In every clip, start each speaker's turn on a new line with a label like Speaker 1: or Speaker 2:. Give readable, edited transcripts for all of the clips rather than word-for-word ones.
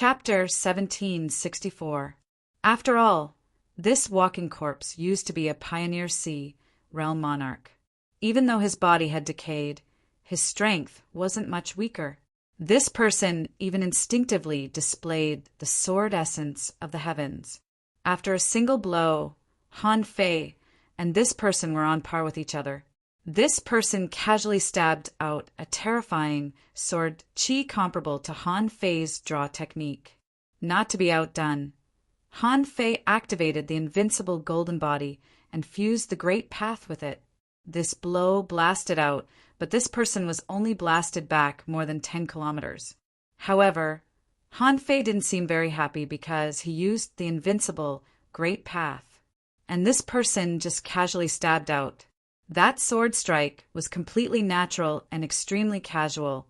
Speaker 1: Chapter 1764. After all, this walking corpse used to be a pioneer sea realm monarch. Even though his body had decayed, his strength wasn't much weaker. This person even instinctively displayed the sword essence of the heavens. After a single blow, Han Fei and this person were on par with each other. This person casually stabbed out a terrifying sword chi comparable to Han Fei's draw technique. Not to be outdone, Han Fei activated the invincible golden body and fused the great path with it. This blow blasted out, but this person was only blasted back more than 10 kilometers. However, Han Fei didn't seem very happy because he used the invincible great path, and this person just casually stabbed out. That sword strike was completely natural and extremely casual,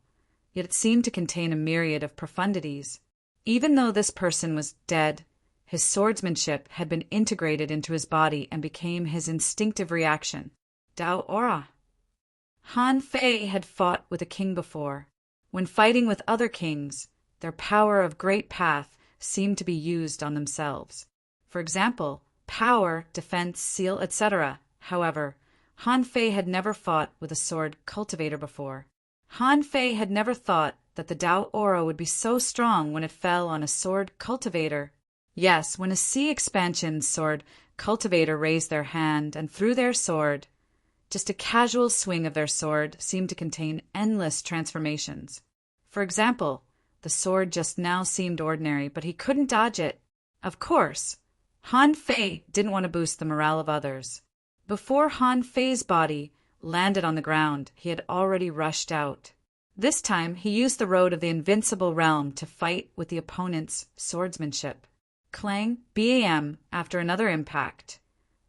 Speaker 1: yet it seemed to contain a myriad of profundities. Even though this person was dead, his swordsmanship had been integrated into his body and became his instinctive reaction. Dao Aura. Han Fei had fought with a king before. When fighting with other kings, their power of great path seemed to be used on themselves. For example, power, defense, seal, etc. However, Han Fei had never fought with a sword cultivator before. Han Fei had never thought that the Dao Aura would be so strong when it fell on a sword cultivator. Yes, when a sea expansion sword cultivator raised their hand and threw their sword, just a casual swing of their sword seemed to contain endless transformations. For example, the sword just now seemed ordinary, but he couldn't dodge it. Of course, Han Fei didn't want to boost the morale of others. Before Han Fei's body landed on the ground, he had already rushed out. This time, he used the road of the invincible realm to fight with the opponent's swordsmanship. Clang, bam, after another impact.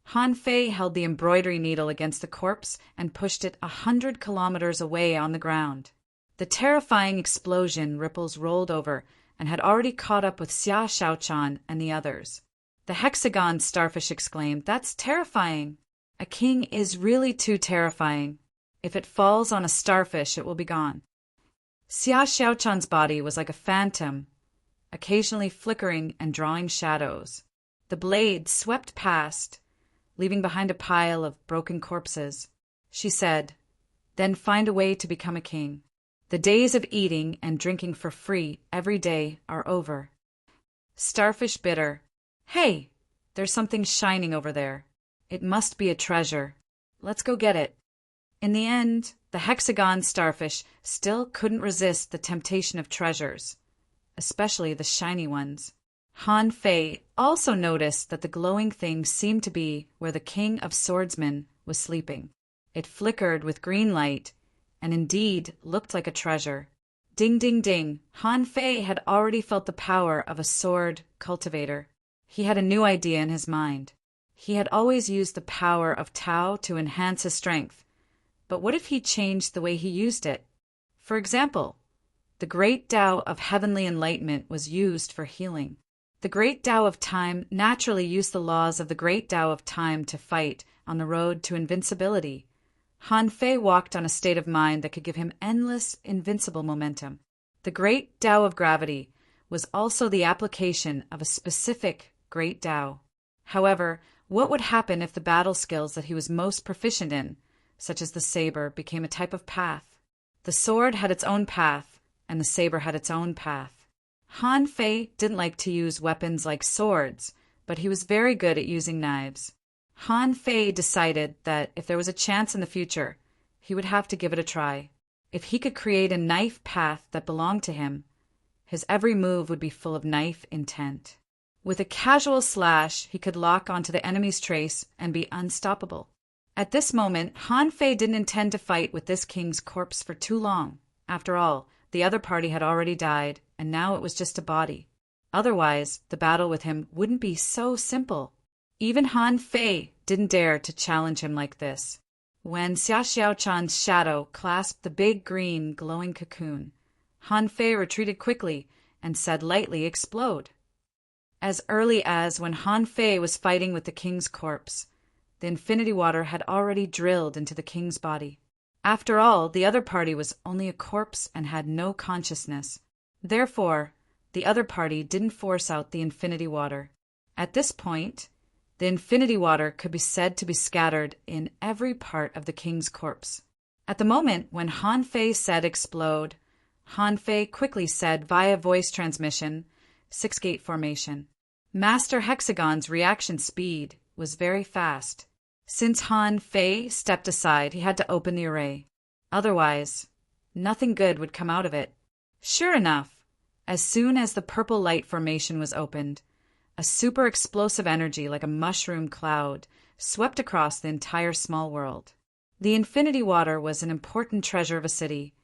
Speaker 1: Han Fei held the embroidery needle against the corpse and pushed it 100 kilometers away on the ground. The terrifying explosion ripples rolled over and had already caught up with Xia Xiaochan and the others. The hexagon starfish exclaimed, "That's terrifying! A king is really too terrifying. If it falls on a starfish, it will be gone." Xia Xiaochan's body was like a phantom, occasionally flickering and drawing shadows. The blade swept past, leaving behind a pile of broken corpses. She said, "Then find a way to become a king. The days of eating and drinking for free every day are over." Starfish bitter. "Hey, there's something shining over there. It must be a treasure. Let's go get it." In the end, the hexagon starfish still couldn't resist the temptation of treasures, especially the shiny ones. Han Fei also noticed that the glowing thing seemed to be where the king of swordsmen was sleeping. It flickered with green light and indeed looked like a treasure. Ding, ding, ding. Han Fei had already felt the power of a sword cultivator. He had a new idea in his mind. He had always used the power of Tao to enhance his strength. But what if he changed the way he used it? For example, the great Tao of heavenly enlightenment was used for healing. The great Tao of time naturally used the laws of the great Tao of time to fight on the road to invincibility. Han Fei walked on a state of mind that could give him endless, invincible momentum. The great Tao of gravity was also the application of a specific great Tao. However, what would happen if the battle skills that he was most proficient in, such as the saber, became a type of path? The sword had its own path, and the saber had its own path. Han Fei didn't like to use weapons like swords, but he was very good at using knives. Han Fei decided that if there was a chance in the future, he would have to give it a try. If he could create a knife path that belonged to him, his every move would be full of knife intent. With a casual slash, he could lock onto the enemy's trace and be unstoppable. At this moment, Han Fei didn't intend to fight with this king's corpse for too long. After all, the other party had already died, and now it was just a body. Otherwise, the battle with him wouldn't be so simple. Even Han Fei didn't dare to challenge him like this. When Xia Xiaochan's shadow clasped the big green glowing cocoon, Han Fei retreated quickly and said lightly, "Explode." As early as when Han Fei was fighting with the king's corpse, the infinity water had already drilled into the king's body. After all, the other party was only a corpse and had no consciousness. Therefore, the other party didn't force out the infinity water. At this point, the infinity water could be said to be scattered in every part of the king's corpse. At the moment when Han Fei said explode, Han Fei quickly said via voice transmission, 6-gate formation. Master Hexagon's reaction speed was very fast. Since Han Fei stepped aside, he had to open the array. Otherwise, nothing good would come out of it. Sure enough, as soon as the purple light formation was opened, a super explosive energy like a mushroom cloud swept across the entire small world. The infinity water was an important treasure of a city,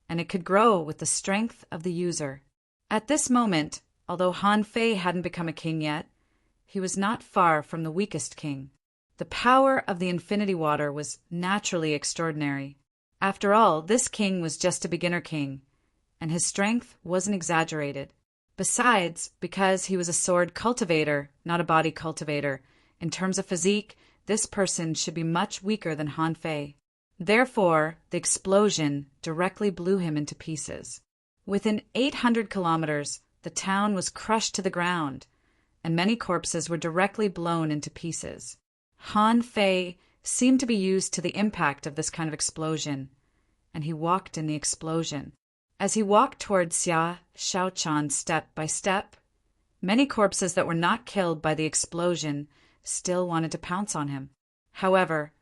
Speaker 1: and it could grow with the strength of the user. At this moment, although Han Fei hadn't become a king yet, he was not far from the weakest king. The power of the infinity water was naturally extraordinary. After all, this king was just a beginner king, and his strength wasn't exaggerated. Besides, because he was a sword cultivator, not a body cultivator, in terms of physique, this person should be much weaker than Han Fei. Therefore, the explosion directly blew him into pieces. Within 800 kilometers, the town was crushed to the ground, and many corpses were directly blown into pieces. Han Fei seemed to be used to the impact of this kind of explosion, and he walked in the explosion. As he walked towards Xia Shaochan step by step, many corpses that were not killed by the explosion still wanted to pounce on him. However,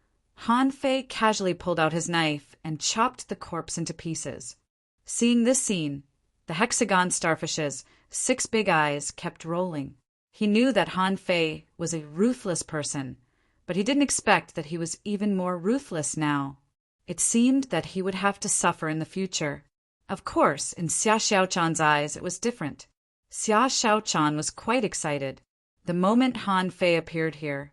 Speaker 1: Han Fei casually pulled out his knife and chopped the corpse into pieces. Seeing this scene, the hexagon starfish's 6 big eyes kept rolling. He knew that Han Fei was a ruthless person, but he didn't expect that he was even more ruthless now. It seemed that he would have to suffer in the future. Of course, in Xia Xiaochan's eyes it was different. Xia Xiaochan was quite excited. The moment Han Fei appeared here,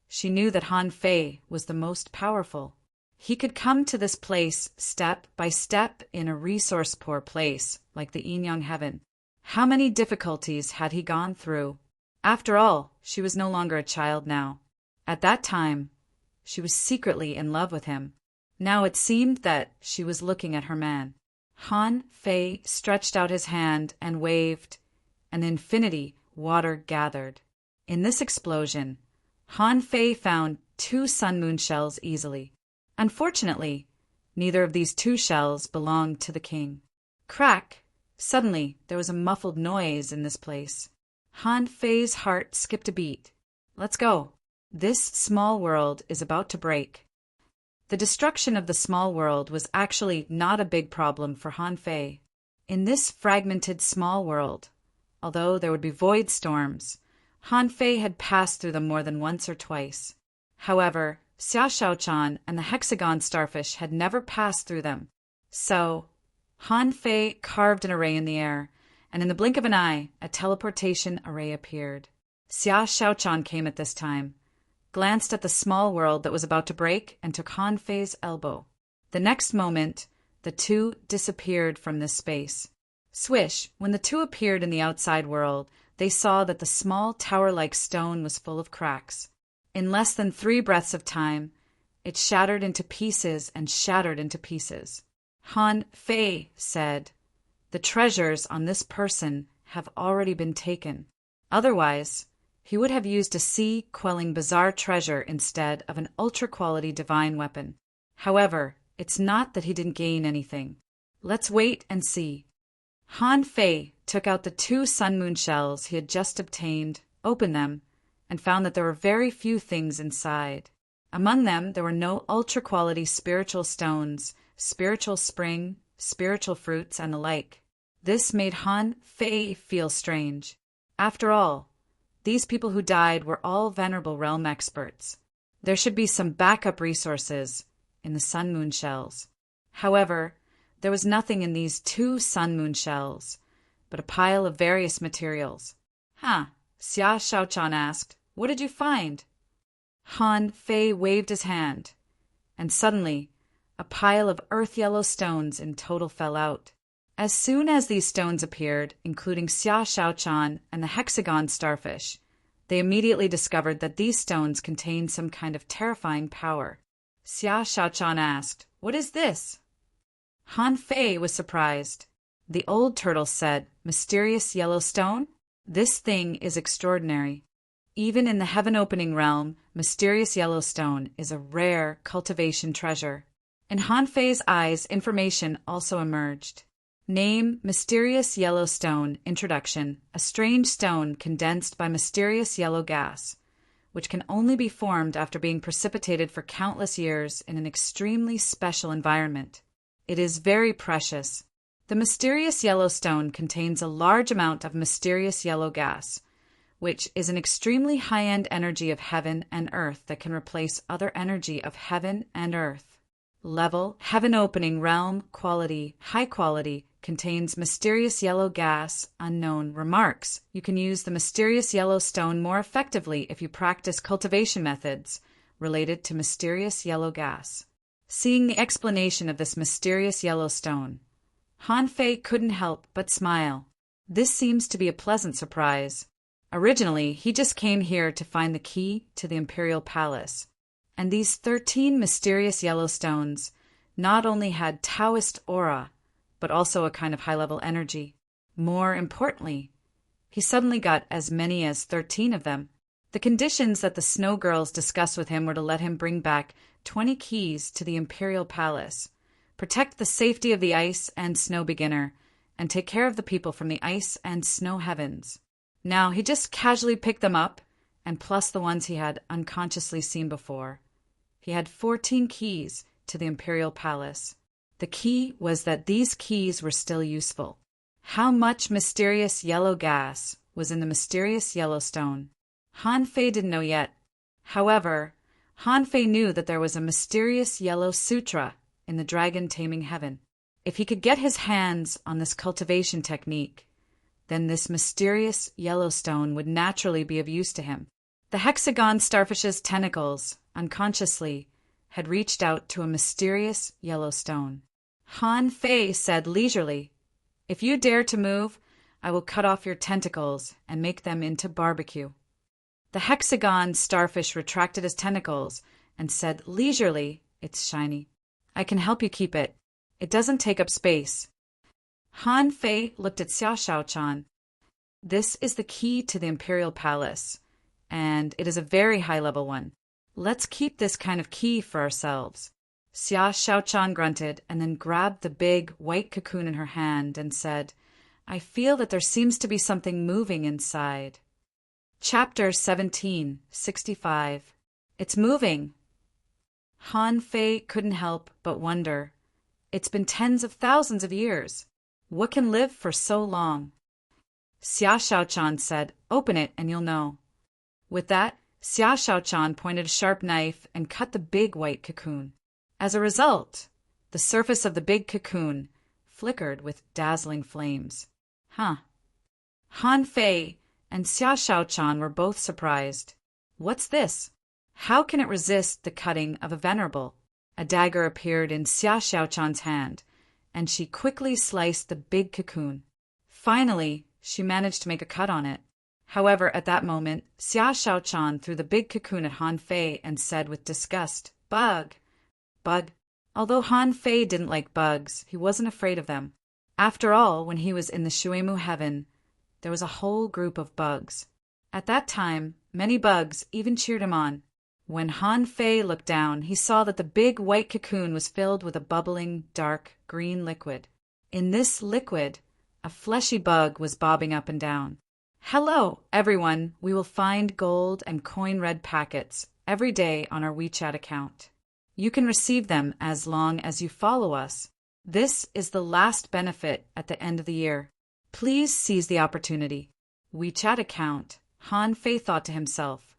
Speaker 1: she knew that Han Fei was the most powerful. He could come to this place step by step in a resource-poor place like the Yin-Yang Heaven. How many difficulties had he gone through? After all, she was no longer a child now. At that time, she was secretly in love with him. Now it seemed that she was looking at her man. Han Fei stretched out his hand and waved, and the infinity water gathered. In this explosion, Han Fei found 2 sun-moon shells easily. Unfortunately, neither of these 2 shells belonged to the king. Crack! Suddenly, there was a muffled noise in this place. Han Fei's heart skipped a beat. Let's go. This small world is about to break. The destruction of the small world was actually not a big problem for Han Fei. In this fragmented small world, although there would be void storms, Han Fei had passed through them more than once or twice. However, Xia Shaochan and the hexagon starfish had never passed through them. So, Han Fei carved an array in the air, and in the blink of an eye, a teleportation array appeared. Xia Shaochan came at this time, glanced at the small world that was about to break, and took Han Fei's elbow. The next moment, the 2 disappeared from this space. Swish! When the 2 appeared in the outside world, they saw that the small tower-like stone was full of cracks. In less than 3 breaths of time, it shattered into pieces and shattered into pieces. Han Fei said, "The treasures on this person have already been taken. Otherwise, he would have used a sea-quelling bizarre treasure instead of an ultra-quality divine weapon. However, it's not that he didn't gain anything. Let's wait and see." Han Fei took out the 2 sun-moon shells he had just obtained, opened them, and found that there were very few things inside. Among them, there were no ultra-quality spiritual stones, spiritual spring, spiritual fruits, and the like. This made Han Fei feel strange. After all, these people who died were all venerable realm experts. There should be some backup resources in the sun-moon shells. However, there was nothing in these 2 sun-moon shells, but a pile of various materials. Xia Shaochan asked, "What did you find?" Han Fei waved his hand, and suddenly a pile of earth-yellow stones in total fell out. As soon as these stones appeared, including Xia Shaochan and the hexagon starfish, they immediately discovered that these stones contained some kind of terrifying power. Xia Shaochan asked, "What is this?" Han Fei was surprised. The old turtle said, "Mysterious yellow stone? This thing is extraordinary. Even in the heaven-opening realm, mysterious yellow stone is a rare cultivation treasure." In Han Fei's eyes, information also emerged. Name: mysterious yellow stone. Introduction: a strange stone condensed by mysterious yellow gas, which can only be formed after being precipitated for countless years in an extremely special environment. It is very precious. The mysterious yellow stone contains a large amount of mysterious yellow gas, which is an extremely high-end energy of heaven and earth that can replace other energy of heaven and earth. Level: heaven opening realm. Quality: high quality. Contains mysterious yellow gas. Unknown. Remarks: you can use the mysterious yellow stone more effectively if you practice cultivation methods related to mysterious yellow gas. Seeing the explanation of this mysterious yellow stone, Han Fei couldn't help but smile. This seems to be a pleasant surprise. Originally, he just came here to find the key to the Imperial Palace, and these 13 mysterious yellow stones not only had Taoist aura, but also a kind of high-level energy. More importantly, he suddenly got as many as 13 of them. The conditions that the Snow Girls discussed with him were to let him bring back 20 keys to the Imperial Palace, protect the safety of the ice and snow beginner, and take care of the people from the ice and snow heavens. Now, he just casually picked them up, and plus the ones he had unconsciously seen before. He had 14 keys to the Imperial Palace. The key was that these keys were still useful. How much mysterious yellow gas was in the mysterious yellow stone? Han Fei didn't know yet. However, Han Fei knew that there was a mysterious yellow sutra in the dragon-taming heaven. If he could get his hands on this cultivation technique, then this mysterious yellow stone would naturally be of use to him. The hexagon starfish's tentacles, unconsciously, had reached out to a mysterious yellow stone. Han Fei said leisurely, "If you dare to move, I will cut off your tentacles and make them into barbecue." The hexagon starfish retracted his tentacles and said leisurely, "It's shiny. I can help you keep it. It doesn't take up space." Han Fei looked at Xia Shaochan. "This is the key to the Imperial Palace, and it is a very high-level one. Let's keep this kind of key for ourselves." Xia Shaochan grunted and then grabbed the big white cocoon in her hand and said, "I feel that there seems to be something moving inside." Chapter 17, 65. It's moving. Han Fei couldn't help but wonder. It's been tens of thousands of years. What can live for so long? Xia Shaochan said, "Open it and you'll know." With that, Xia Shaochan pointed a sharp knife and cut the big white cocoon. As a result, the surface of the big cocoon flickered with dazzling flames. Han Fei and Xia Shaochan were both surprised. What's this? How can it resist the cutting of a venerable? A dagger appeared in Xia Shaochan's hand, and she quickly sliced the big cocoon. Finally, she managed to make a cut on it. However, at that moment, Xia Shaochan threw the big cocoon at Han Fei and said with disgust, "Bug! Bug!" Although Han Fei didn't like bugs, he wasn't afraid of them. After all, when he was in the Shuemu heaven, there was a whole group of bugs. At that time, many bugs even cheered him on. When Han Fei looked down, he saw that the big white cocoon was filled with a bubbling, dark green liquid. In this liquid, a fleshy bug was bobbing up and down. "Hello, everyone. We will find gold and coin-red packets every day on our WeChat account. You can receive them as long as you follow us. This is the last benefit at the end of the year. Please seize the opportunity." WeChat account, Han Fei thought to himself.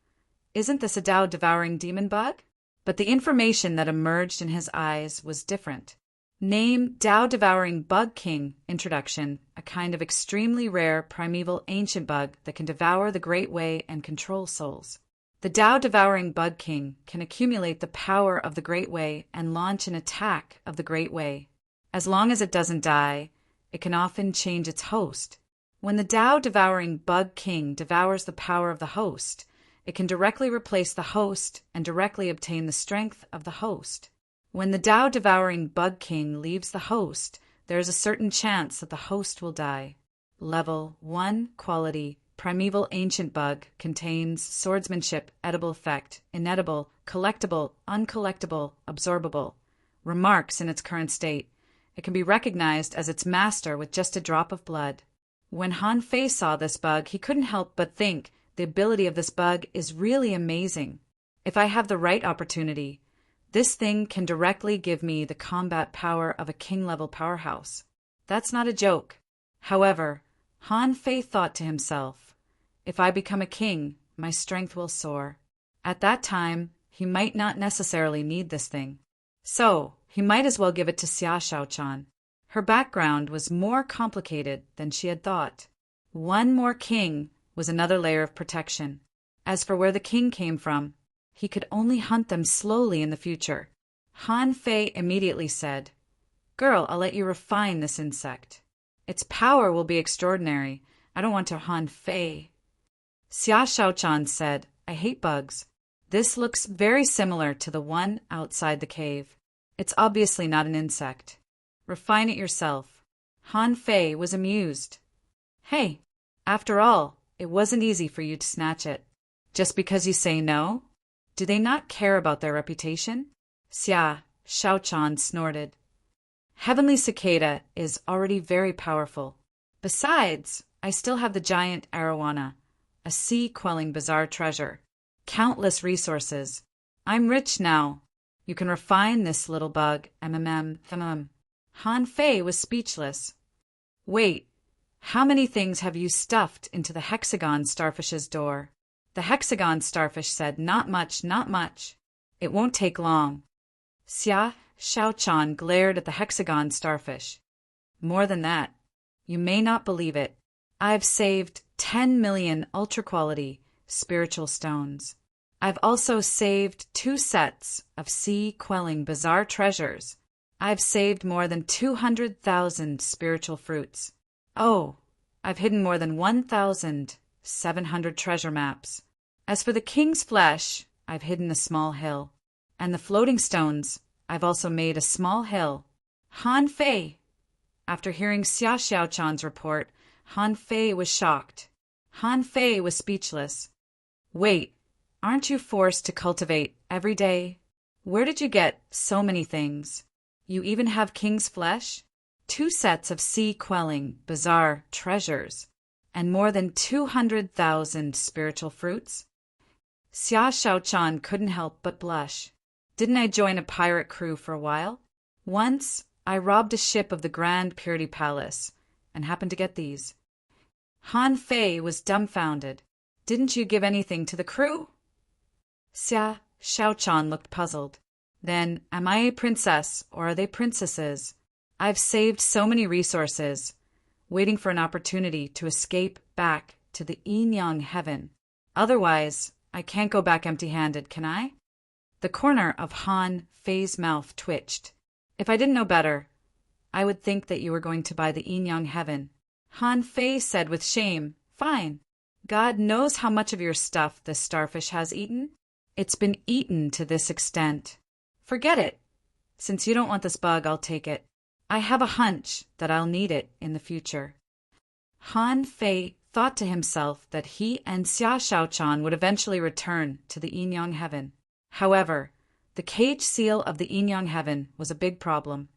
Speaker 1: Isn't this a Tao-devouring demon bug? But the information that emerged in his eyes was different. Name: Tao-devouring bug king. Introduction: a kind of extremely rare primeval ancient bug that can devour the Great Way and control souls. The Tao-devouring bug king can accumulate the power of the Great Way and launch an attack of the Great Way. As long as it doesn't die, it can often change its host. When the Tao-devouring bug king devours the power of the host, it can directly replace the host and directly obtain the strength of the host. When the Tao-devouring bug king leaves the host, there is a certain chance that the host will die. Level 1 quality. Primeval ancient bug contains swordsmanship, edible effect, inedible, collectible, uncollectible, absorbable. Remarks in its current state. It can be recognized as its master with just a drop of blood. When Han Fei saw this bug, he couldn't help but think the ability of this bug is really amazing. If I have the right opportunity, this thing can directly give me the combat power of a king-level powerhouse. That's not a joke. However, Han Fei thought to himself, if I become a king, my strength will soar. At that time, he might not necessarily need this thing. So, he might as well give it to Xia Xiaochan. Her background was more complicated than she had thought. One more king was another layer of protection. As for where the king came from, he could only hunt them slowly in the future. Han Fei immediately said, "Girl, I'll let you refine this insect. Its power will be extraordinary. I don't want to Han Fei." Xia Xiaochan said, "I hate bugs. This looks very similar to the one outside the cave. It's obviously not an insect. Refine it yourself." Han Fei was amused. "Hey, after all, it wasn't easy for you to snatch it. Just because you say no? Do they not care about their reputation?" Xia Xiaochan snorted. "Heavenly cicada is already very powerful. Besides, I still have the giant arowana, a sea-quelling bizarre treasure. Countless resources. I'm rich now. You can refine this little bug, mm. Han Fei was speechless. "Wait, how many things have you stuffed into the hexagon starfish's door?" The hexagon starfish said, "Not much, not much. It won't take long." Xia Xiaochan glared at the hexagon starfish. "More than that. You may not believe it. I've saved 10 million ultra-quality spiritual stones. I've also saved 2 sets of sea-quelling bizarre treasures. I've saved more than 200,000 spiritual fruits. Oh, I've hidden more than 1,700 treasure maps. As for the king's flesh, I've hidden a small hill. And the floating stones, I've also made a small hill." Han Fei. After hearing Xia Xiaochan's report, Han Fei was shocked. Han Fei was speechless. "Wait, aren't you forced to cultivate every day? Where did you get so many things? You even have king's flesh? 2 sets of sea-quelling, bizarre treasures, and more than 200,000 spiritual fruits?" Xia Xiaochan couldn't help but blush. "Didn't I join a pirate crew for a while? Once, I robbed a ship of the Grand Purity Palace, and happened to get these." Han Fei was dumbfounded. "Didn't you give anything to the crew?" Xia Xiaochan looked puzzled. "Then, am I a princess, or are they princesses? I've saved so many resources, waiting for an opportunity to escape back to the yin-yang heaven. Otherwise, I can't go back empty-handed, can I?" The corner of Han Fei's mouth twitched. "If I didn't know better, I would think that you were going to buy the yin-yang heaven." Han Fei said with shame, "Fine. God knows how much of your stuff this starfish has eaten. It's been eaten to this extent. Forget it. Since you don't want this bug, I'll take it. I have a hunch that I'll need it in the future." Han Fei thought to himself that he and Xia Xiaochan would eventually return to the yin-yang heaven. However, the cage seal of the yin-yang heaven was a big problem.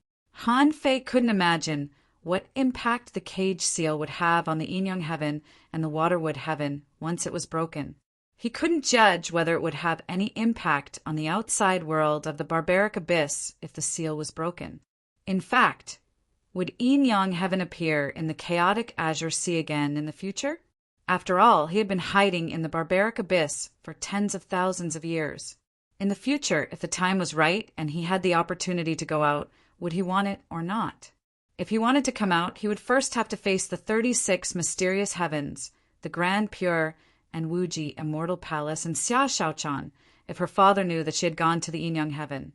Speaker 1: Han Fei couldn't imagine what impact the cage seal would have on the yin-yang heaven and the waterwood heaven once it was broken. He couldn't judge whether it would have any impact on the outside world of the barbaric abyss if the seal was broken. In fact, would yin-yang heaven appear in the chaotic azure sea again in the future? After all, he had been hiding in the barbaric abyss for tens of thousands of years. In the future, if the time was right and he had the opportunity to go out, would he want it or not? If he wanted to come out, he would first have to face the 36 mysterious heavens, the Grand Pure and Wuji Immortal Palace, and Xia Xiaochan, if her father knew that she had gone to the yin-yang heaven.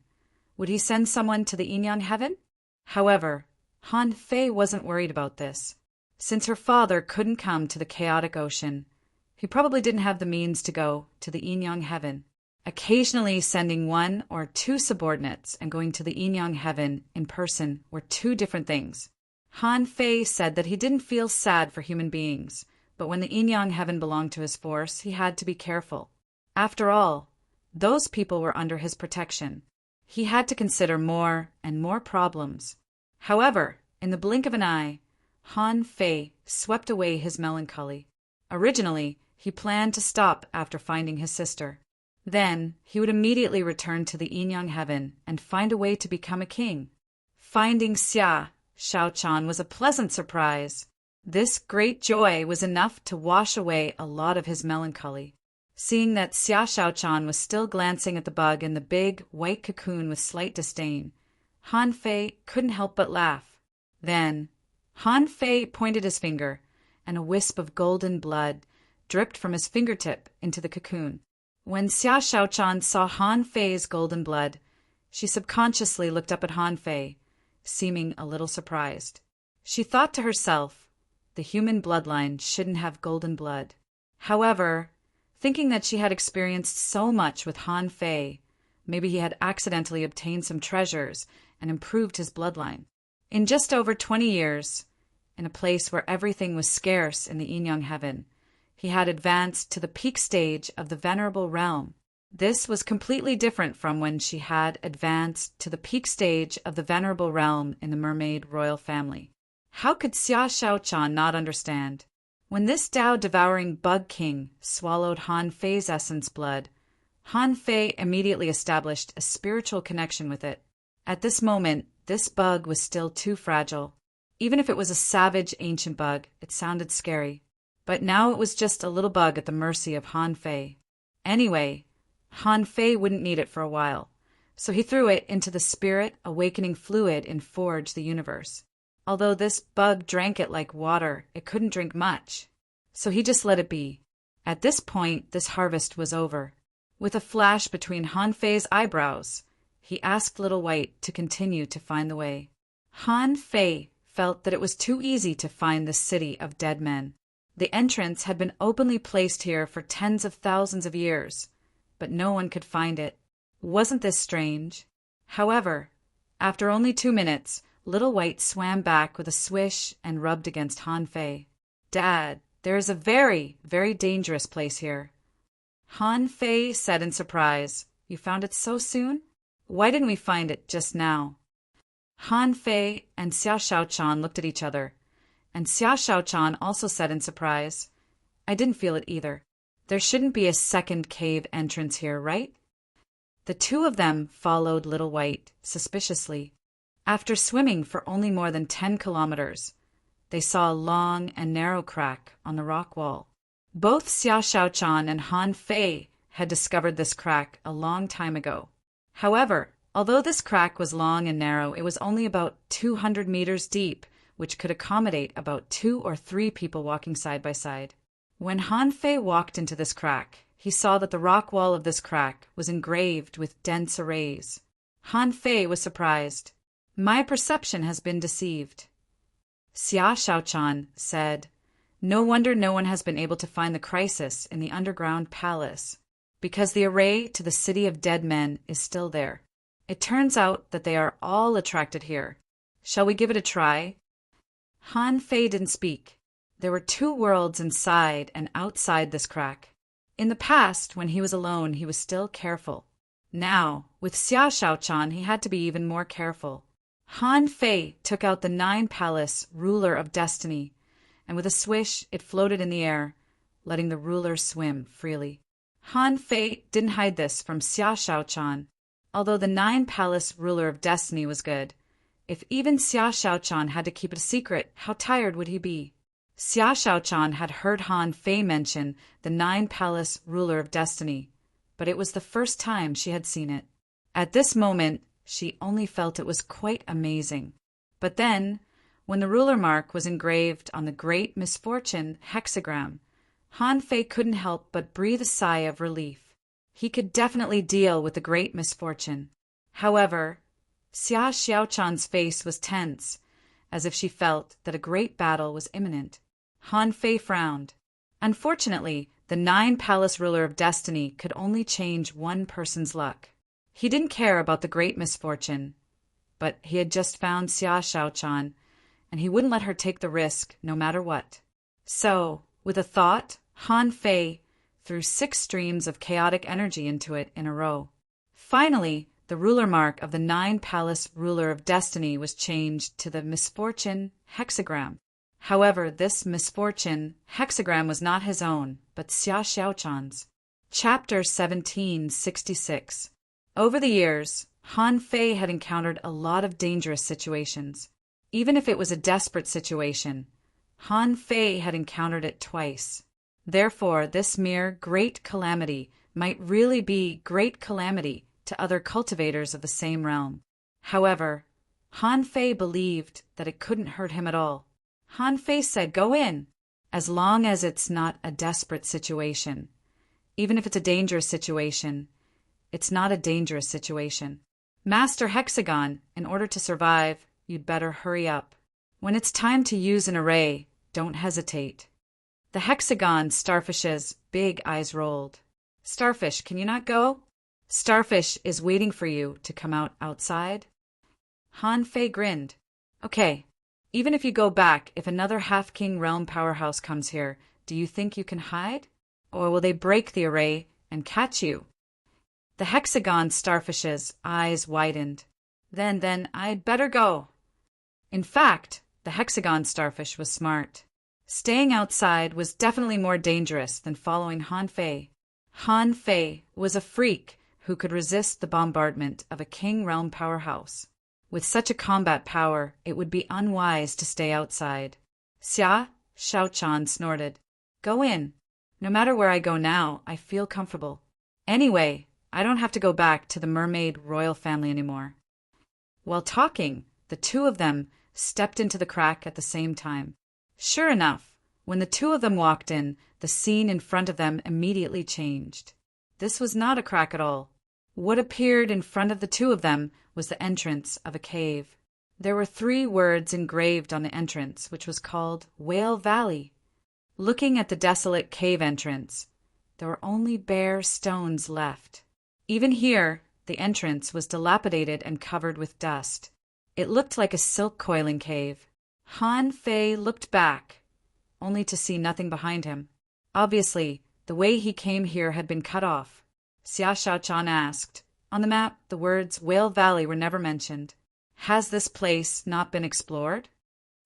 Speaker 1: Would he send someone to the yin-yang heaven? However, Han Fei wasn't worried about this. Since her father couldn't come to the chaotic ocean, he probably didn't have the means to go to the yin-yang heaven. Occasionally sending 1 or 2 subordinates and going to the yin-yang heaven in person were 2 different things. Han Fei said that he didn't feel sad for human beings, but when the yin-yang heaven belonged to his force, he had to be careful. After all, those people were under his protection. He had to consider more and more problems. However, in the blink of an eye, Han Fei swept away his melancholy. Originally, he planned to stop after finding his sister. Then, he would immediately return to the yin-yang heaven and find a way to become a king. Finding Xia Shaochan was a pleasant surprise. This great joy was enough to wash away a lot of his melancholy. Seeing that Xia Shaochan was still glancing at the bug in the big, white cocoon with slight disdain, Han Fei couldn't help but laugh. Then, Han Fei pointed his finger, and a wisp of golden blood dripped from his fingertip into the cocoon. When Xia Shaochan saw Han Fei's golden blood, she subconsciously looked up at Han Fei, seeming a little surprised. She thought to herself, the human bloodline shouldn't have golden blood. However, thinking that she had experienced so much with Han Fei, maybe he had accidentally obtained some treasures and improved his bloodline. In just over 20 years, in a place where everything was scarce in the yin-yang heaven, he had advanced to the peak stage of the venerable realm. This was completely different from when she had advanced to the peak stage of the venerable realm in the mermaid royal family. How could Xia Shaochan not understand? When this Tao-devouring bug king swallowed Han Fei's essence blood, Han Fei immediately established a spiritual connection with it. At this moment, this bug was still too fragile. Even if it was a savage ancient bug, it sounded scary. But now it was just a little bug at the mercy of Han Fei. Anyway, Han Fei wouldn't need it for a while, so he threw it into the spirit awakening fluid in Forge the Universe. Although this bug drank it like water, it couldn't drink much, so he just let it be. At this point, this harvest was over. With a flash between Han Fei's eyebrows, he asked Little White to continue to find the way. Han Fei felt that it was too easy to find this city of dead men. The entrance had been openly placed here for tens of thousands of years, but no one could find it. Wasn't this strange? However, after only 2 minutes, Little White swam back with a swish and rubbed against Han Fei. "Dad, there is a very, very dangerous place here." Han Fei said in surprise, "You found it so soon? Why didn't we find it just now?" Han Fei and Xia Shaochan looked at each other, and Xia Shaochan also said in surprise, "I didn't feel it either. There shouldn't be a second cave entrance here, right?" The two of them followed Little White suspiciously. After swimming for only more than 10 kilometers, they saw a long and narrow crack on the rock wall. Both Xia Shaochan and Han Fei had discovered this crack a long time ago. However, although this crack was long and narrow, it was only about 200 meters deep, which could accommodate about 2 or 3 people walking side by side. When Han Fei walked into this crack, he saw that the rock wall of this crack was engraved with dense arrays. Han Fei was surprised. "My perception has been deceived." Xia Shaochan said, "No wonder no one has been able to find the crisis in the underground palace, because the array to the city of dead men is still there. It turns out that they are all attracted here. Shall we give it a try?" Han Fei didn't speak. There were 2 worlds inside and outside this crack. In the past, when he was alone, he was still careful. Now, with Xia Shaochan, he had to be even more careful. Han Fei took out the 9-palace ruler of destiny, and with a swish, it floated in the air, letting the ruler swim freely. Han Fei didn't hide this from Xia Shaochan. Although the 9-palace ruler of destiny was good, if even Xia Shaochan had to keep it a secret, how tired would he be? Xia Shaochan had heard Han Fei mention the 9-palace ruler of destiny, but it was the first time she had seen it. At this moment, she only felt it was quite amazing. But then, when the ruler mark was engraved on the Great Misfortune hexagram, Han Fei couldn't help but breathe a sigh of relief. He could definitely deal with the Great Misfortune. However, Xia Shaochan's face was tense, as if she felt that a great battle was imminent. Han Fei frowned. Unfortunately, the 9-palace ruler of destiny could only change one person's luck. He didn't care about the Great Misfortune, but he had just found Xia Shaochan, and he wouldn't let her take the risk no matter what. So, with a thought, Han Fei threw 6 streams of chaotic energy into it in a row. Finally, the ruler mark of the 9-palace ruler of destiny was changed to the misfortune hexagram. However, this misfortune hexagram was not his own, but Xia Xiaochan's. Chapter 1766. Over the years, Han Fei had encountered a lot of dangerous situations. Even if it was a desperate situation, Han Fei had encountered it twice. Therefore, this mere great calamity might really be great calamity to other cultivators of the same realm. However, Han Fei believed that it couldn't hurt him at all. Han Fei said, "Go in, as long as it's not a desperate situation. Even if it's a dangerous situation, it's not a dangerous situation. Master Hexagon, in order to survive, you'd better hurry up. When it's time to use an array, don't hesitate." The Hexagon Starfish's big eyes rolled. "Starfish, can you not go? Starfish is waiting for you to come outside." Han Fei grinned. "Okay, even if you go back, if another half-king realm powerhouse comes here, do you think you can hide? Or will they break the array and catch you?" The Hexagon Starfish's eyes widened. Then I'd better go." In fact, the Hexagon Starfish was smart. Staying outside was definitely more dangerous than following Han Fei. Han Fei was a freak who could resist the bombardment of a king realm powerhouse. With such a combat power, it would be unwise to stay outside. Xia Xiaochan snorted. "Go in. No matter where I go now, I feel comfortable. Anyway, I don't have to go back to the mermaid royal family anymore." While talking, the two of them stepped into the crack at the same time. Sure enough, when the two of them walked in, the scene in front of them immediately changed. This was not a crack at all. What appeared in front of the two of them was the entrance of a cave. There were 3 words engraved on the entrance, which was called Whale Valley. Looking at the desolate cave entrance, there were only bare stones left. Even here, the entrance was dilapidated and covered with dust. It looked like a silk coiling cave. Han Fei looked back, only to see nothing behind him. Obviously, the way he came here had been cut off. Xia Xiaochan asked. On the map, the words Whale Valley were never mentioned. Has this place not been explored?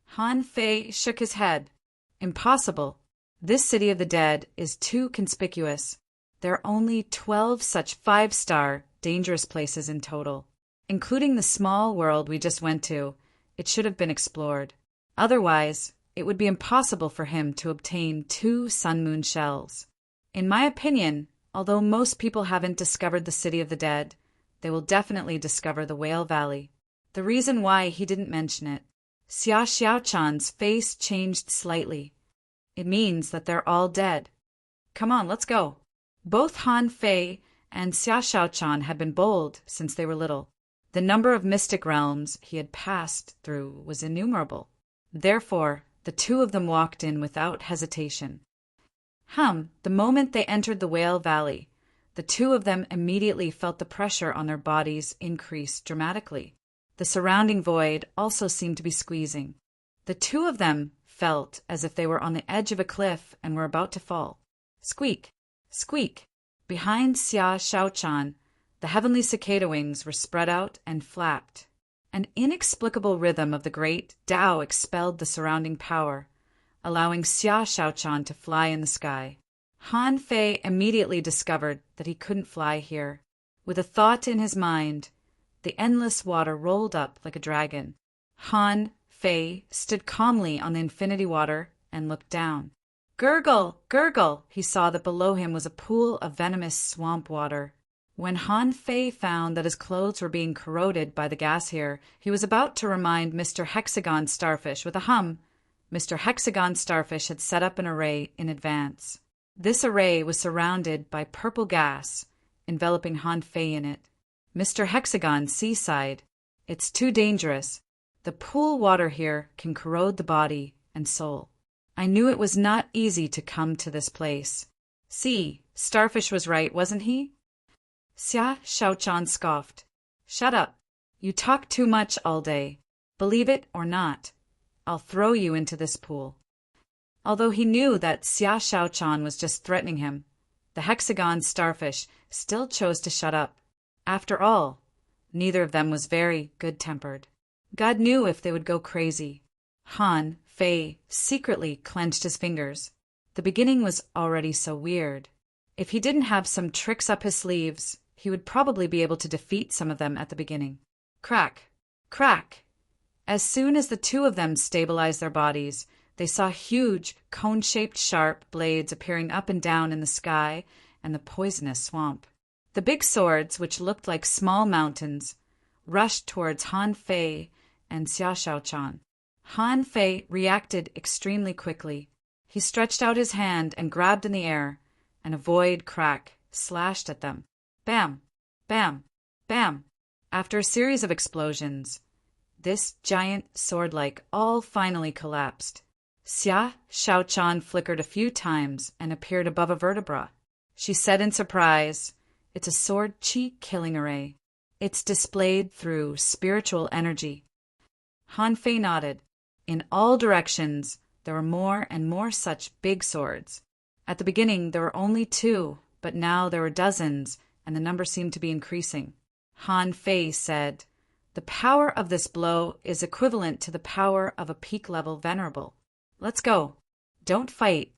Speaker 1: Han Fei shook his head. Impossible. This city of the dead is too conspicuous. There are only 12 such 5-star, dangerous places in total. Including the small world we just went to, it should have been explored. Otherwise, it would be impossible for him to obtain 2 sun-moon shells. In my opinion, although most people haven't discovered the city of the dead, they will definitely discover the Whale Valley. The reason why he didn't mention it. Xia Xiaochan's face changed slightly. It means that they're all dead. Come on, let's go. Both Han Fei and Xia Xiaochan had been bold since they were little. The number of mystic realms he had passed through was innumerable. Therefore, the two of them walked in without hesitation. The moment they entered the Whale Valley, the two of them immediately felt the pressure on their bodies increase dramatically. The surrounding void also seemed to be squeezing. The two of them felt as if they were on the edge of a cliff and were about to fall. Squeak! Squeak! Behind Xia Xiaochan, the heavenly cicada wings were spread out and flapped. An inexplicable rhythm of the great Tao expelled the surrounding power, allowing Xia Xiaochan to fly in the sky. Han Fei immediately discovered that he couldn't fly here. With a thought in his mind, the endless water rolled up like a dragon. Han Fei stood calmly on the infinity water and looked down. Gurgle! Gurgle! He saw that below him was a pool of venomous swamp water. When Han Fei found that his clothes were being corroded by the gas here, he was about to remind Mr. Hexagon Starfish with a hum. Mr. Hexagon Starfish had set up an array in advance. This array was surrounded by purple gas, enveloping Han Fei in it. Mr. Hexagon sighed. It's too dangerous. The pool water here can corrode the body and soul. I knew it was not easy to come to this place. See, Starfish was right, wasn't he? Xia Xiaochan scoffed. Shut up. You talk too much all day. Believe it or not, I'll throw you into this pool." Although he knew that Xia Shaochan was just threatening him, the hexagon starfish still chose to shut up. After all, neither of them was very good-tempered. God knew if they would go crazy. Han Fei secretly clenched his fingers. The beginning was already so weird. If he didn't have some tricks up his sleeves, he would probably be able to defeat some of them at the beginning. Crack! Crack! As soon as the two of them stabilized their bodies, they saw huge, cone-shaped sharp blades appearing up and down in the sky and the poisonous swamp. The big swords, which looked like small mountains, rushed towards Han Fei and Xia Shaochan. Han Fei reacted extremely quickly. He stretched out his hand and grabbed in the air, and a void crack slashed at them. Bam! Bam! Bam! After a series of explosions, this giant sword-like all finally collapsed. Xia Shaochan flickered a few times and appeared above a vertebra. She said in surprise, "It's a sword chi killing array. It's displayed through spiritual energy." Han Fei nodded. In all directions, there were more and more such big swords. At the beginning, there were only 2, but now there were dozens, and the number seemed to be increasing. Han Fei said, "The power of this blow is equivalent to the power of a peak-level venerable. Let's go. Don't fight."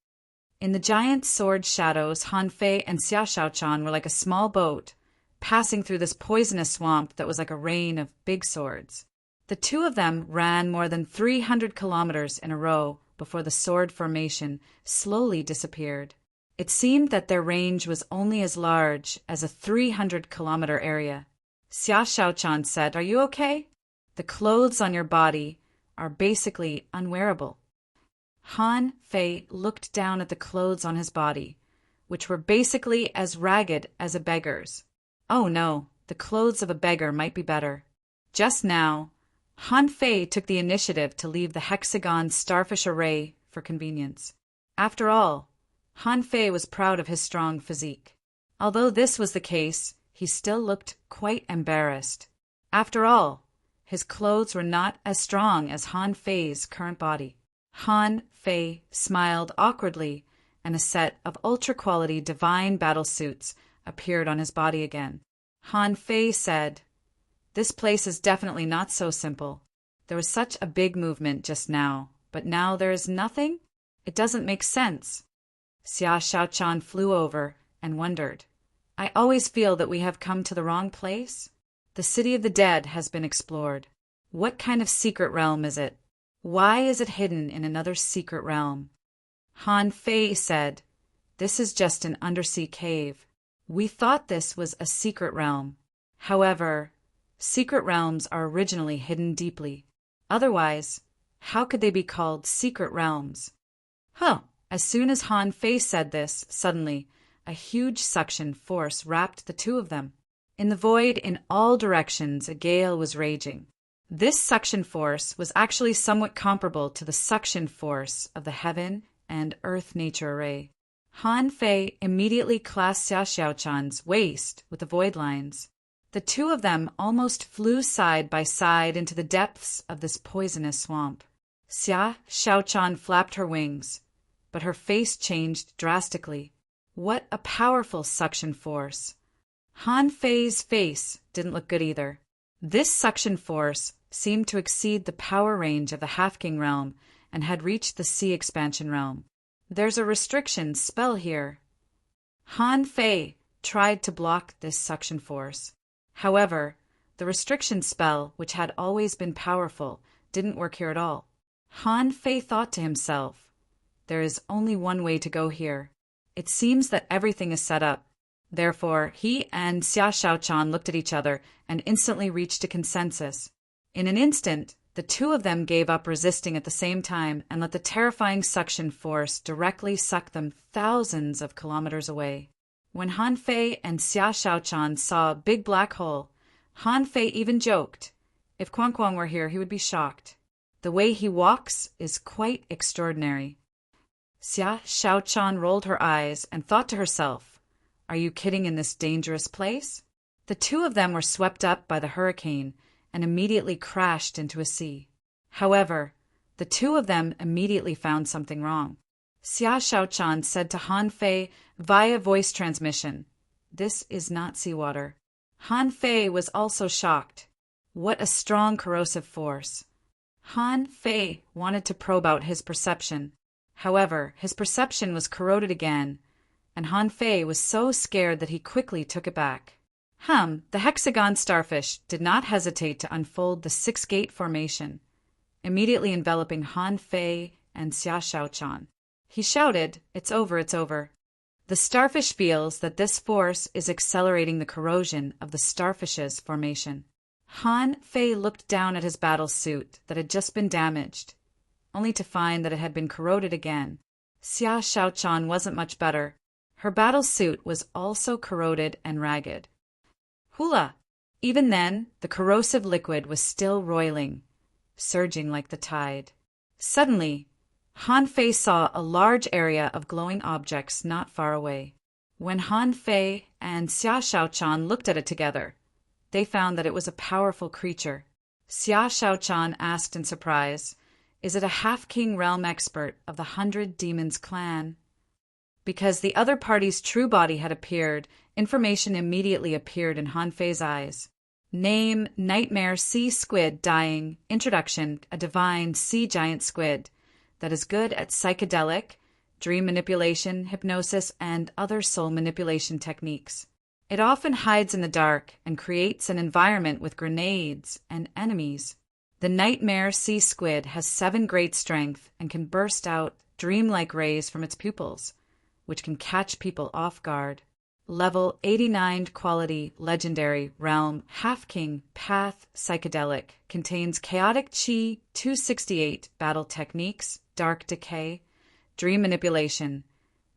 Speaker 1: In the giant sword shadows, Han Fei and Xia Shaochan were like a small boat, passing through this poisonous swamp that was like a rain of big swords. The two of them ran more than 300 kilometers in a row before the sword formation slowly disappeared. It seemed that their range was only as large as a 300-kilometer area. Xia Shaochan said, "Are you okay? The clothes on your body are basically unwearable." Han Fei looked down at the clothes on his body, which were basically as ragged as a beggar's. Oh no, the clothes of a beggar might be better. Just now, Han Fei took the initiative to leave the hexagon starfish array for convenience. After all, Han Fei was proud of his strong physique. Although this was the case, he still looked quite embarrassed. After all, his clothes were not as strong as Han Fei's current body. Han Fei smiled awkwardly, and a set of ultra-quality divine battle suits appeared on his body again. Han Fei said, "This place is definitely not so simple. There was such a big movement just now, but now there is nothing? It doesn't make sense." Xia Shaochan flew over and wondered, "I always feel that we have come to the wrong place. The city of the dead has been explored. What kind of secret realm is it? Why is it hidden in another secret realm?" Han Fei said, "This is just an undersea cave. We thought this was a secret realm. However, secret realms are originally hidden deeply. Otherwise, how could they be called secret realms?" As soon as Han Fei said this, suddenly, a huge suction force wrapped the two of them. In the void in all directions, a gale was raging. This suction force was actually somewhat comparable to the suction force of the heaven and earth nature array. Han Fei immediately clasped Xia Shaochan's waist with the void lines. The two of them almost flew side by side into the depths of this poisonous swamp. Xia Shaochan flapped her wings, but her face changed drastically. What a powerful suction force! Han Fei's face didn't look good either. This suction force seemed to exceed the power range of the Half-King realm and had reached the Sea Expansion realm. "There's a restriction spell here." Han Fei tried to block this suction force. However, the restriction spell, which had always been powerful, didn't work here at all. Han Fei thought to himself, "There is only one way to go here. It seems that everything is set up." Therefore, he and Xia Shaochan looked at each other and instantly reached a consensus. In an instant, the two of them gave up resisting at the same time and let the terrifying suction force directly suck them thousands of kilometers away. When Han Fei and Xia Shaochan saw a big black hole, Han Fei even joked, "If Quang Quang were here, he would be shocked. The way he walks is quite extraordinary." Xia Shaochan rolled her eyes and thought to herself, "Are you kidding in this dangerous place?" The two of them were swept up by the hurricane and immediately crashed into a sea. However, The two of them immediately found something wrong. Xia Shaochan said to Han Fei via voice transmission, "This is not seawater." Han Fei was also shocked. What a strong corrosive force. Han Fei wanted to probe out his perception. However, his perception was corroded again, and Han Fei was so scared that he quickly took it back. The hexagon starfish did not hesitate to unfold the six-gate formation, immediately enveloping Han Fei and Xia Shaochan. He shouted, "It's over, it's over." The starfish feels that this force is accelerating the corrosion of the starfish's formation. Han Fei looked down at his battle suit that had just been damaged, only to find that it had been corroded again. Xia Shaochan wasn't much better. Her battle suit was also corroded and ragged. Hula! Even then, the corrosive liquid was still roiling, surging like the tide. Suddenly, Han Fei saw a large area of glowing objects not far away. When Han Fei and Xia Shaochan looked at it together, they found that it was a powerful creature. Xia Shaochan asked in surprise, "Is it a half-king realm expert of the 100 Demons clan?" Because the other party's true body had appeared, information immediately appeared in Han Fei's eyes. Name: Nightmare Sea Squid Dying. Introduction: a divine sea giant squid that is good at psychedelic, dream manipulation, hypnosis, and other soul manipulation techniques. It often hides in the dark and creates an environment with grenades and enemies. The Nightmare Sea Squid has 7 great strength and can burst out dreamlike rays from its pupils, which can catch people off guard. Level 89 quality legendary realm half-king path psychedelic contains chaotic chi 268 battle techniques, dark decay, dream manipulation,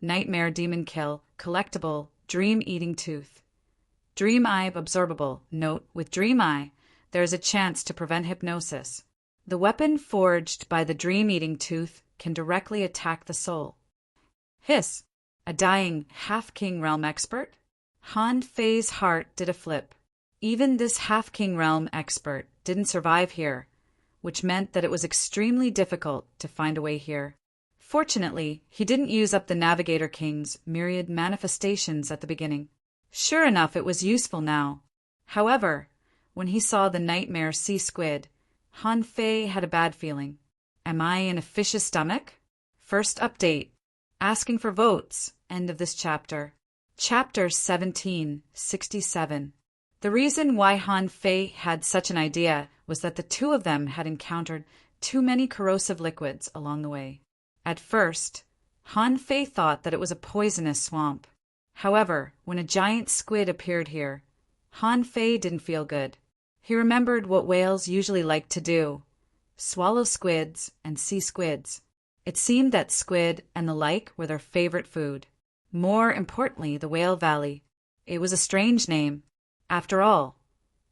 Speaker 1: nightmare demon kill, collectible, dream eating tooth. Dream eye absorbable. Note: with dream eye, there is a chance to prevent hypnosis. The weapon forged by the dream eating tooth can directly attack the soul. Hiss! A dying half-king realm expert? Han Fei's heart did a flip. Even this half-king realm expert didn't survive here, which meant that it was extremely difficult to find a way here. Fortunately, he didn't use up the Navigator King's myriad manifestations at the beginning. Sure enough, it was useful now. However, when he saw the Nightmare Sea Squid, Han Fei had a bad feeling. Am I in a fish's stomach? First update. Asking for votes. End of this chapter. Chapter 1767. The reason why Han Fei had such an idea was that the two of them had encountered too many corrosive liquids along the way. At first, Han Fei thought that it was a poisonous swamp. However, when a giant squid appeared here, Han Fei didn't feel good. He remembered what whales usually like to do: swallow squids and see squids. It seemed that squid and the like were their favorite food. More importantly, the Whale Valley. It was a strange name. After all,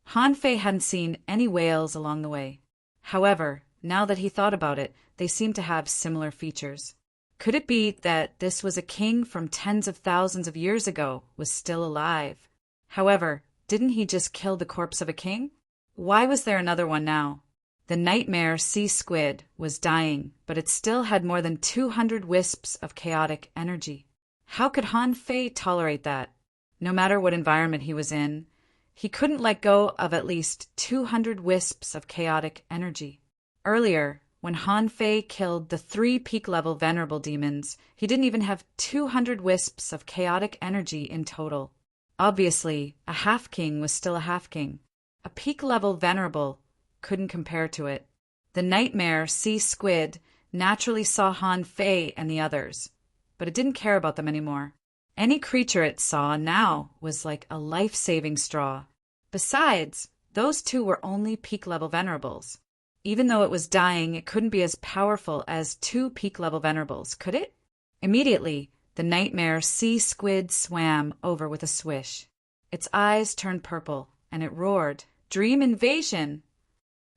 Speaker 1: Han Fei hadn't seen any whales along the way. However, now that he thought about it, they seemed to have similar features. Could it be that this was a king from tens of thousands of years ago was still alive? However, didn't he just kill the corpse of a king? Why was there another one now? The Nightmare Sea Squid was dying, but it still had more than 200 wisps of chaotic energy. How could Han Fei tolerate that? No matter what environment he was in, he couldn't let go of at least 200 wisps of chaotic energy. Earlier, when Han Fei killed the 3 peak-level venerable demons, he didn't even have 200 wisps of chaotic energy in total. Obviously, a half-king was still a half-king. A peak-level venerable couldn't compare to it. The Nightmare Sea Squid naturally saw Han Fei and the others, but it didn't care about them anymore. Any creature it saw now was like a life-saving straw. Besides, those two were only peak-level venerables. Even though it was dying, it couldn't be as powerful as 2 peak-level venerables, could it? Immediately, the Nightmare Sea Squid swam over with a swish. Its eyes turned purple, and it roared, "Dream invasion!"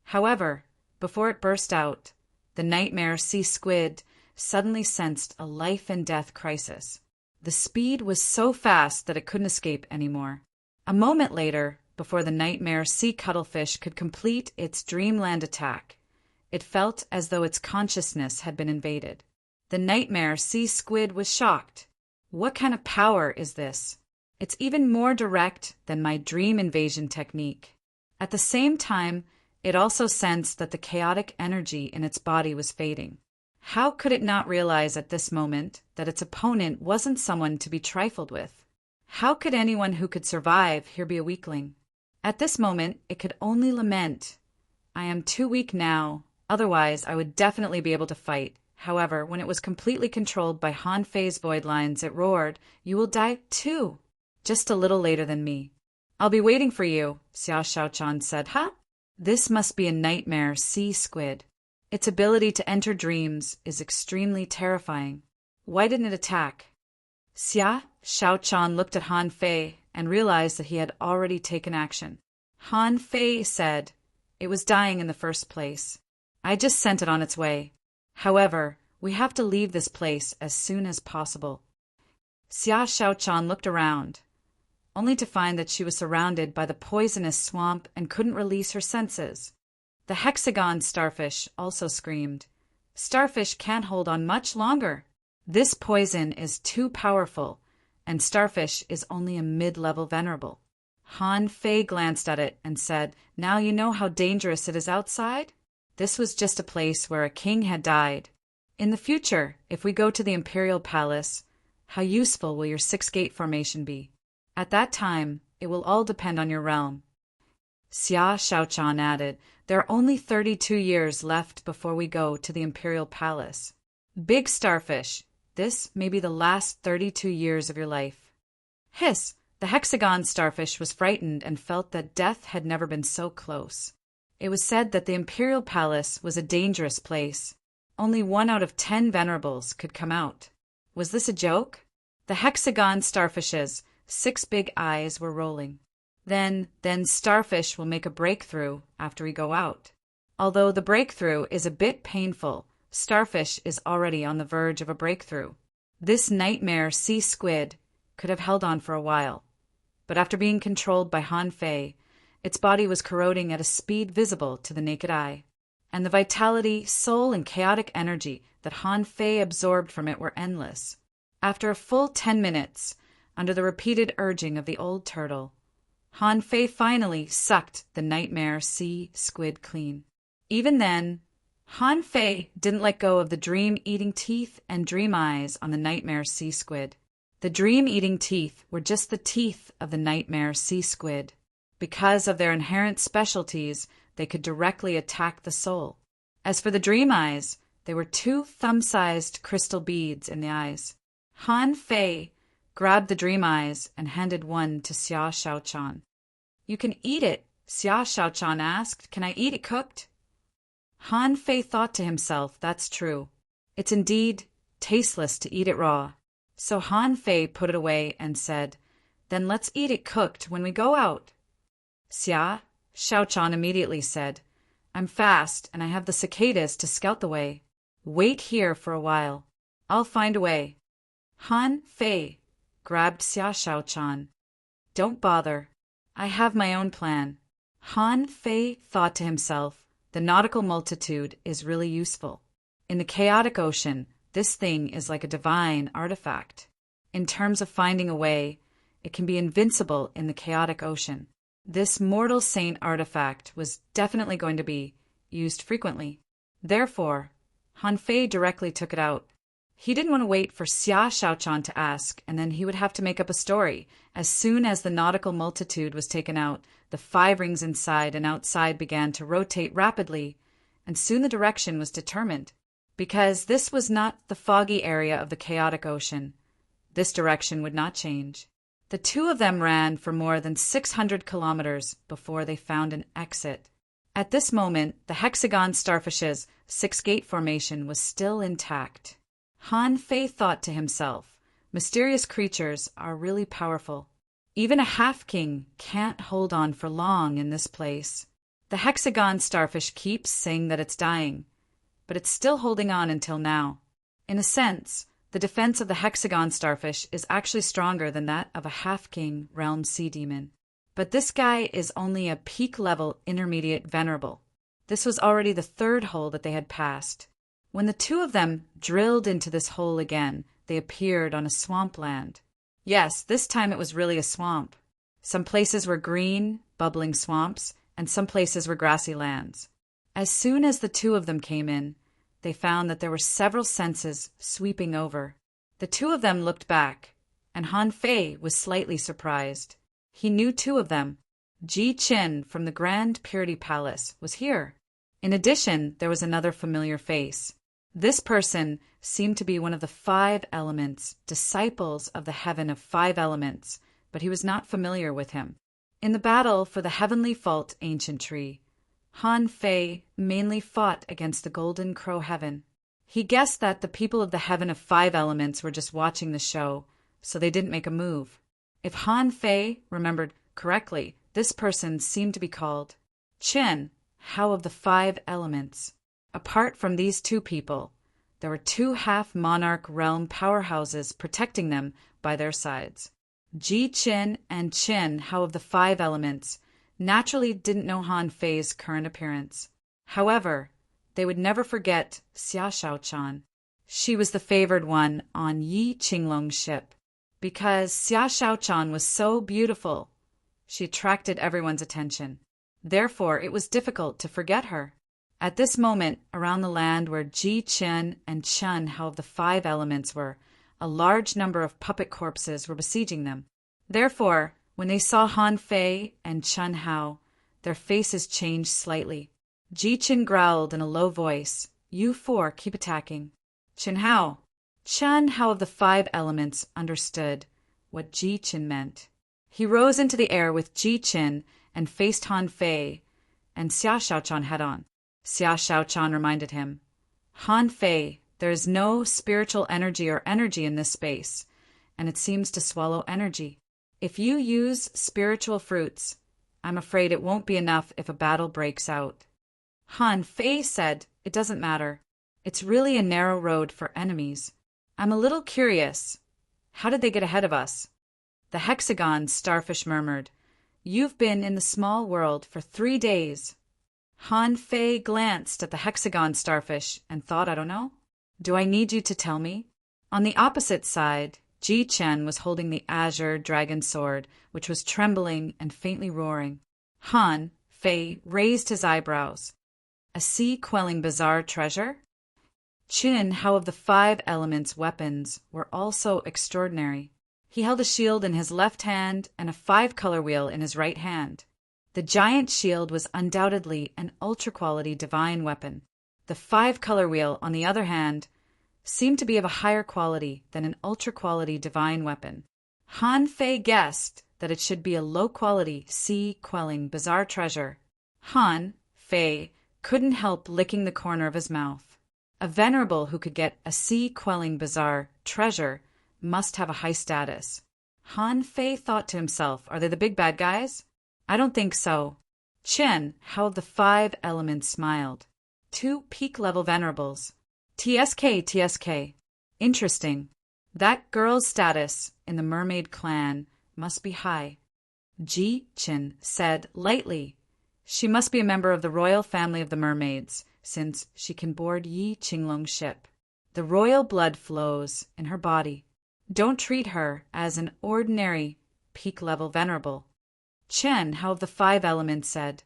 Speaker 1: However, before it burst out, the Nightmare Sea Squid suddenly sensed a life-and-death crisis. The speed was so fast that it couldn't escape anymore. A moment later, before the Nightmare Sea Cuttlefish could complete its dreamland attack, It felt as though its consciousness had been invaded. The nightmare sea squid was shocked. What kind of power is this? It's even more direct than my dream invasion technique. At the same time, it also sensed that the chaotic energy in its body was fading. How could it not realize at this moment that its opponent wasn't someone to be trifled with? How could anyone who could survive here be a weakling? At this moment, it could only lament, I am too weak now, otherwise I would definitely be able to fight. However, when it was completely controlled by Han Fei's void lines, it roared, You will die too, just a little later than me. I'll be waiting for you, Xia Shaochan said. Huh? This must be a nightmare sea squid. Its ability to enter dreams is extremely terrifying. Why didn't it attack? Xia Shaochan looked at Han Fei and realized that he had already taken action. Han Fei said, It was dying in the first place. I just sent it on its way. However, we have to leave this place as soon as possible. Xia Shaochan looked around, only to find that she was surrounded by the poisonous swamp and couldn't release her senses. The hexagon starfish also screamed, Starfish can't hold on much longer. This poison is too powerful, and Starfish is only a mid-level venerable. Han Fei glanced at it and said, Now you know how dangerous it is outside? This was just a place where a king had died. In the future, if we go to the Imperial Palace, how useful will your six-gate formation be? At that time, it will all depend on your realm. Xia Shaochan added, There are only 32 years left before we go to the Imperial Palace. Big Starfish, this may be the last 32 years of your life. Hiss! The hexagon starfish was frightened and felt that death had never been so close. It was said that the Imperial Palace was a dangerous place. Only 1 out of 10 venerables could come out. Was this a joke? The hexagon starfish's 6 big eyes were rolling. Then Starfish will make a breakthrough after we go out. Although the breakthrough is a bit painful, Starfish is already on the verge of a breakthrough. This nightmare sea squid could have held on for a while. But after being controlled by Han Fei, its body was corroding at a speed visible to the naked eye, and the vitality, soul, and chaotic energy that Han Fei absorbed from it were endless. After a full 10 minutes, under the repeated urging of the old turtle, Han Fei finally sucked the nightmare sea squid clean. Even then, Han Fei didn't let go of the dream-eating teeth and dream eyes on the nightmare sea squid. The dream-eating teeth were just the teeth of the nightmare sea squid. Because of their inherent specialties, they could directly attack the soul. As for the dream eyes, they were 2 thumb-sized crystal beads in the eyes. Han Fei grabbed the dream eyes and handed one to Xia Shaochan. You can eat it, Xia Shaochan asked. Can I eat it cooked? Han Fei thought to himself, that's true. It's indeed tasteless to eat it raw. So Han Fei put it away and said, Then let's eat it cooked when we go out. Xia Shaochan immediately said, I'm fast and I have the cicadas to scout the way. Wait here for a while. I'll find a way. Han Fei grabbed Xia Shaochan. Don't bother. I have my own plan. Han Fei thought to himself, the nautical multitude is really useful. In the chaotic ocean, this thing is like a divine artifact. In terms of finding a way, it can be invincible in the chaotic ocean. This mortal saint artifact was definitely going to be used frequently. Therefore, Han Fei directly took it out. He didn't want to wait for Xia Shaochan to ask, and then he would have to make up a story. As soon as the nautical multitude was taken out, the 5 rings inside and outside began to rotate rapidly, and soon the direction was determined. Because this was not the foggy area of the chaotic ocean, this direction would not change. The 2 of them ran for more than 600 kilometers before they found an exit. At this moment, the hexagon starfish's 6-gate formation was still intact. Han Fei thought to himself, mysterious creatures are really powerful. Even a half-king can't hold on for long in this place. The hexagon starfish keeps saying that it's dying, but it's still holding on until now. In a sense, the defense of the hexagon starfish is actually stronger than that of a half-king realm sea demon. But this guy is only a peak-level intermediate venerable. This was already the third hole that they had passed. When the two of them drilled into this hole again, they appeared on a swampland. Yes, this time it was really a swamp. Some places were green, bubbling swamps, and some places were grassy lands. As soon as the two of them came in, they found that there were several senses sweeping over. The two of them looked back, and Han Fei was slightly surprised. He knew two of them. Ji Qin from the Grand Purity Palace was here. In addition, there was another familiar face. This person seemed to be one of the 5 elements, disciples of the heaven of 5 elements, but he was not familiar with him. In the battle for the Heavenly Fault Ancient Tree, Han Fei mainly fought against the Golden Crow Heaven. He guessed that the people of the heaven of 5 elements were just watching the show, so they didn't make a move. If Han Fei remembered correctly, this person seemed to be called Qin, How of the 5 elements. Apart from these two people, there were 2 half-monarch realm powerhouses protecting them by their sides. Ji Qin and Qin, How of the 5 elements, naturally didn't know Han Fei's current appearance. However, they would never forget Xia Shaochan. She was the favored one on Yi Qinglong's ship. Because Xia Shaochan was so beautiful, she attracted everyone's attention. Therefore, it was difficult to forget her. At this moment, around the land where Ji Qin and Chen, How of the 5 elements were, a large number of puppet corpses were besieging them. Therefore, when they saw Han Fei and Chen Hao, their faces changed slightly. Ji Qin growled in a low voice, "You 4, keep attacking." Chen Hao. Chen Hao of the 5 elements understood what Ji Qin meant. He rose into the air with Ji Qin and faced Han Fei and Xia Shaochan head-on. Xia Shaochan reminded him, "Han Fei, there is no spiritual energy or energy in this space, and it seems to swallow energy. If you use spiritual fruits, I'm afraid it won't be enough if a battle breaks out." Han Fei said, "It doesn't matter. It's really a narrow road for enemies. I'm a little curious. How did they get ahead of us?" The hexagon starfish murmured, "You've been in the small world for 3 days." Han Fei glanced at the hexagon starfish and thought, "I don't know. Do I need you to tell me?" On the opposite side, Ji Chen was holding the azure dragon sword, which was trembling and faintly roaring. Han Fei raised his eyebrows. A sea-quelling bizarre treasure? Qin, How of the 5 elements weapons were also extraordinary. He held a shield in his left hand and a 5-color wheel in his right hand. The giant shield was undoubtedly an ultra-quality divine weapon. The 5-color wheel, on the other hand, seemed to be of a higher quality than an ultra-quality divine weapon. Han Fei guessed that it should be a low-quality, sea-quelling bizarre treasure. Han Fei couldn't help licking the corner of his mouth. A venerable who could get a sea-quelling bizarre treasure must have a high status. Han Fei thought to himself, are they the big bad guys? I don't think so. Qin, How of the 5 elements smiled. 2 peak-level venerables. TSK. Interesting. That girl's status in the mermaid clan must be high. Ji Qin said lightly, she must be a member of the royal family of the mermaids, since she can board Yi Qinglong's ship. The royal blood flows in her body. Don't treat her as an ordinary peak-level venerable. Qin, How of the 5 elements said,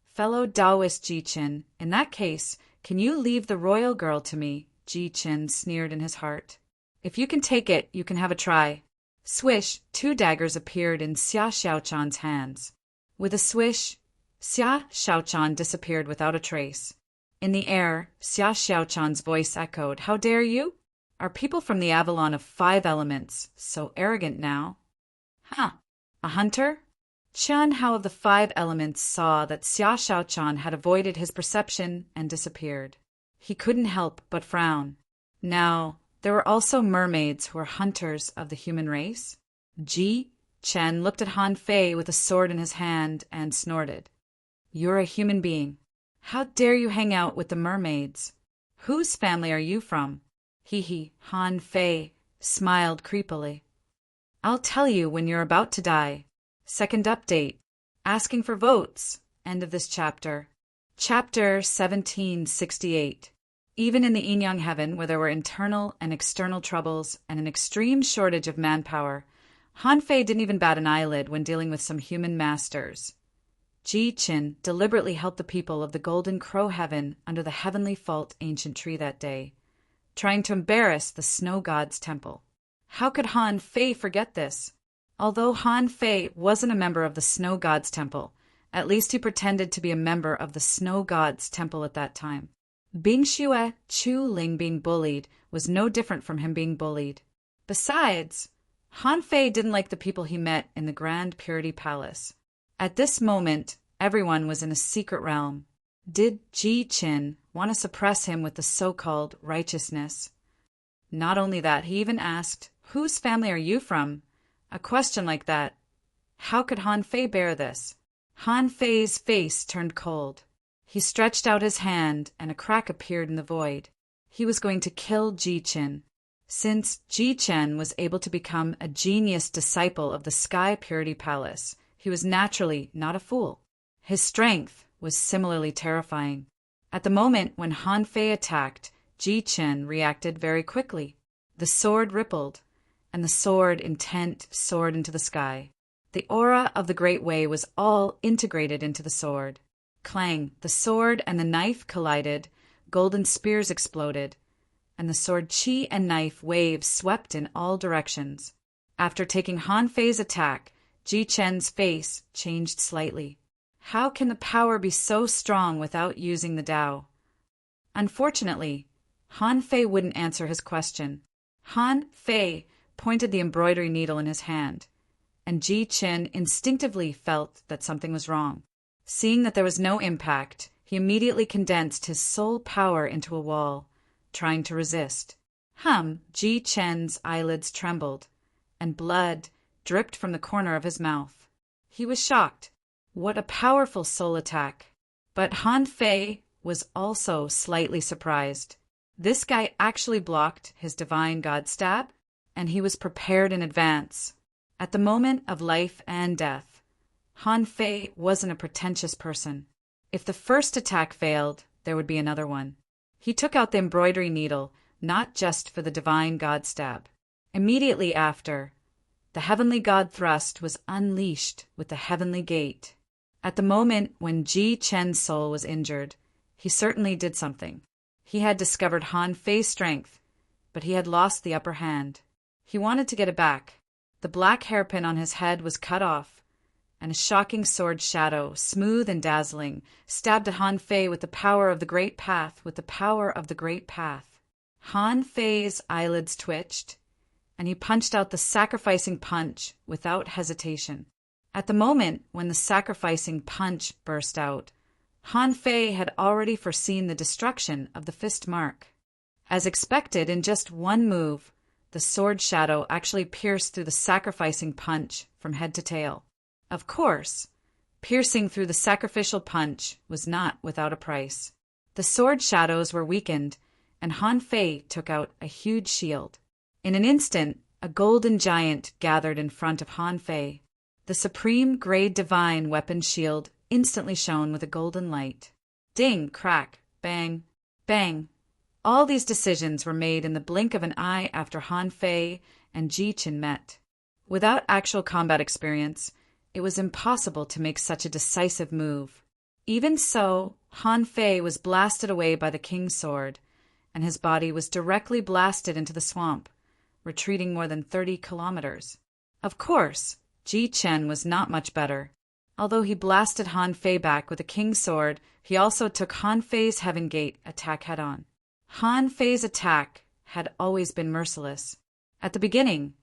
Speaker 1: fellow Taoist Ji Qin, in that case, can you leave the royal girl to me? Ji Qin sneered in his heart. If you can take it, you can have a try. Swish, 2 daggers appeared in Xia Shaochan's hands. With a swish, Xia Shaochan disappeared without a trace. In the air, Xia Shaochan's voice echoed, how dare you? Are people from the Avalon of 5 elements so arrogant now? Huh, a hunter? Qian Hao of the 5 elements saw that Xia Shaochan had avoided his perception and disappeared. He couldn't help but frown. Now, there were also mermaids who were hunters of the human race. Ji Chen looked at Han Fei with a sword in his hand and snorted. You're a human being. How dare you hang out with the mermaids? Whose family are you from? Hee, Han Fei smiled creepily. I'll tell you when you're about to die. Second update. Asking for votes. End of this chapter. Chapter 1768. Even in the Yin-Yang heaven, where there were internal and external troubles and an extreme shortage of manpower, Han Fei didn't even bat an eyelid when dealing with some human masters. Ji Qin deliberately helped the people of the Golden Crow Heaven under the Heavenly Fault ancient tree that day, trying to embarrass the Snow God's temple. How could Han Fei forget this? Although Han Fei wasn't a member of the Snow God's temple, at least he pretended to be a member of the Snow God's temple at that time. Bing Xue Chu Ling being bullied was no different from him being bullied. Besides, Han Fei didn't like the people he met in the Grand Purity Palace. At this moment, everyone was in a secret realm. Did Ji Qin want to suppress him with the so-called righteousness? Not only that, he even asked, "Whose family are you from?" A question like that. How could Han Fei bear this? Han Fei's face turned cold. He stretched out his hand, and a crack appeared in the void. He was going to kill Ji Qin. Since Ji Qin was able to become a genius disciple of the Sky Purity Palace, he was naturally not a fool. His strength was similarly terrifying. At the moment when Han Fei attacked, Ji Qin reacted very quickly. The sword rippled, and the sword intent soared into the sky. The aura of the Great Way was all integrated into the sword. Clang! The sword and the knife collided, golden spears exploded, and the sword chi and knife waves swept in all directions. After taking Han Fei's attack, Ji Qin's face changed slightly. How can the power be so strong without using the Tao? Unfortunately, Han Fei wouldn't answer his question. Han Fei pointed the embroidery needle in his hand, and Ji Qin instinctively felt that something was wrong. Seeing that there was no impact, he immediately condensed his soul power into a wall, trying to resist. Ji Qin's eyelids trembled, and blood dripped from the corner of his mouth. He was shocked. What a powerful soul attack! But Han Fei was also slightly surprised. This guy actually blocked his divine god stab, and he was prepared in advance. At the moment of life and death, Han Fei wasn't a pretentious person. If the first attack failed, there would be another one. He took out the embroidery needle, not just for the divine god stab. Immediately after, the heavenly god thrust was unleashed with the heavenly gate. At the moment when Ji Qin's soul was injured, he certainly did something. He had discovered Han Fei's strength, but he had lost the upper hand. He wanted to get it back. The black hairpin on his head was cut off, and a shocking sword shadow, smooth and dazzling, stabbed at Han Fei with the power of the Great Path, with the power of the Great Path. Han Fei's eyelids twitched, and he punched out the sacrificing punch without hesitation. At the moment when the sacrificing punch burst out, Han Fei had already foreseen the destruction of the fist mark. As expected, in just one move, the sword shadow actually pierced through the sacrificing punch from head to tail. Of course, piercing through the sacrificial punch was not without a price. The sword shadows were weakened, and Han Fei took out a huge shield. In an instant, a golden giant gathered in front of Han Fei. The supreme grade divine weapon shield instantly shone with a golden light. Ding, crack, bang, bang. All these decisions were made in the blink of an eye after Han Fei and Ji Qin met. Without actual combat experience, it was impossible to make such a decisive move. Even so, Han Fei was blasted away by the king's sword, and his body was directly blasted into the swamp, retreating more than 30 kilometers. Of course, Ji Qin was not much better. Although he blasted Han Fei back with a king's sword, he also took Han Fei's Heaven Gate attack head-on. Han Fei's attack had always been merciless. At the beginning,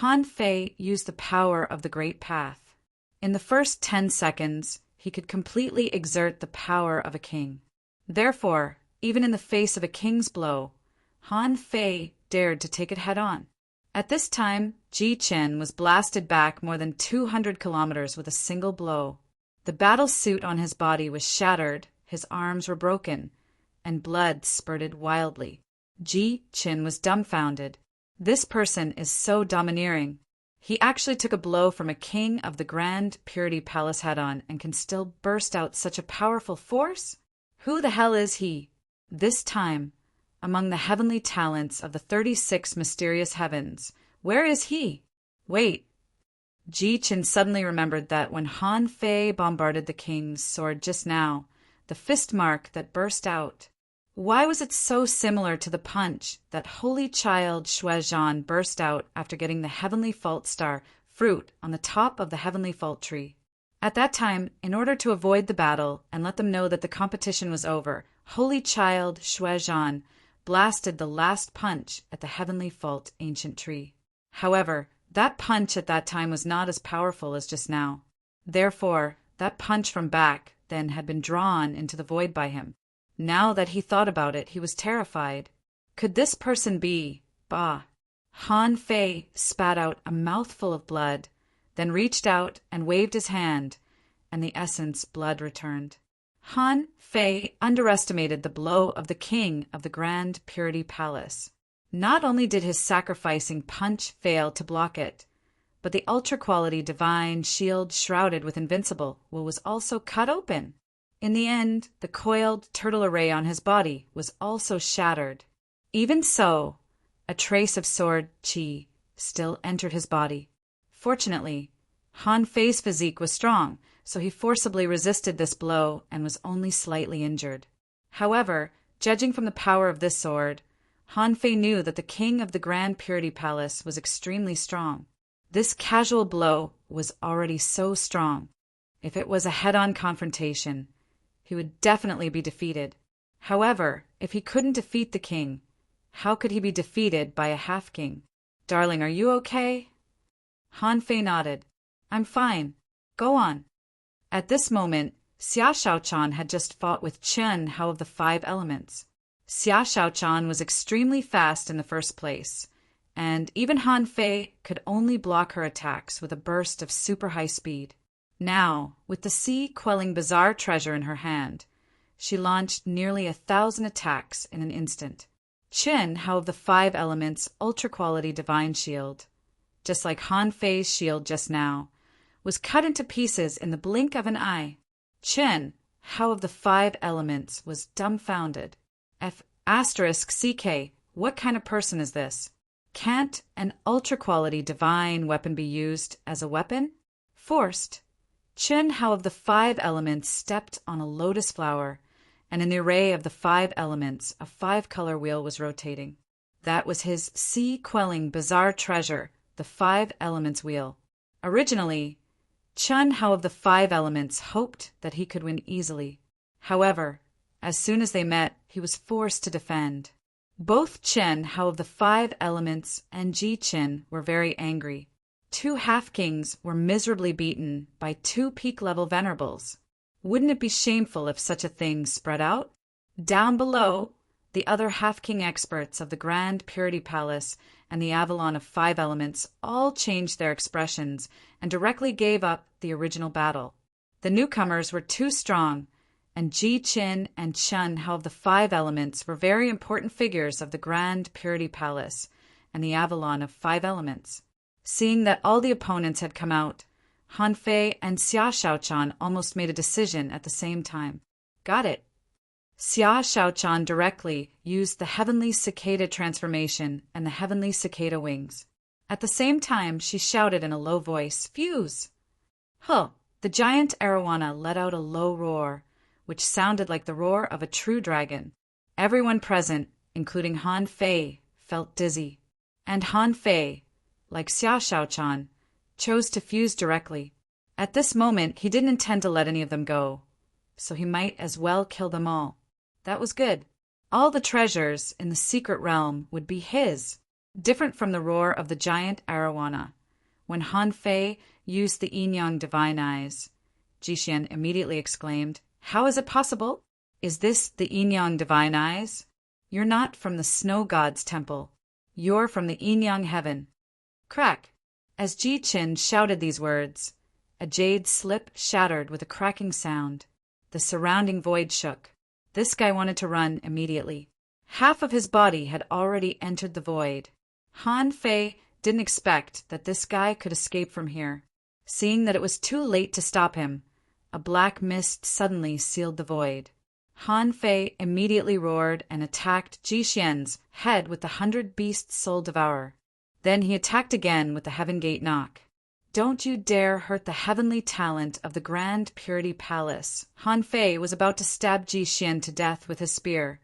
Speaker 1: Han Fei used the power of the Great Path. In the first 10 seconds, he could completely exert the power of a king. Therefore, even in the face of a king's blow, Han Fei dared to take it head-on. At this time, Ji Qin was blasted back more than 200 kilometers with a single blow. The battle suit on his body was shattered, his arms were broken, and blood spurted wildly. Ji Qin was dumbfounded. This person is so domineering. He actually took a blow from a king of the Grand Purity Palace head-on and can still burst out such a powerful force? Who the hell is he? This time, among the heavenly talents of the 36 mysterious heavens, where is he? Wait. Ji Qin suddenly remembered that when Han Fei bombarded the king's sword just now, the fist mark that burst out. Why was it so similar to the punch that holy child Shuezhan burst out after getting the heavenly fault star fruit on the top of the heavenly fault tree? At that time, in order to avoid the battle and let them know that the competition was over, holy child Shuezhan blasted the last punch at the heavenly fault ancient tree. However, that punch at that time was not as powerful as just now. Therefore, that punch from back then had been drawn into the void by him. Now that he thought about it, he was terrified. Could this person be Ba? Han Fei spat out a mouthful of blood, then reached out and waved his hand, and the essence blood returned. Han Fei underestimated the blow of the king of the Grand Purity Palace. Not only did his sacrificing punch fail to block it, but the ultra-quality divine shield shrouded with invincible was also cut open. In the end, the coiled turtle array on his body was also shattered. Even so, a trace of sword qi still entered his body. Fortunately, Han Fei's physique was strong, so he forcibly resisted this blow and was only slightly injured. However, judging from the power of this sword, Han Fei knew that the king of the Grand Purity Palace was extremely strong. This casual blow was already so strong. If it was a head-on confrontation, he would definitely be defeated. However, if he couldn't defeat the king, how could he be defeated by a half-king? Darling, are you okay? Han Fei nodded. I'm fine. Go on. At this moment, Xia Shaochan had just fought with Chen Hao of the 5 elements. Xia Shaochan was extremely fast in the first place, and even Han Fei could only block her attacks with a burst of super high speed. Now, with the sea-quelling bizarre treasure in her hand, she launched nearly 1,000 attacks in an instant. Chen Hao of the 5 elements ultra-quality divine shield, just like Han Fei's shield just now, was cut into pieces in the blink of an eye. Chen Hao of the 5 elements was dumbfounded. CK, what kind of person is this? Can't an ultra-quality divine weapon be used as a weapon? Forced, Chen Hao of the 5 elements stepped on a lotus flower, and in the array of the 5 elements, a 5-color wheel was rotating. That was his sea-quelling bizarre treasure, the 5 elements wheel. Originally, Chen Hao of the 5 elements hoped that he could win easily. However, as soon as they met, he was forced to defend. Both Chen Hao of the 5 elements and Ji Qin were very angry. 2 half-kings were miserably beaten by 2 peak-level venerables. Wouldn't it be shameful if such a thing spread out? Down below, the other half-king experts of the Grand Purity Palace and the Avalon of 5 elements all changed their expressions and directly gave up the original battle. The newcomers were too strong, and Ji Qin and Chen Hao of the 5 elements were very important figures of the Grand Purity Palace and the Avalon of 5 elements. Seeing that all the opponents had come out, Han Fei and Xia Shaochan almost made a decision at the same time. Got it. Xia Shaochan directly used the heavenly cicada transformation and the heavenly cicada wings. At the same time, she shouted in a low voice, "Fuse!" Huh! The giant arowana let out a low roar, which sounded like the roar of a true dragon. Everyone present, including Han Fei, felt dizzy. And Han Fei, like Xia Shaochan, chose to fuse directly. At this moment, he didn't intend to let any of them go, so he might as well kill them all. That was good. All the treasures in the secret realm would be his, different from the roar of the giant arowana. When Han Fei used the yin-yang divine eyes, Jixian immediately exclaimed, "How is it possible? Is this the yin-yang divine eyes? You're not from the snow god's temple. You're from the yin-yang heaven." Crack! As Ji Qin shouted these words, a jade slip shattered with a cracking sound. The surrounding void shook. This guy wanted to run immediately. Half of his body had already entered the void. Han Fei didn't expect that this guy could escape from here. Seeing that it was too late to stop him, a black mist suddenly sealed the void. Han Fei immediately roared and attacked Ji Xian's head with the 100-beast soul devourer. Then he attacked again with the Heaven Gate knock. Don't you dare hurt the heavenly talent of the Grand Purity Palace. Han Fei was about to stab Ji Xian to death with his spear,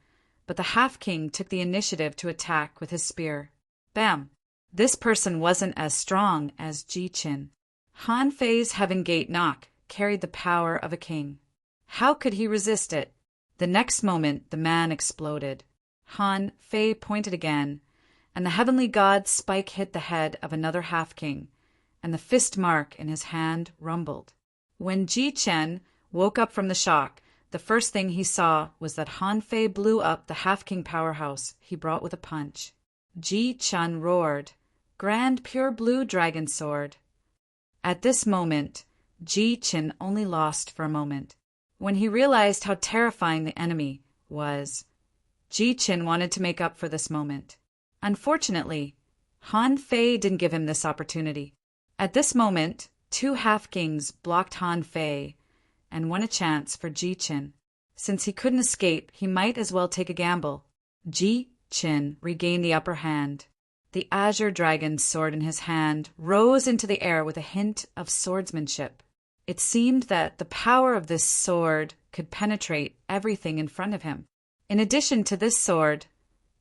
Speaker 1: but the Half-King took the initiative to attack with his spear. Bam! This person wasn't as strong as Ji Qin. Han Fei's Heaven Gate knock carried the power of a king. How could he resist it? The next moment, the man exploded. Han Fei pointed again, and the heavenly god's spike hit the head of another Half-King, and the fist mark in his hand rumbled. When Ji Chen woke up from the shock, the first thing he saw was that Han Fei blew up the Half-King powerhouse he brought with a punch. Ji Chen roared, "Grand pure blue dragon sword." At this moment, Ji Chen only lost for a moment. When he realized how terrifying the enemy was, Ji Chen wanted to make up for this moment. Unfortunately, Han Fei didn't give him this opportunity. At this moment, two Half-Kings blocked Han Fei and won a chance for Ji Chen. Since he couldn't escape, he might as well take a gamble. Ji Chen regained the upper hand. The azure dragon's sword in his hand rose into the air with a hint of swordsmanship. It seemed that the power of this sword could penetrate everything in front of him. In addition to this sword,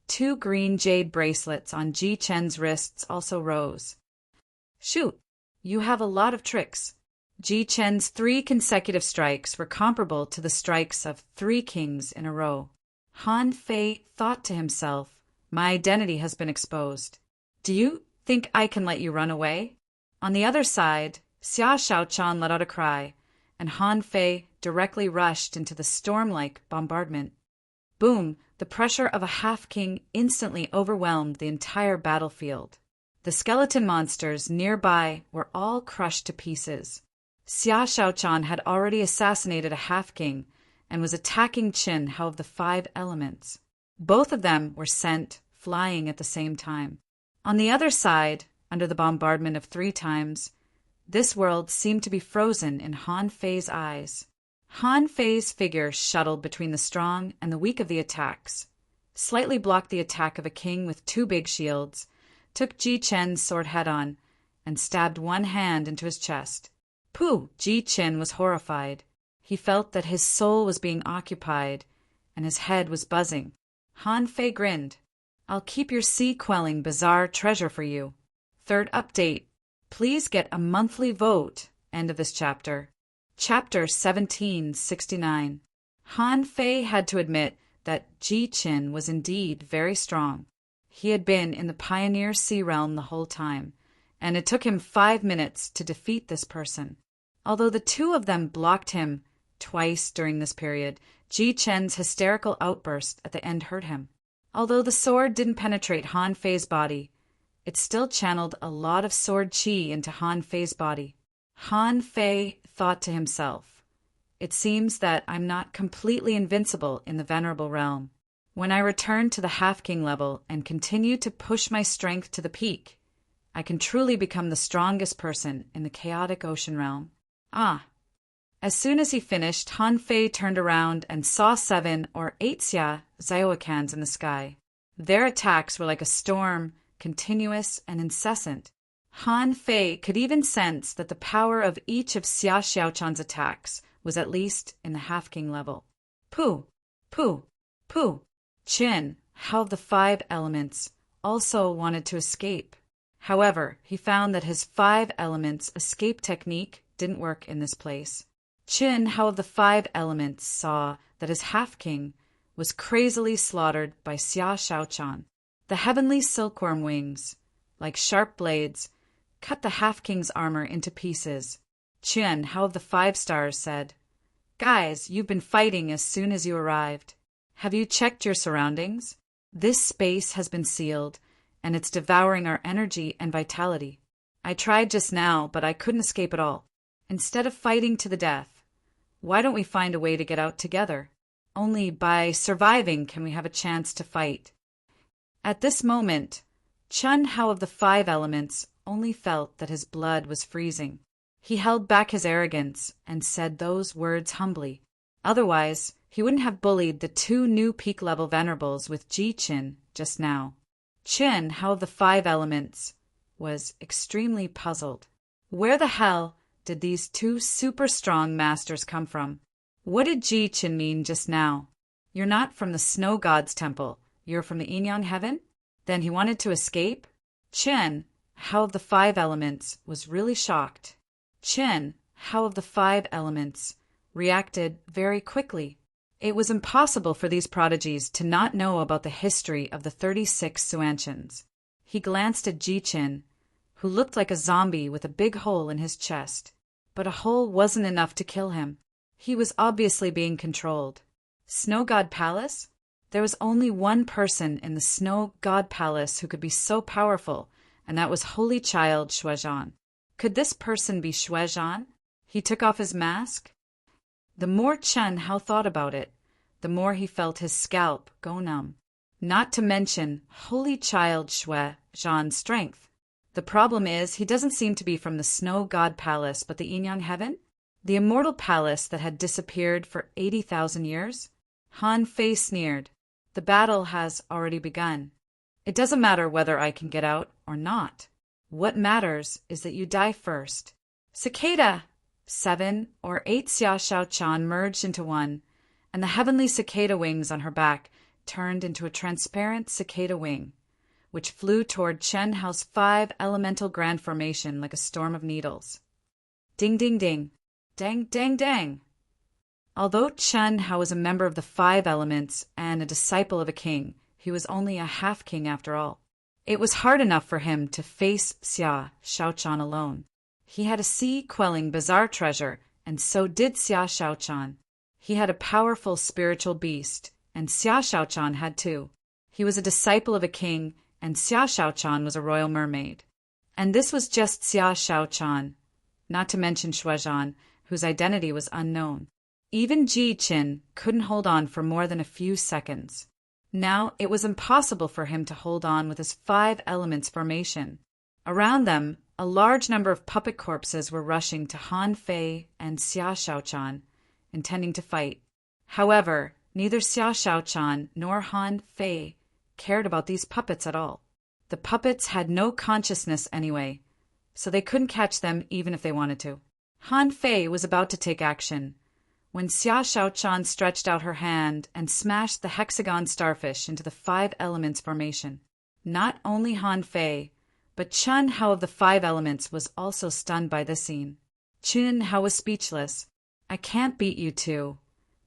Speaker 1: two green jade bracelets on Ji Chen's wrists also rose. Shoot, you have a lot of tricks. Ji Chen's 3 consecutive strikes were comparable to the strikes of 3 kings in a row. Han Fei thought to himself, my identity has been exposed. Do you think I can let you run away? On the other side, Xia Shaochan let out a cry, and Han Fei directly rushed into the storm-like bombardment. Boom! The pressure of a Half-King instantly overwhelmed the entire battlefield. The skeleton monsters nearby were all crushed to pieces. Xia Shaochan had already assassinated a Half-King and was attacking Qin Hao of the 5 elements. Both of them were sent flying at the same time. On the other side, under the bombardment of 3 times, this world seemed to be frozen in Han Fei's eyes. Han Fei's figure shuttled between the strong and the weak of the attacks, slightly blocked the attack of a king with 2 big shields, took Ji Chen's sword head-on, and stabbed one hand into his chest. Pooh! Ji Chen was horrified. He felt that his soul was being occupied, and his head was buzzing. Han Fei grinned. I'll keep your sea-quelling bizarre treasure for you. 3rd update. Please get a monthly vote. End of this chapter. Chapter 1769. Han Fei had to admit that Ji Chen was indeed very strong. He had been in the Pioneer Sea Realm the whole time, and it took him 5 minutes to defeat this person. Although the 2 of them blocked him twice during this period, Ji Chen's hysterical outburst at the end hurt him. Although the sword didn't penetrate Han Fei's body, it still channeled a lot of sword chi into Han Fei's body. Han Fei thought to himself, it seems that I'm not completely invincible in the Venerable Realm. When I return to the Half-King level and continue to push my strength to the peak, I can truly become the strongest person in the chaotic ocean realm. Ah! As soon as he finished, Han Fei turned around and saw 7 or 8 Xia Zioakans in the sky. Their attacks were like a storm, continuous and incessant. Han Fei could even sense that the power of each of Xia Xiaochan's attacks was at least in the Half-King level. Pooh! Pooh! Pooh! Qin Hao of the 5 elements also wanted to escape. However, he found that his 5 elements escape technique didn't work in this place. Qin Hao of the 5 elements saw that his Half-King was crazily slaughtered by Xia Shaochan. The heavenly silkworm wings, like sharp blades, cut the Half-King's armor into pieces. Qin Hao of the 5 stars said, Guys, you've been fighting as soon as you arrived. Have you checked your surroundings? This space has been sealed, and it's devouring our energy and vitality. I tried just now, but I couldn't escape at all. Instead of fighting to the death, why don't we find a way to get out together? Only by surviving can we have a chance to fight. At this moment, Qin Hao of the 5 elements only felt that his blood was freezing. He held back his arrogance and said those words humbly. Otherwise, he wouldn't have bullied the two new peak-level venerables with Ji-Chin just now. Chin, how of the 5 elements, was extremely puzzled. Where the hell did these two super-strong masters come from? What did Ji-Chin mean just now? You're not from the snow god's temple. You're from the Inyang heaven? Then he wanted to escape? Chin, how of the 5 elements, was really shocked. Chin, how of the 5 elements, reacted very quickly. It was impossible for these prodigies to not know about the history of the 36 Suanchins. He glanced at Ji-Chin, who looked like a zombie with a big hole in his chest. But a hole wasn't enough to kill him. He was obviously being controlled. Snow God Palace? There was only one person in the Snow God Palace who could be so powerful, and that was Holy Child Shuezhan. Could this person be Shuezhan? He took off his mask. The more Chen Hao thought about it, the more he felt his scalp go numb. Not to mention Holy Child Shuezhan's strength. The problem is he doesn't seem to be from the Snow God Palace but the Inyang Heaven, the immortal palace that had disappeared for 80,000 years. Han Fei sneered. The battle has already begun. It doesn't matter whether I can get out or not. What matters is that you die first. Cicada! 7 or 8 Xia Shaochan merged into one, and the heavenly cicada wings on her back turned into a transparent cicada wing, which flew toward Chen Hao's 5 elemental grand formation like a storm of needles. Ding, ding, ding. Dang, dang, dang. Although Chen Hao was a member of the 5 elements and a disciple of a king, he was only a half-king after all. It was hard enough for him to face Xia Shaochan alone. He had a sea-quelling bizarre treasure, and so did Xia Shaochan. He had a powerful spiritual beast, and Xia Shaochan had too. He was a disciple of a king, and Xia Shaochan was a royal mermaid. And this was just Xia Shaochan, not to mention Shuezhan, whose identity was unknown. Even Ji-Chin couldn't hold on for more than a few seconds. Now it was impossible for him to hold on with his 5 elements formation. Around them, a large number of puppet corpses were rushing to Han Fei and Xia Shaochan, intending to fight. However, neither Xia Shaochan nor Han Fei cared about these puppets at all. The puppets had no consciousness anyway, so they couldn't catch them even if they wanted to. Han Fei was about to take action when Xia Shaochan stretched out her hand and smashed the hexagon starfish into the 5 elements formation. Not only Han Fei, but Chen Hao of the 5 elements was also stunned by this scene. Chen Hao was speechless. I can't beat you two,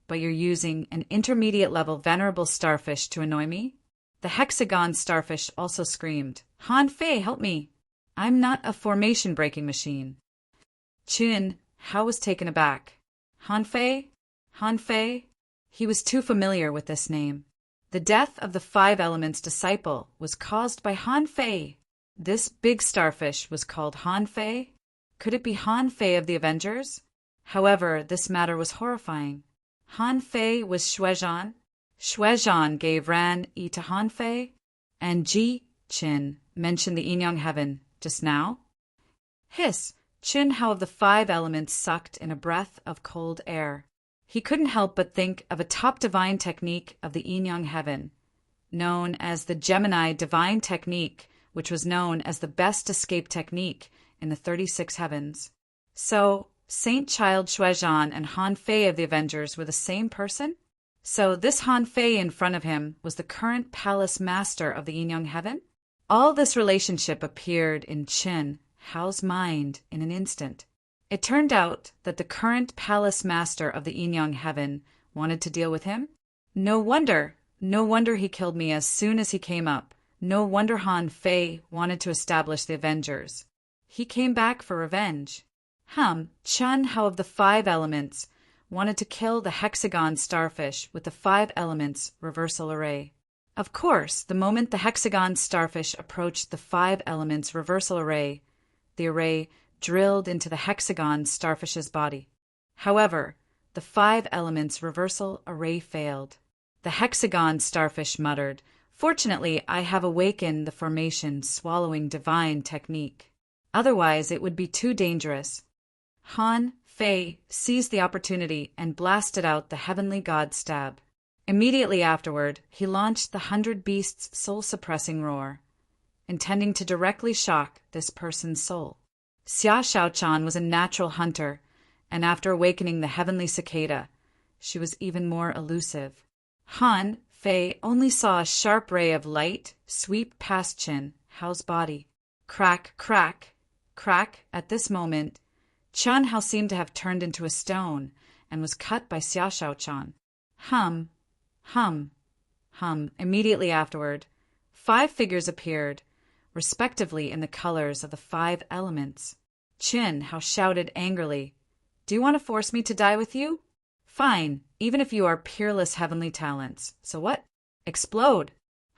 Speaker 1: but you're using an intermediate-level venerable starfish to annoy me? The hexagon starfish also screamed, Han Fei, help me! I'm not a formation-breaking machine. Chen Hao was taken aback. Han Fei? Han Fei? He was too familiar with this name. The death of the 5 elements disciple was caused by Han Fei. This big starfish was called Han Fei? Could it be Han Fei of the Avengers? However, this matter was horrifying. Han Fei was Shuezhan. Shuezhan gave Ran Yi to Han Fei. And Ji-Chin mentioned the Inyang heaven just now. Hiss! Chen Hao of the 5 elements sucked in a breath of cold air. He couldn't help but think of a top divine technique of the Inyang heaven, known as the Gemini divine technique, which was known as the best escape technique in the 36 heavens. So, Saint Child Shuezhan and Han Fei of the Avengers were the same person? So this Han Fei in front of him was the current palace master of the Inyang heaven? All this relationship appeared in Chen Hao's mind in an instant. It turned out that the current palace master of the Inyang heaven wanted to deal with him. No wonder he killed me as soon as he came up. No wonder Han Fei wanted to establish the Avengers. He came back for revenge. Chen Hao of the 5 elements wanted to kill the hexagon starfish with the 5 elements reversal array. Of course, the moment the hexagon starfish approached the 5 elements reversal array, the array drilled into the hexagon starfish's body. However, the 5 elements reversal array failed. The hexagon starfish muttered, "Fortunately, I have awakened the formation swallowing divine technique. Otherwise, it would be too dangerous." Han Fei seized the opportunity and blasted out the heavenly god stab. Immediately afterward, he launched the 100 beasts' soul-suppressing roar, intending to directly shock this person's soul. Xia Shaochan was a natural hunter, and after awakening the heavenly cicada, she was even more elusive. Han Fei only saw a sharp ray of light sweep past Qin Hao's body. Crack, crack, crack. At this moment, Chen Hao seemed to have turned into a stone and was cut by Xia Shaochan. Hum, hum, hum. Immediately afterward, 5 figures appeared, respectively in the colors of the 5 elements. Qin Hao shouted angrily, "Do you want to force me to die with you? Fine, even if you are peerless heavenly talents. So what? Explode!"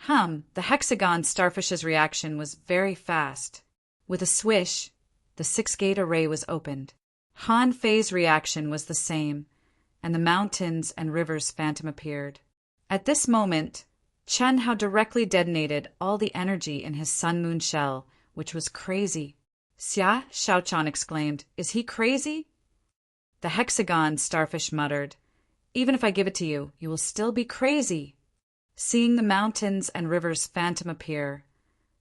Speaker 1: The hexagon starfish's reaction was very fast. With a swish, the 6-gate array was opened. Han Fei's reaction was the same, and the mountains and rivers phantom appeared. At this moment, Chen Hao directly detonated all the energy in his sun-moon shell, which was crazy. Xia Shaochan exclaimed, "Is he crazy?" The hexagon starfish muttered, "Even if I give it to you, you will still be crazy." Seeing the mountains and rivers phantom appear,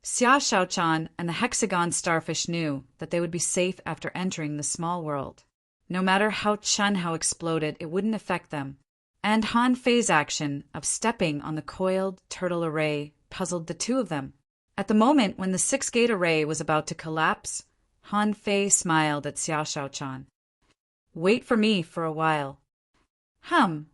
Speaker 1: Xia Shaochan and the hexagon starfish knew that they would be safe after entering the small world. No matter how Chen Hao exploded, it wouldn't affect them. And Han Fei's action of stepping on the coiled turtle array puzzled the two of them. At the moment when the 6-gate array was about to collapse, Han Fei smiled at Xia Shaochan. "Wait for me for a while."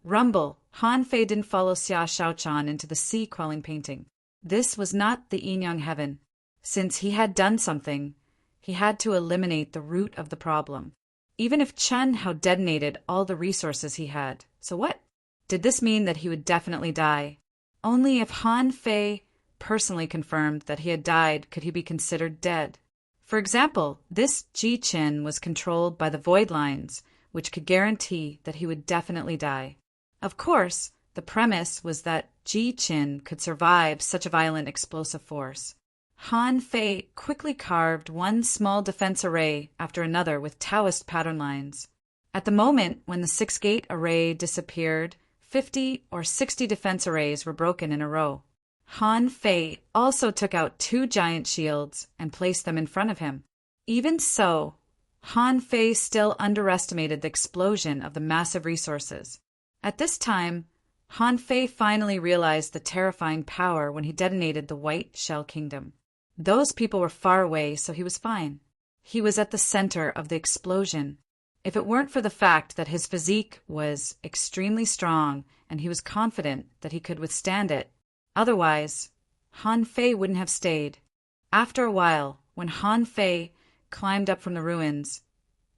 Speaker 1: Rumble. Han Fei didn't follow Xia Shaochan into the sea-quelling painting. This was not the yin-yang heaven. Since he had done something, he had to eliminate the root of the problem. Even if Chen Hao detonated all the resources he had, so what? Did this mean that he would definitely die? Only if Han Fei personally confirmed that he had died could he be considered dead. For example, this Ji Qin was controlled by the void lines, which could guarantee that he would definitely die. Of course, the premise was that Ji Qin could survive such a violent explosive force. Han Fei quickly carved one small defense array after another with Taoist pattern lines. At the moment when the 6-gate array disappeared, 50 or 60 defense arrays were broken in a row. Han Fei also took out 2 giant shields and placed them in front of him. Even so, Han Fei still underestimated the explosion of the massive resources. At this time, Han Fei finally realized the terrifying power when he detonated the White Shell Kingdom. Those people were far away, so he was fine. He was at the center of the explosion. If it weren't for the fact that his physique was extremely strong and he was confident that he could withstand it, otherwise, Han Fei wouldn't have stayed. After a while, when Han Fei climbed up from the ruins,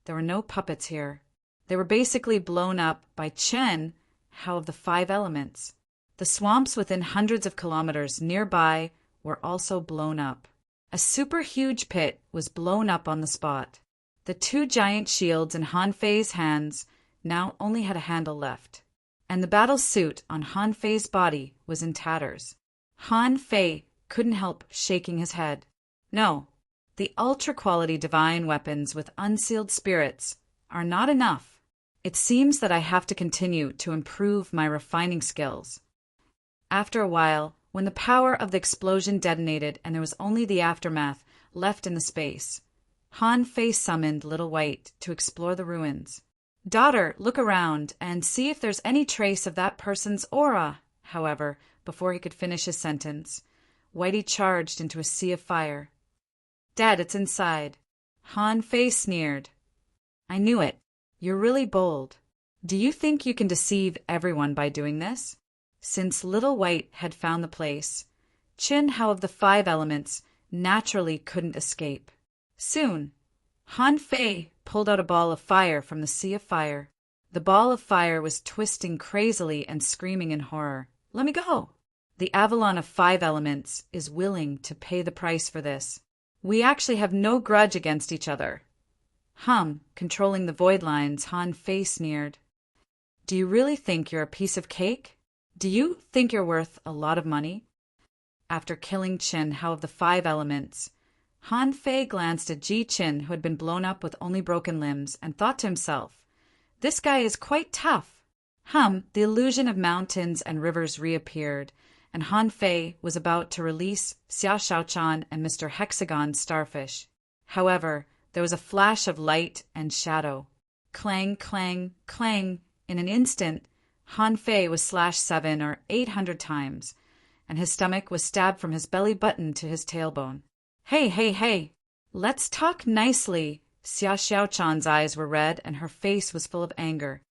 Speaker 1: there were no puppets here. They were basically blown up by Chen Hao of the 5 elements. The swamps within hundreds of kilometers nearby were also blown up. A super huge pit was blown up on the spot. The 2 giant shields in Han Fei's hands now only had a handle left, and the battle suit on Han Fei's body was in tatters. Han Fei couldn't help shaking his head. No, the ultra-quality divine weapons with unsealed spirits are not enough. It seems that I have to continue to improve my refining skills. After a while, when the power of the explosion detonated and there was only the aftermath left in the space, Han Fei summoned Little White to explore the ruins. "Daughter, look around and see if there's any trace of that person's aura." However, before he could finish his sentence, Whitey charged into a sea of fire. "Dad, it's inside." Han Fei sneered. "I knew it. You're really bold. Do you think you can deceive everyone by doing this?" Since Little White had found the place, Qin Hao of the 5 elements naturally couldn't escape. Soon, Han Fei pulled out a ball of fire from the sea of fire. The ball of fire was twisting crazily and screaming in horror. "Let me go!" The Avalon of 5 elements is willing to pay the price for this. We actually have no grudge against each other. Controlling the void lines, Han Fei sneered. "Do you really think you're a piece of cake? Do you think you're worth a lot of money?" After killing Qin Hao of the 5 elements, Han Fei glanced at Ji Qin, who had been blown up with only broken limbs, and thought to himself, "This guy is quite tough." The illusion of mountains and rivers reappeared, and Han Fei was about to release Xia Shaochan and Mr. Hexagon Starfish. However, there was a flash of light and shadow. Clang, clang, clang. In an instant, Han Fei was slashed 700 or 800 times, and his stomach was stabbed from his belly button to his tailbone. "Hey, hey, hey! Let's talk nicely!" Xia Xiaochan's eyes were red, and her face was full of anger.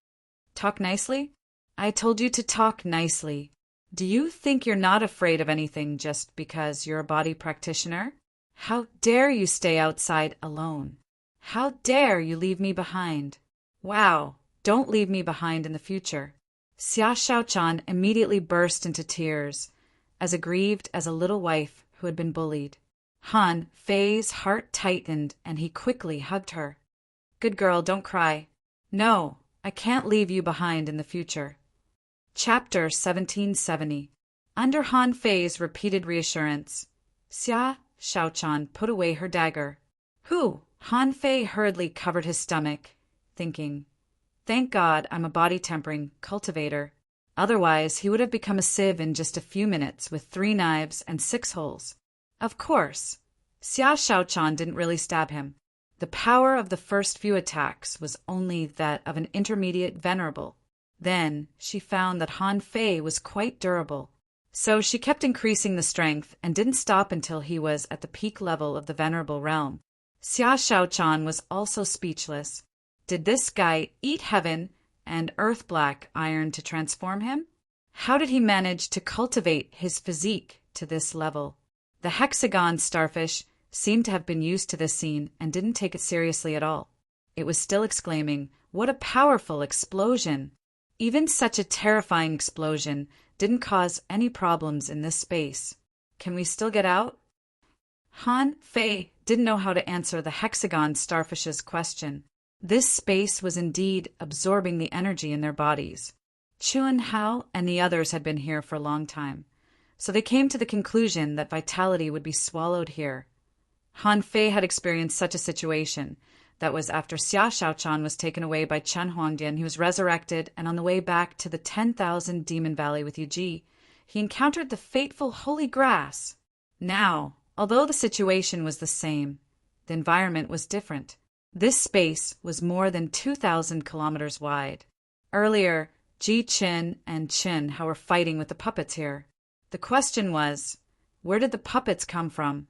Speaker 1: "Talk nicely? I told you to talk nicely. Do you think you're not afraid of anything just because you're a body practitioner? How dare you stay outside alone? How dare you leave me behind? Wow, don't leave me behind in the future." Xia Xiaochan immediately burst into tears, as aggrieved as a little wife who had been bullied. Han Fei's heart tightened, and he quickly hugged her. "Good girl, don't cry. No, I can't leave you behind in the future." Chapter 1770. Under Han Fei's repeated reassurance, Xia Shaochan put away her dagger. "Who?" Han Fei hurriedly covered his stomach, thinking, "Thank God I'm a body-tempering cultivator. Otherwise, he would have become a sieve in just a few minutes with 3 knives and 6 holes. Of course, Xia Shaochan didn't really stab him. The power of the first few attacks was only that of an intermediate venerable. Then she found that Han Fei was quite durable. So she kept increasing the strength and didn't stop until he was at the peak level of the venerable realm. Xia Shaochan was also speechless. Did this guy eat heaven and earth black iron to transform him? How did he manage to cultivate his physique to this level? The Hexagon Starfish seemed to have been used to this scene and didn't take it seriously at all. It was still exclaiming, "What a powerful explosion!" Even such a terrifying explosion didn't cause any problems in this space. "Can we still get out?" Han Fei didn't know how to answer the Hexagon Starfish's question. This space was indeed absorbing the energy in their bodies. Chuan Hao and the others had been here for a long time, so they came to the conclusion that vitality would be swallowed here. Han Fei had experienced such a situation. That was after Xia Shaochan was taken away by Chen Huangdian. He was resurrected, and on the way back to the 10,000 Demon Valley with Yu Ji, he encountered the fateful holy grass. Now, although the situation was the same, the environment was different. This space was more than 2,000 kilometers wide. Earlier, Ji Qin and Qin Hao were fighting with the puppets here. The question was, where did the puppets come from?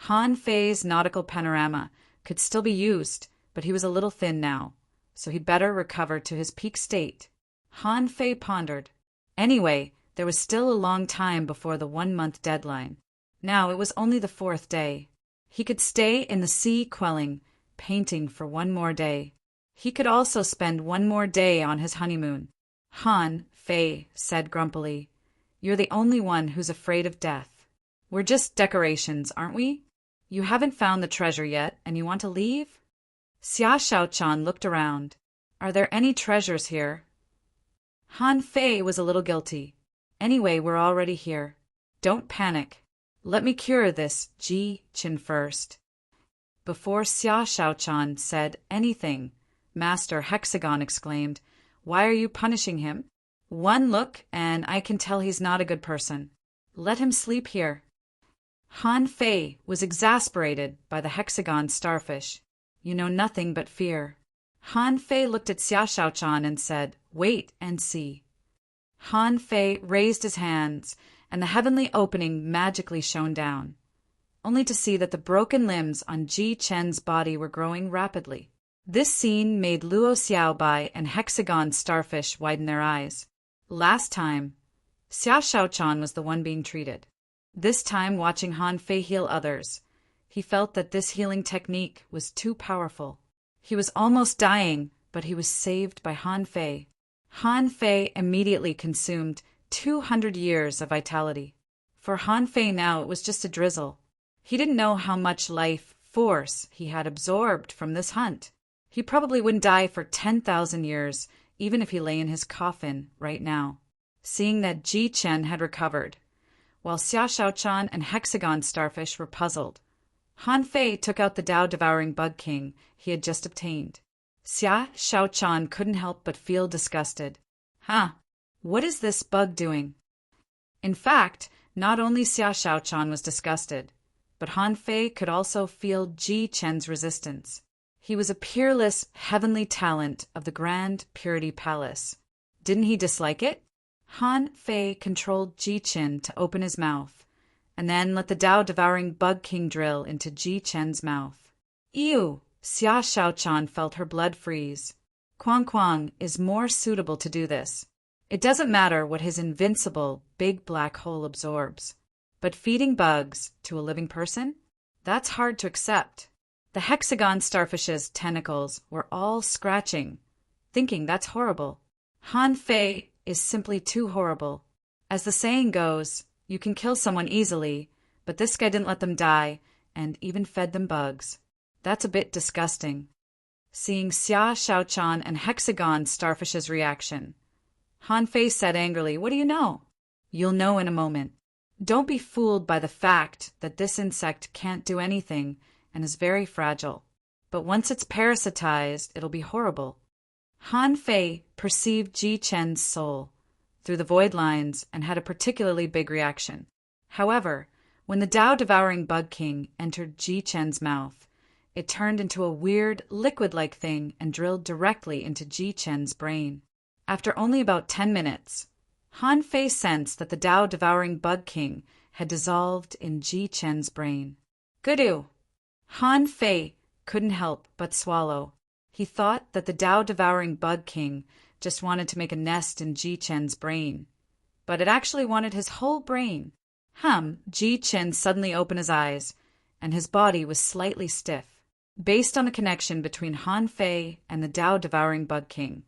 Speaker 1: Han Fei's nautical panorama could still be used, but he was a little thin now, so he'd better recover to his peak state. Han Fei pondered. Anyway, there was still a long time before the 1-month deadline. Now it was only the 4th day. He could stay in the sea quelling, painting for 1 more day. He could also spend 1 more day on his honeymoon. Han Fei said grumpily, "You're the only one who's afraid of death. We're just decorations, aren't we? You haven't found the treasure yet, and you want to leave?" Xia Shaochan looked around. "Are there any treasures here?" Han Fei was a little guilty. "Anyway, we're already here. Don't panic. Let me cure this Ji Qin first." Before Xia Shaochan said anything, Master Hexagon exclaimed, "Why are you punishing him? 1 look, and I can tell he's not a good person. Let him sleep here." Han Fei was exasperated by the Hexagon Starfish. "You know nothing but fear." Han Fei looked at Xia Shaochan and said, "Wait and see." Han Fei raised his hands, and the heavenly opening magically shone down, only to see that the broken limbs on Ji Chen's body were growing rapidly. This scene made Luo Xiaobai and Hexagon Starfish widen their eyes. Last time, Xia Shaochan was the one being treated. This time, watching Han Fei heal others, he felt that this healing technique was too powerful. He was almost dying, but he was saved by Han Fei. Han Fei immediately consumed 200 years of vitality. For Han Fei now it was just a drizzle. He didn't know how much life force he had absorbed from this hunt. He probably wouldn't die for 10,000 years, even if he lay in his coffin right now. Seeing that Ji Chen had recovered, while Xia Shaochan and Hexagon Starfish were puzzled. Han Fei took out the Tao-devouring Bug King he had just obtained. Xia Shaochan couldn't help but feel disgusted. Huh, what is this bug doing? In fact, not only Xia Shaochan was disgusted, but Han Fei could also feel Ji Chen's resistance. He was a peerless, heavenly talent of the Grand Purity Palace. Didn't he dislike it? Han Fei controlled Ji Chen to open his mouth, and then let the Tao-devouring Bug King drill into Ji Chen's mouth. Ew! Xia Shaochan felt her blood freeze. Quang Quang is more suitable to do this. It doesn't matter what his invincible big black hole absorbs. But feeding bugs to a living person? That's hard to accept. The hexagon starfish's tentacles were all scratching, thinking that's horrible. Han Fei is simply too horrible. As the saying goes, you can kill someone easily, but this guy didn't let them die and even fed them bugs. That's a bit disgusting. Seeing Xia Shaochan and hexagon starfish's reaction, Han Fei said angrily, "What do you know?" "You'll know in a moment. Don't be fooled by the fact that this insect can't do anything and is very fragile. But once it's parasitized, it'll be horrible." Han Fei perceived Ji Chen's soul through the void lines and had a particularly big reaction. However, when the Tao-devouring Bug King entered Ji Chen's mouth, it turned into a weird, liquid-like thing and drilled directly into Ji Chen's brain. After only about 10 minutes, Han Fei sensed that the Tao-devouring Bug King had dissolved in Ji Chen's brain. Goodoo! Han Fei couldn't help but swallow. He thought that the Tao-devouring Bug King just wanted to make a nest in Ji Chen's brain, but it actually wanted his whole brain. Ji Chen suddenly opened his eyes, and his body was slightly stiff. Based on the connection between Han Fei and the Tao-devouring Bug King,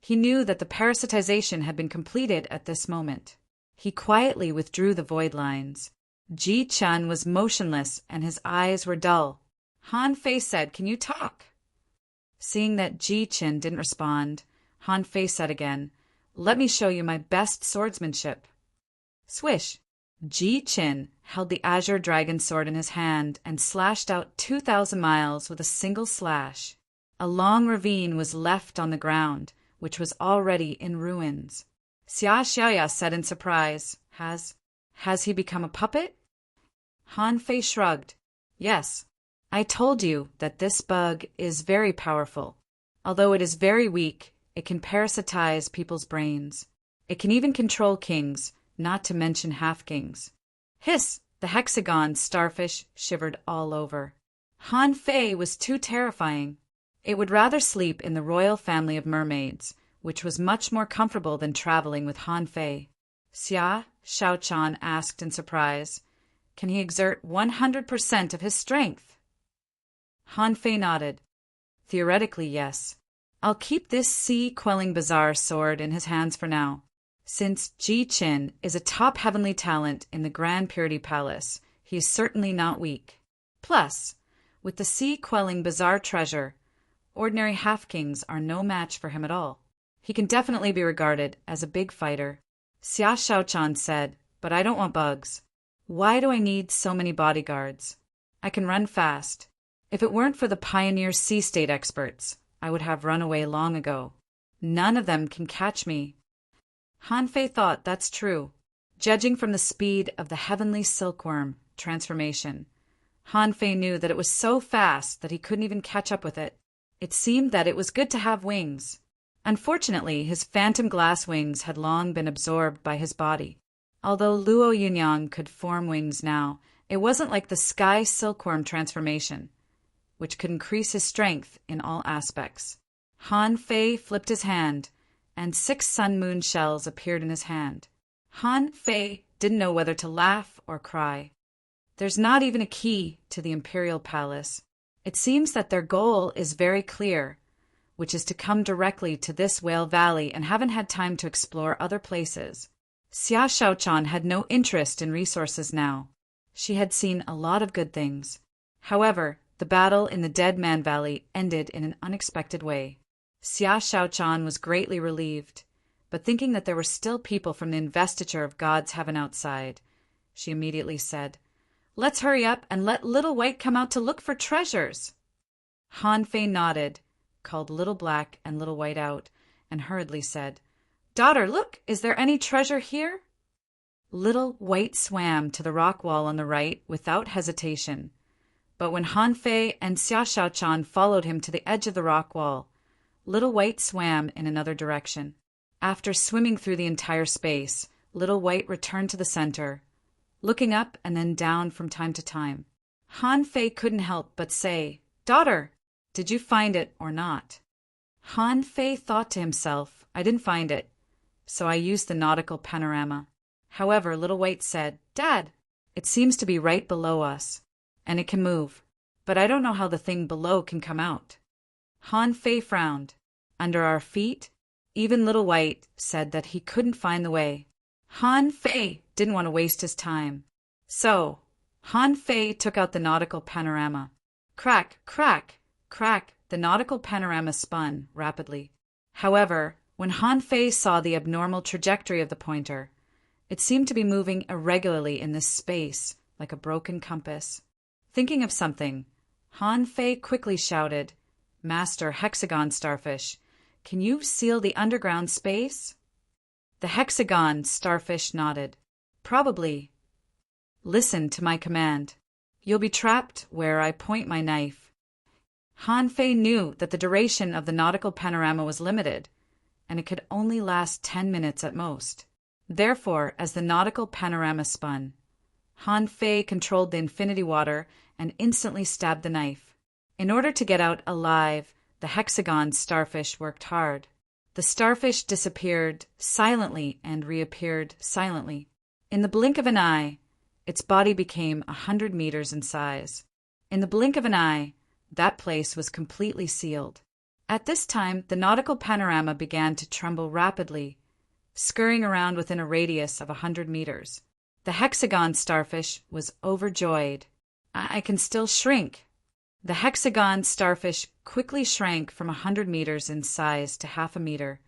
Speaker 1: he knew that the parasitization had been completed at this moment. He quietly withdrew the void lines. Ji Chen was motionless and his eyes were dull. Han Fei said, "Can you talk?" Seeing that Ji Chen didn't respond, Han Fei said again, "Let me show you my best swordsmanship." Swish! Ji Chen held the azure dragon sword in his hand and slashed out 2,000 miles with a single slash. A long ravine was left on the ground, which was already in ruins. Xia Xiaoya said in surprise, Has he become a puppet?" Han Fei shrugged. "Yes. I told you that this bug is very powerful. Although it is very weak, it can parasitize people's brains. It can even control kings, not to mention half-kings." Hiss! The hexagon starfish shivered all over. Han Fei was too terrifying. It would rather sleep in the royal family of mermaids, which was much more comfortable than traveling with Han Fei. Xia Shaochan asked in surprise, "Can he exert 100% of his strength?" Han Fei nodded. "Theoretically, yes. I'll keep this sea-quelling bazaar sword in his hands for now. Since Ji Chen is a top heavenly talent in the Grand Purity Palace, he is certainly not weak. Plus, with the sea-quelling bazaar treasure, ordinary half-kings are no match for him at all. He can definitely be regarded as a big fighter." Xia Shaochan said, "But I don't want bugs. Why do I need so many bodyguards? I can run fast. If it weren't for the pioneer sea state experts, I would have run away long ago. None of them can catch me." Han Fei thought that's true. Judging from the speed of the heavenly silkworm transformation, Han Fei knew that it was so fast that he couldn't even catch up with it. It seemed that it was good to have wings. Unfortunately, his phantom glass wings had long been absorbed by his body. Although Luo Yunyang could form wings now, it wasn't like the sky silkworm transformation, which could increase his strength in all aspects. Han Fei flipped his hand, and 6 sun moon shells appeared in his hand. Han Fei didn't know whether to laugh or cry. There's not even a key to the Imperial Palace. It seems that their goal is very clear, which is to come directly to this Whale Valley and haven't had time to explore other places. Xia Shaochan had no interest in resources now. She had seen a lot of good things. However, the battle in the Dead Man Valley ended in an unexpected way. Xia Shaochan was greatly relieved, but thinking that there were still people from the investiture of God's heaven outside, she immediately said, Let's hurry up and let Little White come out to look for treasures. Han Fei nodded, called Little Black and Little White out, and hurriedly said, Daughter, look, is there any treasure here? Little White swam to the rock wall on the right without hesitation. But when Han Fei and Xia Xiaochan followed him to the edge of the rock wall, Little White swam in another direction. After swimming through the entire space, Little White returned to the center, looking up and then down from time to time. Han Fei couldn't help but say, Daughter, did you find it or not? Han Fei thought to himself, I didn't find it, so I used the nautical panorama. However, Little White said, Dad, it seems to be right below us, and it can move, but I don't know how the thing below can come out. Han Fei frowned. Under our feet? Even Little White said that he couldn't find the way. Han Fei didn't want to waste his time. So, Han Fei took out the nautical panorama. Crack, crack, crack, the nautical panorama spun rapidly. However, when Han Fei saw the abnormal trajectory of the pointer, it seemed to be moving irregularly in this space, like a broken compass. Thinking of something, Han Fei quickly shouted, Master Hexagon Starfish, can you seal the underground space? The Hexagon Starfish nodded. Probably. Listen to my command. You'll be trapped where I point my knife. Han Fei knew that the duration of the nautical panorama was limited, and it could only last 10 minutes at most. Therefore, as the nautical panorama spun, Han Fei controlled the infinity water and instantly stabbed the knife. In order to get out alive, the Hexagon Starfish worked hard. The starfish disappeared silently and reappeared silently. In the blink of an eye, its body became 100 meters in size. In the blink of an eye, that place was completely sealed. At this time, the nautical panorama began to tremble rapidly, scurrying around within a radius of 100 meters. The Hexagon Starfish was overjoyed. I can still shrink. The Hexagon Starfish quickly shrank from 100 meters in size to half a meter,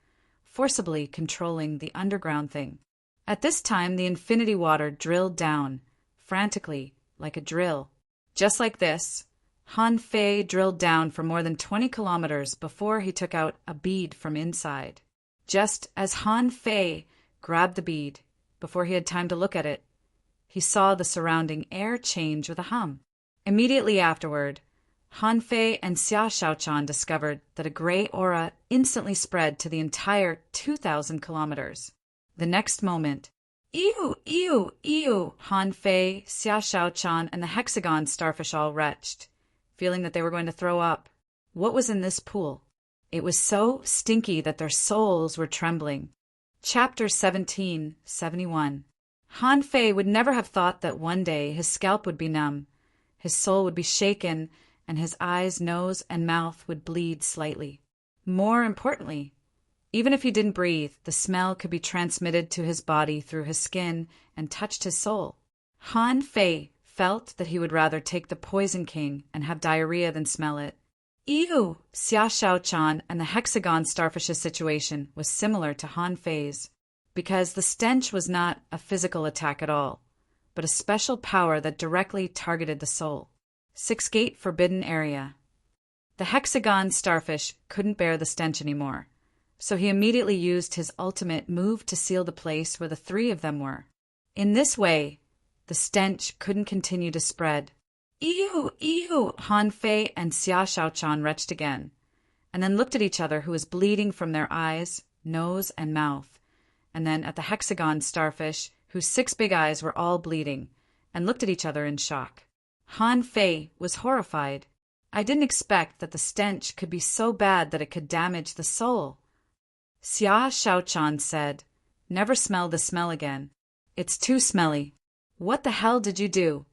Speaker 1: forcibly controlling the underground thing. At this time, the infinity water drilled down, frantically, like a drill. Just like this, Han Fei drilled down for more than 20 kilometers before he took out a bead from inside. Just as Han Fei grabbed the bead, before he had time to look at it, he saw the surrounding air change with a hum. Immediately afterward, Han Fei and Xia Xiaochan discovered that a gray aura instantly spread to the entire 2,000 kilometers. The next moment, ew, ew, ew, Han Fei, Xia Xiaochan, and the Hexagon Starfish all retched, feeling that they were going to throw up. What was in this pool? It was so stinky that their souls were trembling. Chapter 1771. Han Fei would never have thought that one day his scalp would be numb, his soul would be shaken, and his eyes, nose, and mouth would bleed slightly. More importantly, even if he didn't breathe, the smell could be transmitted to his body through his skin and touched his soul. Han Fei felt that he would rather take the Poison King and have diarrhea than smell it. Ew! Xia Xiaochan and the Hexagon Starfish's situation was similar to Han Fei's, because the stench was not a physical attack at all, but a special power that directly targeted the soul. 6 Gate Forbidden Area. The Hexagon Starfish couldn't bear the stench anymore, so he immediately used his ultimate move to seal the place where the 3 of them were. In this way, the stench couldn't continue to spread. Ew, ew, Han Fei and Xia Xiaochan retched again, and then looked at each other, who was bleeding from their eyes, nose, and mouth, and then at the Hexagon Starfish, whose 6 big eyes were all bleeding, and looked at each other in shock. Han Fei was horrified. I didn't expect that the stench could be so bad that it could damage the soul. Xia Xiaochan said, Never smell the smell again. It's too smelly. What the hell did you do?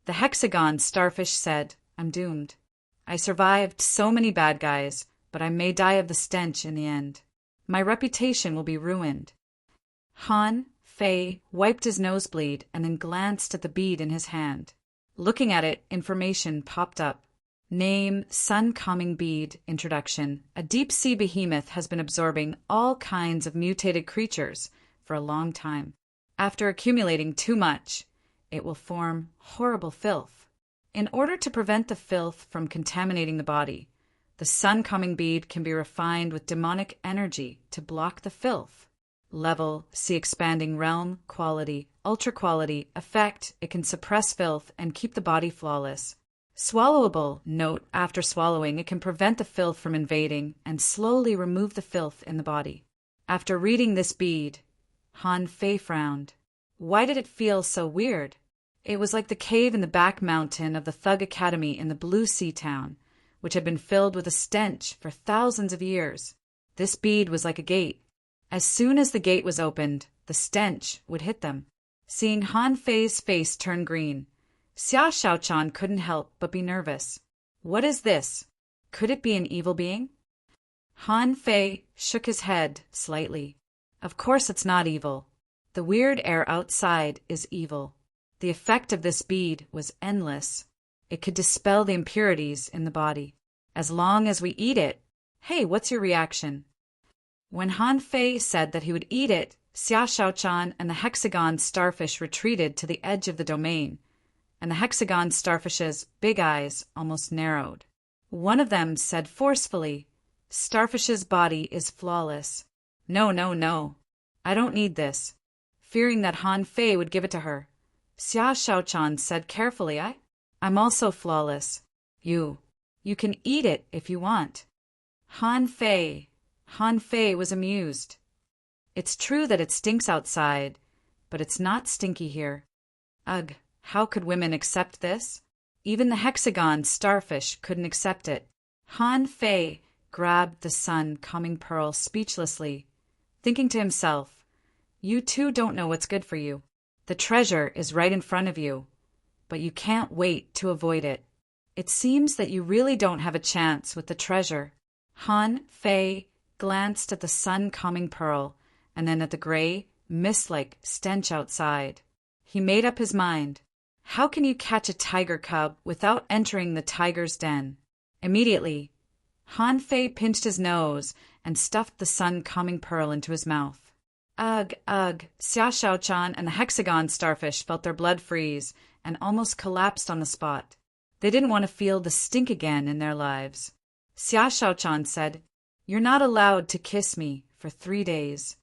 Speaker 1: The Hexagon Starfish said, I'm doomed. I survived so many bad guys, but I may die of the stench in the end. My reputation will be ruined. Han Fei wiped his nosebleed and then glanced at the bead in his hand. Looking at it, information popped up. Name, Sun-Calming Bead, Introduction. A deep-sea behemoth has been absorbing all kinds of mutated creatures for a long time. After accumulating too much, it will form horrible filth. In order to prevent the filth from contaminating the body, the sun-calming bead can be refined with demonic energy to block the filth. Level, see expanding realm, quality, ultra quality, effect, it can suppress filth and keep the body flawless. Swallowable, note, after swallowing, it can prevent the filth from invading and slowly remove the filth in the body. After reading this bead, Han Fei frowned. Why did it feel so weird? It was like the cave in the back mountain of the Thug Academy in the Blue Sea town, which had been filled with a stench for thousands of years. This bead was like a gate. As soon as the gate was opened, the stench would hit them. Seeing Han Fei's face turn green, Xia Shaochan couldn't help but be nervous. What is this? Could it be an evil being? Han Fei shook his head slightly. Of course it's not evil. The weird air outside is evil. The effect of this bead was endless. It could dispel the impurities in the body. As long as we eat it. Hey, what's your reaction? When Han Fei said that he would eat it, Xia Shaochan and the hexagon starfish retreated to the edge of the domain, and the hexagon starfish's big eyes almost narrowed. One of them said forcefully, "Starfish's body is flawless. No, no, no. I don't need this." Fearing that Han Fei would give it to her, Xia Shaochan said carefully, I'm also flawless. You can eat it if you want. Han Fei was amused. It's true that it stinks outside, but it's not stinky here. Ugh, how could women accept this? Even the hexagon starfish couldn't accept it. Han Fei grabbed the sun-calming pearl speechlessly, thinking to himself, you too don't know what's good for you. The treasure is right in front of you, but you can't wait to avoid it. It seems that you really don't have a chance with the treasure. Han Fei glanced at the sun-calming pearl and then at the gray, mist-like stench outside. He made up his mind. How can you catch a tiger cub without entering the tiger's den? Immediately, Han Fei pinched his nose and stuffed the sun-calming pearl into his mouth. Ugh, ugh, Xia Shaochan and the hexagon starfish felt their blood freeze and almost collapsed on the spot. They didn't want to feel the stink again in their lives. Xia Shaochan said, "You're not allowed to kiss me for 3 days."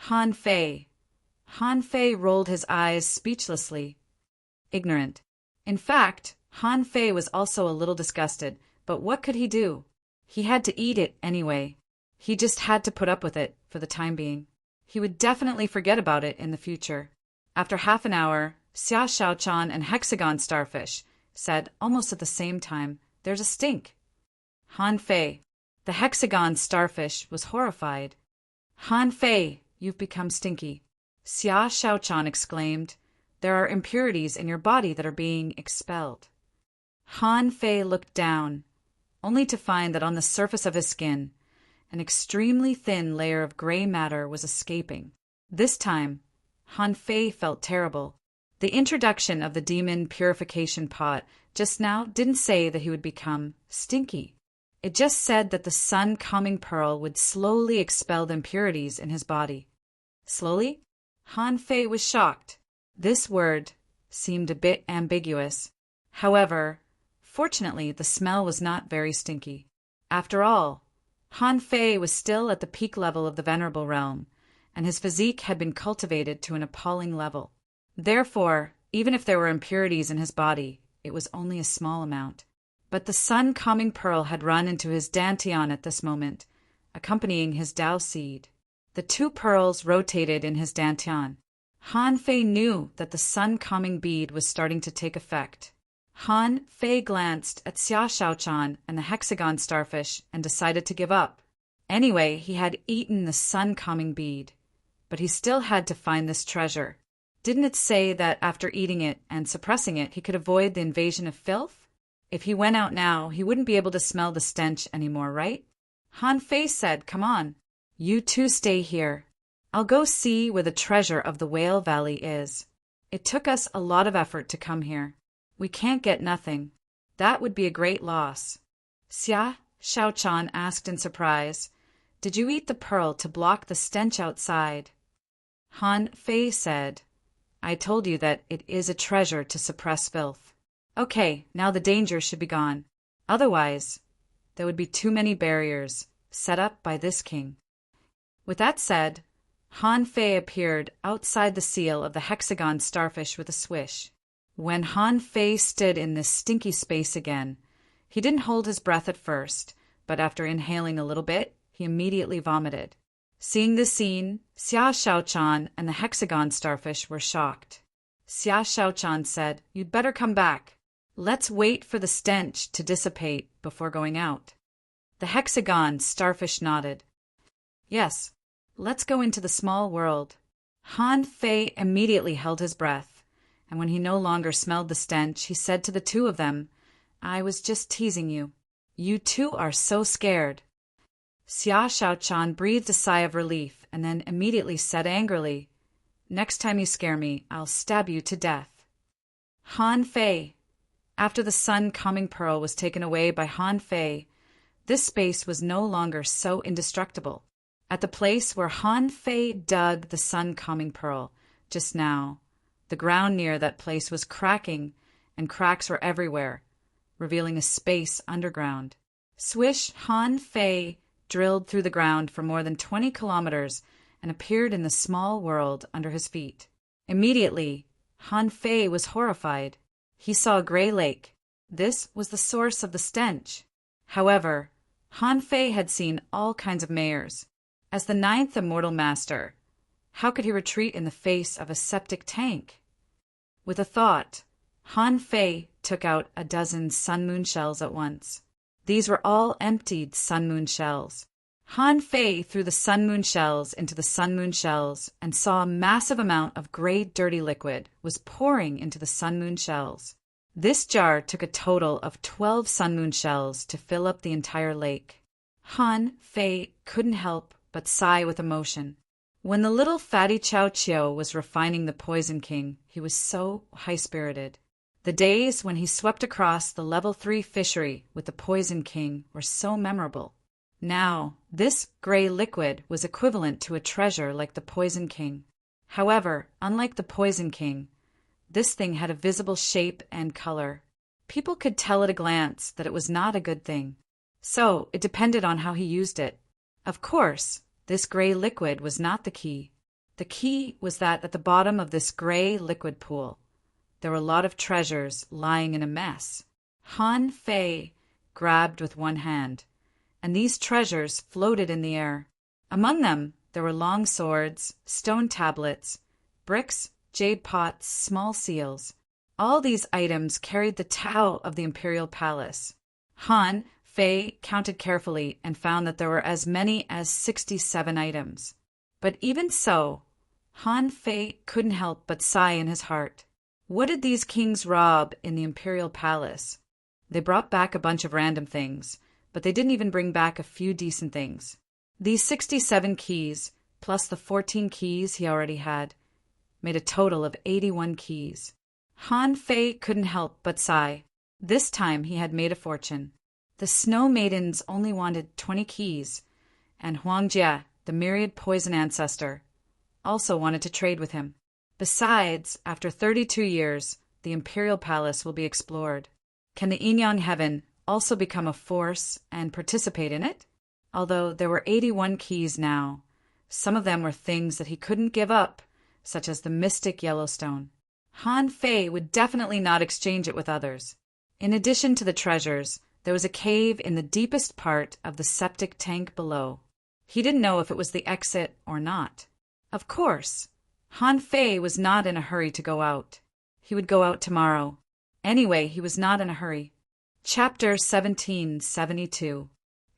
Speaker 1: Han Fei rolled his eyes speechlessly. Ignorant. In fact, Han Fei was also a little disgusted, but what could he do? He had to eat it anyway. He just had to put up with it for the time being. He would definitely forget about it in the future. After half an hour, Xia Shaochan and hexagon starfish said, almost at the same time, "There's a stink." Han Fei, the hexagon starfish, was horrified. Han Fei, you've become stinky. Xia Shaochan exclaimed, "There are impurities in your body that are being expelled." Han Fei looked down, only to find that on the surface of his skin, an extremely thin layer of gray matter was escaping. This time, Han Fei felt terrible. The introduction of the demon purification pot just now didn't say that he would become stinky. It just said that the sun-calming pearl would slowly expel the impurities in his body. Slowly? Han Fei was shocked. This word seemed a bit ambiguous. However, fortunately, the smell was not very stinky. After all, Han Fei was still at the peak level of the venerable realm, and his physique had been cultivated to an appalling level. Therefore, even if there were impurities in his body, it was only a small amount. But the sun-calming pearl had run into his dantian at this moment, accompanying his Dao seed. The 2 pearls rotated in his dantian. Han Fei knew that the sun-calming bead was starting to take effect. Han Fei glanced at Xia Shaochan and the hexagon starfish and decided to give up. Anyway, he had eaten the sun-calming bead, but he still had to find this treasure. Didn't it say that after eating it and suppressing it, he could avoid the invasion of filth? If he went out now, he wouldn't be able to smell the stench anymore, right? Han Fei said, "Come on. You two stay here. I'll go see where the treasure of the Whale Valley is. It took us a lot of effort to come here. We can't get nothing. That would be a great loss." Xia Shaochan asked in surprise, "Did you eat the pearl to block the stench outside?" Han Fei said, I told you that it is a treasure to suppress filth. Okay, now the danger should be gone. Otherwise, there would be too many barriers set up by this king. With that said, Han Fei appeared outside the seal of the hexagon starfish with a swish. When Han Fei stood in this stinky space again, he didn't hold his breath at first, but after inhaling a little bit, he immediately vomited. Seeing this scene, Xia Shaochan and the hexagon starfish were shocked. Xia Shaochan said, "You'd better come back. Let's wait for the stench to dissipate before going out." The hexagon starfish nodded. "Yes, let's go into the small world." Han Fei immediately held his breath, and when he no longer smelled the stench, he said to the two of them, "I was just teasing you. You two are so scared." Xia Shaochan breathed a sigh of relief and then immediately said angrily, "Next time you scare me, I'll stab you to death." Han Fei. After the sun-calming pearl was taken away by Han Fei, this space was no longer so indestructible. At the place where Han Fei dug the sun-calming pearl just now, the ground near that place was cracking, and cracks were everywhere, revealing a space underground. Swish, Han Fei drilled through the ground for more than 20 kilometers and appeared in the small world under his feet. Immediately, Han Fei was horrified. He saw a gray lake. This was the source of the stench. However, Han Fei had seen all kinds of mayors. As the 9th immortal master, how could he retreat in the face of a septic tank? With a thought, Han Fei took out a dozen sun-moon shells at once. These were all emptied sun-moon shells. Han Fei threw the sun-moon shells into the sun-moon shells and saw a massive amount of gray dirty liquid was pouring into the sun-moon shells. This jar took a total of 12 sun-moon shells to fill up the entire lake. Han Fei couldn't help but sigh with emotion. When the little fatty Chow Chio was refining the Poison King, he was so high-spirited. The days when he swept across the level 3 fishery with the Poison King were so memorable. Now, this gray liquid was equivalent to a treasure like the Poison King. However, unlike the Poison King, this thing had a visible shape and color. People could tell at a glance that it was not a good thing. So, it depended on how he used it. Of course, this gray liquid was not the key. The key was that at the bottom of this gray liquid pool, there were a lot of treasures lying in a mess. Han Fei grabbed with one hand, and these treasures floated in the air. Among them, there were long swords, stone tablets, bricks, jade pots, small seals. All these items carried the Tao of the imperial palace. Han Fei counted carefully and found that there were as many as 67 items. But even so, Han Fei couldn't help but sigh in his heart. What did these kings rob in the imperial palace? They brought back a bunch of random things, but they didn't even bring back a few decent things. These 67 keys, plus the 14 keys he already had, made a total of 81 keys. Han Fei couldn't help but sigh. This time he had made a fortune. The Snow Maidens only wanted 20 keys, and Huang Jie, the myriad poison ancestor, also wanted to trade with him. Besides, after 32 years, the imperial palace will be explored. Can the Yin-Yang Heaven also become a force and participate in it? Although there were 81 keys now, some of them were things that he couldn't give up, such as the mystic Yellowstone. Han Fei would definitely not exchange it with others. In addition to the treasures, there was a cave in the deepest part of the septic tank below. He didn't know if it was the exit or not. Of course, Han Fei was not in a hurry to go out. He would go out tomorrow. Anyway, he was not in a hurry. Chapter 1772.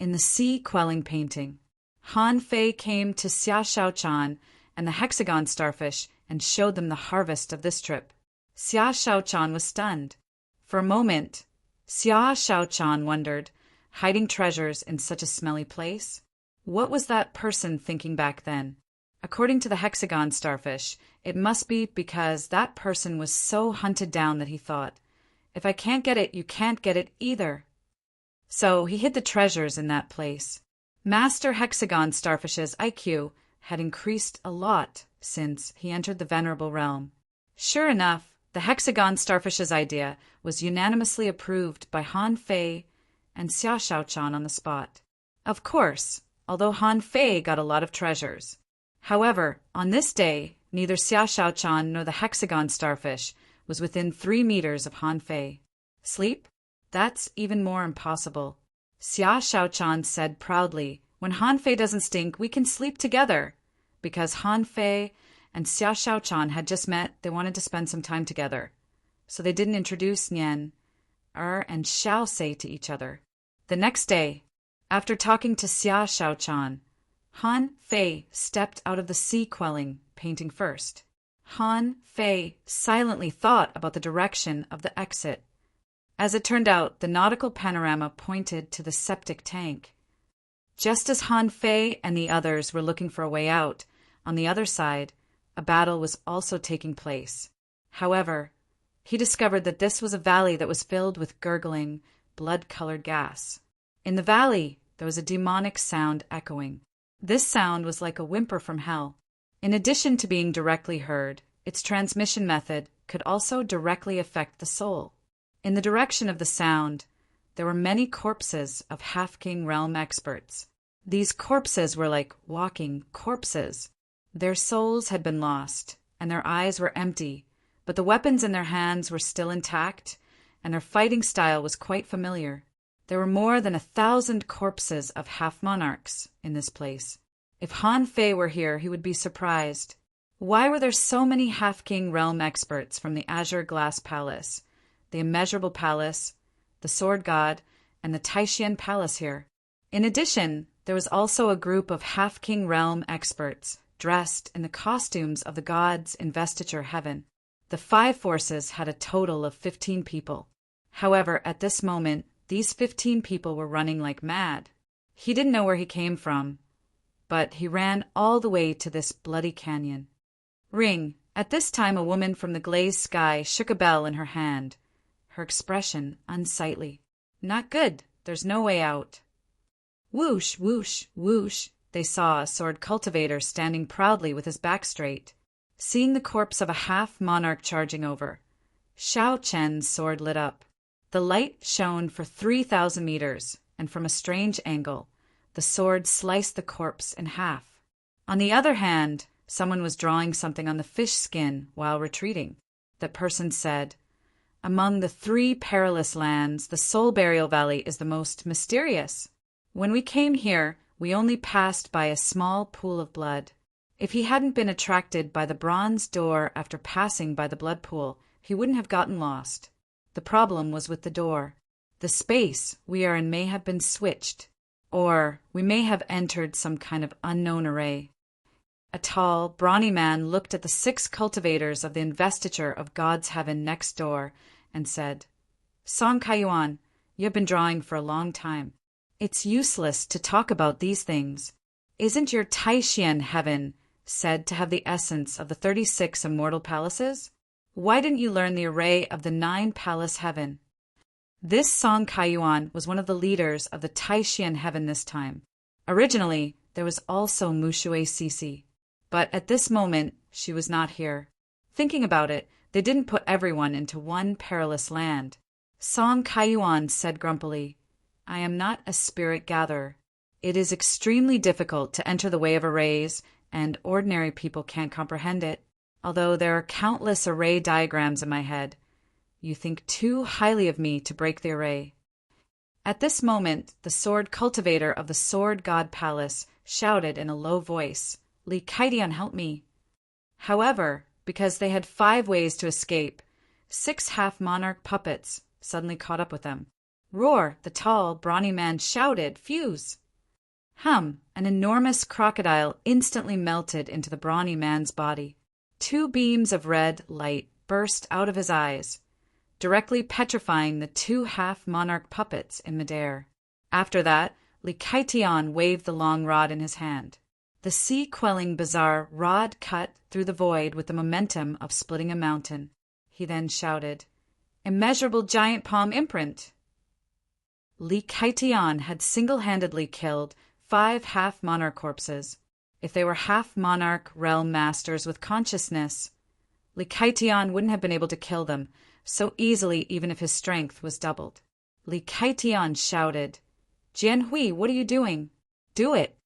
Speaker 1: In the Sea-Quelling Painting. Han Fei came to Xia Shaochan and the hexagon starfish and showed them the harvest of this trip. Xia Shaochan was stunned. For a moment, Xia Shaochan wondered, hiding treasures in such a smelly place? What was that person thinking back then? According to the hexagon starfish, it must be because that person was so hunted down that he thought, if I can't get it, you can't get it either. So he hid the treasures in that place. Master Hexagon Starfish's IQ had increased a lot since he entered the Venerable Realm. Sure enough, the hexagon starfish's idea was unanimously approved by Han Fei and Xia Shaochan on the spot. Of course, although Han Fei got a lot of treasures. However, on this day, neither Xia Shaochan nor the hexagon starfish was within 3 meters of Han Fei. Sleep? That's even more impossible. Xia Shaochan said proudly, when Han Fei doesn't stink, we can sleep together. Because Han Fei and Xia Shaochan had just met, they wanted to spend some time together. So they didn't introduce Nian, and Xiao Sei to each other. The next day, after talking to Xia Shaochan, Han Fei stepped out of the sea quelling, painting first. Han Fei silently thought about the direction of the exit. As it turned out, the nautical panorama pointed to the septic tank. Just as Han Fei and the others were looking for a way out, on the other side, a battle was also taking place. However, he discovered that this was a valley that was filled with gurgling, blood-colored gas. In the valley, there was a demonic sound echoing. This sound was like a whimper from hell. In addition to being directly heard, its transmission method could also directly affect the soul. In the direction of the sound, there were many corpses of half-king realm experts. These corpses were like walking corpses. Their souls had been lost, and their eyes were empty, but the weapons in their hands were still intact, and their fighting style was quite familiar. There were more than 1,000 corpses of half-monarchs in this place. If Han Fei were here, he would be surprised. Why were there so many half-king realm experts from the Azure Glass Palace, the Immeasurable Palace, the Sword God, and the Taishian Palace here? In addition, there was also a group of half-king realm experts dressed in the costumes of the gods' investiture heaven. The 5 forces had a total of 15 people. However, at this moment, these 15 people were running like mad. He didn't know where he came from, but he ran all the way to this bloody canyon. Ring. At this time, a woman from the glazed sky shook a bell in her hand, her expression unsightly. Not good. There's no way out. Whoosh, whoosh, whoosh. They saw a sword cultivator standing proudly with his back straight, seeing the corpse of a half-monarch charging over. Xiao Chen's sword lit up. The light shone for 3,000 meters, and from a strange angle, the sword sliced the corpse in half. On the other hand, someone was drawing something on the fish skin while retreating. That person said, "Among the 3 perilous lands, the Soul Burial Valley is the most mysterious. When we came here, we only passed by a small pool of blood. If he hadn't been attracted by the bronze door after passing by the blood pool, he wouldn't have gotten lost. The problem was with the door. The space we are in may have been switched, or we may have entered some kind of unknown array." A tall, brawny man looked at the 6 cultivators of the investiture of God's heaven next door and said, "Song Kaiyuan, you have been drawing for a long time. It's useless to talk about these things. Isn't your Taishian heaven said to have the essence of the 36 immortal palaces? Why didn't you learn the array of the 9 palace heaven?" This Song Kaiyuan was one of the leaders of the Taishian heaven this time. Originally, there was also Mushui Sisi, but at this moment, she was not here. Thinking about it, they didn't put everyone into one perilous land. Song Kaiyuan said grumpily, "I am not a spirit gatherer. It is extremely difficult to enter the way of arrays, and ordinary people can't comprehend it. Although there are countless array diagrams in my head, you think too highly of me to break the array." At this moment, the sword cultivator of the Sword God Palace shouted in a low voice, "Li Kaidian, help me." However, because they had 5 ways to escape, 6 half-monarch puppets suddenly caught up with them. Roar, the tall, brawny man shouted, "Fuse!" An enormous crocodile instantly melted into the brawny man's body. 2 beams of red light burst out of his eyes, directly petrifying the 2 half-monarch puppets in midair. After that, Li Kaitian waved the long rod in his hand. The sea-quelling bizarre rod cut through the void with the momentum of splitting a mountain. He then shouted, "Immeasurable giant palm imprint!" Li Kaitian had single-handedly killed 5 half-monarch corpses. If they were half-monarch realm masters with consciousness, Li Kaitian wouldn't have been able to kill them so easily even if his strength was doubled. Li Kaitian shouted, "Jian Hui, what are you doing? Do it!"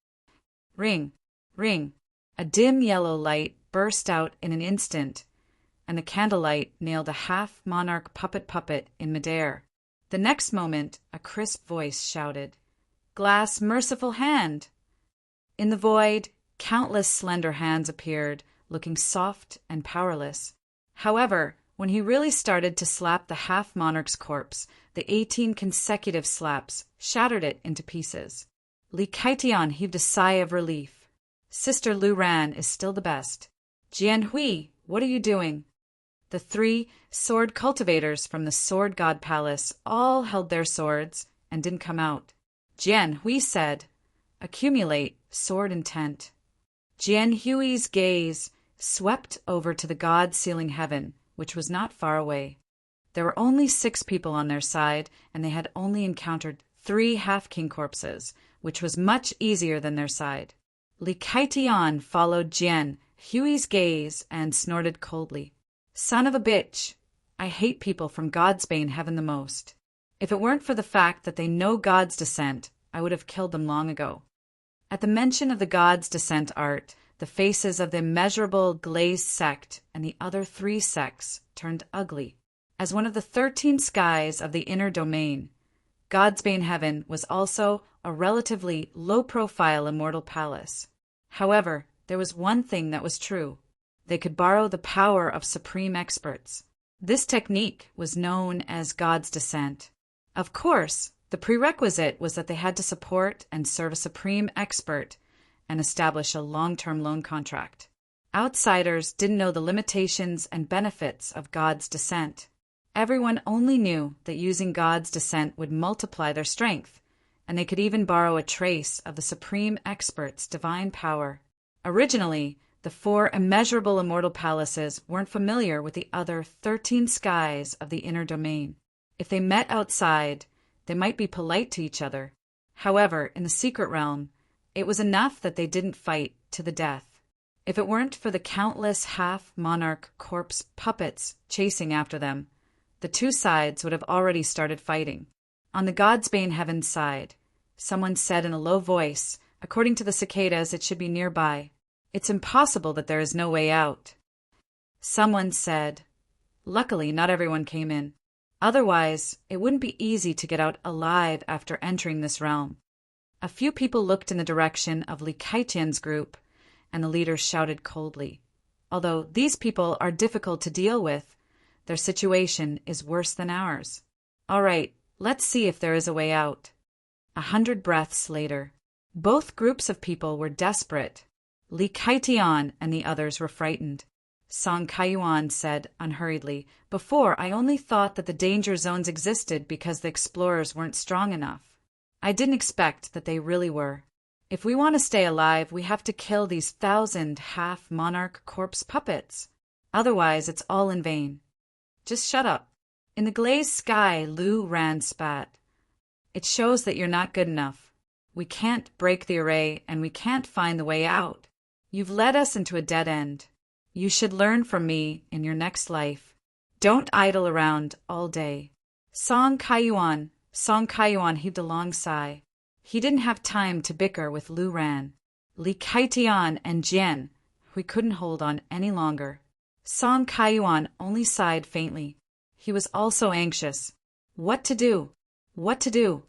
Speaker 1: Ring, ring. A dim yellow light burst out in an instant, and the candlelight nailed a half-monarch puppet in midair. The next moment, a crisp voice shouted, "Glass merciful hand!" In the void, countless slender hands appeared, looking soft and powerless. However, when he really started to slap the half-monarch's corpse, the 18 consecutive slaps shattered it into pieces. Li Kaitian heaved a sigh of relief. Sister Lu Ran is still the best. Jian Hui, what are you doing? The 3 sword cultivators from the Sword God Palace all held their swords and didn't come out. Jian Hui said, "Accumulate sword intent." Jian Hui's gaze swept over to the god-sealing heaven, which was not far away. There were only 6 people on their side, and they had only encountered 3 half-king corpses, which was much easier than their side. Li Kaitian followed Jian Hui's gaze and snorted coldly. "Son of a bitch! I hate people from Godsbane heaven the most. If it weren't for the fact that they know God's descent, I would have killed them long ago." At the mention of the God's descent art, the faces of the immeasurable glazed sect and the other 3 sects turned ugly. As one of the 13 skies of the inner domain, Godsbane heaven was also a relatively low-profile immortal palace. However, there was one thing that was true. They could borrow the power of supreme experts. This technique was known as God's descent. Of course, the prerequisite was that they had to support and serve a supreme expert and establish a long-term loan contract. Outsiders didn't know the limitations and benefits of God's descent. Everyone only knew that using God's descent would multiply their strength, and they could even borrow a trace of the supreme expert's divine power. Originally, the 4 immeasurable immortal palaces weren't familiar with the other 13 skies of the inner domain. If they met outside, they might be polite to each other. However, in the secret realm, it was enough that they didn't fight to the death. If it weren't for the countless half-monarch corpse puppets chasing after them, the 2 sides would have already started fighting. On the Godsbane heaven side, someone said in a low voice, according to the cicadas it should be nearby, "It's impossible that there is no way out." Someone said, "Luckily not everyone came in. Otherwise, it wouldn't be easy to get out alive after entering this realm." A few people looked in the direction of Li Kaitian's group, and the leader shouted coldly, "Although these people are difficult to deal with, their situation is worse than ours. All right, let's see if there is a way out." 100 breaths later, both groups of people were desperate. Li Kaitian and the others were frightened. Song Kaiyuan said unhurriedly, "Before, I only thought that the danger zones existed because the explorers weren't strong enough. I didn't expect that they really were. If we want to stay alive, we have to kill these 1,000 half-monarch corpse puppets. Otherwise, it's all in vain." "Just shut up." In the glazed sky, Lu Ran spat. "It shows that you're not good enough. We can't break the array, and we can't find the way out. You've led us into a dead end. You should learn from me in your next life. Don't idle around all day." Song Kaiyuan heaved a long sigh. He didn't have time to bicker with Lu Ran. Li Kaitian and Jian, who couldn't hold on any longer. Song Kaiyuan only sighed faintly. He was also anxious. What to do? What to do?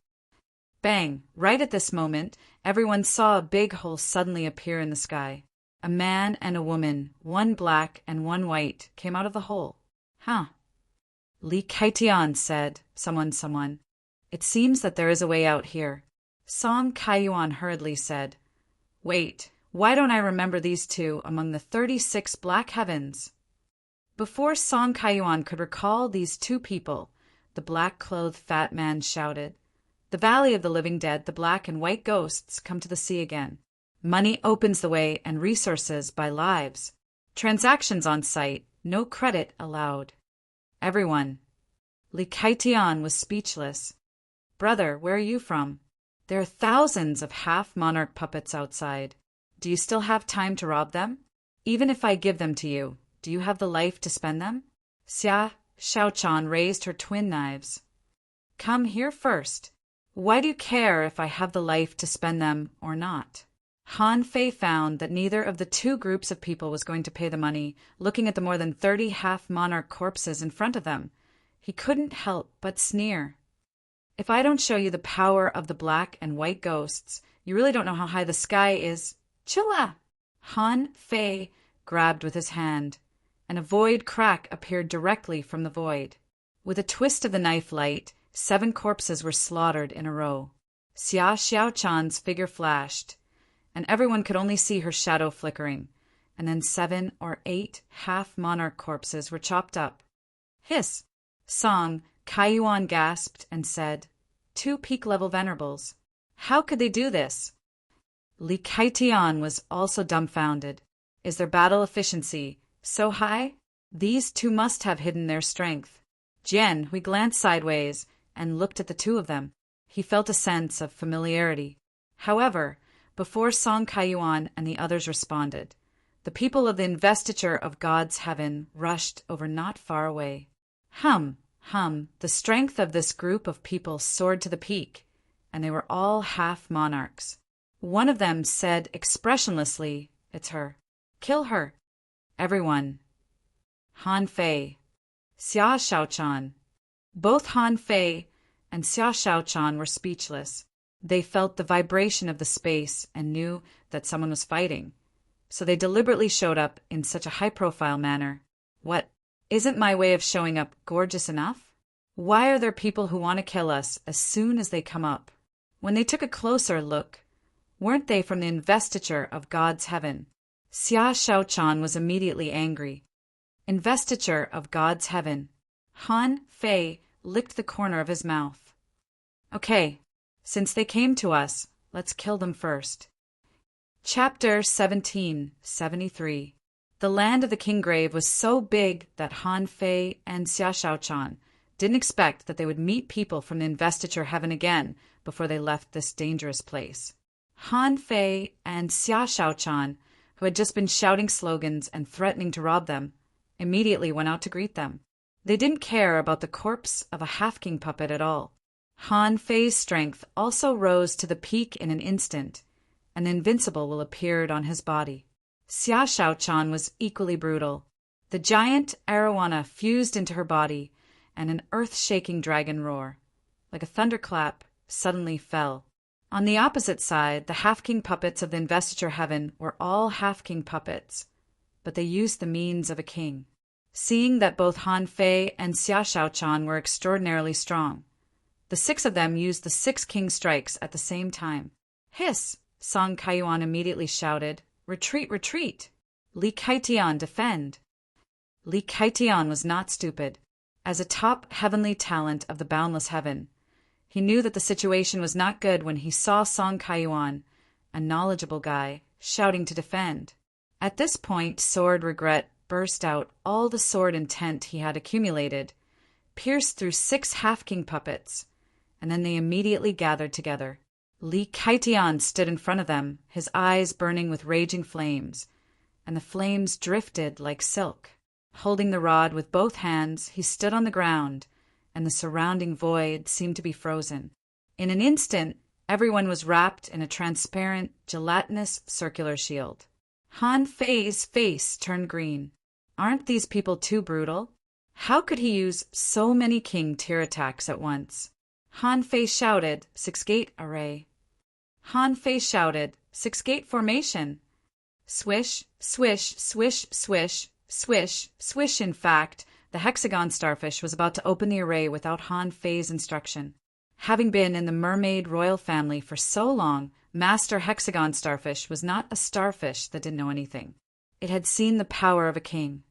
Speaker 1: Bang! Right at this moment, everyone saw a big hole suddenly appear in the sky. A man and a woman, one black and one white, came out of the hole. "Huh." Li Kaitian said, someone. "It seems that there is a way out here." Song Kaiyuan hurriedly said, "Wait, why don't I remember these 2 among the 36 black heavens?" Before Song Kaiyuan could recall these 2 people, the black-clothed fat man shouted, "The Valley of the Living Dead, the black and white ghosts come to the sea again. Money opens the way and resources buy lives. Transactions on site, no credit allowed." Everyone. Li Kaitian was speechless. "Brother, where are you from? There are thousands of half-monarch puppets outside. Do you still have time to rob them? Even if I give them to you, Do you have the life to spend them? Xia Shaochan raised her twin knives. Come here first. Why do you care if I have the life to spend them or not? Han Fei found that neither of the two groups of people was going to pay the money, looking at the more than 30 half-monarch corpses in front of them. He couldn't help but sneer. If I don't show you the power of the black and white ghosts, you really don't know how high the sky is. Chilla! Han Fei grabbed with his hand, and a void crack appeared directly from the void. With a twist of the knife light, 7 corpses were slaughtered in a row. Xia Xiaochan's figure flashed, and everyone could only see her shadow flickering, and then 7 or 8 half-monarch corpses were chopped up. Hiss! Song Kaiyuan gasped and said, 2 peak-level venerables. How could they do this? Li Kaitian was also dumbfounded. Is their battle efficiency so high? These 2 must have hidden their strength. Jian Hui glanced sideways and looked at the 2 of them. He felt a sense of familiarity. However, before Song Kaiyuan and the others responded, the people of the investiture of God's heaven rushed over not far away. Hum, the strength of this group of people soared to the peak, and they were all half-monarchs. One of them said expressionlessly, It's her. Kill her. Everyone. Han Fei. Xia Shaochan. Both Han Fei and Xia Shaochan were speechless. They felt the vibration of the space and knew that someone was fighting, so they deliberately showed up in such a high-profile manner. What? Isn't my way of showing up gorgeous enough? Why are there people who want to kill us as soon as they come up? When they took a closer look, weren't they from the investiture of God's heaven? Xia Shaochan was immediately angry. Investiture of God's heaven. Han Fei licked the corner of his mouth. Okay, since they came to us, let's kill them first. Chapter 1773. The land of the Kinggrave was so big that Han Fei and Xia Shaochan didn't expect that they would meet people from the investiture heaven again before they left this dangerous place. Han Fei and Xia Shaochan, who had just been shouting slogans and threatening to rob them, immediately went out to greet them. They didn't care about the corpse of a half-king puppet at all. Han Fei's strength also rose to the peak in an instant, and the invincible will appeared on his body. Xia Shaochan was equally brutal. The giant arowana fused into her body, and an earth-shaking dragon roar, like a thunderclap, suddenly fell. On the opposite side, the half-king puppets of the investiture heaven were all half-king puppets, but they used the means of a king. Seeing that both Han Fei and Xia Shaochan were extraordinarily strong, the 6 of them used the 6 king strikes at the same time. Hiss! Song Kaiyuan immediately shouted, Retreat, retreat! Li Kaitian, defend! Li Kaitian was not stupid. As a top heavenly talent of the boundless heaven, he knew that the situation was not good when he saw Song Kaiyuan, a knowledgeable guy, shouting to defend. At this point, sword regret burst out all the sword intent he had accumulated, pierced through 6 half-king puppets, and then they immediately gathered together. Li Kaitian stood in front of them, his eyes burning with raging flames, and the flames drifted like silk. Holding the rod with both hands, he stood on the ground, and the surrounding void seemed to be frozen. In an instant, everyone was wrapped in a transparent, gelatinous circular shield. Han Fei's face turned green. Aren't these people too brutal? How could he use so many king tier attacks at once? Han Fei shouted, 6-gate array. Han Fei shouted, 6-gate formation. Swish, swish, swish, swish, swish, swish. In fact, the hexagon starfish was about to open the array without Han Fei's instruction. Having been in the mermaid royal family for so long, Master Hexagon Starfish was not a starfish that didn't know anything. It had seen the power of a king.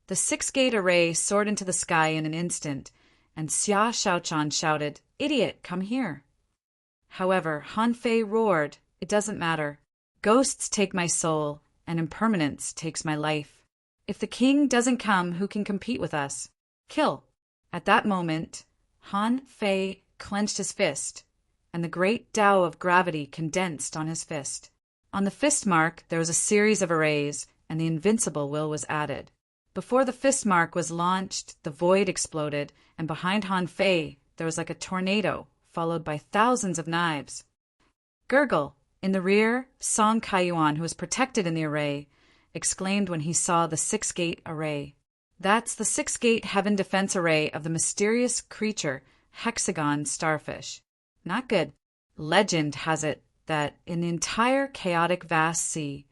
Speaker 1: The 6-gate array soared into the sky in an instant, and Xia Shaochan shouted, Idiot, come here. However, Han Fei roared, It doesn't matter. Ghosts take my soul, and impermanence takes my life. If the king doesn't come, who can compete with us? Kill. At that moment, Han Fei clenched his fist, and the great Tao of gravity condensed on his fist. On the fist mark, there was a series of arrays, and the invincible will was added. Before the fist mark was launched, the void exploded, and behind Han Fei, there was like a tornado, followed by thousands of knives. Gurgle, in the rear, Song Kaiyuan, who was protected in the array, exclaimed when he saw the six-gate array. That's the six-gate heaven defense array of the mysterious creature, hexagon starfish. Not good. Legend has it that in the entire chaotic vast sea,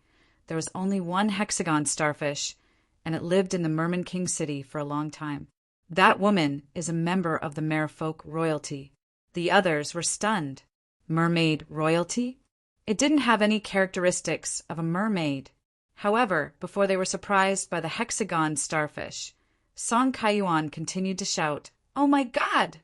Speaker 1: there was only one hexagon starfish, and it lived in the Merman King city for a long time. That woman is a member of the merfolk royalty. The others were stunned. Mermaid royalty? It didn't have any characteristics of a mermaid. However, before they were surprised by the hexagon starfish, Song Kaiyuan continued to shout, "Oh my God!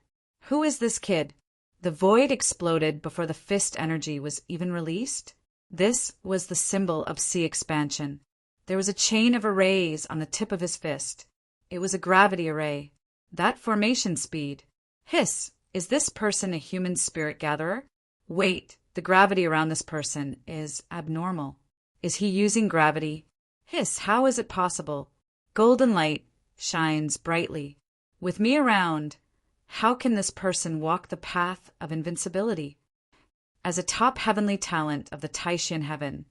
Speaker 1: Who is this kid?" The void exploded before the fist energy was even released. This was the symbol of sea expansion. There was a chain of arrays on the tip of his fist. It was a gravity array. That formation speed. Hiss, is this person a human spirit gatherer? Wait, the gravity around this person is abnormal. Is he using gravity? Hiss, how is it possible? Golden light shines brightly. With me around, how can this person walk the path of invincibility? As a top heavenly talent of the Taishan heaven,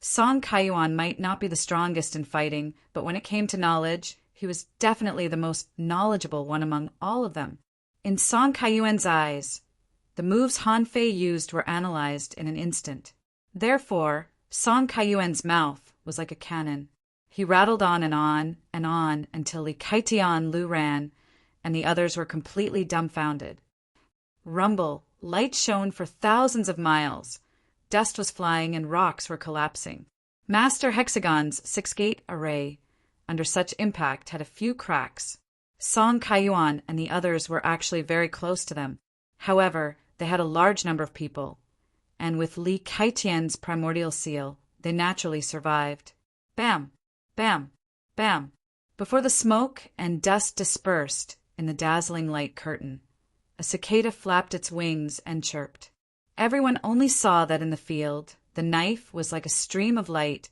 Speaker 1: Song Kaiyuan might not be the strongest in fighting, but when it came to knowledge, he was definitely the most knowledgeable one among all of them. In Song Kaiyuan's eyes, the moves Han Fei used were analyzed in an instant. Therefore, Song Kaiyuan's mouth was like a cannon. He rattled on and on and on until Li Kaitian Lu ran, and the others were completely dumbfounded. Rumble, light shone for thousands of miles. Dust was flying and rocks were collapsing. Master Hexagon's six-gate array, under such impact, had a few cracks. Song Kaiyuan and the others were actually very close to them. However, they had a large number of people, and with Li Kaitian's primordial seal, they naturally survived. Bam! Bam! Bam! Before the smoke and dust dispersed in the dazzling light curtain, a cicada flapped its wings and chirped. Everyone only saw that in the field, the knife was like a stream of light,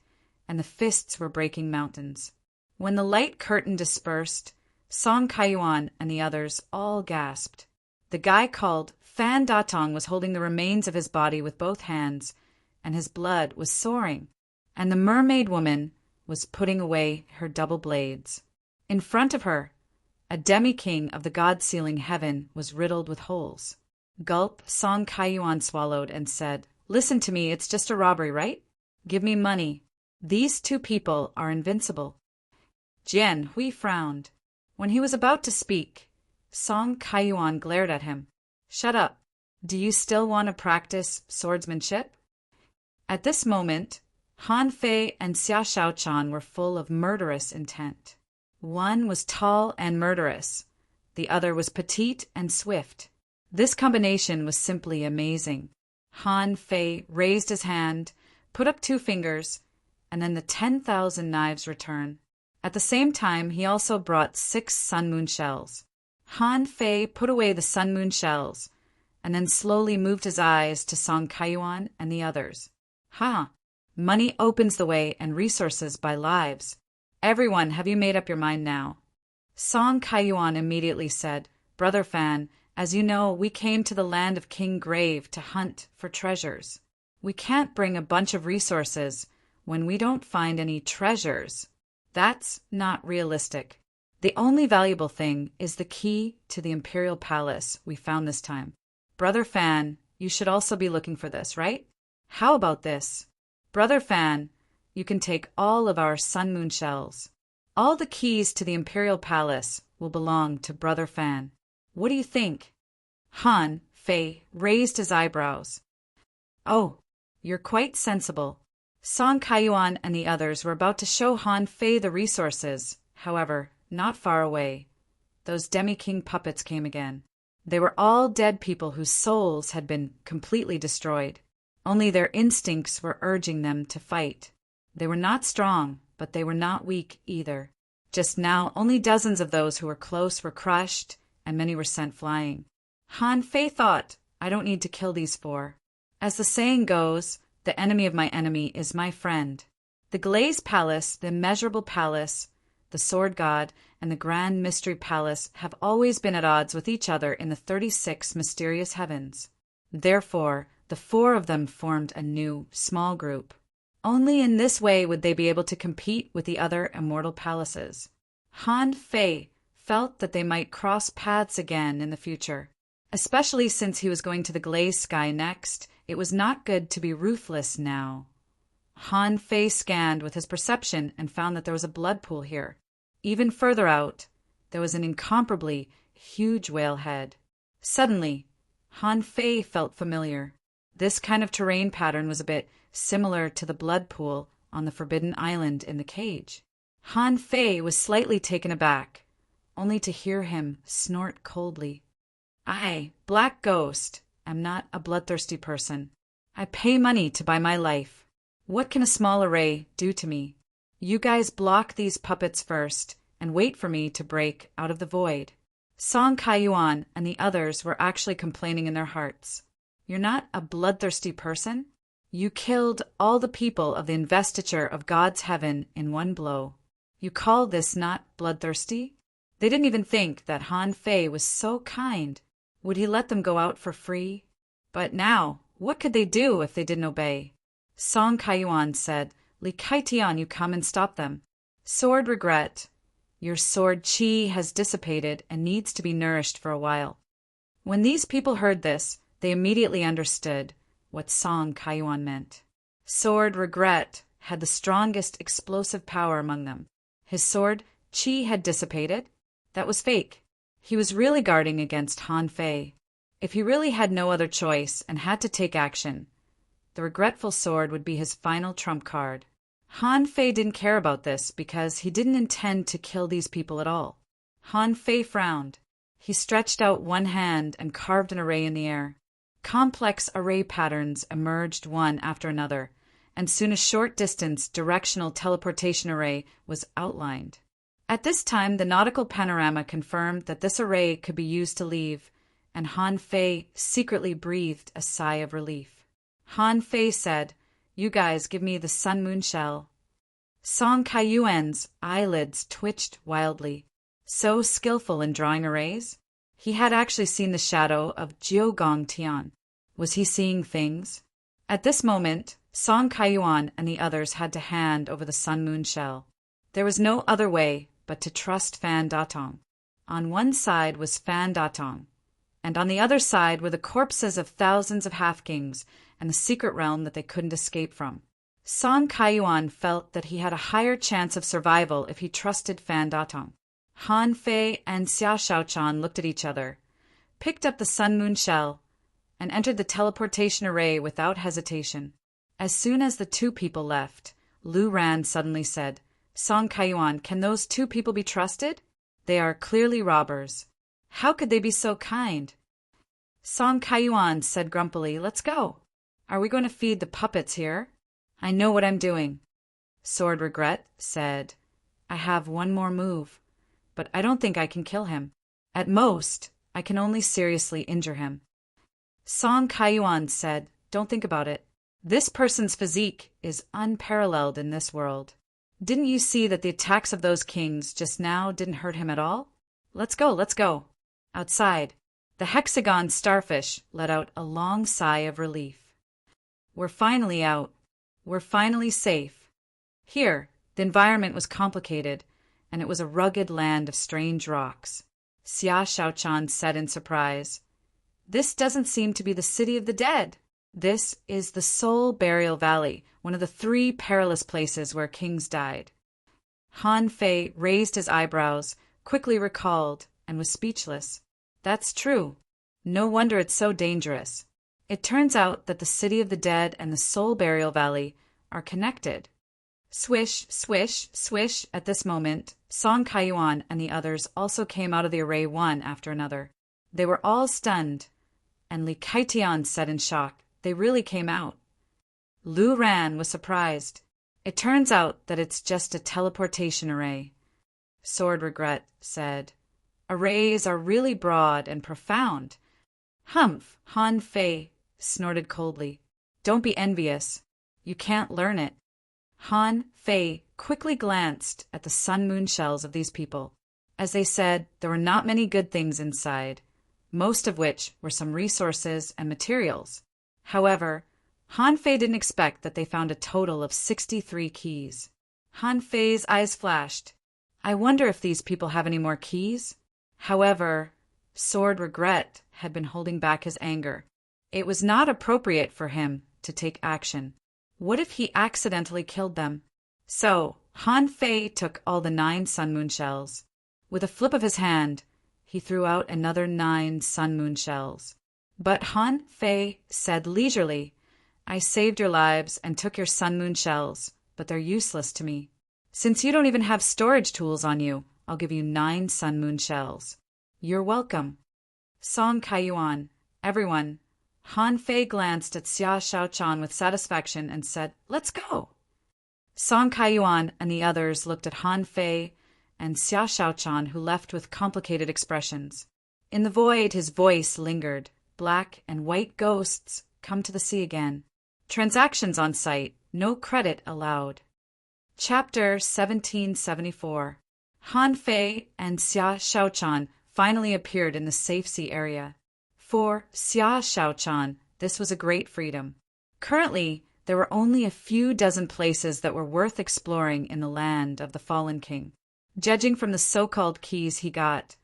Speaker 1: and the fists were breaking mountains. When the light curtain dispersed, Song Kaiyuan and the others all gasped. The guy called Fan Datong was holding the remains of his body with both hands, and his blood was soaring, and the mermaid woman was putting away her double blades. In front of her, a demi-king of the god-sealing heaven was riddled with holes. Gulp, Song Kaiyuan swallowed and said, "Listen to me, it's just a robbery, right? Give me money. These two people are invincible." Jian Hui frowned. When he was about to speak, Song Kaiyuan glared at him. "Shut up. Do you still want to practice swordsmanship?" At this moment, Han Fei and Xia Shaochan were full of murderous intent. One was tall and murderous. The other was petite and swift. This combination was simply amazing. Han Fei raised his hand, put up two fingers, and then the 10,000 knives return. At the same time, he also brought 6 sun moon shells. Han Fei put away the sun moon shells, and then slowly moved his eyes to Song Kaiyuan and the others. "Ha! Money opens the way and resources buy lives. Everyone, have you made up your mind now?" Song Kaiyuan immediately said, "Brother Fan, as you know, we came to the land of King Grave to hunt for treasures. We can't bring a bunch of resources when we don't find any treasures. That's not realistic. The only valuable thing is the key to the Imperial Palace we found this time. Brother Fan, you should also be looking for this, right? How about this? Brother Fan, you can take all of our sun moon shells. All the keys to the Imperial Palace will belong to Brother Fan. What do you think?" Han Fei raised his eyebrows. "Oh, you're quite sensible." Song Kaiyuan and the others were about to show Han Fei the resources. However, not far away, those demi-king puppets came again. They were all dead people whose souls had been completely destroyed. Only their instincts were urging them to fight. They were not strong, but they were not weak either. Just now, only dozens of those who were close were crushed, and many were sent flying. Han Fei thought, "I don't need to kill these 4. As the saying goes, the enemy of my enemy is my friend." The Glaze Palace, the immeasurable palace, the Sword God, and the Grand Mystery Palace have always been at odds with each other in the 36 mysterious heavens. Therefore, the four of them formed a new, small group. Only in this way would they be able to compete with the other immortal palaces. Han Fei felt that they might cross paths again in the future. Especially since he was going to the Glaze Sky next, it was not good to be ruthless now. Han Fei scanned with his perception and found that there was a blood pool here. Even further out, there was an incomparably huge whale head. Suddenly, Han Fei felt familiar. This kind of terrain pattern was a bit similar to the blood pool on the Forbidden Island in the cage. Han Fei was slightly taken aback, only to hear him snort coldly. I, Black Ghost, am not a bloodthirsty person. I pay money to buy my life. What can a small array do to me? You guys block these puppets first and wait for me to break out of the void. Song Kaiyuan and the others were actually complaining in their hearts. You're not a bloodthirsty person? You killed all the people of the investiture of God's heaven in one blow. You call this not bloodthirsty? They didn't even think that Han Fei was so kind. Would he let them go out for free? But now, what could they do if they didn't obey? Song Kaiyuan said, Li Kaitian, you come and stop them. Sword regret. Your sword chi has dissipated and needs to be nourished for a while. When these people heard this, they immediately understood what Song Kaiyuan meant. Sword regret had the strongest explosive power among them. His sword chi had dissipated. That was fake. He was really guarding against Han Fei. If he really had no other choice and had to take action, the regretful sword would be his final trump card. Han Fei didn't care about this because he didn't intend to kill these people at all. Han Fei frowned. He stretched out one hand and carved an array in the air. Complex array patterns emerged one after another, and soon a short-distance directional teleportation array was outlined. At this time, the nautical panorama confirmed that this array could be used to leave, and Han Fei secretly breathed a sigh of relief. Han Fei said, You guys give me the Sun Moon Shell. Song Kaiyuan's eyelids twitched wildly. So skillful in drawing arrays? He had actually seen the shadow of Jiugong Tian. Was he seeing things? At this moment, Song Kaiyuan and the others had to hand over the Sun Moon Shell. There was no other way but to trust Fan Datong. On one side was Fan Datong, and on the other side were the corpses of thousands of half-kings and the secret realm that they couldn't escape from. Song Kaiyuan felt that he had a higher chance of survival if he trusted Fan Datong. Han Fei and Xia Shaochan looked at each other, picked up the Sun Moon Shell, and entered the teleportation array without hesitation. As soon as the two people left, Lu Ran suddenly said, Song Kaiyuan, can those two people be trusted? They are clearly robbers. How could they be so kind? Song Kaiyuan said grumpily, Let's go. Are we going to feed the puppets here? I know what I'm doing. Sword Regret said, I have one more move, but I don't think I can kill him. At most, I can only seriously injure him. Song Kaiyuan said, Don't think about it. This person's physique is unparalleled in this world. Didn't you see that the attacks of those kings just now didn't hurt him at all? Let's go, let's go. Outside, the hexagon starfish let out a long sigh of relief. We're finally out. We're finally safe. Here, the environment was complicated, and it was a rugged land of strange rocks. Xia Shaochan said in surprise, This doesn't seem to be the city of the dead. This is the Soul Burial Valley, one of the 3 perilous places where kings died. Han Fei raised his eyebrows, quickly recalled, and was speechless. That's true. No wonder it's so dangerous. It turns out that the city of the dead and the Soul Burial Valley are connected. Swish, swish, swish. At this moment, Song Kaiyuan and the others also came out of the array one after another. They were all stunned, and Li Kaitian said in shock, They really came out. Lu Ran was surprised. It turns out that it's just a teleportation array. Sword Regret said, Arrays are really broad and profound. Humph, Han Fei snorted coldly. Don't be envious. You can't learn it. Han Fei quickly glanced at the sun-moon shells of these people. As they said, there were not many good things inside, most of which were some resources and materials. However, Han Fei didn't expect that they found a total of 63 keys. Han Fei's eyes flashed. I wonder if these people have any more keys? However, sore regret had been holding back his anger. It was not appropriate for him to take action. What if he accidentally killed them? So, Han Fei took all the 9 sun-moon shells. With a flip of his hand, he threw out another 9 sun-moon shells. But Han Fei said leisurely, I saved your lives and took your sun-moon shells, but they're useless to me. Since you don't even have storage tools on you, I'll give you 9 sun-moon shells. You're welcome. Song Kaiyuan, everyone. Han Fei glanced at Xia Shaochan with satisfaction and said, Let's go. Song Kaiyuan and the others looked at Han Fei and Xia Shaochan, who left with complicated expressions. In the void, his voice lingered. Black and white ghosts come to the sea again. Transactions on site, no credit allowed. Chapter 1774. Han Fei and Xia Shaochan finally appeared in the safe sea area. For Xia Shaochan, this was a great freedom. Currently, there were only a few dozen places that were worth exploring in the land of the fallen king. Judging from the so-called keys he got,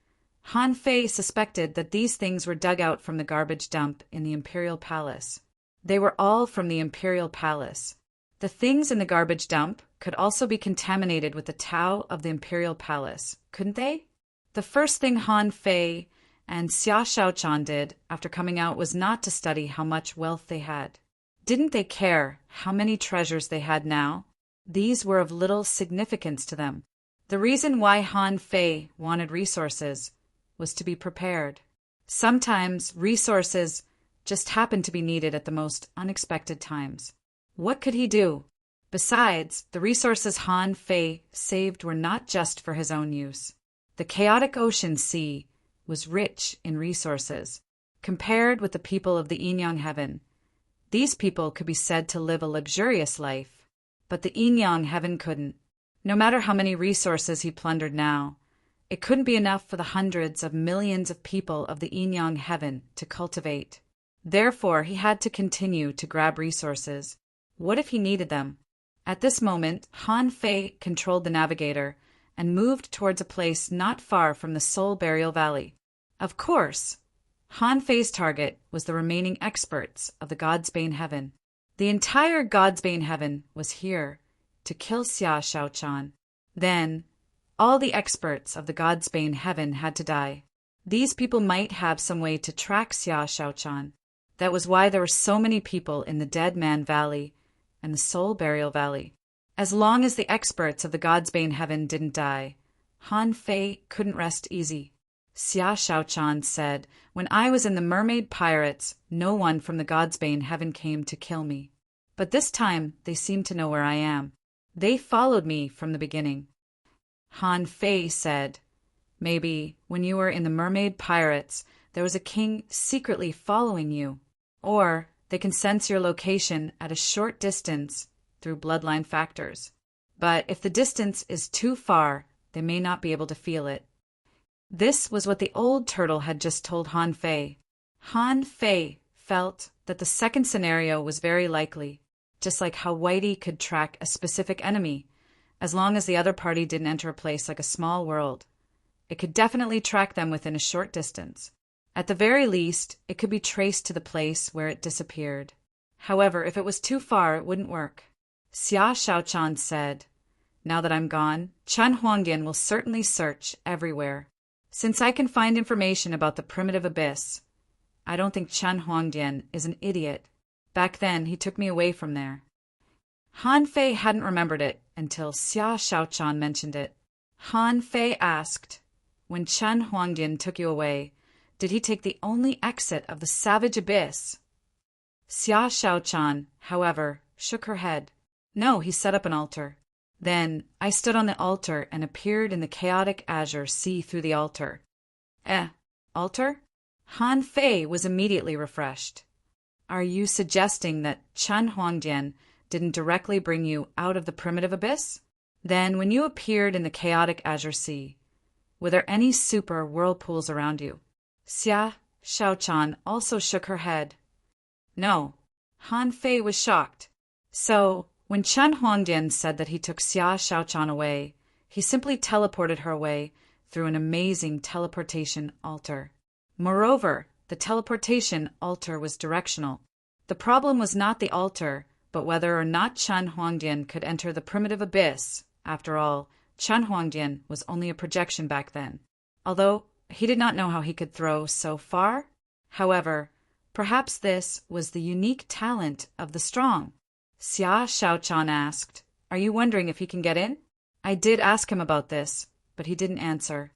Speaker 1: Han Fei suspected that these things were dug out from the garbage dump in the Imperial Palace. They were all from the Imperial Palace. The things in the garbage dump could also be contaminated with the Tao of the Imperial Palace, couldn't they? The first thing Han Fei and Xia Shaochan did after coming out was not to study how much wealth they had. Didn't they care how many treasures they had now? These were of little significance to them. The reason why Han Fei wanted resources was to be prepared. Sometimes resources just happened to be needed at the most unexpected times. What could he do? Besides, the resources Han Fei saved were not just for his own use. The chaotic ocean sea was rich in resources. Compared with the people of the Yin-Yang heaven, these people could be said to live a luxurious life, but the Yin-Yang heaven couldn't. No matter how many resources he plundered now, it couldn't be enough for the hundreds of millions of people of the Yin-Yang heaven to cultivate. Therefore, he had to continue to grab resources. What if he needed them? At this moment, Han Fei controlled the navigator and moved towards a place not far from the Soul Burial Valley. Of course, Han Fei's target was the remaining experts of the Godsbane Heaven. The entire Godsbane Heaven was here to kill Xia Shaochan. Then, all the experts of the Godsbane Heaven had to die. These people might have some way to track Xia Shaochan. That was why there were so many people in the Dead Man Valley and the Soul Burial Valley. As long as the experts of the Godsbane Heaven didn't die, Han Fei couldn't rest easy. Xia Shaochan said, When I was in the Mermaid Pirates, no one from the Godsbane Heaven came to kill me. But this time, they seem to know where I am. They followed me from the beginning. Han Fei said, Maybe, when you were in the Mermaid Pirates, there was a king secretly following you. Or they can sense your location at a short distance through bloodline factors. But if the distance is too far, they may not be able to feel it. This was what the old turtle had just told Han Fei. Han Fei felt that the second scenario was very likely, just like how Whitey could track a specific enemy, as long as the other party didn't enter a place like a small world. It could definitely track them within a short distance. At the very least, it could be traced to the place where it disappeared. However, if it was too far, it wouldn't work. Xia Shaochan said, Now that I'm gone, Chen Huangdian will certainly search everywhere. Since I can find information about the primitive abyss, I don't think Chen Huangdian is an idiot. Back then, he took me away from there. Han Fei hadn't remembered it until Xia Shaochan mentioned it. Han Fei asked, When Chen Huangdian took you away, did he take the only exit of the savage abyss? Xia Shaochan, however, shook her head. No, he set up an altar. Then I stood on the altar and appeared in the chaotic azure sea through the altar. Altar? Han Fei was immediately refreshed. Are you suggesting that Chen Huangdian didn't directly bring you out of the primitive abyss? Then, when you appeared in the chaotic azure sea, were there any super whirlpools around you? Xia Shaochan also shook her head. No. Han Fei was shocked. So, when Chen Huangdian said that he took Xia Shaochan away, he simply teleported her away through an amazing teleportation altar. Moreover, the teleportation altar was directional. The problem was not the altar, but whether or not Chen Huangdian could enter the primitive abyss. After all, Chen Huangdian was only a projection back then, although he did not know how he could throw so far. However, perhaps this was the unique talent of the strong. Xia Shaochan asked, "Are you wondering if he can get in?" I did ask him about this, but he didn't answer.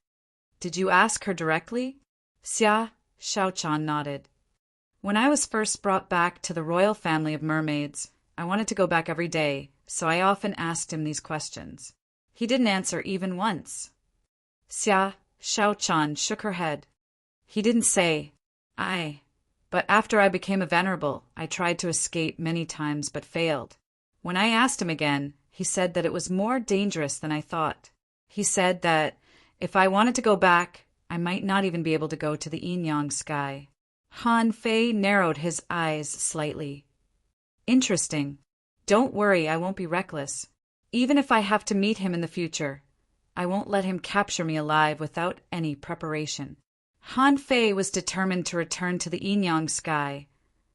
Speaker 1: Did you ask her directly? Xia Shaochan nodded. When I was first brought back to the royal family of mermaids, I wanted to go back every day, so I often asked him these questions. He didn't answer even once. Xia Shaochan shook her head. He didn't say, but after I became a venerable, I tried to escape many times but failed. When I asked him again, he said that it was more dangerous than I thought. He said that if I wanted to go back, I might not even be able to go to the yin-yang sky. Han Fei narrowed his eyes slightly. Interesting. Don't worry, I won't be reckless. Even if I have to meet him in the future, I won't let him capture me alive without any preparation. Han Fei was determined to return to the yin-yang sky,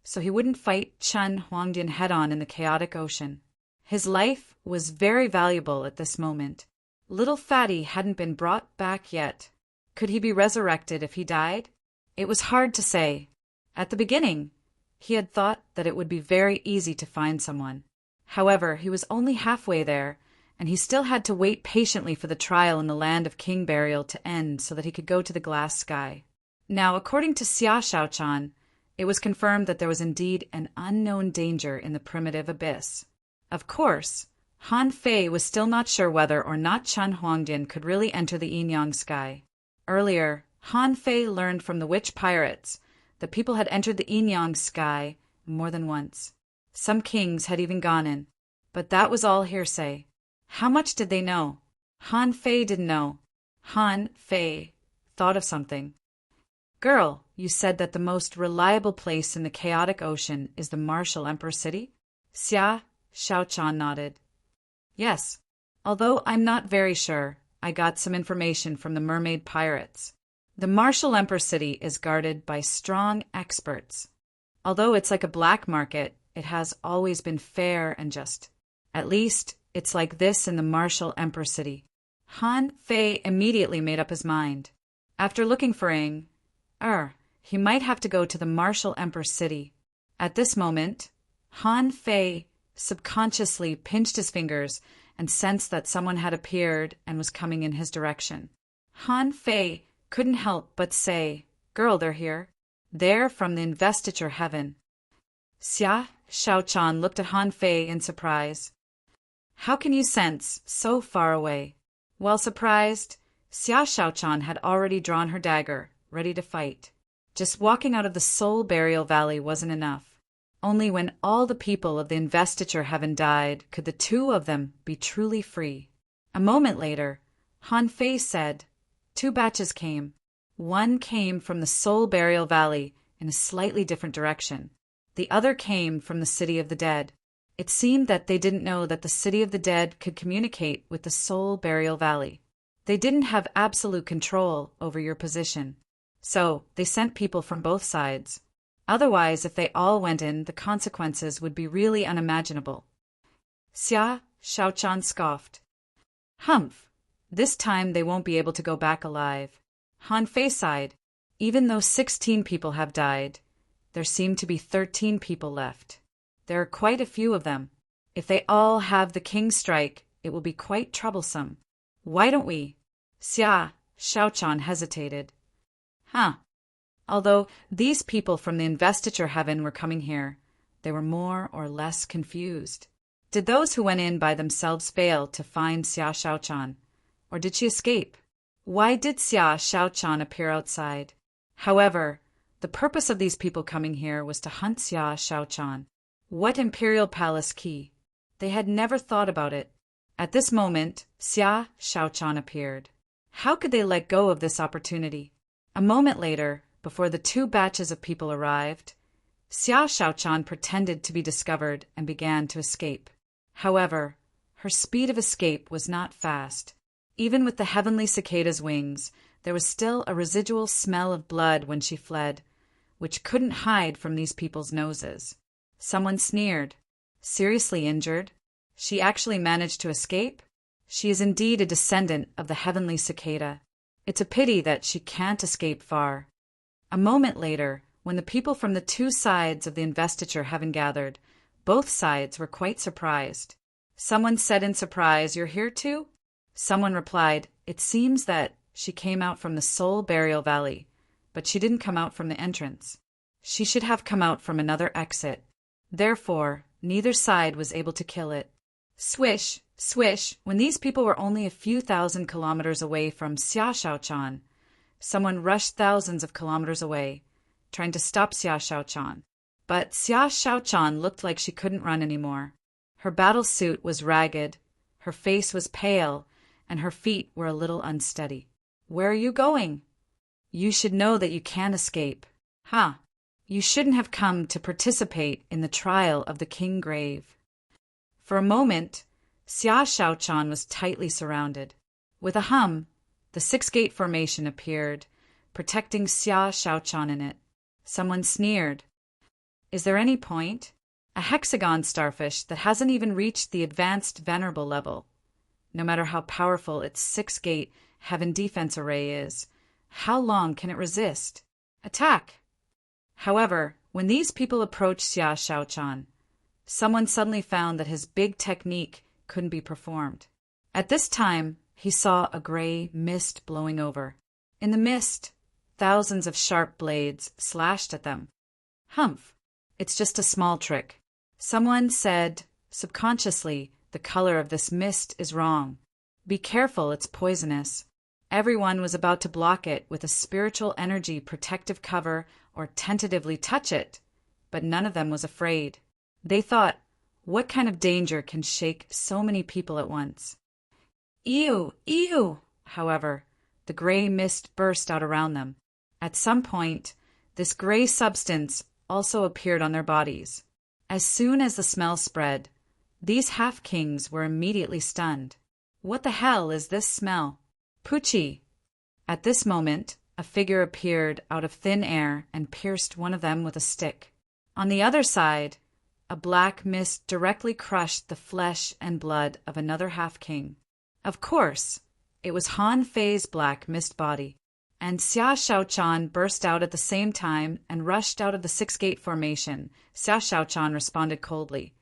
Speaker 1: so he wouldn't fight Chen Huangdian head-on in the chaotic ocean. His life was very valuable at this moment. Little Fatty hadn't been brought back yet. Could he be resurrected if he died? It was hard to say. At the beginning, he had thought that it would be very easy to find someone. However, he was only halfway there, and he still had to wait patiently for the trial in the land of King Burial to end so that he could go to the glass sky. Now, according to Xia Shaochan, it was confirmed that there was indeed an unknown danger in the primitive abyss. Of course, Han Fei was still not sure whether or not Chen Huangdian could really enter the yin-yang sky. Earlier, Han Fei learned from the witch pirates that people had entered the yin-yang sky more than once. Some kings had even gone in, but that was all hearsay. How much did they know? Han Fei didn't know. Han Fei thought of something. Girl, you said that the most reliable place in the chaotic ocean is the Martial Emperor City? Xia Shaochan nodded. Yes, although I'm not very sure. I got some information from the mermaid pirates. The Martial Emperor City is guarded by strong experts. Although it's like a black market, it has always been fair and just. At least, it's like this in the Martial Emperor City. Han Fei immediately made up his mind. After looking for Ing, he might have to go to the Martial Emperor City. At this moment, Han Fei subconsciously pinched his fingers and sensed that someone had appeared and was coming in his direction. Han Fei couldn't help but say, "Girl, they're here. They're from the investiture heaven." Xia Shaochan looked at Han Fei in surprise. How can you sense so far away? While surprised, Xia Shaochan had already drawn her dagger, ready to fight. Just walking out of the Soul Burial Valley wasn't enough. Only when all the people of the investiture heaven died could the two of them be truly free. A moment later, Han Fei said, 2 batches came. One came from the Soul Burial Valley in a slightly different direction. The other came from the City of the Dead. It seemed that they didn't know that the City of the Dead could communicate with the Soul Burial Valley. They didn't have absolute control over your position. So, they sent people from both sides. Otherwise, if they all went in, the consequences would be really unimaginable. Xia Shaochan scoffed. Humph! This time they won't be able to go back alive. Han Fei sighed. Even though 16 people have died, there seem to be 13 people left. There are quite a few of them. If they all have the King strike, it will be quite troublesome. Why don't we? Xia Shaochan hesitated. Although these people from the investiture heaven were coming here, they were more or less confused. Did those who went in by themselves fail to find Xia Shaochan? Or did she escape? Why did Xia Shaochan appear outside? However, the purpose of these people coming here was to hunt Xia Shaochan. What imperial palace key? They had never thought about it. At this moment, Xia Shaochan appeared. How could they let go of this opportunity? A moment later, before the two batches of people arrived, Xia Shaochan pretended to be discovered and began to escape. However, her speed of escape was not fast. Even with the heavenly cicada's wings, there was still a residual smell of blood when she fled, which couldn't hide from these people's noses. Someone sneered. Seriously injured? She actually managed to escape? She is indeed a descendant of the heavenly cicada. It's a pity that she can't escape far. A moment later, when the people from the two sides of the investiture heaven gathered, both sides were quite surprised. Someone said in surprise, "You're here too?" Someone replied, "It seems that she came out from the Soul Burial Valley, but she didn't come out from the entrance. She should have come out from another exit. Therefore, neither side was able to kill it." Swish, swish, when these people were only a few thousand kilometers away from Xia Shaochan, someone rushed thousands of kilometers away, trying to stop Xia Shaochan. But Xia Shaochan looked like she couldn't run anymore. Her battle suit was ragged, her face was pale, and her feet were a little unsteady. "Where are you going?" "You should know that you can't escape." "Huh. You shouldn't have come to participate in the trial of the King Grave." For a moment, Xia Shaochan was tightly surrounded. With a hum, the six-gate formation appeared, protecting Xia Shaochan in it. Someone sneered. "Is there any point? A hexagon starfish that hasn't even reached the advanced venerable level. No matter how powerful its six-gate heaven defense array is, how long can it resist? Attack!" However, when these people approached Xia Shaochan, someone suddenly found that his big technique couldn't be performed. At this time, he saw a gray mist blowing over. In the mist, thousands of sharp blades slashed at them. "Humph, it's just a small trick." Someone said, subconsciously, "The color of this mist is wrong. Be careful, it's poisonous." Everyone was about to block it with a spiritual energy protective cover or tentatively touch it, but none of them was afraid. They thought, what kind of danger can shake so many people at once? Ew, ew! However, the gray mist burst out around them. At some point, this gray substance also appeared on their bodies. As soon as the smell spread, these half-kings were immediately stunned. What the hell is this smell? Poochie! At this moment, a figure appeared out of thin air and pierced one of them with a stick. On the other side, a black mist directly crushed the flesh and blood of another half-king. Of course, it was Han Fei's black mist body, and Xia Shaochan burst out at the same time and rushed out of the six-gate formation. Xia Shaochan responded coldly.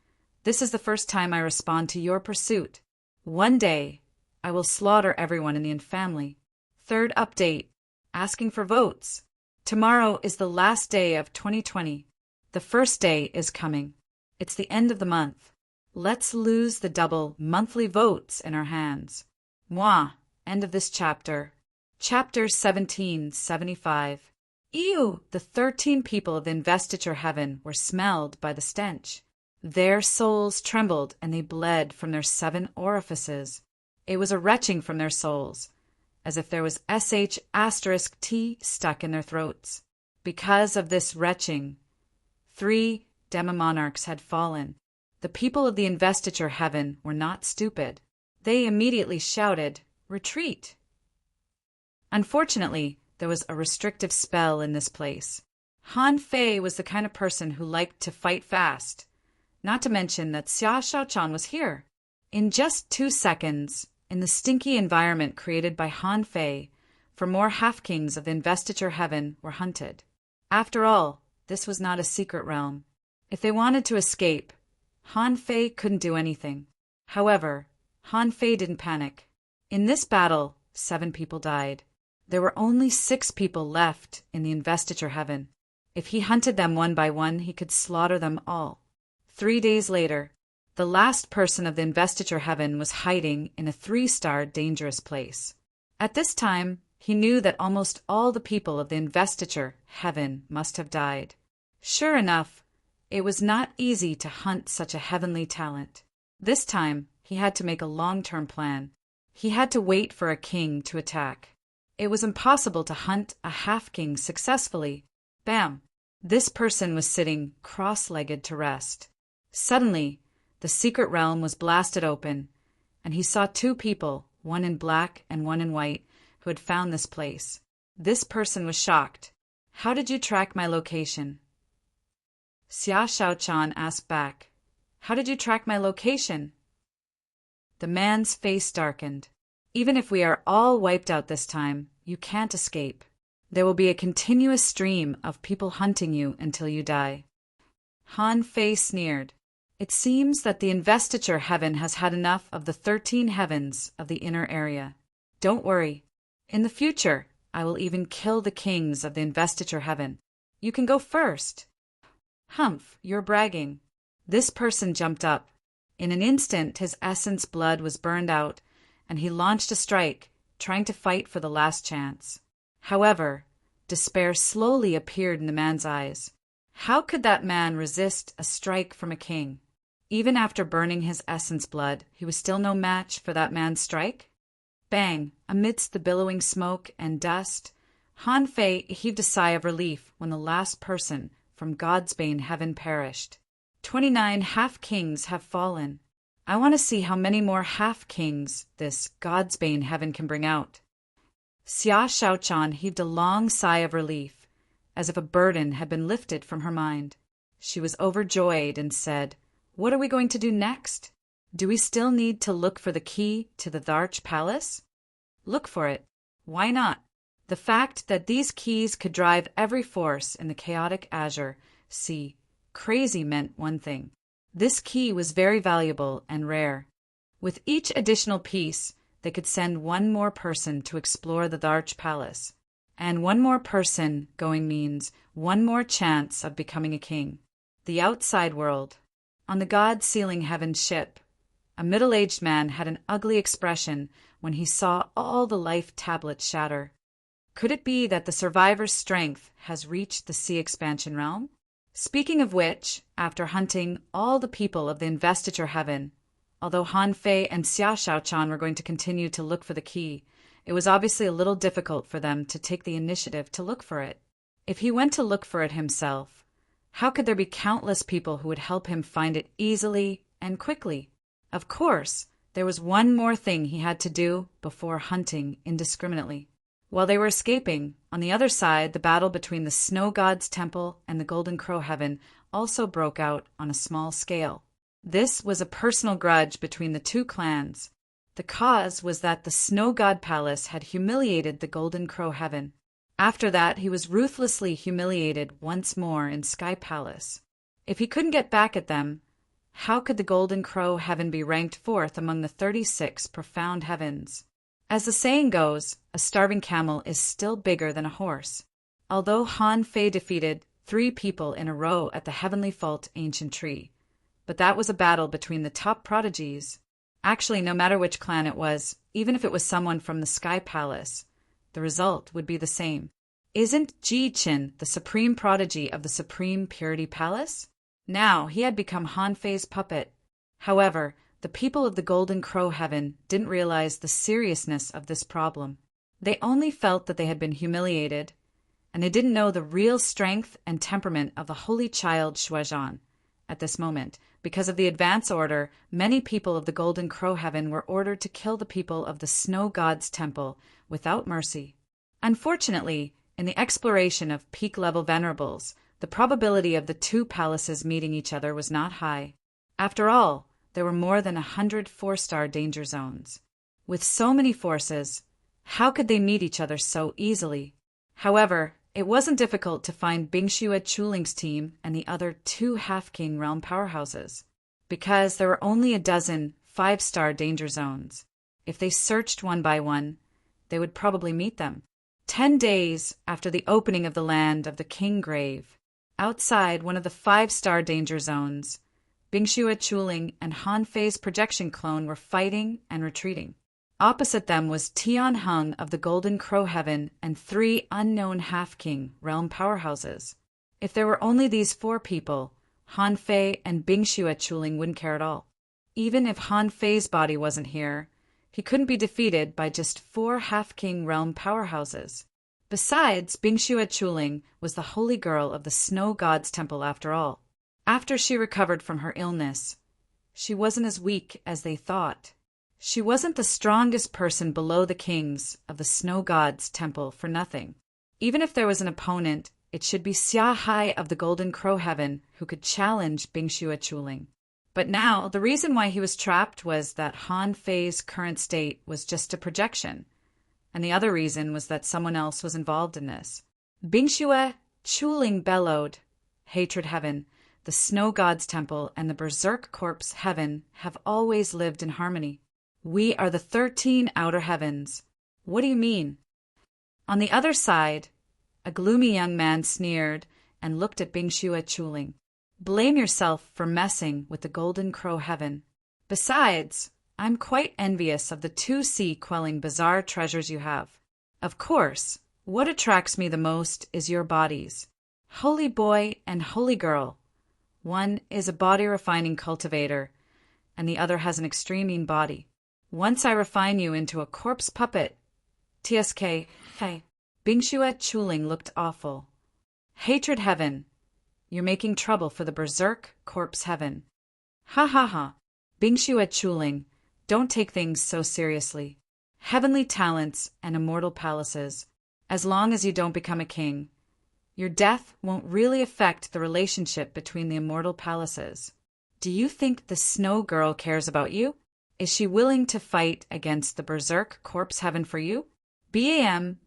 Speaker 1: "This is the first time I respond to your pursuit. One day, I will slaughter everyone in the family." Third update, asking for votes. Tomorrow is the last day of 2020. The first day is coming. It's the end of the month. Let's lose the double monthly votes in our hands. Mwah! End of this chapter. Chapter 1775. Ew! The 13 people of the investiture heaven were smelled by the stench. Their souls trembled and they bled from their 7 orifices. It was a retching from their souls, as if there was sh*T stuck in their throats. Because of this retching, 3 demi-monarchs had fallen. The people of the investiture heaven were not stupid. They immediately shouted, "Retreat!" Unfortunately, there was a restrictive spell in this place. Han Fei was the kind of person who liked to fight fast, not to mention that Xia Shaochan was here. In just 2 seconds, in the stinky environment created by Han Fei, for more half-kings of the investiture heaven were hunted. After all, this was not a secret realm. If they wanted to escape, Han Fei couldn't do anything. However, Han Fei didn't panic. In this battle, 7 people died. There were only 6 people left in the investiture heaven. If he hunted them one by one, he could slaughter them all. 3 days later, the last person of the investiture heaven was hiding in a 3-star dangerous place. At this time, he knew that almost all the people of the investiture heaven must have died. Sure enough, it was not easy to hunt such a heavenly talent. This time, He had to make a long-term plan. He had to wait for a king to attack. It was impossible to hunt a half-king successfully. Bam! This person was sitting cross-legged to rest. Suddenly, the secret realm was blasted open, and he saw two people, one in black and one in white, who had found this place. This person was shocked. "How did you track my location?" Xia Shaochan asked back, "How did you track my location?" The man's face darkened. "Even if we are all wiped out this time, you can't escape. There will be a continuous stream of people hunting you until you die." Han Fei sneered. "It seems that the investiture heaven has had enough of the 13 heavens of the inner area. Don't worry. In the future, I will even kill the kings of the investiture heaven. You can go first." "Humph, you're bragging." This person jumped up. In an instant, his essence blood was burned out, and he launched a strike, trying to fight for the last chance. However, despair slowly appeared in the man's eyes. How could that man resist a strike from a king? Even after burning his essence blood, he was still no match for that man's strike? Bang! Amidst the billowing smoke and dust, Han Fei heaved a sigh of relief when the last person from Godsbane heaven perished. 29 half-kings have fallen. I want to see how many more half-kings this Godsbane heaven can bring out. Xia Shaochan heaved a long sigh of relief, as if a burden had been lifted from her mind. She was overjoyed and said, "What are we going to do next? Do we still need to look for the key to the Dharch Palace?" Look for it. Why not? The fact that these keys could drive every force in the chaotic azure sea crazy meant one thing. This key was very valuable and rare. With each additional piece, they could send one more person to explore the Dharch Palace. And one more person going means one more chance of becoming a king. The outside world. On the God-sealing heaven ship, a middle-aged man had an ugly expression when he saw all the life tablets shatter. Could it be that the survivor's strength has reached the sea expansion realm? Speaking of which, after hunting all the people of the investiture heaven, although Han Fei and Xia Shaochan were going to continue to look for the key, it was obviously a little difficult for them to take the initiative to look for it. If he went to look for it himself, how could there be countless people who would help him find it easily and quickly? Of course, there was one more thing he had to do before hunting indiscriminately. While they were escaping, on the other side, the battle between the Snow God's temple and the Golden Crow Heaven also broke out on a small scale. This was a personal grudge between the two clans. The cause was that the Snow God Palace had humiliated the Golden Crow Heaven. After that, he was ruthlessly humiliated once more in Sky Palace. If he couldn't get back at them, how could the Golden Crow Heaven be ranked fourth among the 36 profound heavens? As the saying goes, a starving camel is still bigger than a horse. Although Han Fei defeated 3 people in a row at the Heavenly Fault Ancient Tree, but that was a battle between the top prodigies. Actually, no matter which clan it was, even if it was someone from the Sky Palace, the result would be the same. Isn't Ji Qin the supreme prodigy of the Supreme Purity Palace? Now he had become Han Fei's puppet. However, the people of the Golden Crow Heaven didn't realize the seriousness of this problem. They only felt that they had been humiliated, and they didn't know the real strength and temperament of the holy child Shuazhan. At this moment, because of the advance order, many people of the Golden Crow Heaven were ordered to kill the people of the Snow God's temple without mercy. Unfortunately, in the exploration of peak-level venerables, the probability of the two palaces meeting each other was not high. After all, there were more than 100 4-star danger zones. With so many forces, how could they meet each other so easily? However, it wasn't difficult to find Bingxue Chuling's team and the other 2 half-king realm powerhouses, because there were only a dozen 5-star danger zones. If they searched one by one, they would probably meet them. 10 days after the opening of the land of the King Grave, outside one of the 5-star danger zones, Bingxue Chuling and Han Fei's projection clone were fighting and retreating. Opposite them was Tian Heng of the Golden Crow Heaven and 3 unknown half-king realm powerhouses. If there were only these 4 people, Han Fei and Bingxue Chuling wouldn't care at all. Even if Han Fei's body wasn't here, he couldn't be defeated by just 4 half-king realm powerhouses. Besides, Bingxue Chuling was the holy girl of the Snow God's temple after all. After she recovered from her illness, she wasn't as weak as they thought. She wasn't the strongest person below the kings of the Snow God's temple for nothing. Even if there was an opponent, it should be Xia Hai of the Golden Crow Heaven who could challenge Bingxue Chuling. But now, the reason why he was trapped was that Han Fei's current state was just a projection, and the other reason was that someone else was involved in this. Bingxue Chuling bellowed, "Hatred Heaven, the Snow God's temple, and the Berserk Corpse Heaven have always lived in harmony. We are the 13 outer heavens." "What do you mean?" On the other side, a gloomy young man sneered and looked at Bingxue Chuling. "Blame yourself for messing with the Golden Crow Heaven. Besides, I'm quite envious of the 2C-quelling bizarre treasures you have. Of course, what attracts me the most is your bodies. Holy boy and holy girl. One is a body-refining cultivator, and the other has an extreme body. Once I refine you into a corpse puppet, TSK, hey." Bingxue Chuling looked awful. "Hatred Heaven, you're making trouble for the Berserk Corpse Heaven." "Ha ha ha. Bingxue Chuling, don't take things so seriously. Heavenly talents and immortal palaces. As long as you don't become a king, your death won't really affect the relationship between the immortal palaces. Do you think the Snow Girl cares about you? Is she willing to fight against the Berserk Corpse Heaven for you?" BAM,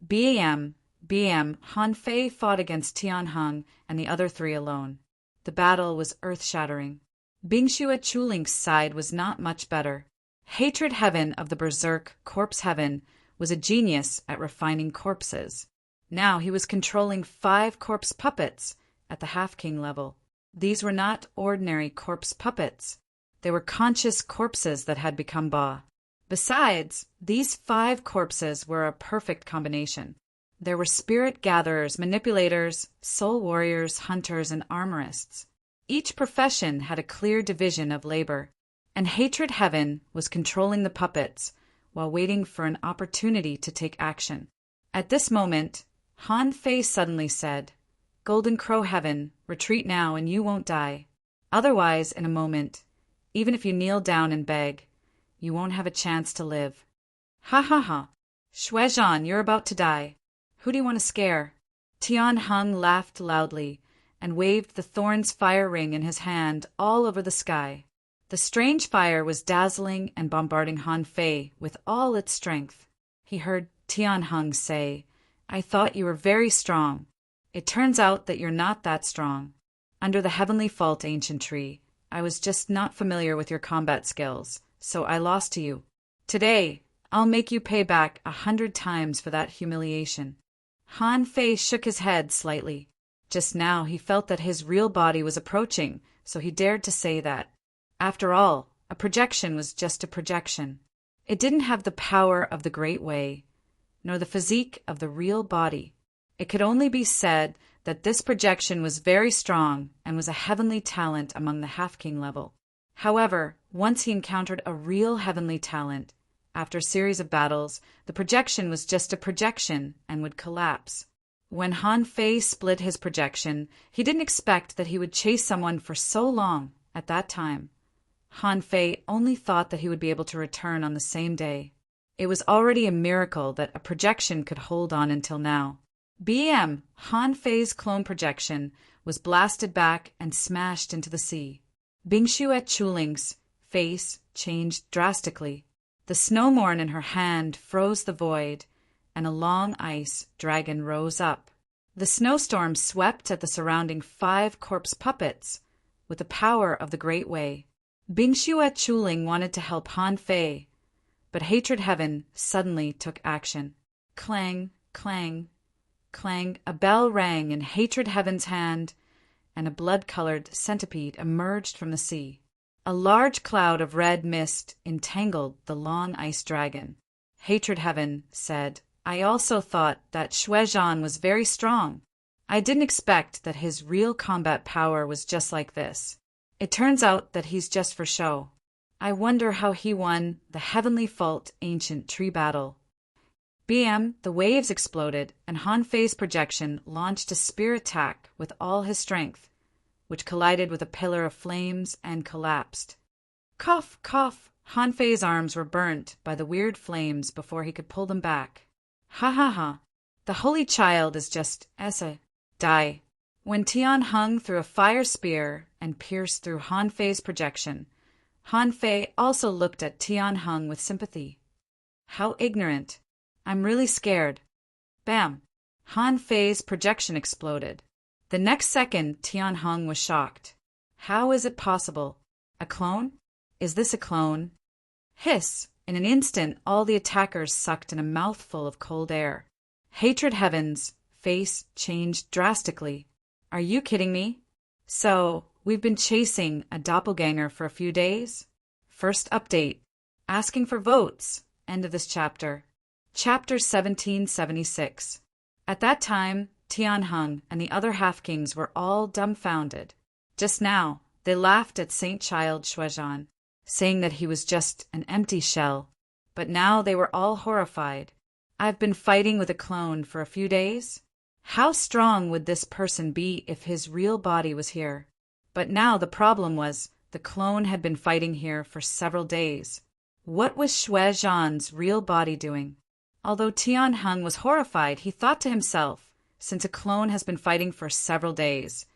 Speaker 1: Han Fei fought against Tianheng and the other 3 alone. The battle was earth-shattering. Bingxue Chuling's side was not much better. Hatred Heaven of the Berserk Corpse Heaven was a genius at refining corpses. Now he was controlling 5 corpse puppets at the half-king level. These were not ordinary corpse puppets. They were conscious corpses that had become Ba. Besides, these 5 corpses were a perfect combination. There were spirit gatherers, manipulators, soul warriors, hunters, and armorists. Each profession had a clear division of labor, and Hatred Heaven was controlling the puppets while waiting for an opportunity to take action. At this moment, Han Fei suddenly said, "Golden Crow Heaven, retreat now and you won't die. Otherwise, in a moment, even if you kneel down and beg, you won't have a chance to live." "Ha ha ha. Shuizhan, you're about to die. Who do you want to scare?" Tianheng laughed loudly and waved the thorn's fire ring in his hand all over the sky. The strange fire was dazzling and bombarding Han Fei with all its strength. He heard Tianheng say, "I thought you were very strong. It turns out that you're not that strong. Under the Heavenly Fault Ancient Tree, I was just not familiar with your combat skills, so I lost to you. Today, I'll make you pay back 100 times for that humiliation." Han Fei shook his head slightly. Just now he felt that his real body was approaching, so he dared to say that. After all, a projection was just a projection. It didn't have the power of the Great Way, nor the physique of the real body. It could only be said that this projection was very strong and was a heavenly talent among the half-king level. However, once he encountered a real heavenly talent, after a series of battles, the projection was just a projection and would collapse. When Han Fei split his projection, he didn't expect that he would chase someone for so long at that time. Han Fei only thought that he would be able to return on the same day. It was already a miracle that a projection could hold on until now. Han Fei's clone projection was blasted back and smashed into the sea. Bingxue Chuling's face changed drastically. The snowmorn in her hand froze the void, and a long ice dragon rose up. The snowstorm swept at the surrounding 5 corpse puppets with the power of the Great Way. Bingxue Chuling wanted to help Han Fei, but Hatred Heaven suddenly took action. Clang, clang, clang, a bell rang in Hatred Heaven's hand, and a blood-colored centipede emerged from the sea. A large cloud of red mist entangled the long ice dragon. Hatred Heaven said, "I also thought that Shuizhan was very strong. I didn't expect that his real combat power was just like this. It turns out that he's just for show. I wonder how he won the Heavenly Fault ancient tree battle. BM, the waves exploded, and Han Fei's projection launched a spear attack with all his strength, which collided with a pillar of flames and collapsed. Cough, cough! Han Fei's arms were burnt by the weird flames before he could pull them back. Ha ha ha! The Holy Child is just die. When Tian Hung threw a fire spear and pierced through Han Fei's projection, Han Fei also looked at Tian Hung with sympathy. How ignorant! I'm really scared. Bam! Han Fei's projection exploded. The next second, Tian Hung was shocked. How is it possible? A clone? Is this a clone? Hiss! In an instant, all the attackers sucked in a mouthful of cold air. Hatred Heaven's face changed drastically. Are you kidding me? So, we've been chasing a doppelganger for a few days? First update. Asking for votes. End of this chapter. Chapter 1776. At that time, Tian Hung and the other half-kings were all dumbfounded. Just now, they laughed at Saint Child Xuezhan, saying that he was just an empty shell. But now they were all horrified. I've been fighting with a clone for a few days? How strong would this person be if his real body was here? But now the problem was, the clone had been fighting here for several days. What was Xuezhan's real body doing? Although Tian Hung was horrified, he thought to himself, since a clone has been fighting for several days,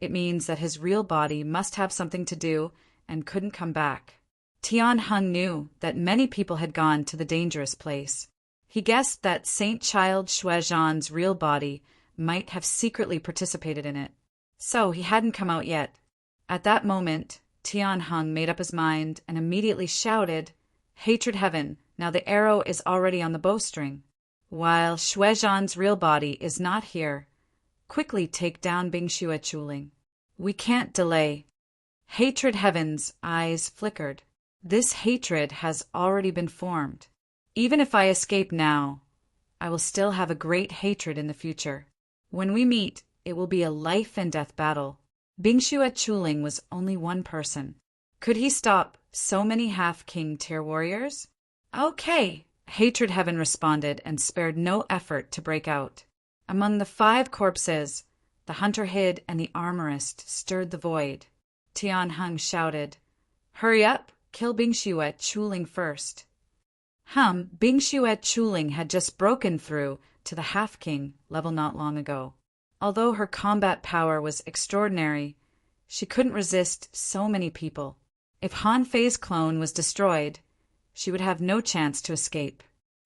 Speaker 1: it means that his real body must have something to do and couldn't come back. Tian Hung knew that many people had gone to the dangerous place. He guessed that Saint Child Xuezhan's real body might have secretly participated in it. So he hadn't come out yet. At that moment, Tian Hung made up his mind and immediately shouted, Hatred Heaven, now the arrow is already on the bowstring. While Xuezhan's real body is not here, quickly take down Bingxue Chuling. We can't delay. Hatred Heaven's eyes flickered. This hatred has already been formed. Even if I escape now, I will still have a great hatred in the future. When we meet, it will be a life-and-death battle. Bingxue Chuling was only one person. Could he stop so many half-king tier warriors? Okay, Hatred Heaven responded and spared no effort to break out. Among the 5 corpses, the hunter hid and the armorist stirred the void. Tian Hung shouted, Hurry up, kill Bingxue Chuling first. Bingxue Chuling had just broken through to the half-king level not long ago. Although her combat power was extraordinary, she couldn't resist so many people. If Han Fei's clone was destroyed, she would have no chance to escape.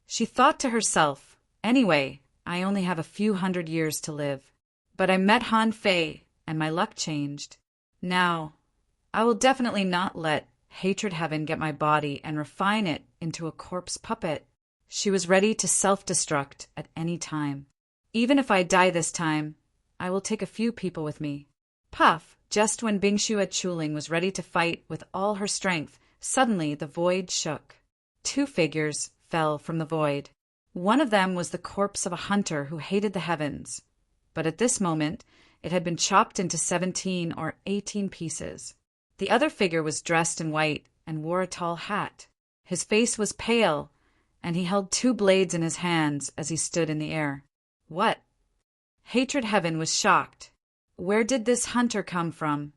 Speaker 1: She thought to herself, anyway, I only have a few hundred years to live. But I met Han Fei, and my luck changed. Now, I will definitely not let Hatred Heaven get my body and refine it into a corpse puppet. She was ready to self-destruct at any time. Even if I die this time, I will take a few people with me. Puff! Just when Bingxue Chuling was ready to fight with all her strength, suddenly the void shook. 2 figures fell from the void. One of them was the corpse of a hunter who hated the heavens. But at this moment, it had been chopped into 17 or 18 pieces. The other figure was dressed in white and wore a tall hat. His face was pale, and he held 2 blades in his hands as he stood in the air. What? Hatred Heaven was shocked. Where did this hunter come from?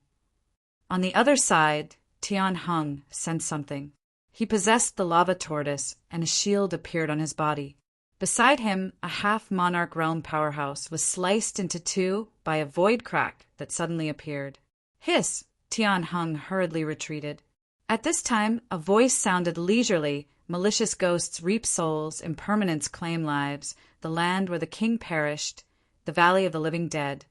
Speaker 1: On the other side, Tian Hung sensed something. He possessed the lava tortoise, and a shield appeared on his body. Beside him, a half-monarch realm powerhouse was sliced into 2 by a void crack that suddenly appeared. Hiss! Tian Hung hurriedly retreated. At this time, a voice sounded leisurely. Malicious ghosts reap souls, impermanence claim lives, the land where the king perished, the valley of the living dead.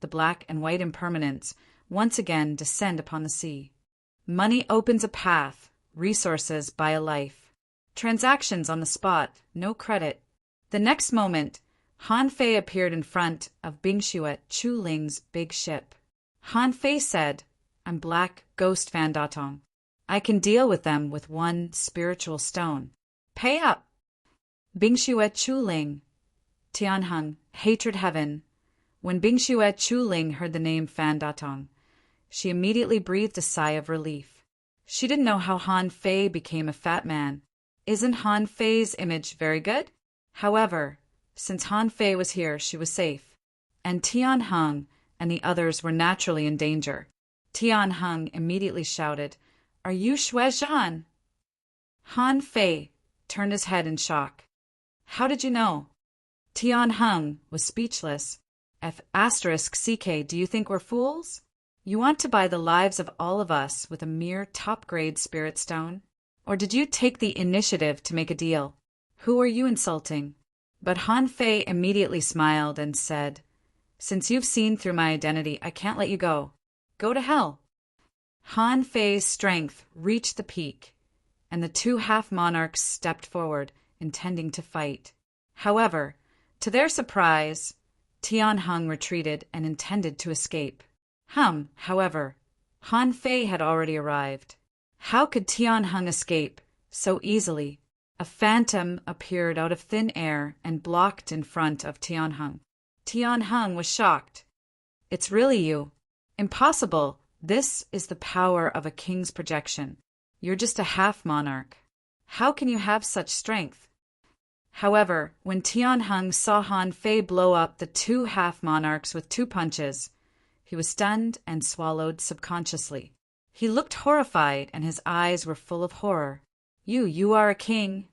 Speaker 1: The black and white impermanents once again descend upon the sea. Money opens a path, resources buy a life. Transactions on the spot, no credit. The next moment, Han Fei appeared in front of Bingxue Chuling's big ship. Han Fei said, I'm Black Ghost Fan Datong. I can deal with them with 1 spiritual stone. Pay up! Bingxue Chuling, Tian Hung, Hatred Heaven. When Bingxue Chuling heard the name Fan Datong, she immediately breathed a sigh of relief. She didn't know how Han Fei became a fat man. Isn't Han Fei's image very good? However, since Han Fei was here, she was safe. And Tian Heng and the others were naturally in danger. Tian Heng immediately shouted, "Are you Shui Zhan?" Han Fei turned his head in shock. "How did you know?" Tian Heng was speechless. *CK, do you think we're fools? You want to buy the lives of all of us with a mere top-grade spirit stone? Or did you take the initiative to make a deal? Who are you insulting? But Han Fei immediately smiled and said, "Since you've seen through my identity, I can't let you go. Go to hell." Han Fei's strength reached the peak, and the two half-monarchs stepped forward, intending to fight. However, to their surprise, Tian Heng retreated and intended to escape. However, Han Fei had already arrived. How could Tian Heng escape so easily? A phantom appeared out of thin air and blocked in front of Tian Heng. Tian Heng was shocked. "It's really you." "Impossible. This is the power of a king's projection. You're just a half-monarch. How can you have such strength?" However, when Tian Heng saw Han Fei blow up the two half-monarchs with 2 punches, he was stunned and swallowed subconsciously. He looked horrified, and his eyes were full of horror. You are a king."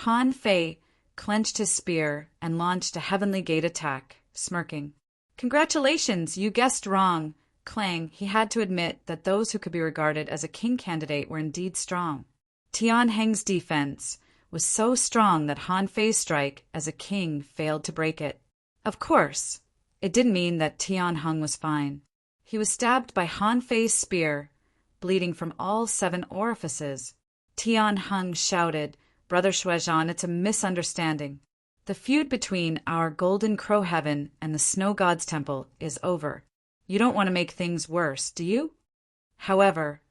Speaker 1: Han Fei clenched his spear and launched a heavenly gate attack, smirking. "Congratulations, you guessed wrong." Clang, he had to admit that those who could be regarded as a king candidate were indeed strong. Tian Heng's defense was so strong that Han Fei's strike as a king failed to break it. Of course, it didn't mean that Tian Heng was fine. He was stabbed by Han Fei's spear, bleeding from all 7 orifices. Tian Heng shouted, "Brother Shuizhan, it's a misunderstanding. The feud between our Golden Crow Heaven and the Snow God's Temple is over. You don't want to make things worse, do you?" However,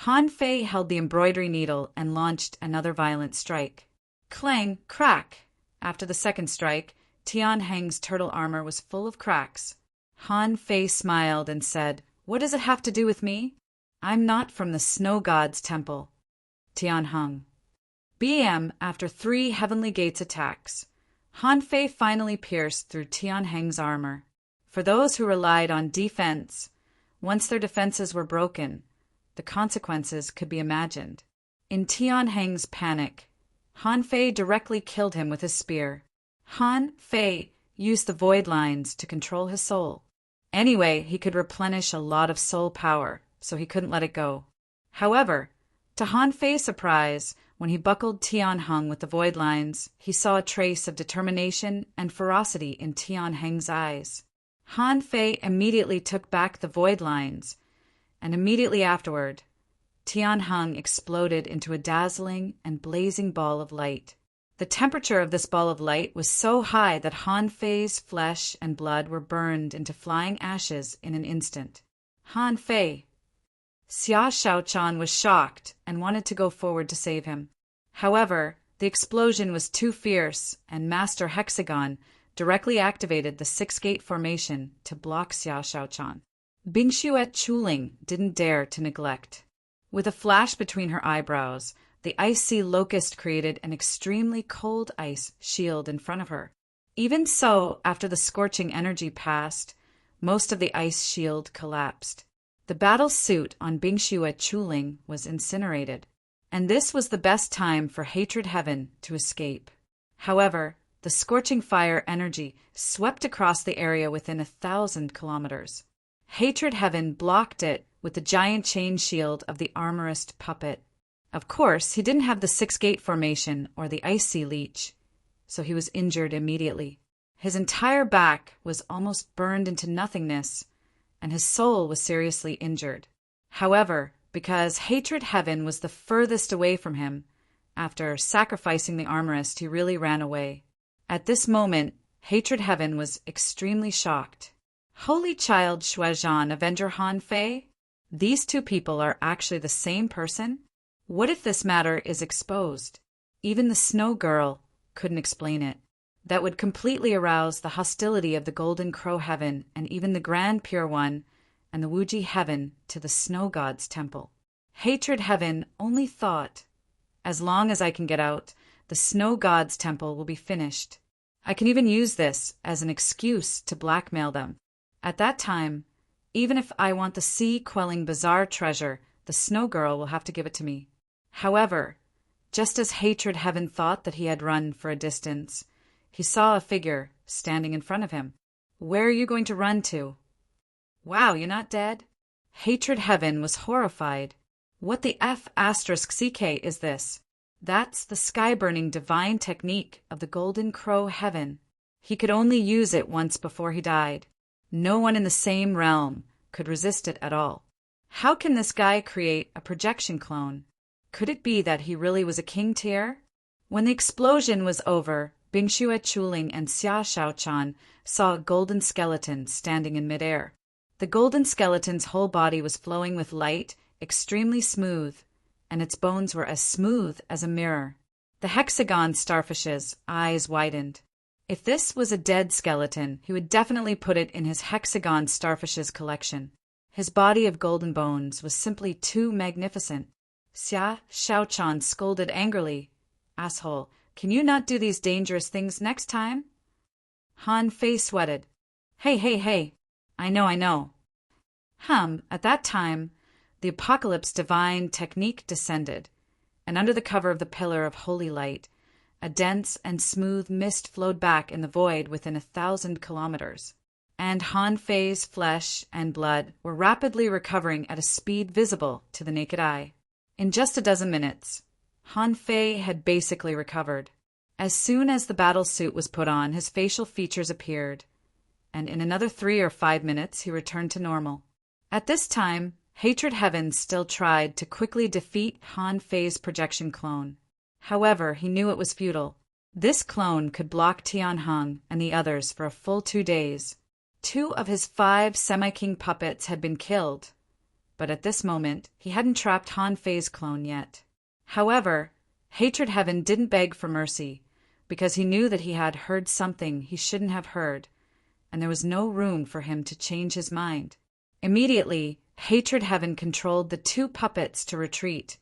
Speaker 1: Han Fei held the embroidery needle and launched another violent strike. Clang, crack! After the second strike, Tian Heng's turtle armor was full of cracks. Han Fei smiled and said, "What does it have to do with me? I'm not from the Snow God's Temple." Tian Heng. BM, after 3 Heavenly Gates attacks, Han Fei finally pierced through Tian Heng's armor. For those who relied on defense, once their defenses were broken, the consequences could be imagined. In Tian Heng's panic, Han Fei directly killed him with his spear. Han Fei used the void lines to control his soul. Anyway, he could replenish a lot of soul power, so he couldn't let it go. However, to Han Fei's surprise, when he buckled Tian Heng with the void lines, he saw a trace of determination and ferocity in Tian Heng's eyes. Han Fei immediately took back the void lines, and immediately afterward, Tian Heng exploded into a dazzling and blazing ball of light. The temperature of this ball of light was so high that Han Fei's flesh and blood were burned into flying ashes in an instant. Han Fei. Xia Shaochan was shocked and wanted to go forward to save him. However, the explosion was too fierce, and Master Hexagon directly activated the 6-gate formation to block Xia Shaochan. Bingshuet Chuling didn't dare to neglect. With a flash between her eyebrows, the icy locust created an extremely cold ice shield in front of her. Even so, after the scorching energy passed, most of the ice shield collapsed. The battle suit on Bingshuet Chuling was incinerated, and this was the best time for Hatred Heaven to escape. However, the scorching fire energy swept across the area within 1,000 kilometers. Hatred Heaven blocked it with the giant chain shield of the armorist puppet. Of course, he didn't have the 6-gate formation or the icy leech, so he was injured immediately. His entire back was almost burned into nothingness, and his soul was seriously injured. However, because Hatred Heaven was the furthest away from him, after sacrificing the armorist, he really ran away. At this moment, Hatred Heaven was extremely shocked. Holy Child Shuizhan, Avenger Han Fei? These 2 people are actually the same person? What if this matter is exposed? Even the Snow Girl couldn't explain it. That would completely arouse the hostility of the Golden Crow Heaven and even the Grand Pure One and the Wuji Heaven to the Snow God's Temple. Hatred Heaven only thought, as long as I can get out, the snow god's temple will be finished. I can even use this as an excuse to blackmail them. At that time, even if I want the sea-quelling bizarre treasure, the snow girl will have to give it to me. However, just as Hatred Heaven thought that he had run for a distance, he saw a figure standing in front of him. Where are you going to run to? Wow, you're not dead? Hatred Heaven was horrified. What the F***CK is this? That's the sky-burning divine technique of the Golden Crow Heaven. He could only use it once before he died. No one in the same realm could resist it at all. How can this guy create a projection clone? Could it be that he really was a king tier? When the explosion was over, Bingxue Chuling and Xia Shaochan saw a golden skeleton standing in midair. The golden skeleton's whole body was flowing with light, extremely smooth, and its bones were as smooth as a mirror. The hexagon starfish's eyes widened. If this was a dead skeleton, he would definitely put it in his hexagon starfish's collection. His body of golden bones was simply too magnificent. Xia Shaochan scolded angrily. Asshole, can you not do these dangerous things next time? Han Fei sweated. Hey. I know. At that time, the Apocalypse Divine technique descended, and under the cover of the pillar of holy light, a dense and smooth mist flowed back in the void within 1,000 kilometers. And Han Fei's flesh and blood were rapidly recovering at a speed visible to the naked eye. In just a dozen minutes, Han Fei had basically recovered. As soon as the battle suit was put on, his facial features appeared, and in another 3 or 5 minutes he returned to normal. At this time, Hatred Heaven still tried to quickly defeat Han Fei's projection clone. However, he knew it was futile. This clone could block Tianheng and the others for a full 2 days. 2 of his 5 semi-king puppets had been killed, but at this moment, he hadn't trapped Han Fei's clone yet. However, Hatred Heaven didn't beg for mercy, because he knew that he had heard something he shouldn't have heard, and there was no room for him to change his mind. Immediately, Hatred Heaven controlled the 2 puppets to retreat,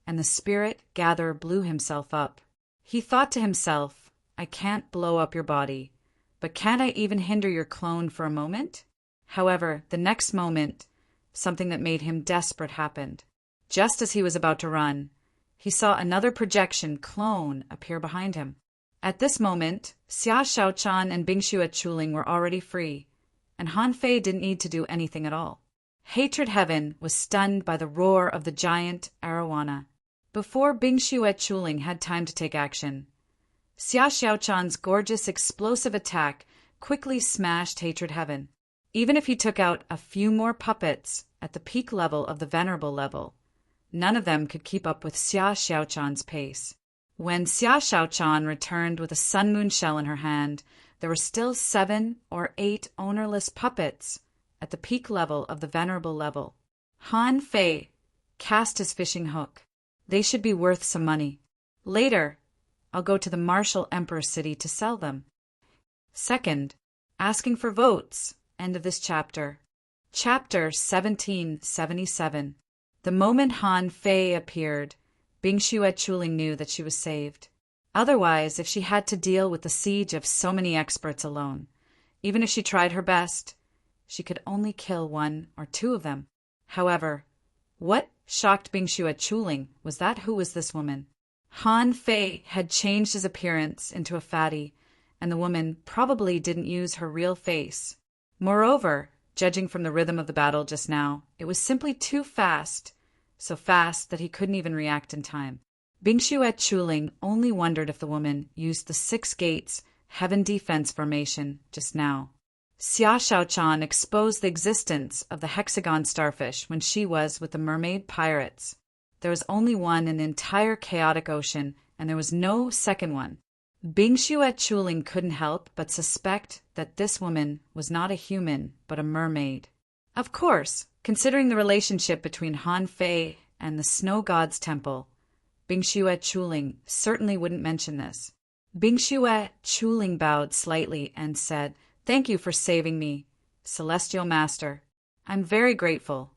Speaker 1: and the spirit gatherer blew himself up. He thought to himself, I can't blow up your body, but can't I even hinder your clone for a moment? However, the next moment, something that made him desperate happened. Just as he was about to run, he saw another projection clone appear behind him. At this moment, Xia Shaochan and Bingxue Chuling were already free, and Han Fei didn't need to do anything at all. Hatred Heaven was stunned by the roar of the giant arowana. Before Bingxue Chuling had time to take action, Xia Shaochan's gorgeous explosive attack quickly smashed Hatred Heaven. Even if he took out a few more puppets at the peak level of the venerable level, none of them could keep up with Xia Shaochan's pace. When Xia Shaochan returned with a sun moon shell in her hand, there were still 7 or 8 ownerless puppets at the peak level of the venerable level. Han Fei cast his fishing hook. They should be worth some money. Later, I'll go to the Martial Emperor City to sell them. Second, asking for votes. End of this chapter. Chapter 1777. The moment Han Fei appeared, Bingxue Chuling knew that she was saved. Otherwise, if she had to deal with the siege of so many experts alone, even if she tried her best, she could only kill 1 or 2 of them. However, what shocked Bingxue Chuling was that who was this woman? Han Fei had changed his appearance into a fatty, and the woman probably didn't use her real face. Moreover, judging from the rhythm of the battle just now, it was simply too fast, so fast that he couldn't even react in time. Bingxue Chuling only wondered if the woman used the 6 gates heaven defense formation just now. Xia Shaochan exposed the existence of the hexagon starfish when she was with the mermaid pirates. There was only one in the entire chaotic ocean, and there was no second one. Bingxue Chuling couldn't help but suspect that this woman was not a human, but a mermaid. Of course, considering the relationship between Han Fei and the Snow God's temple, Bingxue Chuling certainly wouldn't mention this. Bingxue Chuling bowed slightly and said, "Thank you for saving me, Celestial Master. I'm very grateful."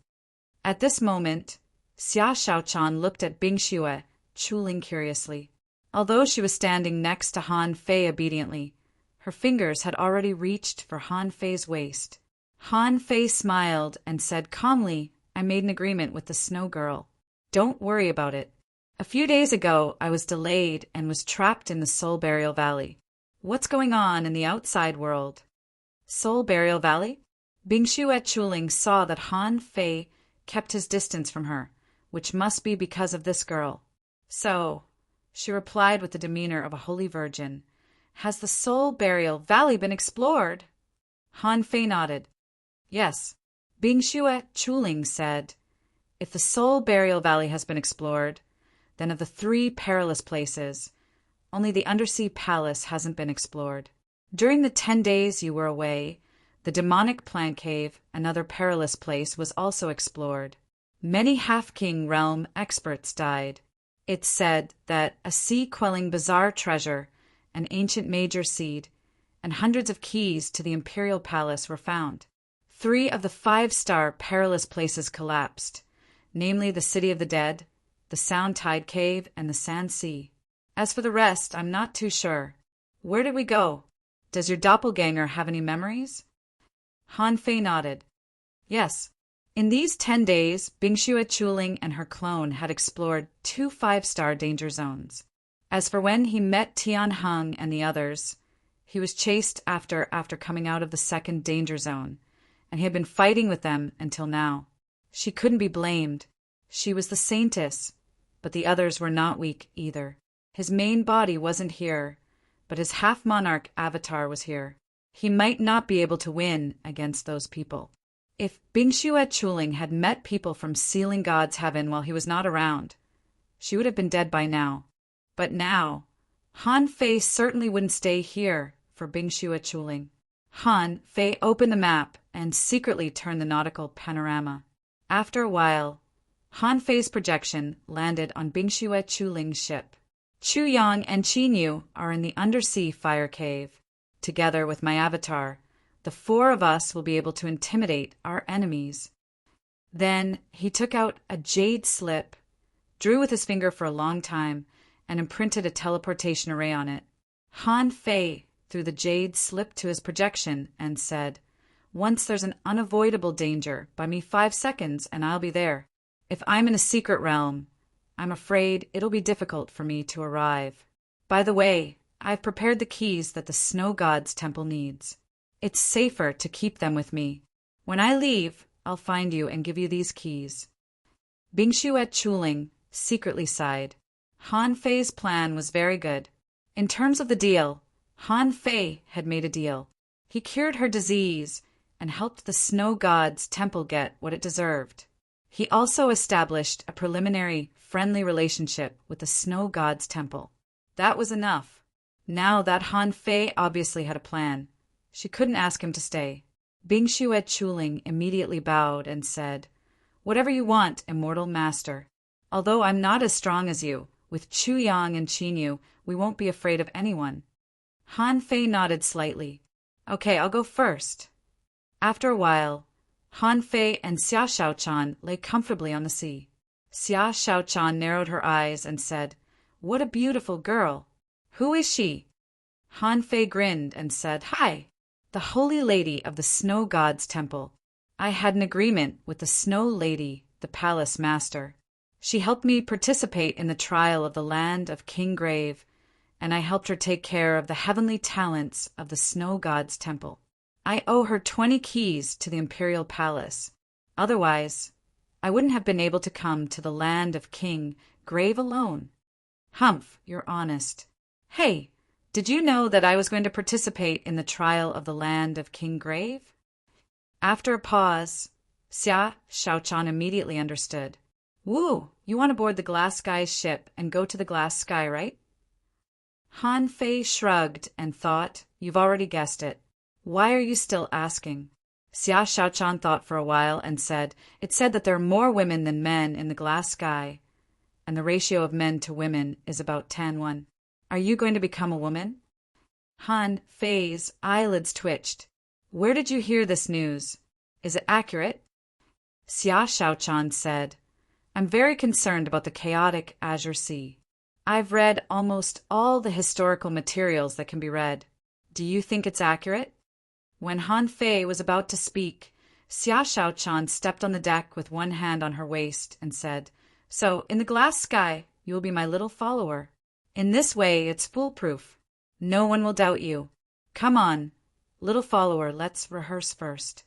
Speaker 1: At this moment, Xia Shaochan looked at Bing Xue, Chuling curiously. Although she was standing next to Han Fei obediently, her fingers had already reached for Han Fei's waist. Han Fei smiled and said calmly, I made an agreement with the Snow Girl. Don't worry about it. A few days ago, I was delayed and was trapped in the Soul Burial Valley. What's going on in the outside world? Soul Burial Valley? Bing Xue Chuling saw that Han Fei kept his distance from her, which must be because of this girl. So, she replied with the demeanor of a holy virgin, has the Soul Burial Valley been explored? Han Fei nodded. Yes. Bing Xue Chuling said, if the Soul Burial Valley has been explored, then of the 3 perilous places, only the Undersea Palace hasn't been explored. During the 10 days you were away, the demonic plant cave, another perilous place, was also explored. Many half-king realm experts died. It's said that a sea-quelling bizarre treasure, an ancient major seed, and hundreds of keys to the imperial palace were found. 3 of the 5-star perilous places collapsed, namely the City of the Dead, the Sound Tide Cave, and the Sand Sea. As for the rest, I'm not too sure. Where did we go? Does your doppelganger have any memories? Han Fei nodded. Yes. In these 10 days, Bing Xue Chuling and her clone had explored 2 5-star danger zones. As for when he met Tian Heng and the others, he was chased after coming out of the 2nd danger zone, and he had been fighting with them until now. She couldn't be blamed. She was the saintess, but the others were not weak either. His main body wasn't here, but his half-monarch avatar was here. He might not be able to win against those people. If Bing Xue Chuling had met people from Sealing God's heaven while he was not around, she would have been dead by now. But now, Han Fei certainly wouldn't stay here for Bing Xue Chuling. Han Fei opened the map and secretly turned the nautical panorama. After a while, Han Fei's projection landed on Bing Xue Chuling's ship. Chu Yang and Qin Yu are in the undersea fire cave. Together with my avatar, the 4 of us will be able to intimidate our enemies. Then he took out a jade slip, drew with his finger for a long time, and imprinted a teleportation array on it. Han Fei threw the jade slip to his projection and said, once there's an unavoidable danger, buy me 5 seconds and I'll be there. If I'm in a secret realm, I'm afraid it'll be difficult for me to arrive. By the way, I've prepared the keys that the Snow God's temple needs. It's safer to keep them with me. When I leave, I'll find you and give you these keys. Bing Xue Chuling secretly sighed. Han Fei's plan was very good. In terms of the deal, Han Fei had made a deal. He cured her disease and helped the Snow God's temple get what it deserved. He also established a preliminary, friendly relationship with the Snow God's temple. That was enough. Now that Han Fei obviously had a plan, she couldn't ask him to stay. Bing Xue Chuling immediately bowed and said, whatever you want, immortal master. Although I'm not as strong as you, with Chu Yang and Qin Yu, we won't be afraid of anyone. Han Fei nodded slightly. Okay, I'll go first. After a while, Han Fei and Xia Shaochan lay comfortably on the sea. Xia Shaochan narrowed her eyes and said, what a beautiful girl. Who is she? Han Fei grinned and said, hi, the Holy Lady of the Snow God's temple. I had an agreement with the Snow Lady, the palace master. She helped me participate in the trial of the land of King Grave, and I helped her take care of the heavenly talents of the Snow God's temple. I owe her 20 keys to the imperial palace. Otherwise, I wouldn't have been able to come to the land of King Grave alone. Humph, you're honest. Hey, did you know that I was going to participate in the trial of the land of King Grave? After a pause, Xia Shaochan immediately understood. Woo, you want to board the Glass Sky's ship and go to the Glass Sky, right? Han Fei shrugged and thought, you've already guessed it. Why are you still asking? Xia Shaochan thought for a while and said, it's said that there are more women than men in the Glass Sky, and the ratio of men to women is about 10:1. Are you going to become a woman? Han Fei's eyelids twitched. Where did you hear this news? Is it accurate? Xia Shaochan said, I'm very concerned about the chaotic Azure Sea. I've read almost all the historical materials that can be read. Do you think it's accurate?" When Han Fei was about to speak, Xia Shaochan stepped on the deck with one hand on her waist and said, "So, in the glass sky, you will be my little follower. In this way, it's foolproof. No one will doubt you. Come on, little follower, let's rehearse first."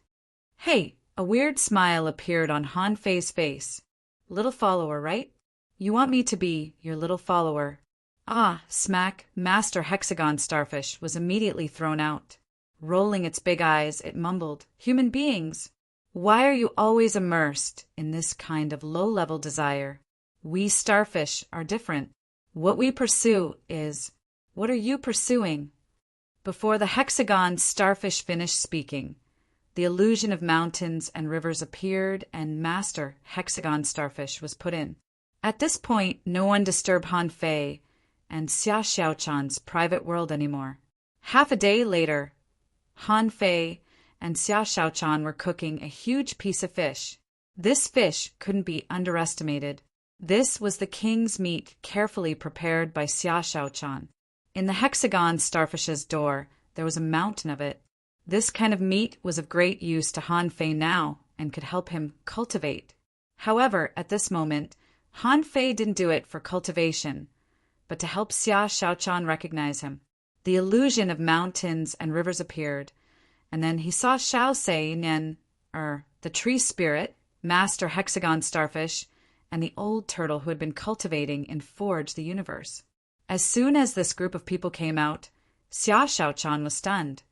Speaker 1: "Hey!" A weird smile appeared on Han Fei's face. "Little follower, right? You want me to be your little follower." Ah, smack! Master Hexagon Starfish was immediately thrown out. Rolling its big eyes, it mumbled, "Human beings, why are you always immersed in this kind of low-level desire? We starfish are different. What we pursue is, what are you pursuing?" Before the Hexagon Starfish finished speaking, the illusion of mountains and rivers appeared and Master Hexagon Starfish was put in. At this point, no one disturbed Han Fei and Xia Xiaochan's private world anymore. Half a day later, Han Fei and Xia Xiaochan were cooking a huge piece of fish. This fish couldn't be underestimated. This was the king's meat carefully prepared by Xia Xiaochan. In the Hexagon Starfish's door, there was a mountain of it. This kind of meat was of great use to Han Fei now and could help him cultivate. However, at this moment, Han Fei didn't do it for cultivation, but to help Xia Xiaochan recognize him. The illusion of mountains and rivers appeared, and then he saw Xiao Sei Nian, the tree spirit, Master Hexagon Starfish, and the old turtle who had been cultivating in Forge the Universe. As soon as this group of people came out, Xia Xiaochan was stunned.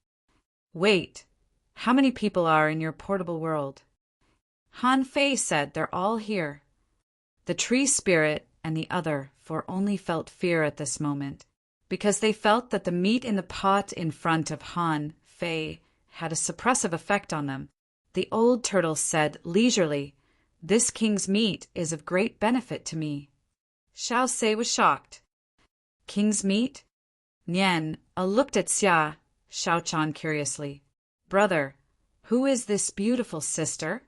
Speaker 1: "Wait, how many people are in your portable world?" Han Fei said, "They're all here." The tree spirit and the other four only felt fear at this moment, because they felt that the meat in the pot in front of Han Fei had a suppressive effect on them. The old turtle said leisurely, "This king's meat is of great benefit to me." Xiao Sei was shocked. "King's meat?" Nian looked at Xia Shaochan curiously. "Brother, who is this beautiful sister?"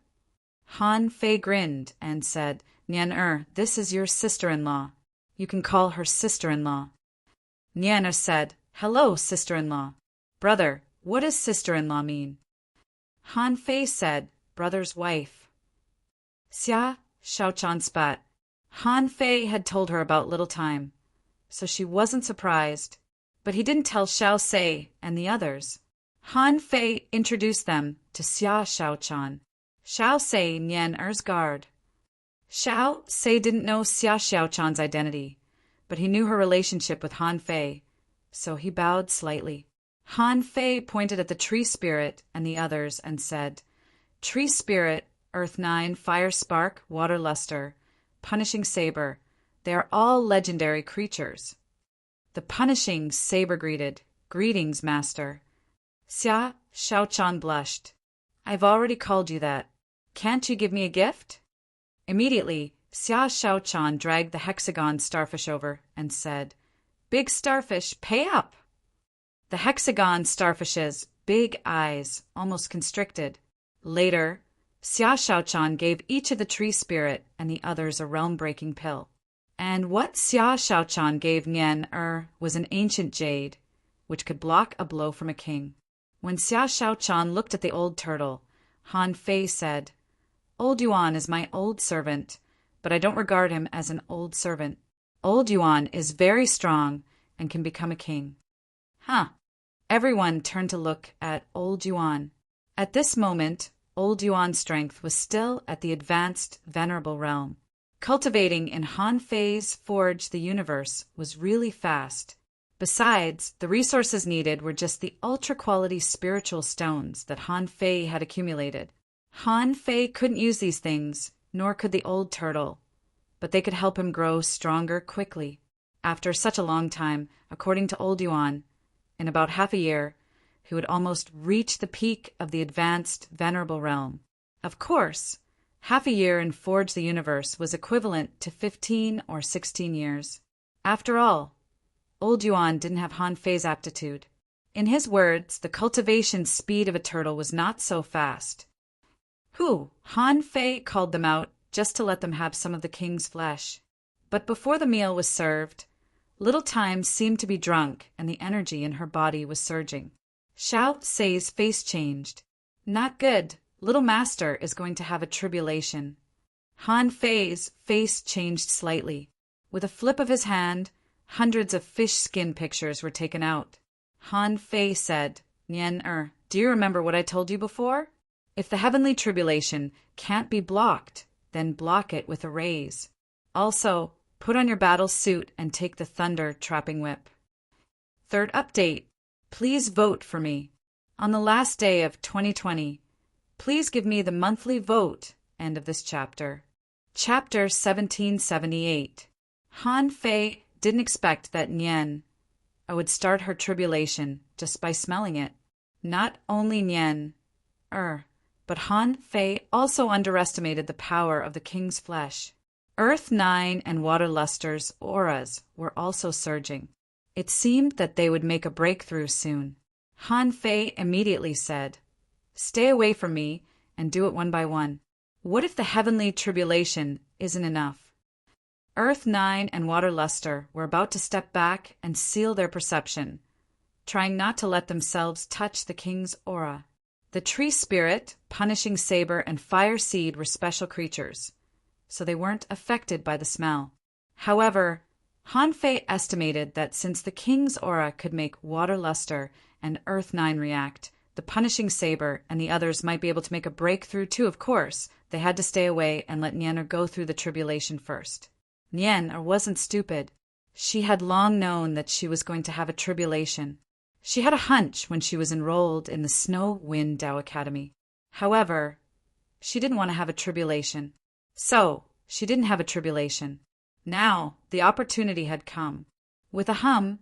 Speaker 1: Han Fei grinned and said, "Nian this is your sister-in-law. You can call her sister-in-law." Nian said, "Hello, sister-in-law." "Brother, what does sister-in-law mean?" Han Fei said, "Brother's wife." Xia Shaochan spat. Han Fei had told her about little time, so she wasn't surprised. But he didn't tell Xiao Sei and the others. Han Fei introduced them to Xia Shaochan. Xiao Sei Nian guard. Xiao Sei didn't know Xia Xiaochan's identity, but he knew her relationship with Han Fei, so he bowed slightly. Han Fei pointed at the tree spirit and the others and said, "Tree spirit, Earth 9, Fire Spark, Water Luster, Punishing Saber, they are all legendary creatures." The punishing saber greeted, "Greetings, master." Xia Shaochan blushed. "I've already called you that. Can't you give me a gift?" Immediately, Xia Shaochan dragged the Hexagon Starfish over and said, "Big Starfish, pay up!" The Hexagon Starfish's big eyes almost constricted. Later, Xia Shaochan gave each of the tree spirit and the others a realm-breaking pill. And what Xia Shaochan gave Nian was an ancient jade, which could block a blow from a king. When Xia Shaochan looked at the old turtle, Han Fei said, "Old Yuan is my old servant, but I don't regard him as an old servant. Old Yuan is very strong and can become a king." Huh. Everyone turned to look at Old Yuan. At this moment, Old Yuan's strength was still at the advanced venerable realm. Cultivating in Han Fei's Forge the Universe was really fast. Besides, the resources needed were just the ultra-quality spiritual stones that Han Fei had accumulated. Han Fei couldn't use these things, nor could the old turtle, but they could help him grow stronger quickly. After such a long time, according to Old Yuan, in about half a year, he would almost reach the peak of the advanced venerable realm. Of course, half a year in Forge the Universe was equivalent to 15 or 16 years. After all, Old Yuan didn't have Han Fei's aptitude. In his words, the cultivation speed of a turtle was not so fast. "Who?" Han Fei called them out just to let them have some of the king's flesh. But before the meal was served, Little Time seemed to be drunk and the energy in her body was surging. Xiao Sei's face changed. Not good. Little Master is going to have a tribulation. Han Fei's face changed slightly. With a flip of his hand, hundreds of fish skin pictures were taken out. Han Fei said, Nian, do you remember what I told you before? If the heavenly tribulation can't be blocked, then block it with a raise. Also, put on your battle suit and take the thunder trapping whip. Third update. Please vote for me. On the last day of 2020, please give me the monthly vote. End of this chapter. Chapter 1778. Han Fei didn't expect that Nian would start her tribulation just by smelling it. Not only Nian, but Han Fei also underestimated the power of the king's flesh. Earth 9 and Water Luster's auras were also surging. It seemed that they would make a breakthrough soon. Han Fei immediately said, Stay away from me and do it one by one. What if the heavenly tribulation isn't enough? Earth 9 and Water Luster were about to step back and seal their perception, trying not to let themselves touch the king's aura. The Tree Spirit, Punishing Saber, and Fire Seed were special creatures, so they weren't affected by the smell. However, Han Fei estimated that since the king's aura could make Water Luster and Earth 9 react, the Punishing Saber and the others might be able to make a breakthrough too. Of course, they had to stay away and let Nian go through the tribulation first. Nian wasn't stupid. She had long known that she was going to have a tribulation. She had a hunch when she was enrolled in the Snow Wind Dao Academy. However, she didn't want to have a tribulation. So, she didn't have a tribulation. Now, the opportunity had come. With a hum,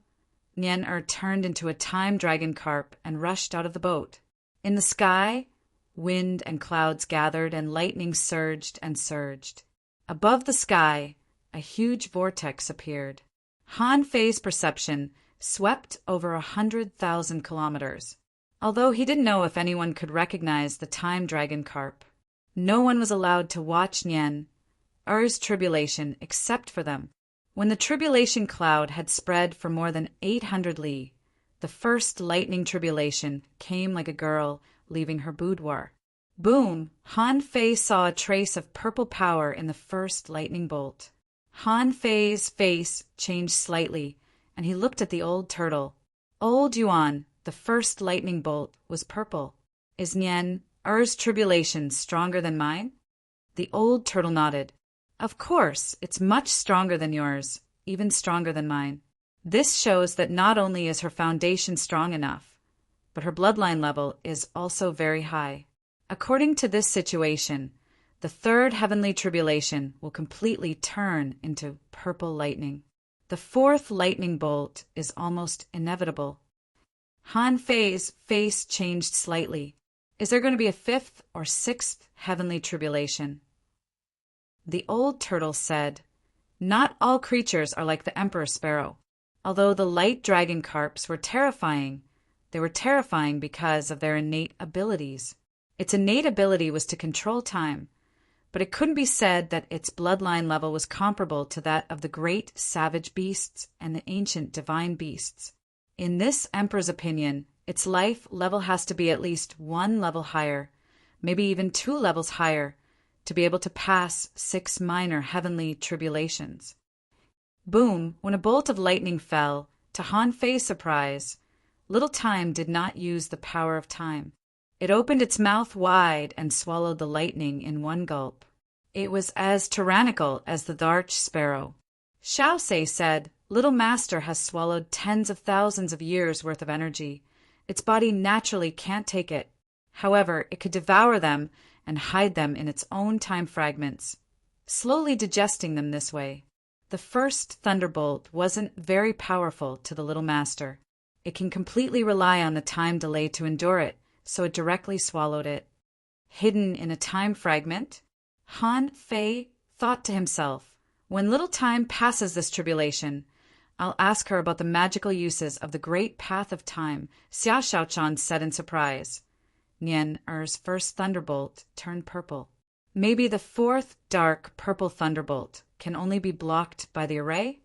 Speaker 1: Nian turned into a time dragon carp and rushed out of the boat. In the sky, wind and clouds gathered and lightning surged and surged. Above the sky, a huge vortex appeared. Han Fei's perception swept over 100,000 kilometers. Although he didn't know if anyone could recognize the time dragon carp, no one was allowed to watch Nian's tribulation except for them. When the tribulation cloud had spread for more than 800 li, the first lightning tribulation came like a girl leaving her boudoir. Boom! Han Fei saw a trace of purple power in the first lightning bolt. Han Fei's face changed slightly, and he looked at the old turtle. Old Yuan, the first lightning bolt was purple. Is Nian's tribulation stronger than mine? The old turtle nodded. Of course, it's much stronger than yours, even stronger than mine. This shows that not only is her foundation strong enough, but her bloodline level is also very high. According to this situation, the third heavenly tribulation will completely turn into purple lightning. The fourth lightning bolt is almost inevitable. Han Fei's face changed slightly. Is there going to be a fifth or sixth heavenly tribulation? The old turtle said, Not all creatures are like the emperor sparrow. Although the light dragon carps were terrifying, they were terrifying because of their innate abilities. Its innate ability was to control time, but it couldn't be said that its bloodline level was comparable to that of the great savage beasts and the ancient divine beasts. In this emperor's opinion, its life level has to be at least one level higher, maybe even 2 levels higher, to be able to pass 6 minor heavenly tribulations. Boom! When a bolt of lightning fell, to Han Fei's surprise, Little Time did not use the power of time. It opened its mouth wide and swallowed the lightning in one gulp. It was as tyrannical as the Darch sparrow. Xiao Sei said, Little Master has swallowed tens of thousands of years' worth of energy. Its body naturally can't take it. However, it could devour them and hide them in its own time fragments, slowly digesting them this way. The first thunderbolt wasn't very powerful to the Little Master. It can completely rely on the time delay to endure it, so it directly swallowed it. Hidden in a time fragment, Han Fei thought to himself, when Little Time passes this tribulation, I'll ask her about the magical uses of the great path of time, Xia Shaochan said in surprise. Nian's first thunderbolt turned purple. Maybe the fourth dark purple thunderbolt can only be blocked by the array?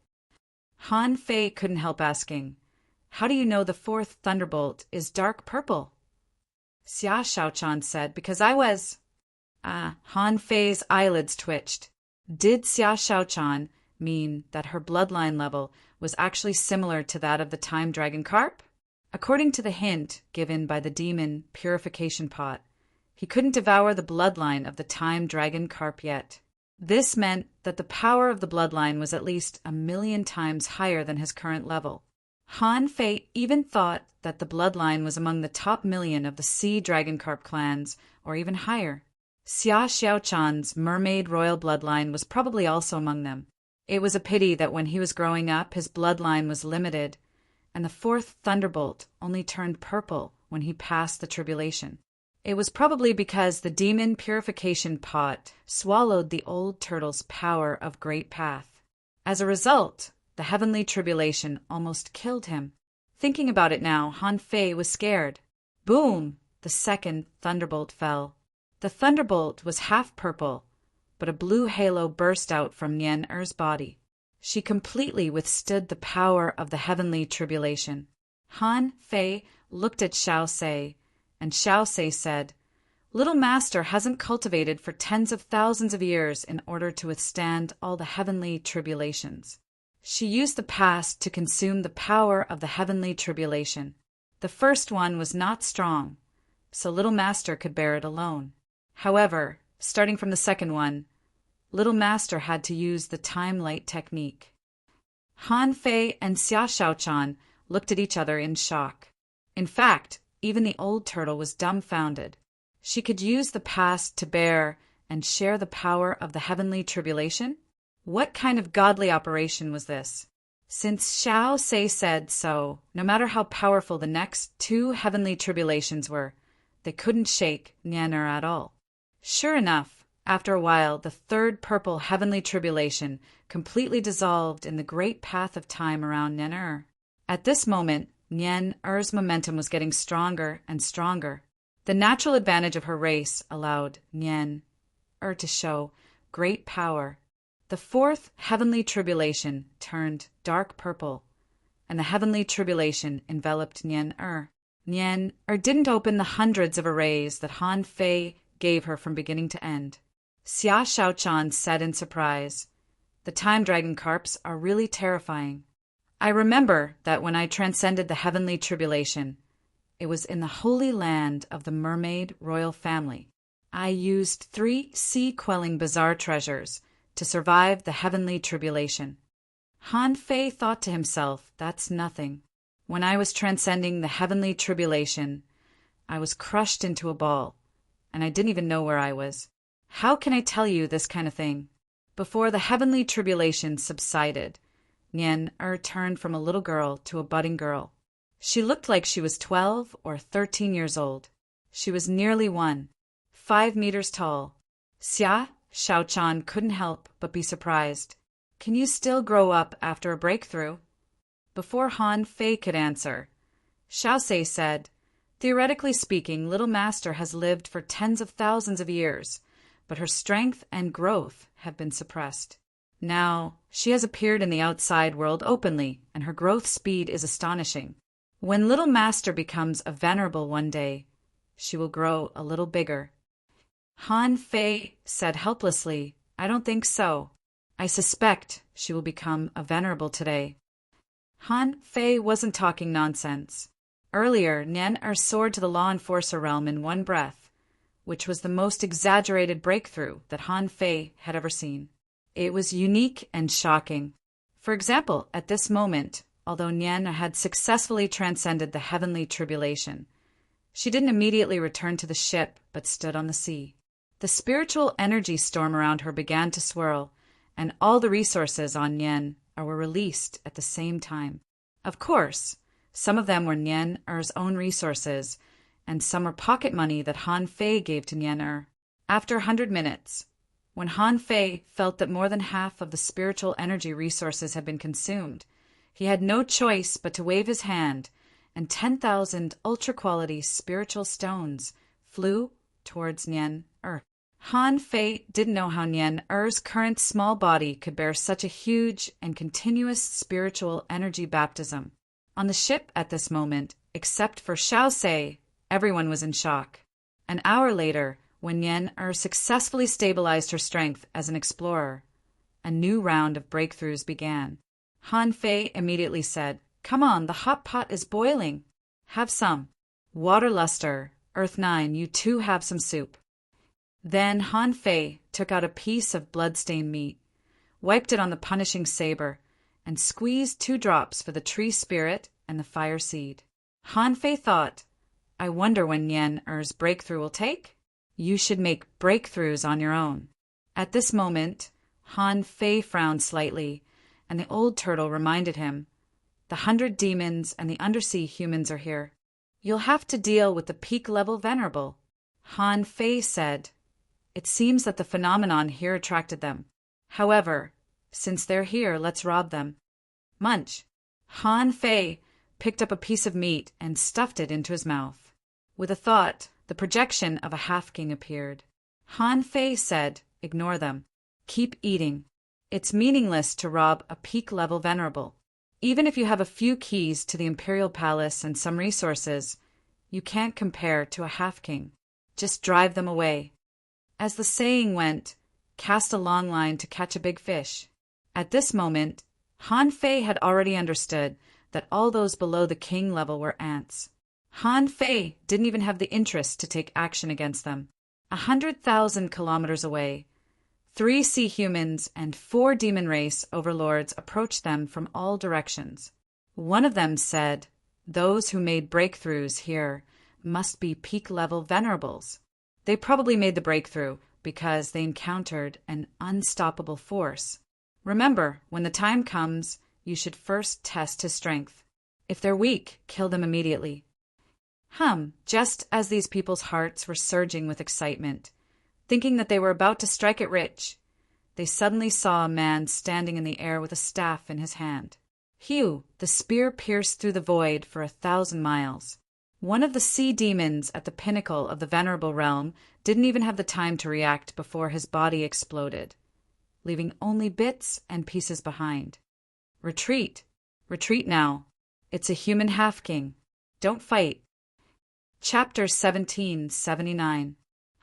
Speaker 1: Han Fei couldn't help asking, "How do you know the fourth thunderbolt is dark purple?" Xia Shaochan said, "Because I was—" Han Fei's eyelids twitched. Did Xia Shaochan mean that her bloodline level was actually similar to that of the time dragon carp? According to the hint given by the demon purification pot, he couldn't devour the bloodline of the time dragon carp yet. This meant that the power of the bloodline was at least 1,000,000 times higher than his current level. Han Fei even thought that the bloodline was among the top 1,000,000 of the sea dragon carp clans, or even higher. Xia Xiaochan's mermaid royal bloodline was probably also among them. It was a pity that when he was growing up, his bloodline was limited, and the fourth thunderbolt only turned purple when he passed the tribulation. It was probably because the demon purification pot swallowed the old turtle's power of great path. As a result, the heavenly tribulation almost killed him. Thinking about it now, Han Fei was scared. Boom! The second thunderbolt fell. The thunderbolt was half purple, but a blue halo burst out from Nian Er's body. She completely withstood the power of the heavenly tribulation. Han Fei looked at Xiao Sei, and Xiao Sei said, "Little Master hasn't cultivated for tens of thousands of years in order to withstand all the heavenly tribulations. She used the past to consume the power of the heavenly tribulation. The first one was not strong, so Little Master could bear it alone. However, starting from the second one, Little Master had to use the time light technique." Han Fei and Xia Shaochan looked at each other in shock. In fact, even the old turtle was dumbfounded. She could use the past to bear and share the power of the heavenly tribulation? What kind of godly operation was this? Since Xiao Sei said so, no matter how powerful the next 2 heavenly tribulations were, they couldn't shake Nian Er at all. Sure enough, after a while, the third purple heavenly tribulation completely dissolved in the great path of time around Nian Er. At this moment, Nian Er's momentum was getting stronger and stronger. The natural advantage of her race allowed Nian Er to show great power. The fourth heavenly tribulation turned dark purple, and the heavenly tribulation enveloped Nian Er. Nian Er didn't open the hundreds of arrays that Han Fei gave her from beginning to end. Xia Shaochan said in surprise, "The time dragon carps are really terrifying. I remember that when I transcended the heavenly tribulation, it was in the holy land of the mermaid royal family. I used 3 sea-quelling bizarre treasures to survive the heavenly tribulation." Han Fei thought to himself, "That's nothing. When I was transcending the heavenly tribulation, I was crushed into a ball, and I didn't even know where I was. How can I tell you this kind of thing?" Before the heavenly tribulation subsided, Nian Er turned from a little girl to a budding girl. She looked like she was 12 or 13 years old. She was nearly 5 meters tall. Xia Shaochan couldn't help but be surprised. "Can you still grow up after a breakthrough?" Before Han Fei could answer, Xiao Sei said, "Theoretically speaking, Little Master has lived for tens of thousands of years, but her strength and growth have been suppressed. Now, she has appeared in the outside world openly, and her growth speed is astonishing. When Little Master becomes a venerable one day, she will grow a little bigger." Han Fei said helplessly, "I don't think so. I suspect she will become a venerable today." Han Fei wasn't talking nonsense. Earlier, Nian Er soared to the law enforcer realm in one breath, which was the most exaggerated breakthrough that Han Fei had ever seen. It was unique and shocking. For example, at this moment, although Nian had successfully transcended the heavenly tribulation, she didn't immediately return to the ship but stood on the sea. The spiritual energy storm around her began to swirl, and all the resources on Nian were released at the same time. Of course, some of them were Nian Er's own resources, and some were pocket money that Han Fei gave to Nian Er. After 100 minutes, when Han Fei felt that more than half of the spiritual energy resources had been consumed, he had no choice but to wave his hand, and 10,000 ultra-quality spiritual stones flew towards Nian Er. Han Fei didn't know how Nian Er's current small body could bear such a huge and continuous spiritual energy baptism. On the ship at this moment, except for Xiao Sei, everyone was in shock. An hour later, when Nian Er successfully stabilized her strength as an explorer, a new round of breakthroughs began. Han Fei immediately said, "Come on, the hot pot is boiling. Have some. Water Luster, Earth 9, you too have some soup." Then Han Fei took out a piece of blood-stained meat, wiped it on the punishing saber, and squeezed 2 drops for the tree spirit and the fire seed. Han Fei thought, "I wonder when Nian Er's breakthrough will take? You should make breakthroughs on your own." At this moment, Han Fei frowned slightly, and the old turtle reminded him, "The 100 demons and the undersea humans are here. You'll have to deal with the peak-level venerable." Han Fei said, "It seems that the phenomenon here attracted them. However, since they're here, let's rob them." Munch. Han Fei picked up a piece of meat and stuffed it into his mouth. With a thought, the projection of a half-king appeared. Han Fei said, "Ignore them. Keep eating. It's meaningless to rob a peak-level venerable. Even if you have a few keys to the Imperial Palace and some resources, you can't compare to a half-king. Just drive them away. As the saying went, cast a long line to catch a big fish." At this moment, Han Fei had already understood that all those below the king level were ants. Han Fei didn't even have the interest to take action against them. 100,000 kilometers away, 3 sea humans and 4 demon race overlords approached them from all directions. One of them said, "Those who made breakthroughs here must be peak-level venerables. They probably made the breakthrough because they encountered an unstoppable force. Remember, when the time comes, you should first test his strength. If they're weak, kill them immediately." Just as these people's hearts were surging with excitement, thinking that they were about to strike it rich, they suddenly saw a man standing in the air with a staff in his hand. Hew, the spear pierced through the void for 1,000 miles. One of the sea demons at the pinnacle of the venerable realm didn't even have the time to react before his body exploded, leaving only bits and pieces behind. "Retreat! Retreat now! It's a human half-king. Don't fight." Chapter 1779.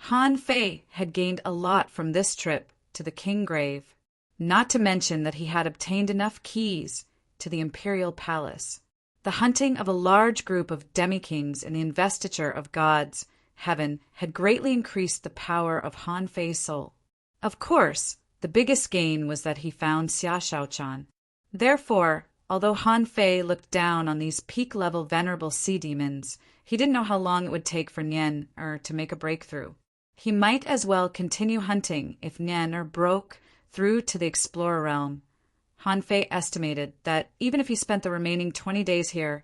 Speaker 1: Han Fei had gained a lot from this trip to the King Grave, not to mention that he had obtained enough keys to the Imperial Palace. The hunting of a large group of demi-kings in the investiture of God's heaven had greatly increased the power of Han Fei's soul. Of course, the biggest gain was that he found Xia Shaochan. Therefore, although Han Fei looked down on these peak-level venerable sea demons, he didn't know how long it would take for Nian Er to make a breakthrough. He might as well continue hunting if Nian Er broke through to the explorer realm. Han Fei estimated that even if he spent the remaining 20 days here,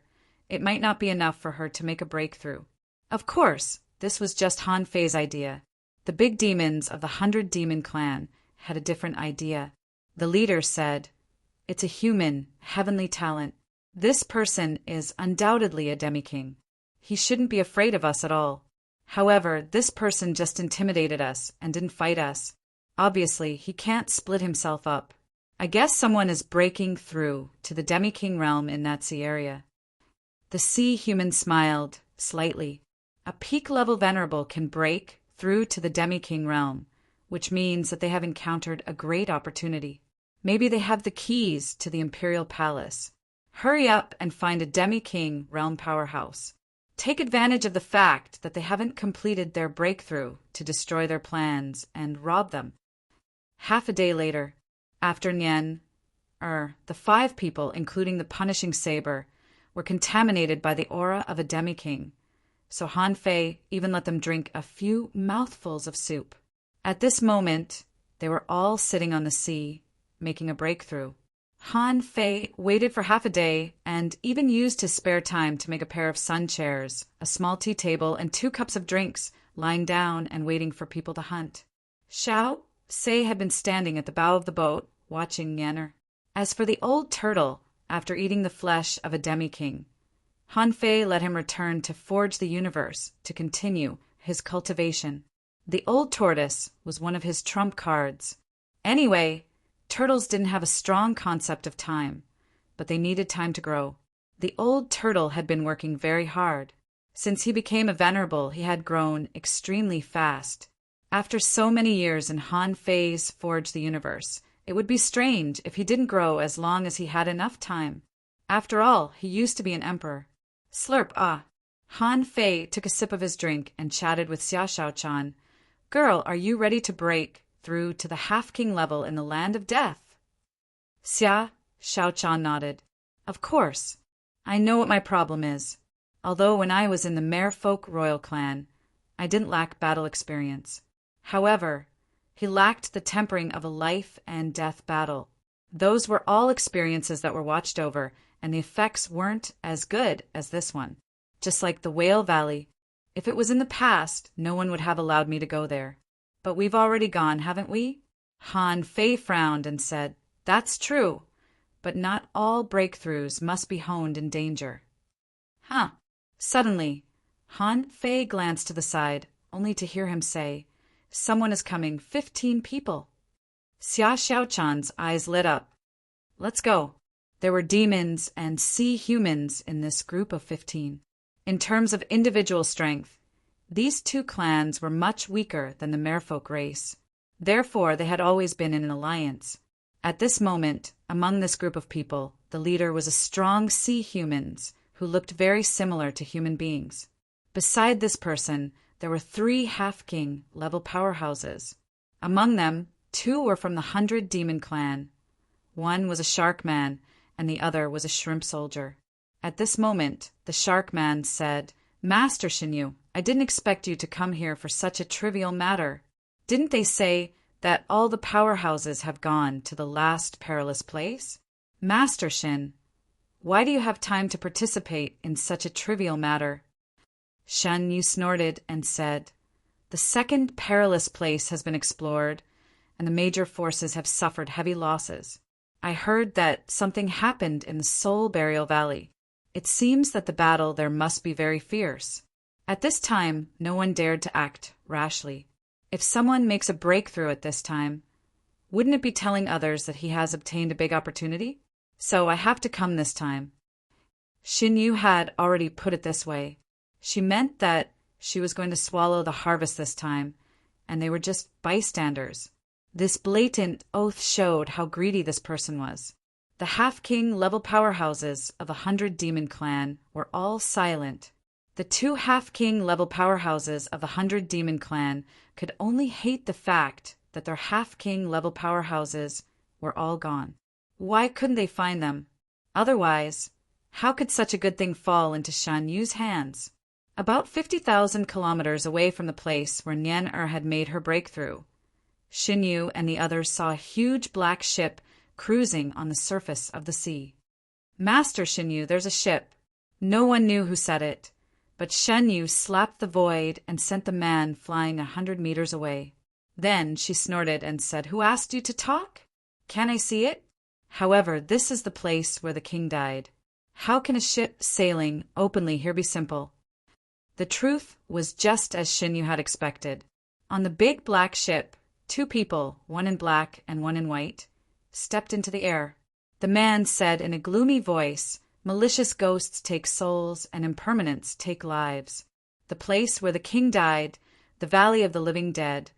Speaker 1: it might not be enough for her to make a breakthrough. Of course, this was just Han Fei's idea. The big demons of the 100 Demon clan had a different idea. The leader said, "It's a human, heavenly talent. This person is undoubtedly a demi-king. He shouldn't be afraid of us at all. However, this person just intimidated us and didn't fight us. Obviously, he can't split himself up. I guess someone is breaking through to the demi-king realm in that sea area." The sea human smiled slightly. A peak-level venerable can break through to the demi-king realm, which means that they have encountered a great opportunity. Maybe they have the keys to the Imperial Palace. Hurry up and find a demi-king realm powerhouse. Take advantage of the fact that they haven't completed their breakthrough to destroy their plans and rob them. Half a day later, after Nian Er, the 5 people, including the punishing saber, were contaminated by the aura of a demi-king, so Han Fei even let them drink a few mouthfuls of soup. At this moment, they were all sitting on the sea, making a breakthrough. Han Fei waited for half a day and even used his spare time to make a pair of sun chairs, a small tea table, and 2 cups of drinks, lying down and waiting for people to hunt. Xiao Sei had been standing at the bow of the boat, watching Nian Er. As for the old turtle, after eating the flesh of a demi-king, Han Fei let him return to forge the universe to continue his cultivation. The old tortoise was one of his trump cards. Anyway, turtles didn't have a strong concept of time, but they needed time to grow. The old turtle had been working very hard. Since he became a venerable, he had grown extremely fast. After so many years in Han Fei's Forge the Universe, it would be strange if he didn't grow as long as he had enough time. After all, he used to be an emperor. Slurp, ah! Han Fei took a sip of his drink and chatted with Xia Xiaochan. Girl, are you ready to break through to the half-king level in the land of death? Xia Xiaochan nodded. Of course. I know what my problem is. Although when I was in the Merfolk royal clan, I didn't lack battle experience. However, he lacked the tempering of a life and death battle. Those were all experiences that were watched over, and the effects weren't as good as this one. Just like the Whale Valley. If it was in the past, no one would have allowed me to go there. But we've already gone, haven't we? Han Fei frowned and said, That's true, but not all breakthroughs must be honed in danger. Huh. Suddenly, Han Fei glanced to the side, only to hear him say, Someone is coming, 15 people. Xia Xiaochan's eyes lit up. Let's go. There were demons and sea humans in this group of 15. In terms of individual strength, these two clans were much weaker than the Merfolk race. Therefore, they had always been in an alliance. At this moment, among this group of people, the leader was a strong sea humans who looked very similar to human beings. Beside this person, there were 3 half-king level powerhouses. Among them, 2 were from the 100 Demon clan. One was a shark man, and the other was a shrimp soldier. At this moment, the shark man said, Master Xinyu, I didn't expect you to come here for such a trivial matter. Didn't they say that all the powerhouses have gone to the last perilous place? Master Xin, why do you have time to participate in such a trivial matter? Shen Yu snorted and said, The second perilous place has been explored, and the major forces have suffered heavy losses. I heard that something happened in the Soul Burial Valley. It seems that the battle there must be very fierce. At this time, no one dared to act rashly. If someone makes a breakthrough at this time, wouldn't it be telling others that he has obtained a big opportunity? So I have to come this time. Xin Yu had already put it this way. She meant that she was going to swallow the harvest this time, and they were just bystanders. This blatant oath showed how greedy this person was. The half-king level powerhouses of 100 Demon clan were all silent. The 2 half-king level powerhouses of the 100 Demon clan could only hate the fact that their half-king level powerhouses were all gone. Why couldn't they find them? Otherwise, how could such a good thing fall into Shan Yu's hands? About 50,000 kilometers away from the place where Nian had made her breakthrough, Xin Yu and the others saw a huge black ship cruising on the surface of the sea. Master Xin Yu, there's a ship. No one knew who said it, but Shen Yu slapped the void and sent the man flying 100 meters away. Then she snorted and said, Who asked you to talk? Can I see it? However, this is the place where the king died. How can a ship sailing openly here be simple? The truth was just as Xin Yu had expected. On the big black ship, 2 people, one in black and one in white, stepped into the air. The man said in a gloomy voice, Malicious ghosts take souls and impermanents take lives. The place where the king died, the valley of the living dead,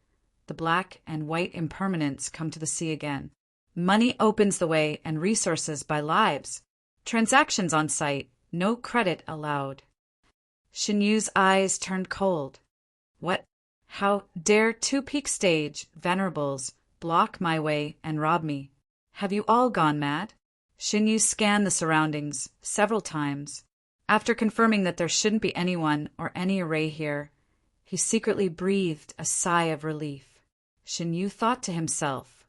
Speaker 1: the black and white impermanents come to the sea again. Money opens the way and resources by lives. Transactions on site, no credit allowed. Xin Yu's eyes turned cold. What? How dare 2 peak stage venerables block my way and rob me? Have you all gone mad? Xin Yu scanned the surroundings several times. After confirming that there shouldn't be anyone or any array here, he secretly breathed a sigh of relief. Xin Yu thought to himself,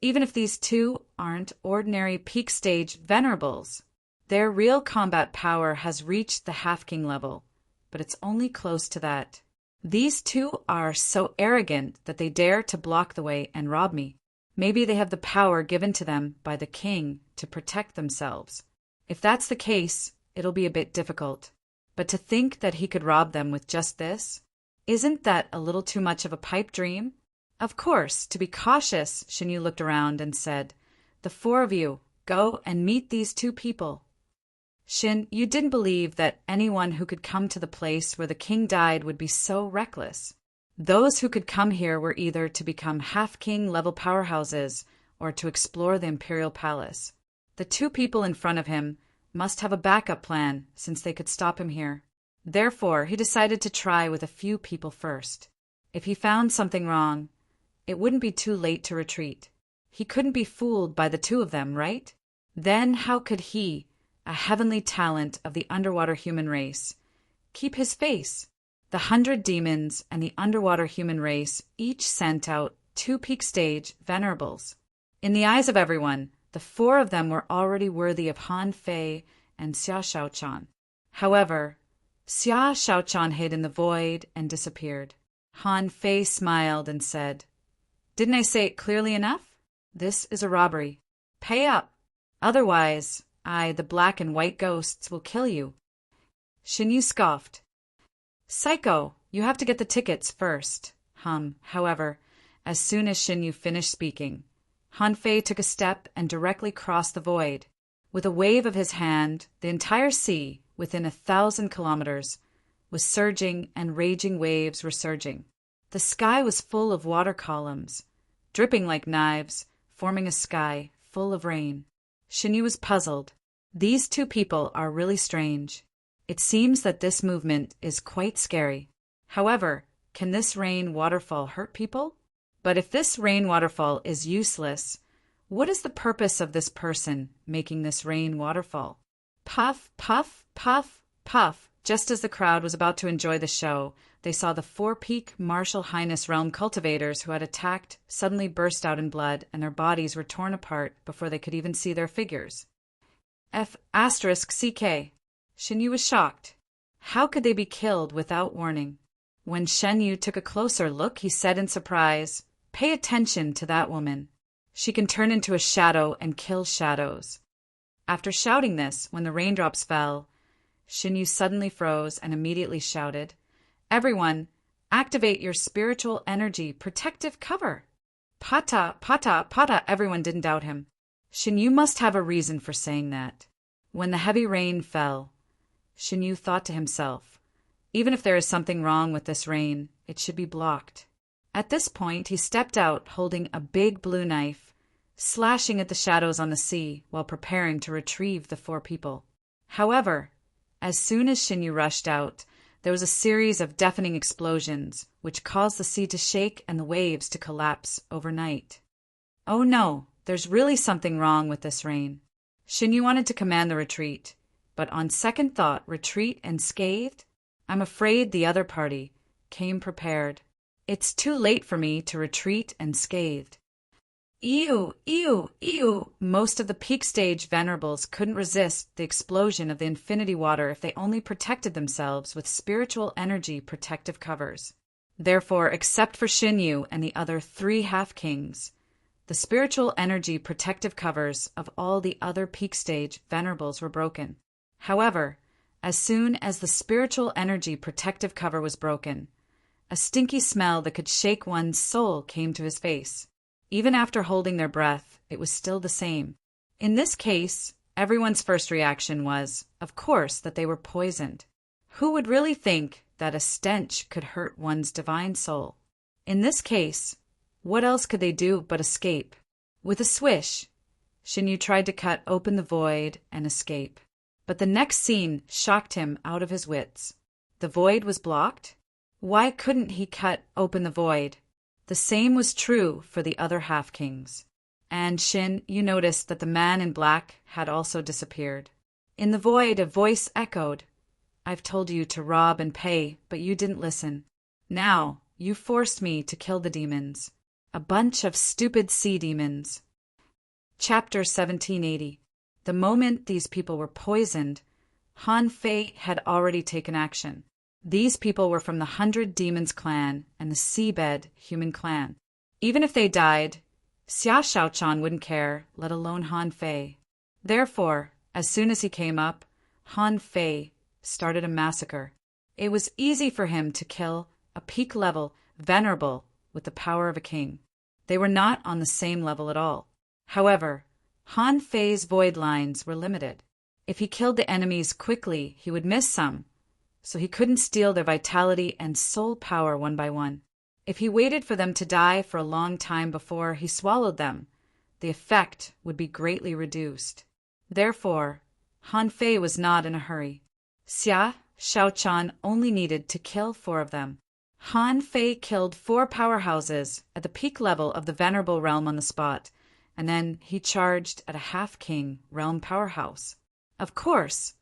Speaker 1: even if these 2 aren't ordinary peak stage venerables, their real combat power has reached the half-king level, but it's only close to that. These 2 are so arrogant that they dare to block the way and rob me. Maybe they have the power given to them by the king to protect themselves. If that's the case, it'll be a bit difficult. But to think that he could rob them with just this? Isn't that a little too much of a pipe dream? Of course, to be cautious, Shinyu looked around and said, "The four of you, go and meet these two people." Shin, you didn't believe that anyone who could come to the place where the king died would be so reckless. Those who could come here were either to become half-king level powerhouses or to explore the imperial palace. The two people in front of him must have a backup plan since they could stop him here. Therefore, he decided to try with a few people first. If he found something wrong, it wouldn't be too late to retreat. He couldn't be fooled by the two of them, right? Then how could he, a heavenly talent of the underwater human race, keep his face? The 100 demons and the underwater human race each sent out 2 peak stage venerables. In the eyes of everyone, the 4 of them were already worthy of Han Fei and Xia Shaochan. However, Xia Shaochan hid in the void and disappeared. Han Fei smiled and said, "Didn't I say it clearly enough? This is a robbery. Pay up. Otherwise, the black and white ghosts will kill you." Shinyu scoffed. "Psycho, you have to get the tickets first." However, as soon as Shinyu finished speaking, Han Fei took a step and directly crossed the void. With a wave of his hand, the entire sea, within 1,000 kilometers, was surging and raging waves were surging. The sky was full of water columns, dripping like knives, forming a sky full of rain. Shinyu was puzzled. These two people are really strange. It seems that this movement is quite scary. However, can this rain waterfall hurt people? But if this rain waterfall is useless, what is the purpose of this person making this rain waterfall? Puff, puff, puff, puff. Just as the crowd was about to enjoy the show, they saw the 4-peak Martial Highness realm cultivators who had attacked suddenly burst out in blood, and their bodies were torn apart before they could even see their figures. F***CK. Shinyu was shocked. How could they be killed without warning? When Shenyu took a closer look, he said in surprise, "Pay attention to that woman. She can turn into a shadow and kill shadows." After shouting this, when the raindrops fell, Shinyu suddenly froze and immediately shouted, "Everyone, activate your spiritual energy protective cover." Pata, pata, pata, everyone didn't doubt him. Shinyu must have a reason for saying that. When the heavy rain fell, Shinyu thought to himself, even if there is something wrong with this rain, it should be blocked. At this point, he stepped out holding a big blue knife, slashing at the shadows on the sea while preparing to retrieve the 4 people. However, as soon as Shinyu rushed out, there was a series of deafening explosions, which caused the sea to shake and the waves to collapse overnight. Oh no, there's really something wrong with this rain. Shinyu wanted to command the retreat, but on second thought, retreat unscathed? I'm afraid the other party came prepared. It's too late for me to retreat unscathed. Ew, ew, ew. Most of the peak stage venerables couldn't resist the explosion of the infinity water if they only protected themselves with spiritual energy protective covers. Therefore, except for Shinyu and the other 3 half-kings, the spiritual energy protective covers of all the other peak stage venerables were broken. However, as soon as the spiritual energy protective cover was broken, a stinky smell that could shake one's soul came to his face. Even after holding their breath, it was still the same. In this case, everyone's first reaction was, of course, that they were poisoned. Who would really think that a stench could hurt one's divine soul? In this case, what else could they do but escape? With a swish, Shinyu tried to cut open the void and escape. But the next scene shocked him out of his wits. The void was blocked? Why couldn't he cut open the void? The same was true for the other half-kings. And Shin, you noticed that the man in black had also disappeared. In the void, a voice echoed, "I've told you to rob and pay, but you didn't listen. Now, you forced me to kill the demons. A bunch of stupid sea demons." Chapter 1780. The moment these people were poisoned, Han Fei had already taken action. These people were from the 100 Demons clan and the Seabed human clan. Even if they died, Xia Shaochan wouldn't care, let alone Han Fei. Therefore, as soon as he came up, Han Fei started a massacre. It was easy for him to kill a peak level, venerable, with the power of a king. They were not on the same level at all. However, Han Fei's void lines were limited. If he killed the enemies quickly, he would miss some, so he couldn't steal their vitality and soul power one by one. If he waited for them to die for a long time before he swallowed them, the effect would be greatly reduced. Therefore, Han Fei was not in a hurry. Xia Shaochan only needed to kill 4 of them. Han Fei killed 4 powerhouses at the peak level of the Venerable Realm on the spot, and then he charged at a half-king realm powerhouse. Of course,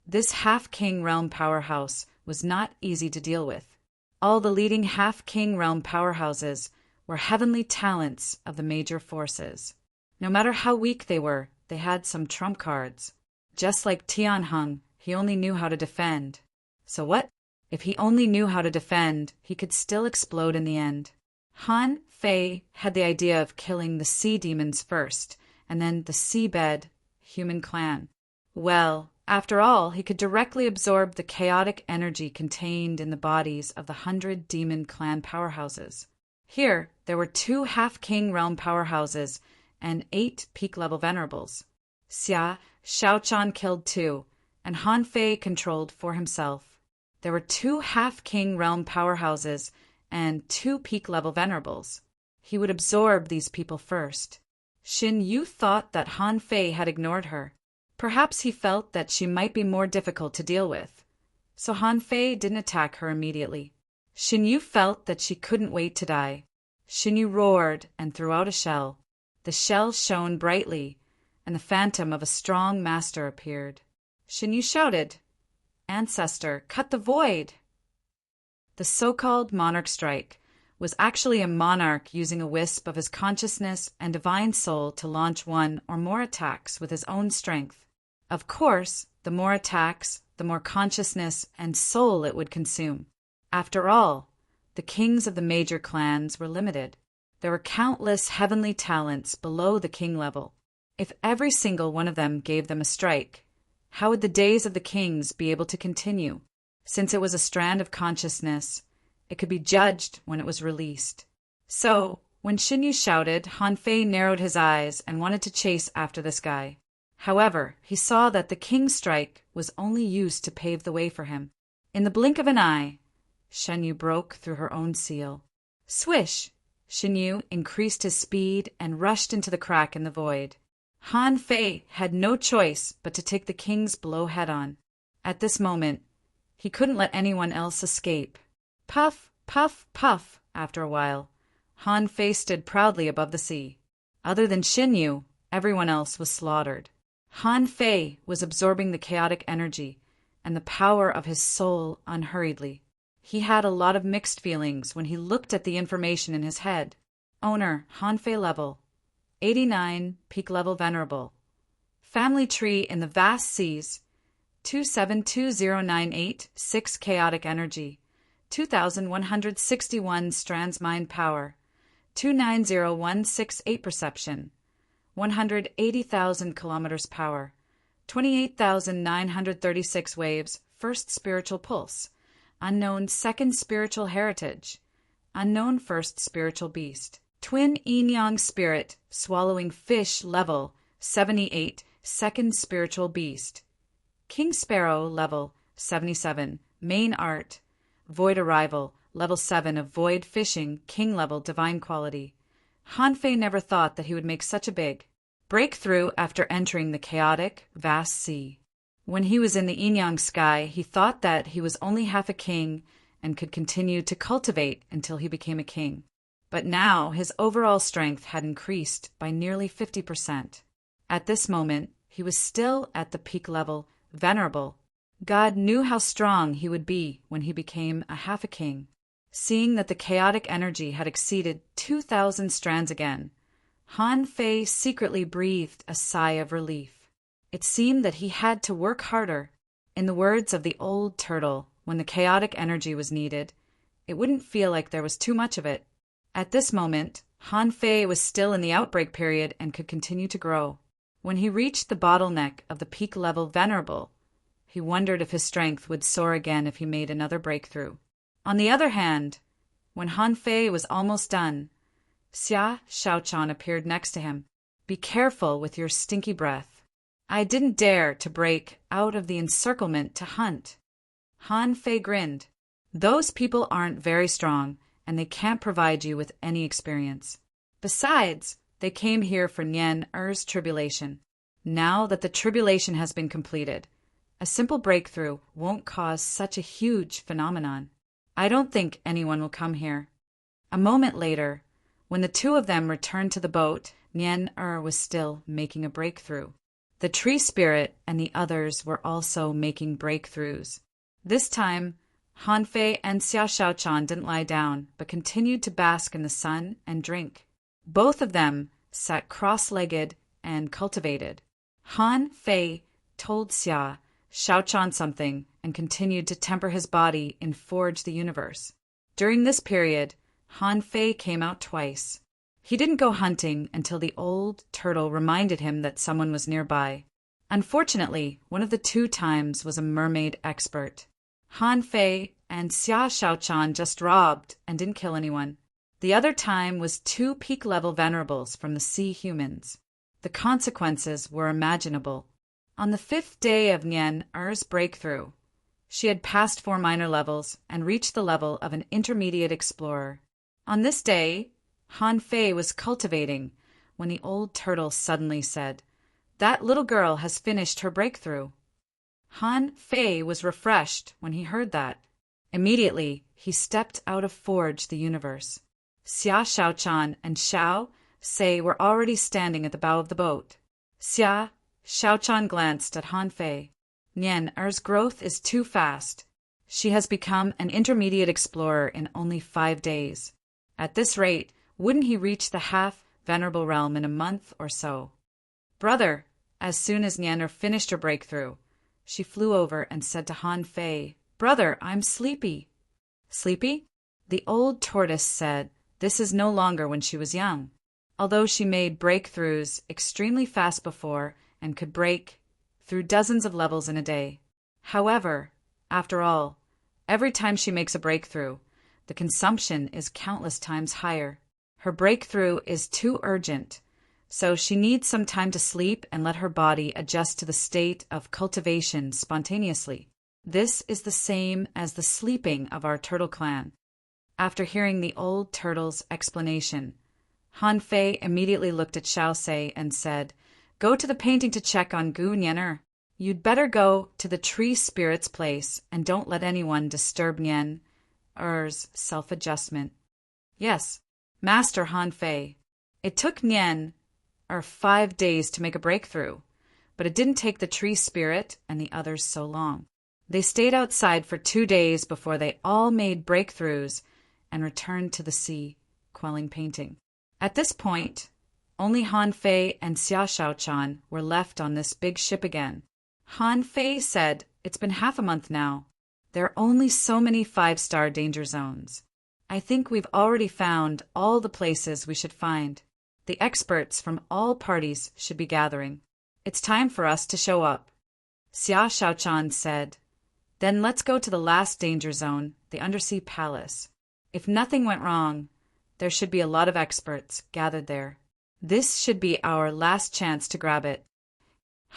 Speaker 1: this half-king realm powerhouse was not easy to deal with. All the leading half-king realm powerhouses were heavenly talents of the major forces. No matter how weak they were, they had some trump cards. Just like Tianheng, he only knew how to defend. So what? If he only knew how to defend, he could still explode in the end. Han Fei had the idea of killing the sea demons first, and then the seabed human clan. Well, after all, he could directly absorb the chaotic energy contained in the bodies of the 100 demon clan powerhouses. Here, there were 2 half-king realm powerhouses and 8 peak-level venerables. Xia Shaochan killed 2, and Han Fei controlled 4 himself. There were 2 half-king realm powerhouses and 2 peak-level venerables. He would absorb these people first. Xin Yu thought that Han Fei had ignored her. Perhaps he felt that she might be more difficult to deal with, so Han Fei didn't attack her immediately. Xin Yu felt that she couldn't wait to die. Xin Yu roared and threw out a shell. The shell shone brightly, and the phantom of a strong master appeared. Xin Yu shouted, "Ancestor, cut the void!" The so-called monarch strike was actually a monarch using a wisp of his consciousness and divine soul to launch 1 or more attacks with his own strength. Of course, the more attacks, the more consciousness and soul it would consume. After all, the kings of the major clans were limited. There were countless heavenly talents below the king level. If every single one of them gave them a strike, how would the days of the kings be able to continue? Since it was a strand of consciousness, it could be judged when it was released. So, when Xin Yu shouted, Han Fei narrowed his eyes and wanted to chase after this guy. However, he saw that the king's strike was only used to pave the way for him. In the blink of an eye, Shen Yu broke through her own seal. Swish! Shen Yu increased his speed and rushed into the crack in the void. Han Fei had no choice but to take the king's blow head-on. At this moment, he couldn't let anyone else escape. Puff, puff, puff, after a while, Han Fei stood proudly above the sea. Other than Xin Yu, everyone else was slaughtered. Han Fei was absorbing the chaotic energy and the power of his soul unhurriedly. He had a lot of mixed feelings when he looked at the information in his head. Owner, Han Fei level, 89, peak level venerable. Family tree in the vast seas, 272098, 6 chaotic energy, 2161 strands mind power, 290168 perception, 180,000 kilometers power, 28,936 waves, first spiritual pulse, unknown second spiritual heritage, unknown first spiritual beast, twin yin-yang spirit, swallowing fish level, 78, second spiritual beast, king sparrow level, 77, main art, void arrival, level 7 of void fishing, king level divine quality. Han Fei never thought that he would make such a big breakthrough after entering the chaotic, vast sea. When he was in the yin-yang sky, he thought that he was only half a king and could continue to cultivate until he became a king. But now his overall strength had increased by nearly 50%. At this moment, he was still at the peak level, venerable. God knew how strong he would be when he became a half a king. Seeing that the chaotic energy had exceeded 2,000 strands again, Han Fei secretly breathed a sigh of relief. It seemed that he had to work harder. In the words of the old turtle, when the chaotic energy was needed, it wouldn't feel like there was too much of it. At this moment, Han Fei was still in the outbreak period and could continue to grow. When he reached the bottleneck of the peak level venerable, he wondered if his strength would soar again if he made another breakthrough. On the other hand, When Han Fei was almost done, Xia Shaochan appeared next to him. "Be careful with your stinky breath. I didn't dare to break out of the encirclement to hunt." Han Fei grinned. "Those people aren't very strong, and they can't provide you with any experience. Besides, they came here for Nian Er's tribulation. Now that the tribulation has been completed, a simple breakthrough won't cause such a huge phenomenon. I don't think anyone will come here." A moment later, when the two of them returned to the boat, Nian Er was still making a breakthrough. The tree spirit and the others were also making breakthroughs. This time, Han Fei and Xia Shaochan didn't lie down, but continued to bask in the sun and drink. Both of them sat cross-legged and cultivated. Han Fei told Xia Shaochan something and continued to temper his body in Forge the Universe. During this period, Han Fei came out twice. He didn't go hunting until the old turtle reminded him that someone was nearby. Unfortunately, one of the 2 times was a mermaid expert. Han Fei and Xia Shaochan just robbed and didn't kill anyone. The other time was 2 peak-level venerables from the sea humans. The consequences were imaginable. On the 5th day of Nian Er's breakthrough, she had passed 4 minor levels and reached the level of an intermediate explorer. On this day, Han Fei was cultivating when the old turtle suddenly said, "That little girl has finished her breakthrough." Han Fei was refreshed when he heard that. Immediately, he stepped out of Forge the Universe. Xia Shaochan and Xiao Sei were already standing at the bow of the boat. Xia Shaochan glanced at Han Fei. "Nian Er's growth is too fast. She has become an intermediate explorer in only 5 days. At this rate, wouldn't he reach the half-venerable realm in a month or so?" "Brother," as soon as Nian Er finished her breakthrough, she flew over and said to Han Fei, "Brother, I'm sleepy." "Sleepy?" The old tortoise said this is no longer when she was young. Although she made breakthroughs extremely fast before and could break through dozens of levels in a day. However, after all, every time she makes a breakthrough, the consumption is countless times higher. Her breakthrough is too urgent, so she needs some time to sleep and let her body adjust to the state of cultivation spontaneously. This is the same as the sleeping of our turtle clan. After hearing the old turtle's explanation, Han Fei immediately looked at Xiao Sei and said, "Go to the painting to check on Gu Nian. You'd better go to the tree spirit's place and don't let anyone disturb Nian Er's self-adjustment." "Yes, Master Han Fei." It took Nian 5 days to make a breakthrough, but it didn't take the tree spirit and the others so long. They stayed outside for 2 days before they all made breakthroughs and returned to the sea, quelling painting. At this point, only Han Fei and Xia Shaochan were left on this big ship again. Han Fei said, "It's been half a month now. There are only so many 5-star danger zones. I think we've already found all the places we should find. The experts from all parties should be gathering. It's time for us to show up." Xia Shaochan said, "Then let's go to the last danger zone, the Undersea Palace. If nothing went wrong, there should be a lot of experts gathered there. This should be our last chance to grab it."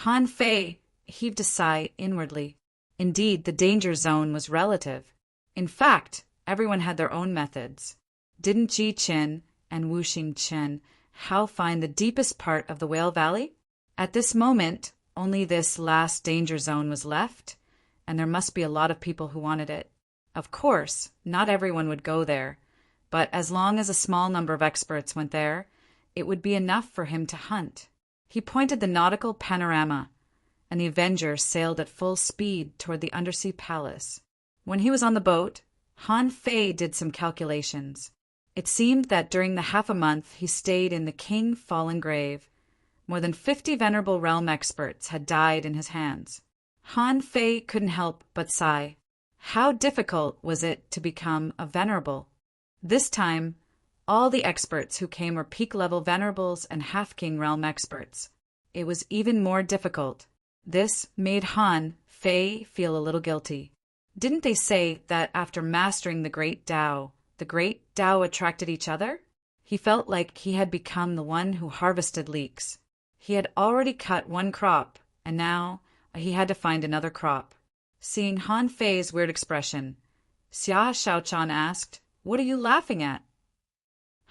Speaker 1: Han Fei heaved a sigh inwardly. Indeed, the danger zone was relative. In fact, everyone had their own methods. Didn't Ji Qin and Wu Xing Chen how find the deepest part of the Whale Valley? At this moment, only this last danger zone was left, and there must be a lot of people who wanted it. Of course, not everyone would go there, but as long as a small number of experts went there, it would be enough for him to hunt. He pointed the nautical panorama, and the Avenger sailed at full speed toward the Undersea Palace. When he was on the boat, Han Fei did some calculations. It seemed that during the half a month he stayed in the King Fallen Grave, more than 50 venerable realm experts had died in his hands. Han Fei couldn't help but sigh. How difficult was it to become a venerable? This time, all the experts who came were peak-level venerables and half-king realm experts. It was even more difficult. This made Han Fei feel a little guilty. Didn't they say that after mastering the great Tao, the great Tao attracted each other? He felt like he had become the one who harvested leeks. He had already cut one crop, and now he had to find another crop. Seeing Han Fei's weird expression, Xia Shaochan asked, "What are you laughing at?"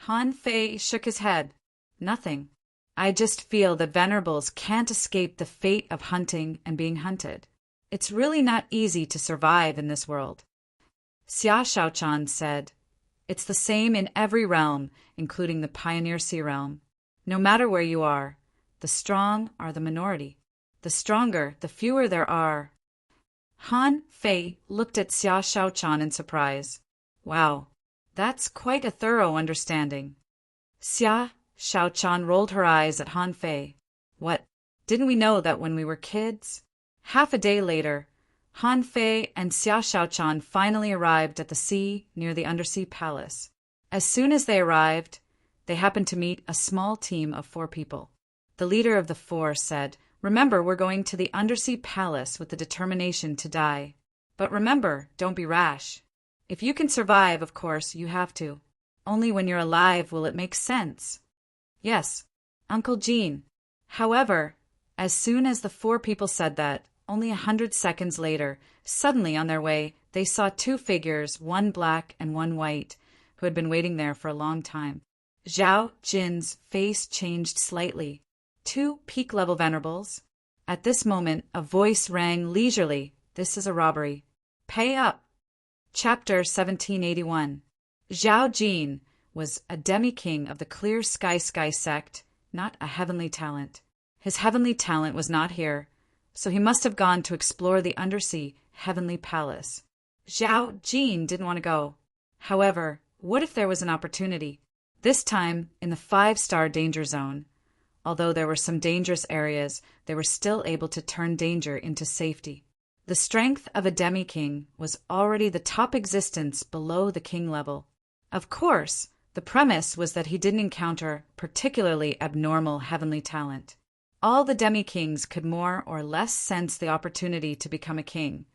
Speaker 1: Han Fei shook his head. "Nothing. I just feel that venerables can't escape the fate of hunting and being hunted. It's really not easy to survive in this world." Xia Shaochan said, "It's the same in every realm, including the Pioneer Sea realm. No matter where you are, the strong are the minority. The stronger, the fewer there are." Han Fei looked at Xia Shaochan in surprise. "Wow, that's quite a thorough understanding." Xia Shaochan rolled her eyes at Han Fei. "What, didn't we know that when we were kids?" Half a day later, Han Fei and Xia Shaochan finally arrived at the sea near the undersea palace. As soon as they arrived, they happened to meet a small team of 4 people. The leader of the 4 said, "Remember, we're going to the undersea palace with the determination to die. But remember, don't be rash. If you can survive, of course, you have to. Only when you're alive will it make sense." "Yes, Uncle Jean." However, as soon as the 4 people said that, only 100 seconds later, suddenly on their way, they saw 2 figures, one black and one white, who had been waiting there for a long time. Zhao Jin's face changed slightly. 2 peak-level venerables. At this moment, a voice rang leisurely, "This is a robbery. Pay up." Chapter 1781. Zhao Jin was a demi-king of the Clear Sky sect, not a heavenly talent. His heavenly talent was not here, so he must have gone to explore the undersea heavenly palace. Zhao Jin didn't want to go. However, what if there was an opportunity? This time in the 5-star danger zone. Although there were some dangerous areas, they were still able to turn danger into safety. The strength of a demi-king was already the top existence below the king level. Of course, the premise was that he didn't encounter particularly abnormal heavenly talent. All the demi-kings could more or less sense the opportunity to become a king,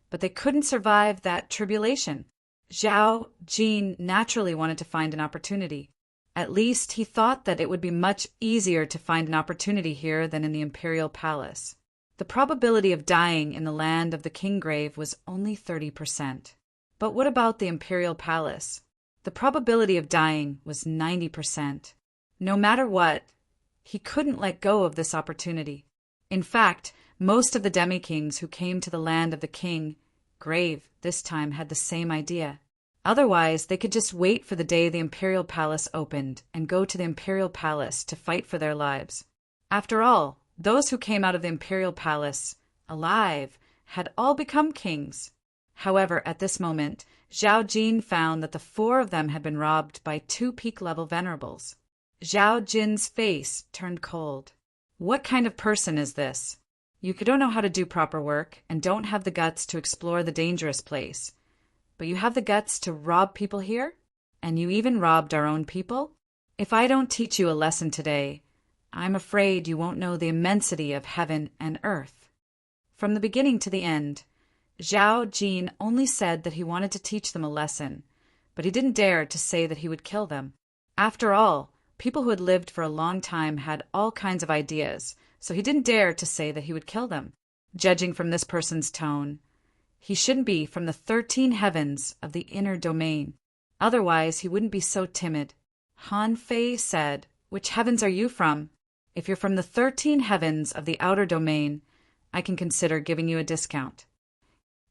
Speaker 1: but they couldn't survive that tribulation. Zhao Jin naturally wanted to find an opportunity. At least he thought that it would be much easier to find an opportunity here than in the imperial palace. The probability of dying in the land of the king grave was only 30%. But what about the imperial palace? The probability of dying was 90%. No matter what, he couldn't let go of this opportunity. In fact, most of the demi-kings who came to the land of the king grave this time had the same idea. Otherwise, they could just wait for the day the imperial palace opened and go to the imperial palace to fight for their lives. After all, those who came out of the imperial palace alive had all become kings. However, at this moment, Zhao Jin found that the 4 of them had been robbed by 2 peak-level venerables. Zhao Jin's face turned cold. What kind of person is this? You don't know how to do proper work and don't have the guts to explore the dangerous place. But you have the guts to rob people here? And you even robbed our own people? If I don't teach you a lesson today, I'm afraid you won't know the immensity of heaven and earth. From the beginning to the end, Zhao Jin only said that he wanted to teach them a lesson, but he didn't dare to say that he would kill them. After all, people who had lived for a long time had all kinds of ideas, so he didn't dare to say that he would kill them. Judging from this person's tone, he shouldn't be from the 13 heavens of the inner domain. Otherwise, he wouldn't be so timid. Han Fei said, "Which heavens are you from? If you're from the 13 heavens of the outer domain, I can consider giving you a discount."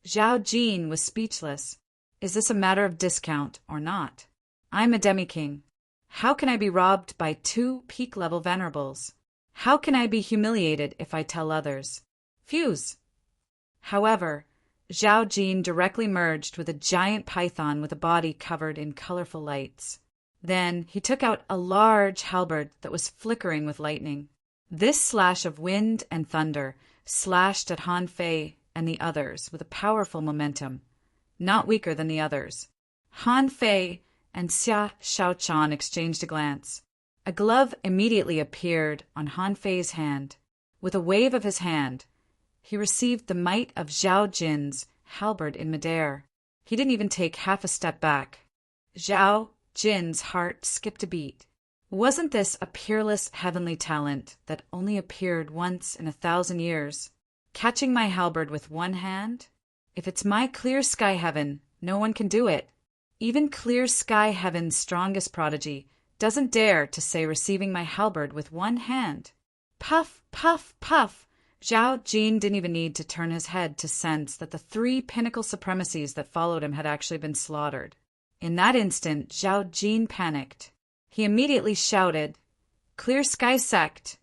Speaker 1: Zhao Jin was speechless. Is this a matter of discount or not? I'm a demi-king. How can I be robbed by 2 peak-level venerables? How can I be humiliated if I tell others? Fuse. However, Zhao Jin directly merged with a giant python with a body covered in colorful lights. Then he took out a large halberd that was flickering with lightning. This slash of wind and thunder slashed at Han Fei and the others with a powerful momentum, not weaker than the others. Han Fei and Xia Shaochan exchanged a glance. A glove immediately appeared on Han Fei's hand. With a wave of his hand, he received the might of Zhao Jin's halberd in midair. He didn't even take half a step back. Zhao Jin's heart skipped a beat. Wasn't this a peerless heavenly talent that only appeared once in 1,000 years? Catching my halberd with one hand? If it's my clear sky heaven, no one can do it. Even clear sky heaven's strongest prodigy doesn't dare to say receiving my halberd with one hand. Puff, puff, puff! Zhao Jin didn't even need to turn his head to sense that the 3 pinnacle supremacies that followed him had actually been slaughtered. In that instant, Zhao Jin panicked. He immediately shouted, "Clear Sky Sect!"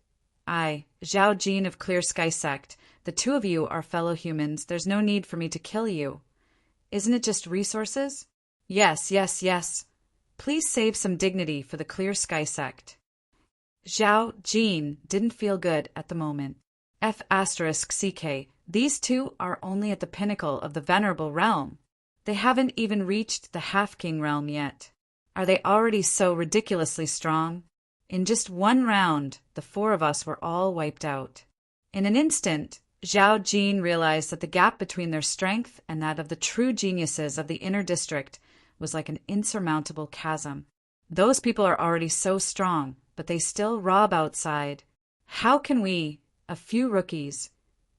Speaker 1: "I, Zhao Jin of Clear Sky Sect, the 2 of you are fellow humans, there's no need for me to kill you. Isn't it just resources?" "Yes, yes, yes. Please save some dignity for the Clear Sky Sect." Zhao Jin didn't feel good at the moment. F***CK, these 2 are only at the pinnacle of the venerable realm. They haven't even reached the half-king realm yet. Are they already so ridiculously strong? In just one round, the 4 of us were all wiped out. In an instant, Zhao Jin realized that the gap between their strength and that of the true geniuses of the inner district was like an insurmountable chasm. Those people are already so strong, but they still rob outside. How can we, a few rookies,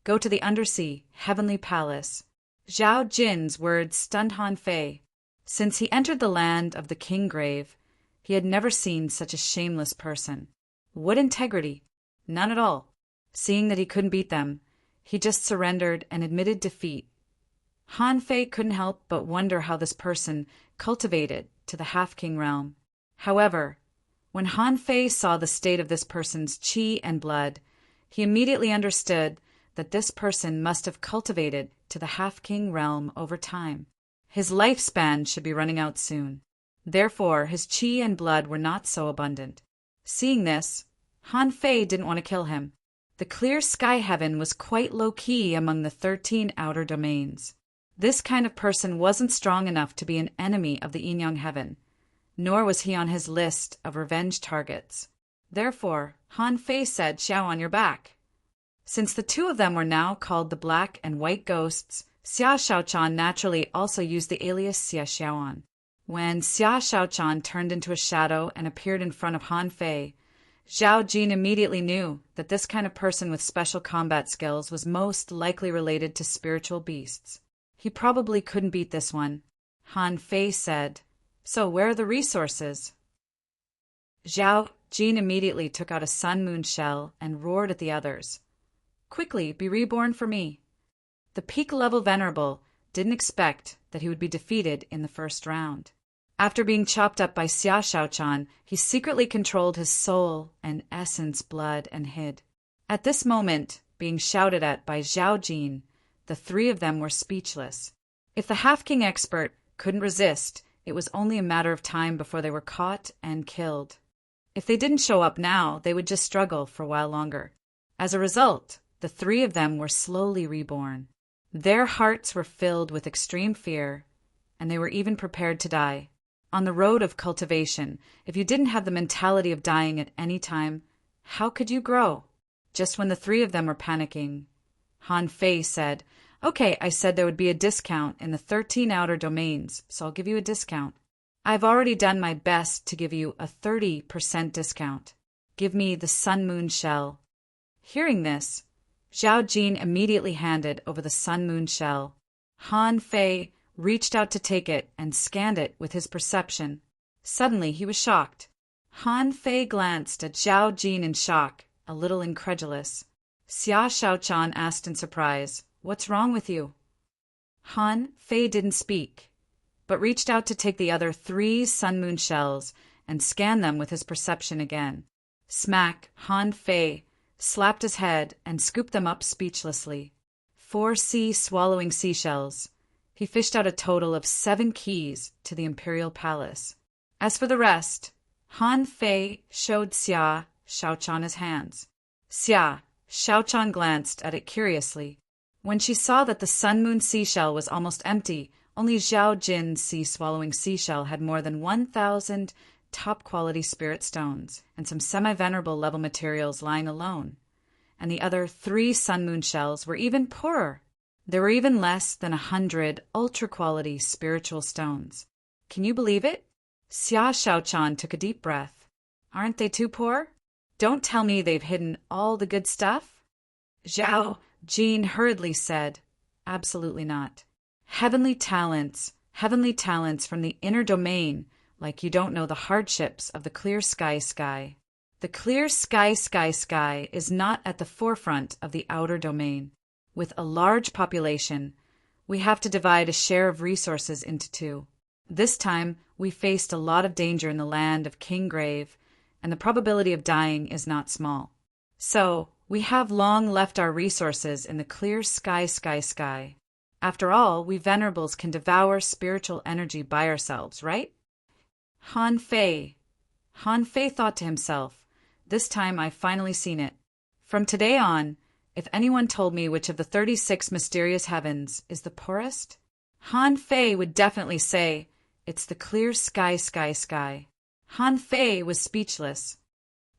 Speaker 1: go to the undersea, heavenly palace? Zhao Jin's words stunned Han Fei. Since he entered the land of the King Grave, he had never seen such a shameless person. What integrity? None at all. Seeing that he couldn't beat them, he just surrendered and admitted defeat. Han Fei couldn't help but wonder how this person cultivated to the half-king realm. However, when Han Fei saw the state of this person's qi and blood, he immediately understood that this person must have cultivated to the half-king realm over time. His lifespan should be running out soon. Therefore, his qi and blood were not so abundant. Seeing this, Han Fei didn't want to kill him. The clear sky heaven was quite low-key among the 13 outer domains. This kind of person wasn't strong enough to be an enemy of the Yin-Yang heaven, nor was he on his list of revenge targets. Therefore, Han Fei said, "Xiao, on your back." Since the 2 of them were now called the Black and White Ghosts, Xia Shaochan naturally also used the alias Xia Xiaoan. When Xia Shaochan turned into a shadow and appeared in front of Han Fei, Zhao Jin immediately knew that this kind of person with special combat skills was most likely related to spiritual beasts. He probably couldn't beat this one. Han Fei said, "So where are the resources?" Zhao Jin immediately took out a sun-moon shell and roared at the others. "Quickly, be reborn for me." The peak-level venerable didn't expect that he would be defeated in the first round. After being chopped up by Xia Shaochan, he secretly controlled his soul and essence blood and hid. At this moment, being shouted at by Zhao Jin, the 3 of them were speechless. If the half-king expert couldn't resist, it was only a matter of time before they were caught and killed. If they didn't show up now, they would just struggle for a while longer. As a result, the 3 of them were slowly reborn. Their hearts were filled with extreme fear, and they were even prepared to die. On the road of cultivation, if you didn't have the mentality of dying at any time, how could you grow? Just when the 3 of them were panicking, Han Fei said, "Okay, I said there would be a discount in the 13 outer domains, so I'll give you a discount. I've already done my best to give you a 30% discount. Give me the sun-moon shell." Hearing this, Zhao Jin immediately handed over the sun-moon shell. Han Fei reached out to take it and scanned it with his perception. Suddenly, he was shocked. Han Fei glanced at Zhao Jin in shock, a little incredulous. Xia Shaochan asked in surprise, "What's wrong with you?" Han Fei didn't speak, but reached out to take the other 3 sun-moon shells and scan them with his perception again. Smack, Han Fei slapped his head and scooped them up speechlessly. 4 sea-swallowing seashells. He fished out a total of 7 keys to the imperial palace. As for the rest, Han Fei showed Xia Shaochan his hands. Xia Shaochan glanced at it curiously. When she saw that the sun-moon seashell was almost empty, only Zhao Jin's sea-swallowing seashell had more than 1,000 top-quality spirit stones and some semi-venerable level materials lying alone. And the other 3 sun-moon shells were even poorer. There were even less than 100 ultra-quality spiritual stones. Can you believe it? Xia Shaochan took a deep breath. Aren't they too poor? Don't tell me they've hidden all the good stuff? Zhao Jin hurriedly said, absolutely not. Heavenly talents from the inner domain, like you don't know the hardships of the clear sky. The clear sky is not at the forefront of the outer domain. With a large population, we have to divide a share of resources into two. This time, we faced a lot of danger in the land of King Grave, and the probability of dying is not small. So, we have long left our resources in the clear sky. After all, we venerables can devour spiritual energy by ourselves, right? Han Fei thought to himself, this time I've finally seen it. From today on, if anyone told me which of the 36 mysterious heavens is the poorest, Han Fei would definitely say, it's the clear sky. Han Fei was speechless.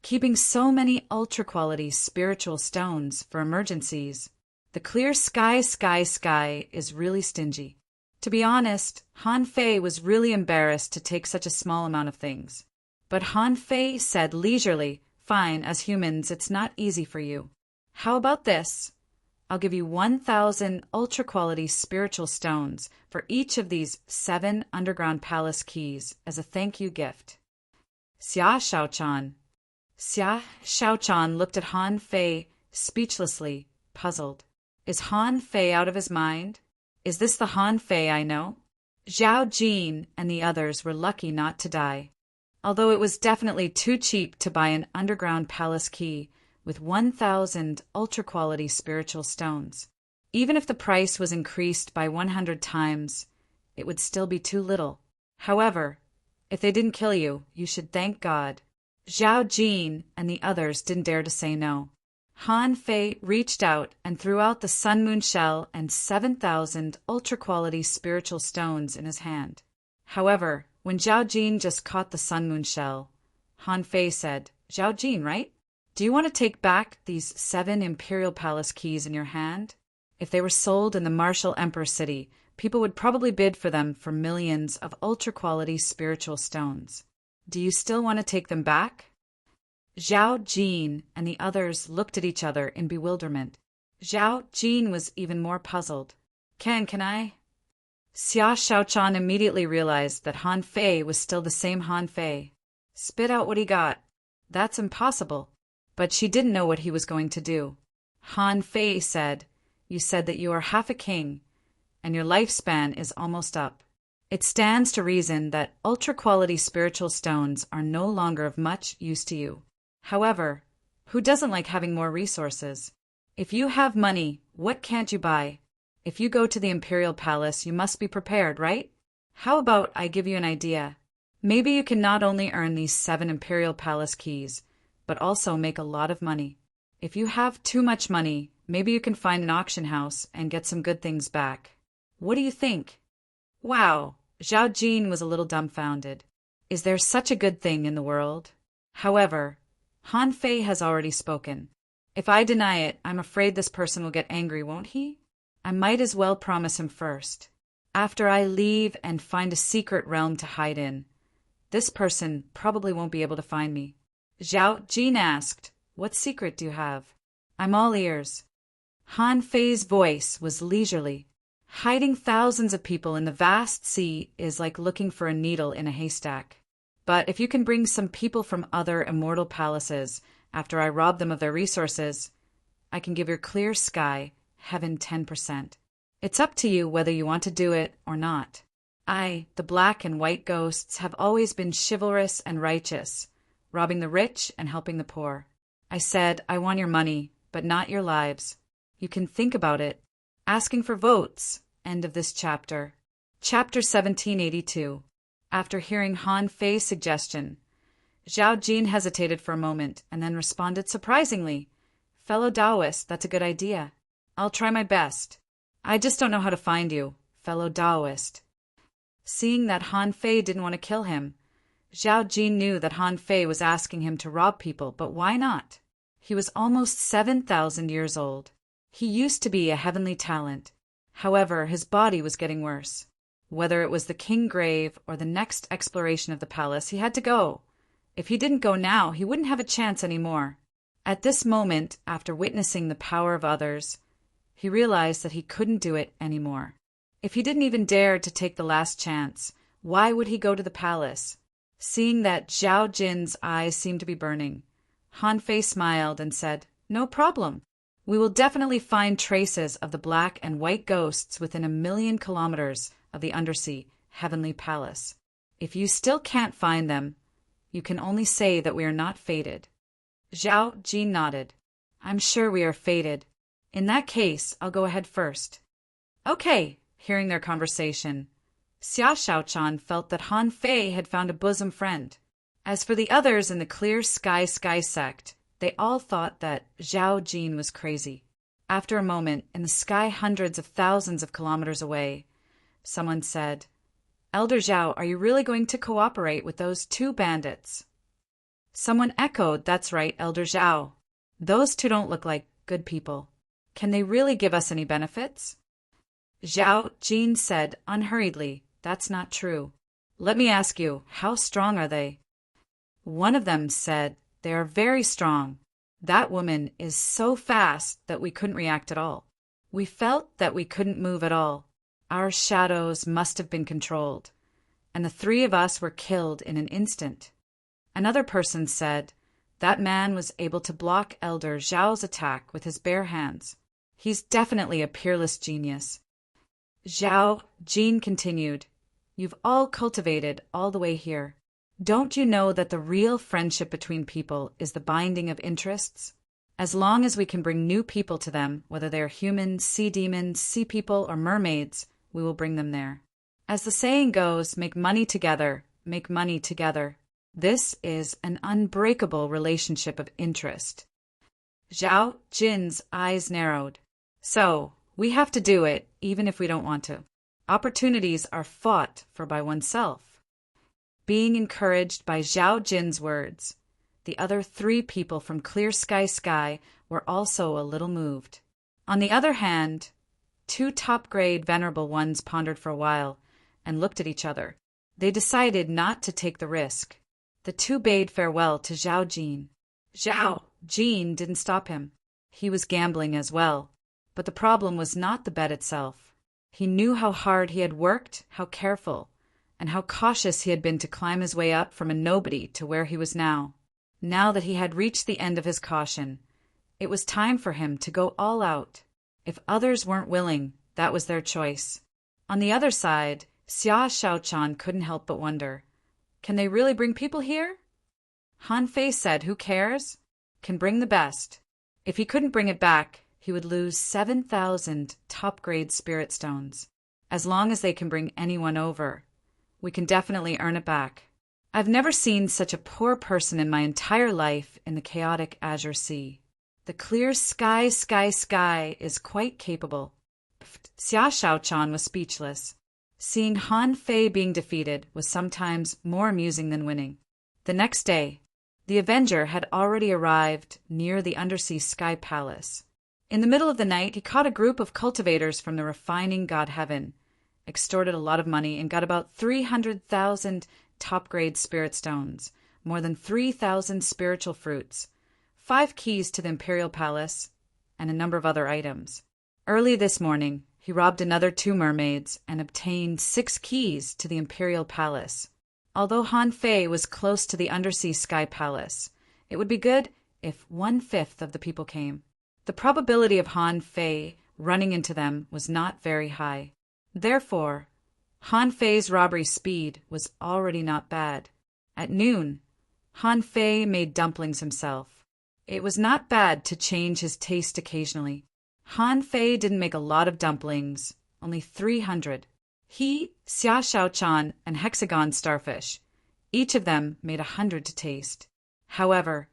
Speaker 1: Keeping so many ultra-quality spiritual stones for emergencies, the clear sky is really stingy. To be honest, Han Fei was really embarrassed to take such a small amount of things. But Han Fei said leisurely, fine, as humans, it's not easy for you. How about this? I'll give you 1,000 ultra-quality spiritual stones for each of these 7 underground palace keys as a thank you gift. Xia Shaochan looked at Han Fei speechlessly, puzzled. Is Han Fei out of his mind? Is this the Han Fei I know? Zhao Jin and the others were lucky not to die, although it was definitely too cheap to buy an underground palace key with 1,000 ultra-quality spiritual stones. Even if the price was increased by 100 times, it would still be too little. However, if they didn't kill you, you should thank God. Zhao Jin and the others didn't dare to say no. Han Fei reached out and threw out the Sun Moon shell and 7,000 ultra-quality spiritual stones in his hand. However, when Zhao Jin just caught the Sun Moon shell, Han Fei said, Zhao Jin, right? Do you want to take back these 7 Imperial Palace keys in your hand? If they were sold in the Martial Emperor City, people would probably bid for them for millions of ultra-quality spiritual stones. Do you still want to take them back? Zhao Jin and the others looked at each other in bewilderment. Zhao Jin was even more puzzled. Can I? Xia Shaochan immediately realized that Han Fei was still the same Han Fei. Spit out what he got. That's impossible. But she didn't know what he was going to do. Han Fei said, you said that you are half a king, and your lifespan is almost up. It stands to reason that ultra-quality spiritual stones are no longer of much use to you. However, who doesn't like having more resources? If you have money, what can't you buy? If you go to the Imperial Palace, you must be prepared, right? How about I give you an idea? Maybe you can not only earn these 7 Imperial Palace keys, but also make a lot of money. If you have too much money, maybe you can find an auction house and get some good things back. What do you think? Wow, Zhao Jin was a little dumbfounded. Is there such a good thing in the world? However, Han Fei has already spoken. If I deny it, I'm afraid this person will get angry, won't he? I might as well promise him first. After I leave and find a secret realm to hide in, this person probably won't be able to find me. Zhao Jin asked, what secret do you have? I'm all ears. Han Fei's voice was leisurely. Hiding thousands of people in the vast sea is like looking for a needle in a haystack. But if you can bring some people from other immortal palaces after I rob them of their resources, I can give your clear sky, heaven 10%. It's up to you whether you want to do it or not. I, the black and white ghosts, have always been chivalrous and righteous, robbing the rich and helping the poor. I said, I want your money, but not your lives. You can think about it. Asking for votes. End of this chapter. Chapter 1782. After hearing Han Fei's suggestion, Zhao Jin hesitated for a moment and then responded surprisingly, Fellow Taoist, that's a good idea. I'll try my best. I just don't know how to find you, fellow Taoist. Seeing that Han Fei didn't want to kill him, Zhao Jin knew that Han Fei was asking him to rob people, but why not? He was almost 7,000 years old. He used to be a heavenly talent. However, his body was getting worse. Whether it was the king grave or the next exploration of the palace, he had to go. If he didn't go now, he wouldn't have a chance anymore. At this moment, after witnessing the power of others, he realized that he couldn't do it anymore. If he didn't even dare to take the last chance, why would he go to the palace? Seeing that Zhao Jin's eyes seemed to be burning, Han Fei smiled and said, "No problem. We will definitely find traces of the black and white ghosts within 1,000,000 kilometers of the undersea heavenly palace. If you still can't find them, you can only say that we are not fated." Zhao Jin nodded. "I'm sure we are fated. In that case, I'll go ahead first." "Okay." Hearing their conversation, Xia Shaochan felt that Han Fei had found a bosom friend. As for the others in the Clear Sky sect, they all thought that Zhao Jin was crazy. After a moment, in the sky hundreds of thousands of kilometers away, someone said, "Elder Zhao, are you really going to cooperate with those two bandits?" Someone echoed, "That's right, Elder Zhao. Those two don't look like good people. Can they really give us any benefits?" Zhao Jin said unhurriedly, "That's not true. Let me ask you, how strong are they?" One of them said, "They are very strong. That woman is so fast that we couldn't react at all. We felt that we couldn't move at all. Our shadows must have been controlled, and the three of us were killed in an instant." Another person said, "That man was able to block Elder Zhao's attack with his bare hands. He's definitely a peerless genius." Zhao Jin continued, "You've all cultivated all the way here. Don't you know that the real friendship between people is the binding of interests? As long as we can bring new people to them, whether they are humans, sea demons, sea people, or mermaids, we will bring them there. As the saying goes, make money together, make money together. This is an unbreakable relationship of interest." Zhao Jin's eyes narrowed. "So, we have to do it, even if we don't want to. Opportunities are fought for by oneself." Being encouraged by Zhao Jin's words, the other three people from Clear Sky were also a little moved. On the other hand, two top-grade venerable ones pondered for a while and looked at each other. They decided not to take the risk. The two bade farewell to Zhao Jin. Zhao Jin didn't stop him. He was gambling as well. But the problem was not the bet itself. He knew how hard he had worked, how careful, and how cautious he had been to climb his way up from a nobody to where he was now. Now that he had reached the end of his caution, it was time for him to go all out. If others weren't willing, that was their choice. On the other side, Xia Shaochan couldn't help but wonder, can they really bring people here? Han Fei said, "Who cares? Can bring the best." If he couldn't bring it back, he would lose 7,000 top-grade spirit stones. As long as they can bring anyone over, we can definitely earn it back. I've never seen such a poor person in my entire life in the chaotic azure sea. The Clear Sky is quite capable. Xia Shaochan was speechless. Seeing Han Fei being defeated was sometimes more amusing than winning. The next day, the Avenger had already arrived near the undersea sky palace. In the middle of the night, he caught a group of cultivators from the refining god Heaven, extorted a lot of money, and got about 300,000 top-grade spirit stones, more than 3,000 spiritual fruits, 5 keys to the imperial palace, and a number of other items. Early this morning, he robbed another 2 mermaids and obtained 6 keys to the imperial palace. Although Han Fei was close to the undersea sky palace, it would be good if 1/5 of the people came. The probability of Han Fei running into them was not very high. Therefore, Han Fei's robbery speed was already not bad. At noon, Han Fei made dumplings himself. It was not bad to change his taste occasionally. Han Fei didn't make a lot of dumplings, only 300. He, Xia Shaochan, and Hexagon Starfish, each of them made 100 to taste. However,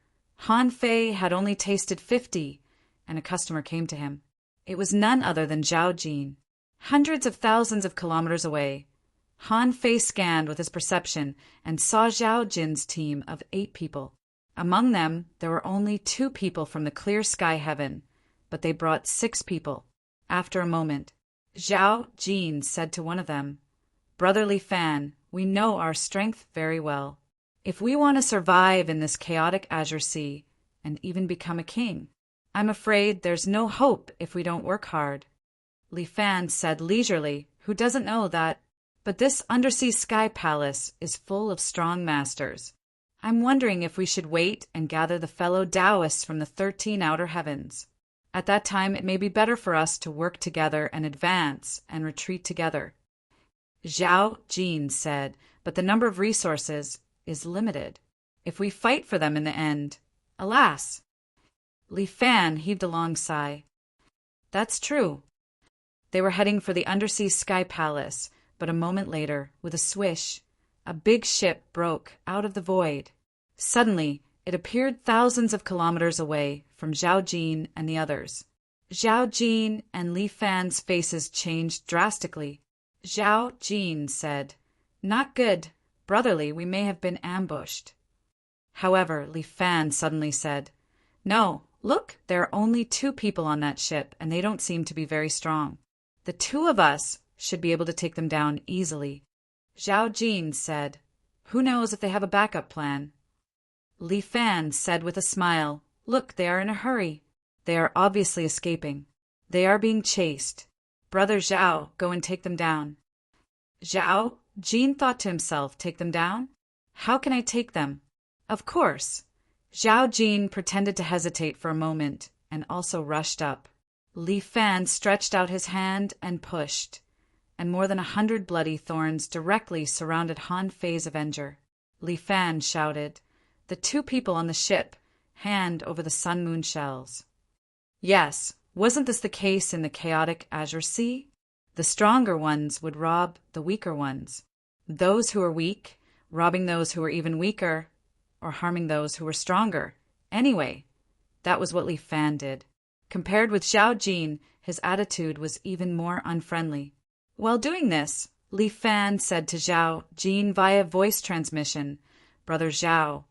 Speaker 1: Han Fei had only tasted 50, and a customer came to him. It was none other than Zhao Jin. Hundreds of thousands of kilometers away, Han Fei scanned with his perception and saw Zhao Jin's team of 8 people. Among them, there were only 2 people from the Clear Sky Heaven, but they brought 6 people. After a moment, Zhao Jin said to one of them, Brotherly Fan, we know our strength very well. If we want to survive in this chaotic azure sea and even become a king, I'm afraid there's no hope if we don't work hard. Li Fan said leisurely, who doesn't know that? But this undersea sky palace is full of strong masters. I'm wondering if we should wait and gather the fellow Taoists from the 13 outer heavens. At that time it may be better for us to work together and advance and retreat together. Zhao Jin said, but the number of resources is limited. If we fight for them in the end, alas! Li Fan heaved a long sigh. That's true. They were heading for the undersea sky palace, but a moment later, with a swish, a big ship broke out of the void. Suddenly, it appeared thousands of kilometers away from Zhao Jin and the others. Zhao Jin and Li Fan's faces changed drastically. Zhao Jin said, "Not good. Brotherly, we may have been ambushed." However, Li Fan suddenly said, "No, look, there are only 2 people on that ship, and they don't seem to be very strong. The 2 of us should be able to take them down easily." Zhao Jin said, "Who knows if they have a backup plan?" Li Fan said with a smile, "Look, they are in a hurry. They are obviously escaping. They are being chased. Brother Zhao, go and take them down." Zhao Jin thought to himself, take them down? How can I take them? Of course. Zhao Jin pretended to hesitate for a moment and also rushed up. Li Fan stretched out his hand and pushed, and more than 100 bloody thorns directly surrounded Han Fei's avenger. Li Fan shouted, "The 2 people on the ship, hand over the sun moon shells." Yes, wasn't this the case in the chaotic azure sea? The stronger ones would rob the weaker ones. Those who were weak, robbing those who were even weaker, or harming those who were stronger. Anyway, that was what Li Fan did. Compared with Zhao Jin, his attitude was even more unfriendly. While doing this, Li Fan said to Zhao Jin via voice transmission, "Brother Zhao,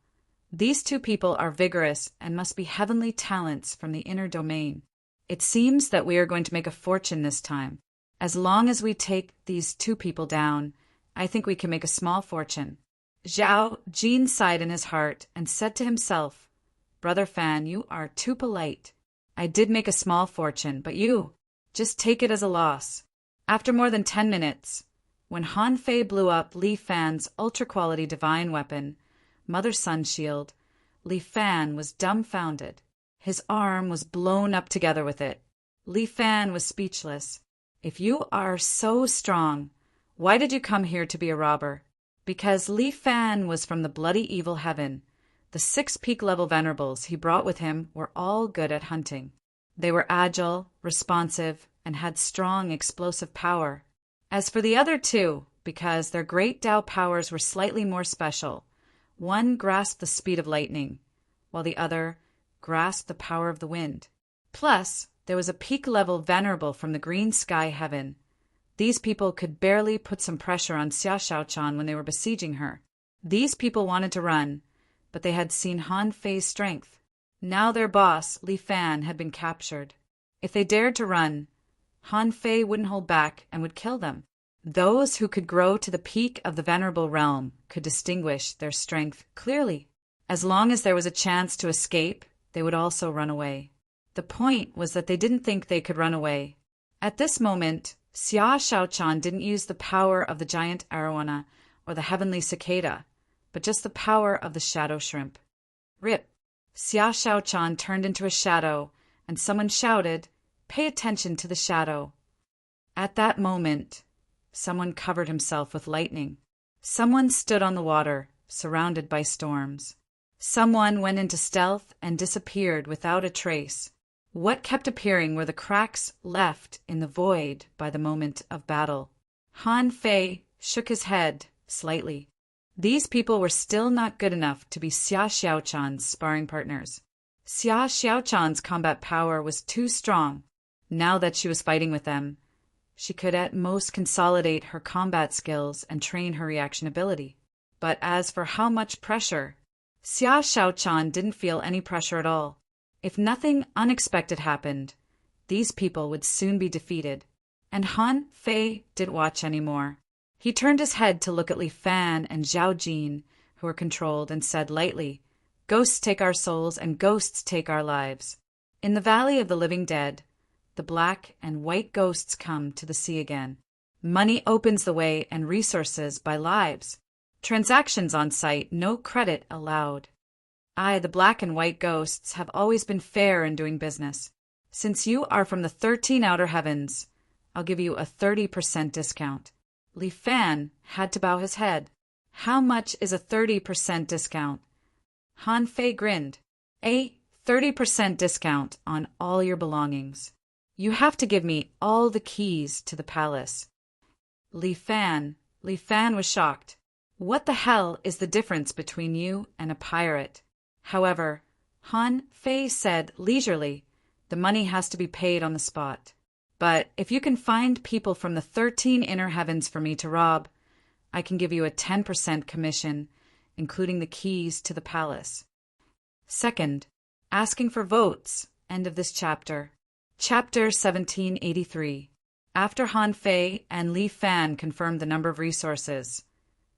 Speaker 1: these 2 people are vigorous and must be heavenly talents from the inner domain. It seems that we are going to make a fortune this time. As long as we take these 2 people down, I think we can make a small fortune." Zhao Jin sighed in his heart and said to himself, "Brother Fan, you are too polite. I did make a small fortune, but you, just take it as a loss." After more than 10 minutes, when Han Fei blew up Li Fan's ultra-quality divine weapon, Mother Sun Shield, Li Fan was dumbfounded. His arm was blown up together with it. Li Fan was speechless. "If you are so strong, why did you come here to be a robber?" Because Li Fan was from the bloody evil heaven. The 6 peak-level venerables he brought with him were all good at hunting. They were agile, responsive, and had strong explosive power. As for the other 2, because their great Tao powers were slightly more special, one grasped the speed of lightning, while the other grasped the power of the wind. Plus, there was a peak-level venerable from the green sky heaven. These people could barely put some pressure on Xia Shaochan when they were besieging her. These people wanted to run, but they had seen Han Fei's strength. Now their boss, Li Fan, had been captured. If they dared to run, Han Fei wouldn't hold back and would kill them. Those who could grow to the peak of the venerable realm could distinguish their strength clearly. As long as there was a chance to escape, they would also run away. The point was that they didn't think they could run away. At this moment, Xia Shaochan didn't use the power of the giant arowana or the heavenly cicada, but just the power of the shadow shrimp. Rip! Xia Shaochan turned into a shadow, and someone shouted, "Pay attention to the shadow." At that moment, someone covered himself with lightning. Someone stood on the water, surrounded by storms. Someone went into stealth and disappeared without a trace. What kept appearing were the cracks left in the void by the moment of battle. Han Fei shook his head slightly. These people were still not good enough to be Xia Xiaochan's sparring partners. Xia Xiaochan's combat power was too strong. Now that she was fighting with them, she could at most consolidate her combat skills and train her reaction ability. But as for how much pressure, Xia Shaochan didn't feel any pressure at all. If nothing unexpected happened, these people would soon be defeated. And Han Fei didn't watch anymore. He turned his head to look at Li Fan and Zhao Jin, who were controlled, and said lightly, "Ghosts take our souls and ghosts take our lives. In the Valley of the Living Dead, the black and white ghosts come to the sea again. Money opens the way and resources buy lives. Transactions on site, no credit allowed. The black and white ghosts, have always been fair in doing business. Since you are from the 13 outer heavens, I'll give you a 30% discount." Li Fan had to bow his head. "How much is a 30% discount?" Han Fei grinned. "A 30% discount on all your belongings. You have to give me all the keys to the palace." Li Fan was shocked. "What the hell is the difference between you and a pirate?" However, Han Fei said leisurely, "The money has to be paid on the spot. But if you can find people from the 13 inner heavens for me to rob, I can give you a 10% commission, including the keys to the palace." Second, asking for votes. End of this chapter. Chapter 1783. After Han Fei and Li Fan confirmed the number of resources,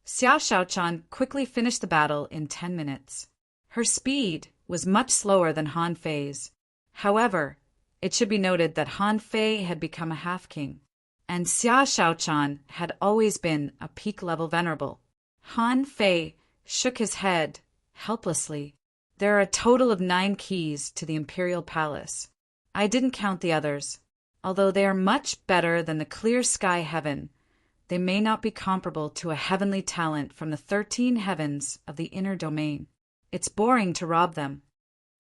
Speaker 1: Xia Shaochan quickly finished the battle in 10 minutes. Her speed was much slower than Han Fei's. However, it should be noted that Han Fei had become a half-king, and Xia Shaochan had always been a peak-level venerable. Han Fei shook his head helplessly. "There are a total of 9 keys to the Imperial Palace. I didn't count the others. Although they are much better than the clear sky heaven, they may not be comparable to a heavenly talent from the 13 heavens of the inner domain. It's boring to rob them."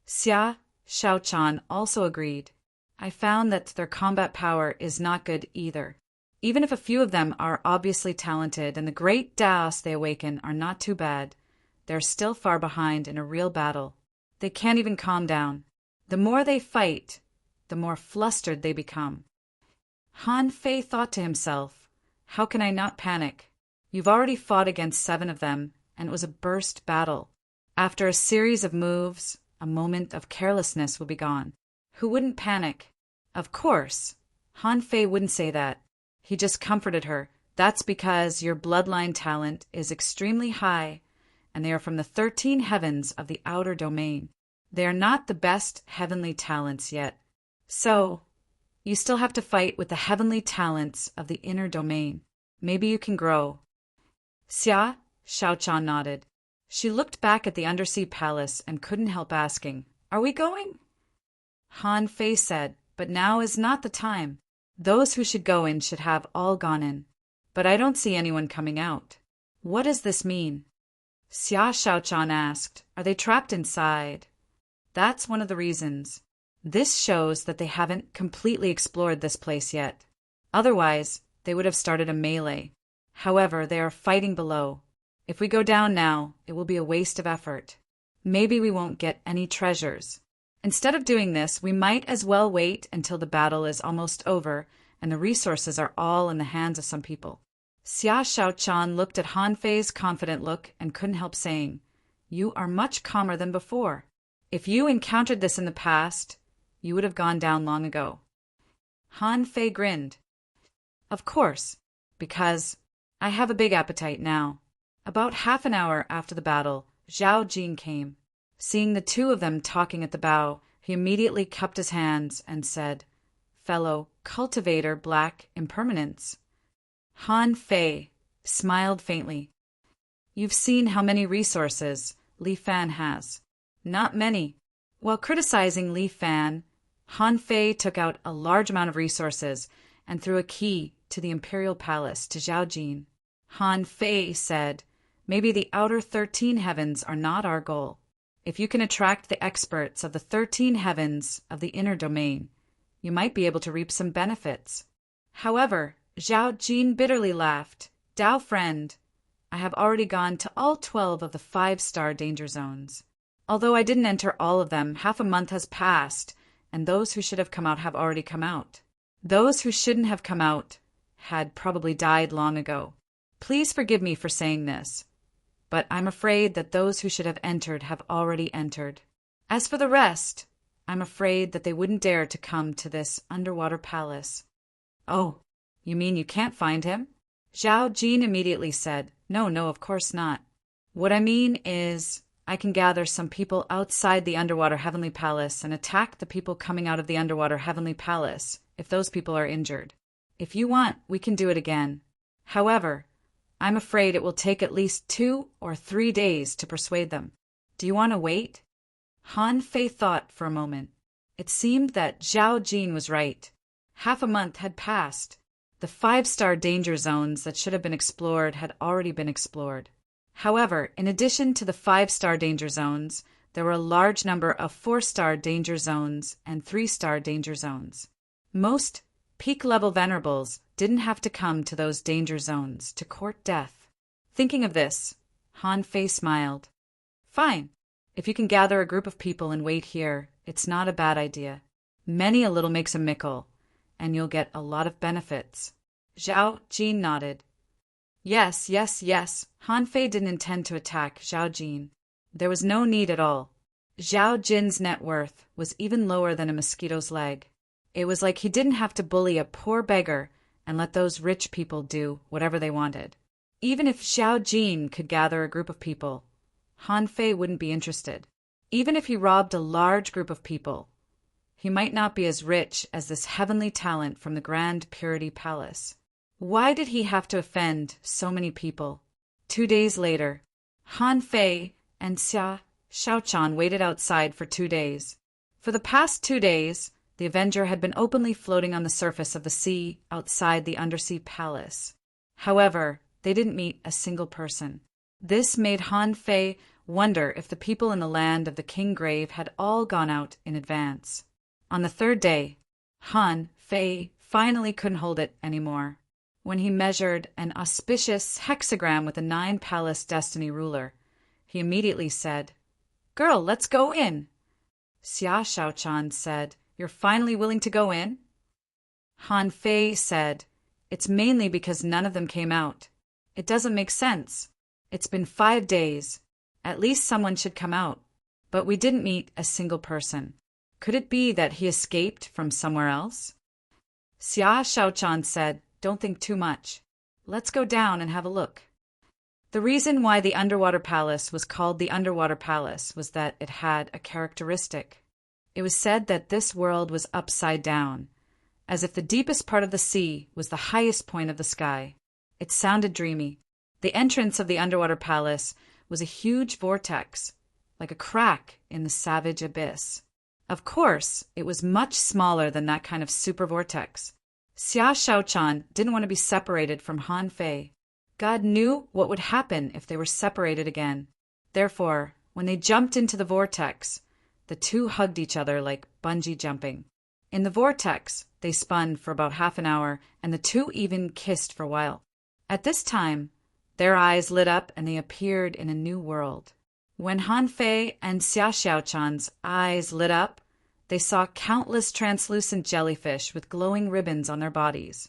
Speaker 1: Xia Shaochan also agreed. "I found that their combat power is not good either. Even if a few of them are obviously talented and the great Daos they awaken are not too bad, they're still far behind in a real battle. They can't even calm down. The more they fight, the more flustered they become." Han Fei thought to himself, "How can I not panic? You've already fought against 7 of them, and it was a burst battle. After a series of moves, a moment of carelessness will be gone. Who wouldn't panic?" Of course, Han Fei wouldn't say that. He just comforted her. "That's because your bloodline talent is extremely high, and they are from the 13 heavens of the outer domain. They are not the best heavenly talents yet. So, you still have to fight with the heavenly talents of the inner domain. Maybe you can grow." Xia Shaochan nodded. She looked back at the undersea palace and couldn't help asking, "Are we going?" Han Fei said, "But now is not the time. Those who should go in should have all gone in. But I don't see anyone coming out. What does this mean?" Xia Shaochan asked, "Are they trapped inside?" "That's one of the reasons. This shows that they haven't completely explored this place yet. Otherwise, they would have started a melee. However, they are fighting below. If we go down now, it will be a waste of effort. Maybe we won't get any treasures. Instead of doing this, we might as well wait until the battle is almost over and the resources are all in the hands of some people." Xia Shaochan looked at Han Fei's confident look and couldn't help saying, "You are much calmer than before. If you encountered this in the past, you would have gone down long ago." Han Fei grinned. "Of course, because I have a big appetite now." About half an hour after the battle, Zhao Jin came. Seeing the 2 of them talking at the bow, he immediately cupped his hands and said, "Fellow cultivator Black Impermanence." Han Fei smiled faintly. "You've seen how many resources Li Fan has. Not many." While criticizing Li Fan, Han Fei took out a large amount of resources and threw a key to the Imperial Palace to Zhao Jin. Han Fei said, "Maybe the outer 13 heavens are not our goal. If you can attract the experts of the 13 heavens of the inner domain, you might be able to reap some benefits." However, Zhao Jin bitterly laughed. "Dao friend, I have already gone to all 12 of the 5-star danger zones. Although I didn't enter all of them, half a month has passed, and those who should have come out have already come out. Those who shouldn't have come out had probably died long ago. Please forgive me for saying this, but I'm afraid that those who should have entered have already entered. As for the rest, I'm afraid that they wouldn't dare to come to this underwater palace." "Oh, you mean you can't find him?" Zhao Jin immediately said, No, no, of course not. What I mean is, I can gather some people outside the underwater heavenly palace and attack the people coming out of the underwater heavenly palace if those people are injured. If you want, we can do it again. However, I'm afraid it will take at least 2 or 3 days to persuade them. Do you want to wait? Han Fei thought for a moment. It seemed that Zhao Jin was right. Half a month had passed. The 5-star danger zones that should have been explored had already been explored. However, in addition to the 5-star danger zones, there were a large number of 4-star danger zones and 3-star danger zones. Most peak-level venerables didn't have to come to those danger zones to court death. Thinking of this, Han Fei smiled. Fine. If you can gather a group of people and wait here, it's not a bad idea. Many a little makes a mickle, and you'll get a lot of benefits. Zhao Jin nodded. Yes, yes, yes. Han Fei didn't intend to attack Zhao Jin. There was no need at all. Zhao Jin's net worth was even lower than a mosquito's leg. It was like he didn't have to bully a poor beggar and let those rich people do whatever they wanted. Even if Zhao Jin could gather a group of people, Han Fei wouldn't be interested. Even if he robbed a large group of people, he might not be as rich as this heavenly talent from the Grand Purity Palace. Why did he have to offend so many people? 2 days later, Han Fei and Xia Shaochan waited outside for 2 days. For the past 2 days, the Avenger had been openly floating on the surface of the sea outside the undersea palace. However, they didn't meet a single person. This made Han Fei wonder if the people in the land of the King Grave had all gone out in advance. On the 3rd day, Han Fei finally couldn't hold it anymore. When he measured an auspicious hexagram with a 9-palace destiny ruler, he immediately said, Girl, let's go in. Xia Shaochan said, You're finally willing to go in? Han Fei said, It's mainly because none of them came out. It doesn't make sense. It's been 5 days. At least someone should come out. But we didn't meet a single person. Could it be that he escaped from somewhere else? Xia Shaochan said, Don't think too much. Let's go down and have a look. The reason why the underwater palace was called the underwater palace was that it had a characteristic. It was said that this world was upside down, as if the deepest part of the sea was the highest point of the sky. It sounded dreamy. The entrance of the underwater palace was a huge vortex, like a crack in the savage abyss. Of course, it was much smaller than that kind of super vortex. Xia Shaochan didn't want to be separated from Han Fei. God knew what would happen if they were separated again. Therefore, when they jumped into the vortex, the two hugged each other like bungee jumping. In the vortex, they spun for about half an hour, and the two even kissed for a while. At this time, their eyes lit up and they appeared in a new world. When Han Fei and Xia Shaochan's eyes lit up, they saw countless translucent jellyfish with glowing ribbons on their bodies.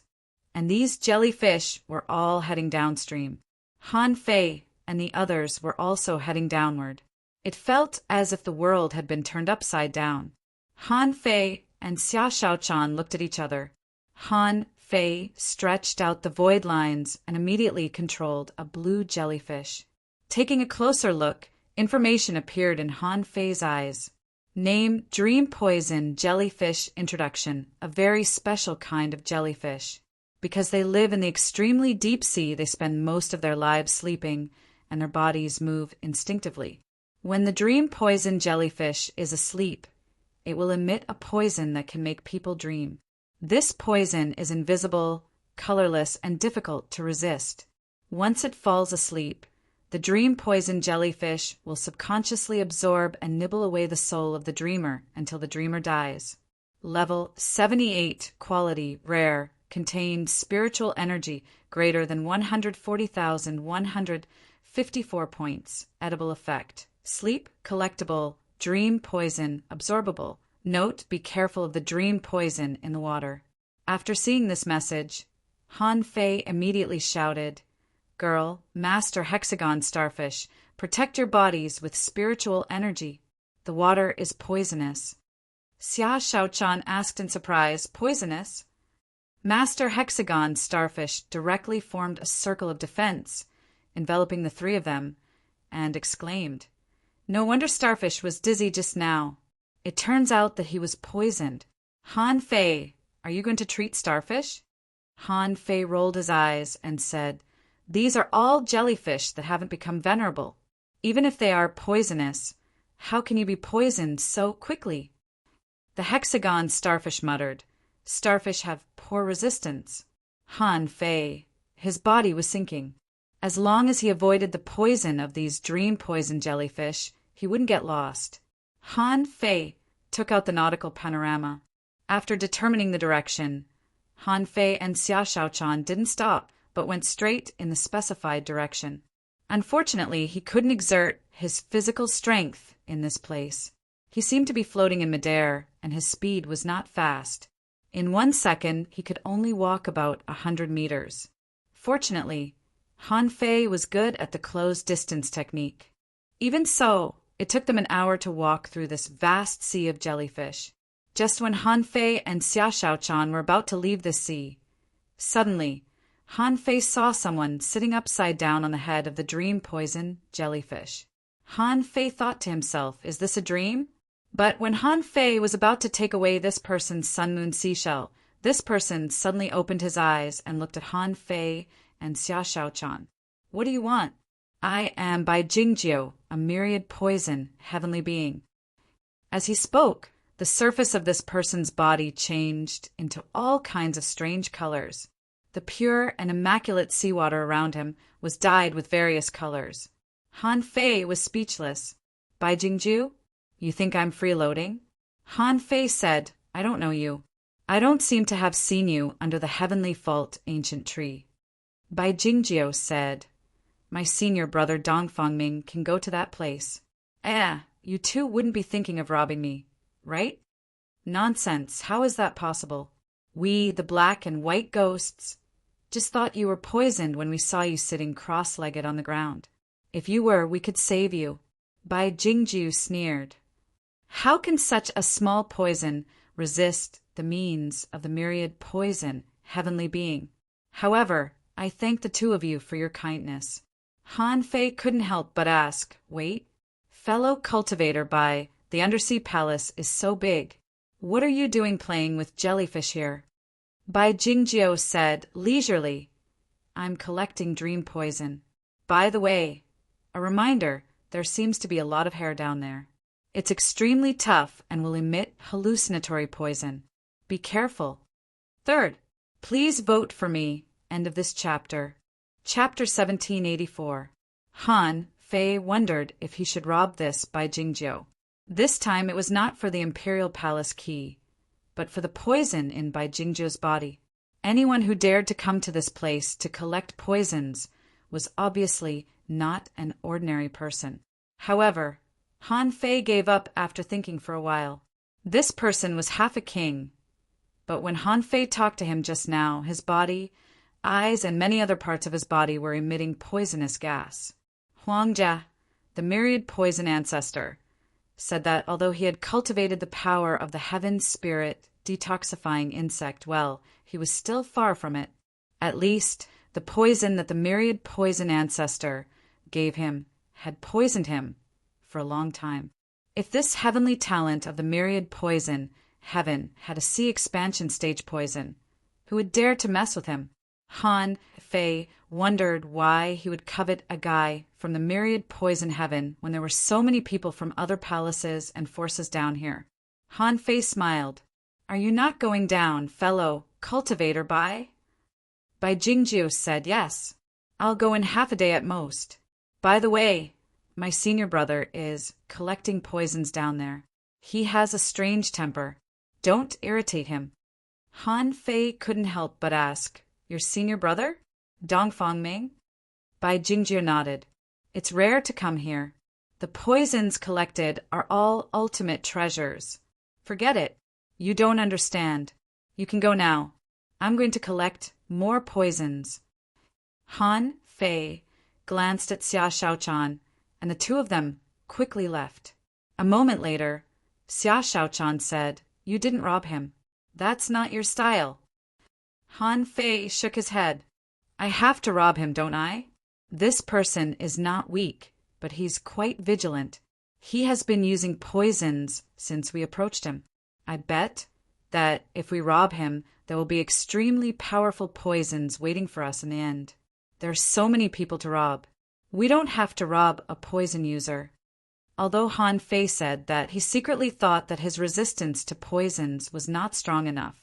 Speaker 1: And these jellyfish were all heading downstream. Han Fei and the others were also heading downward. It felt as if the world had been turned upside down. Han Fei and Xia Shaochan looked at each other. Han Fei stretched out the void lines and immediately controlled a blue jellyfish. Taking a closer look, information appeared in Han Fei's eyes. Name Dream Poison Jellyfish Introduction, a very special kind of jellyfish. Because they live in the extremely deep sea, they spend most of their lives sleeping, and their bodies move instinctively. When the dream poison jellyfish is asleep, it will emit a poison that can make people dream. This poison is invisible, colorless, and difficult to resist. Once it falls asleep, the dream poison jellyfish will subconsciously absorb and nibble away the soul of the dreamer until the dreamer dies. Level 78, quality, rare, contained spiritual energy greater than 140,154 points. Edible effect. Sleep, collectible, dream poison, absorbable. Note, be careful of the dream poison in the water. After seeing this message, Han Fei immediately shouted, Girl, Master Hexagon Starfish, protect your bodies with spiritual energy. The water is poisonous. Xia Shaochan asked in surprise, Poisonous? Master Hexagon Starfish directly formed a circle of defense, enveloping the three of them, and exclaimed, "No wonder Starfish was dizzy just now. It turns out that he was poisoned. Han Fei, are you going to treat Starfish?" Han Fei rolled his eyes and said, "These are all jellyfish that haven't become venerable. Even if they are poisonous, how can you be poisoned so quickly?" The Hexagon Starfish muttered, "Starfish have poor resistance." Han Fei, his body was sinking. As long as he avoided the poison of these dream poison jellyfish, he wouldn't get lost. Han Fei took out the nautical panorama. After determining the direction, Han Fei and Xia Shaochan didn't stop, but went straight in the specified direction. Unfortunately, he couldn't exert his physical strength in this place. He seemed to be floating in midair, and his speed was not fast. In 1 second, he could only walk about 100 meters. Fortunately, Han Fei was good at the closed distance technique. Even so, it took them an hour to walk through this vast sea of jellyfish. Just when Han Fei and Xia Shaochan were about to leave the sea, suddenly, Han Fei saw someone sitting upside down on the head of the dream poison jellyfish. Han Fei thought to himself, "Is this a dream?" But when Han Fei was about to take away this person's sun moon seashell, this person suddenly opened his eyes and looked at Han Fei and Xia Shaochan. "What do you want?" "I am Bai Jingjiu, a myriad poison, heavenly being." As he spoke, the surface of this person's body changed into all kinds of strange colors. The pure and immaculate seawater around him was dyed with various colors. Han Fei was speechless. "Bai Jingjiu, you think I'm freeloading?" Han Fei said, "I don't know you. I don't seem to have seen you under the heavenly fault ancient tree." Bai Jingjiu said, "My senior brother Dongfangming can go to that place." You two wouldn't be thinking of robbing me, right?" "Nonsense, how is that possible? We, the black and white ghosts, just thought you were poisoned when we saw you sitting cross-legged on the ground. If you were, we could save you." Bai Jingjiu sneered. "How can such a small poison resist the means of the myriad poison, heavenly being? However, I thank the two of you for your kindness." Han Fei couldn't help but ask, "Wait, fellow cultivator Bai, the undersea palace is so big. What are you doing playing with jellyfish here?" Bai Jingjiu said leisurely, "I'm collecting dream poison. By the way, a reminder, there seems to be a lot of hair down there. It's extremely tough and will emit hallucinatory poison. Be careful. Third, please vote for me." End of this chapter. Chapter 1784. Han Fei wondered if he should rob this Bai Jingjiu. This time it was not for the imperial palace key, but for the poison in Bai Jingjiu's body. Anyone who dared to come to this place to collect poisons was obviously not an ordinary person. However, Han Fei gave up after thinking for a while. This person was half a king, but when Han Fei talked to him just now, his body, eyes, and many other parts of his body were emitting poisonous gas. Huangjia, the myriad poison ancestor, said that although he had cultivated the power of the heaven spirit detoxifying insect well, he was still far from it. At least, the poison that the myriad poison ancestor gave him had poisoned him for a long time. If this heavenly talent of the myriad poison, heaven, had a sea expansion stage poison, who would dare to mess with him? Han Fei wondered why he would covet a guy from the myriad poison heaven when there were so many people from other palaces and forces down here. Han Fei smiled. "Are you not going down, fellow cultivator Bai?" Bai Jingjiu said, "Yes. I'll go in half a day at most. By the way, my senior brother is collecting poisons down there. He has a strange temper. Don't irritate him." Han Fei couldn't help but ask, "Your senior brother? Dongfangming?" Bai Jingjiu nodded. "It's rare to come here. The poisons collected are all ultimate treasures. Forget it. You don't understand. You can go now. I'm going to collect more poisons." Han Fei glanced at Xia Shaochan, and the two of them quickly left. A moment later, Xia Shaochan said, "You didn't rob him. That's not your style." Han Fei shook his head. I have to rob him, don't I? This person is not weak, but he's quite vigilant. He has been using poisons since we approached him. I bet that if we rob him, there will be extremely powerful poisons waiting for us in the end. There are so many people to rob. We don't have to rob a poison user. Although Han Fei said that he secretly thought that his resistance to poisons was not strong enough,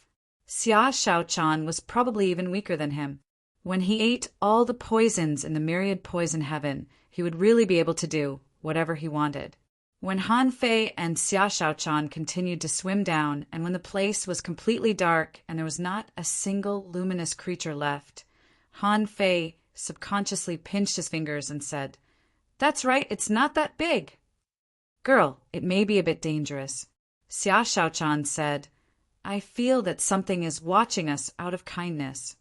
Speaker 1: Xia Shaochan was probably even weaker than him. When he ate all the poisons in the myriad poison heaven, he would really be able to do whatever he wanted. When Han Fei and Xia Shaochan continued to swim down, and when the place was completely dark and there was not a single luminous creature left, Han Fei subconsciously pinched his fingers and said, "That's right, it's not that big." "Girl, it may be a bit dangerous." Xia Shaochan said, "I feel that something is watching us out of kindness."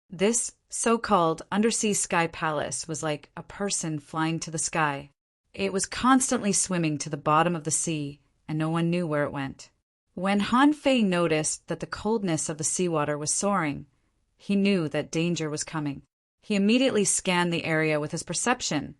Speaker 1: This so-called undersea sky palace was like a person flying to the sky. It was constantly swimming to the bottom of the sea, and no one knew where it went. When Han Fei noticed that the coldness of the seawater was soaring, he knew that danger was coming. He immediately scanned the area with his perception,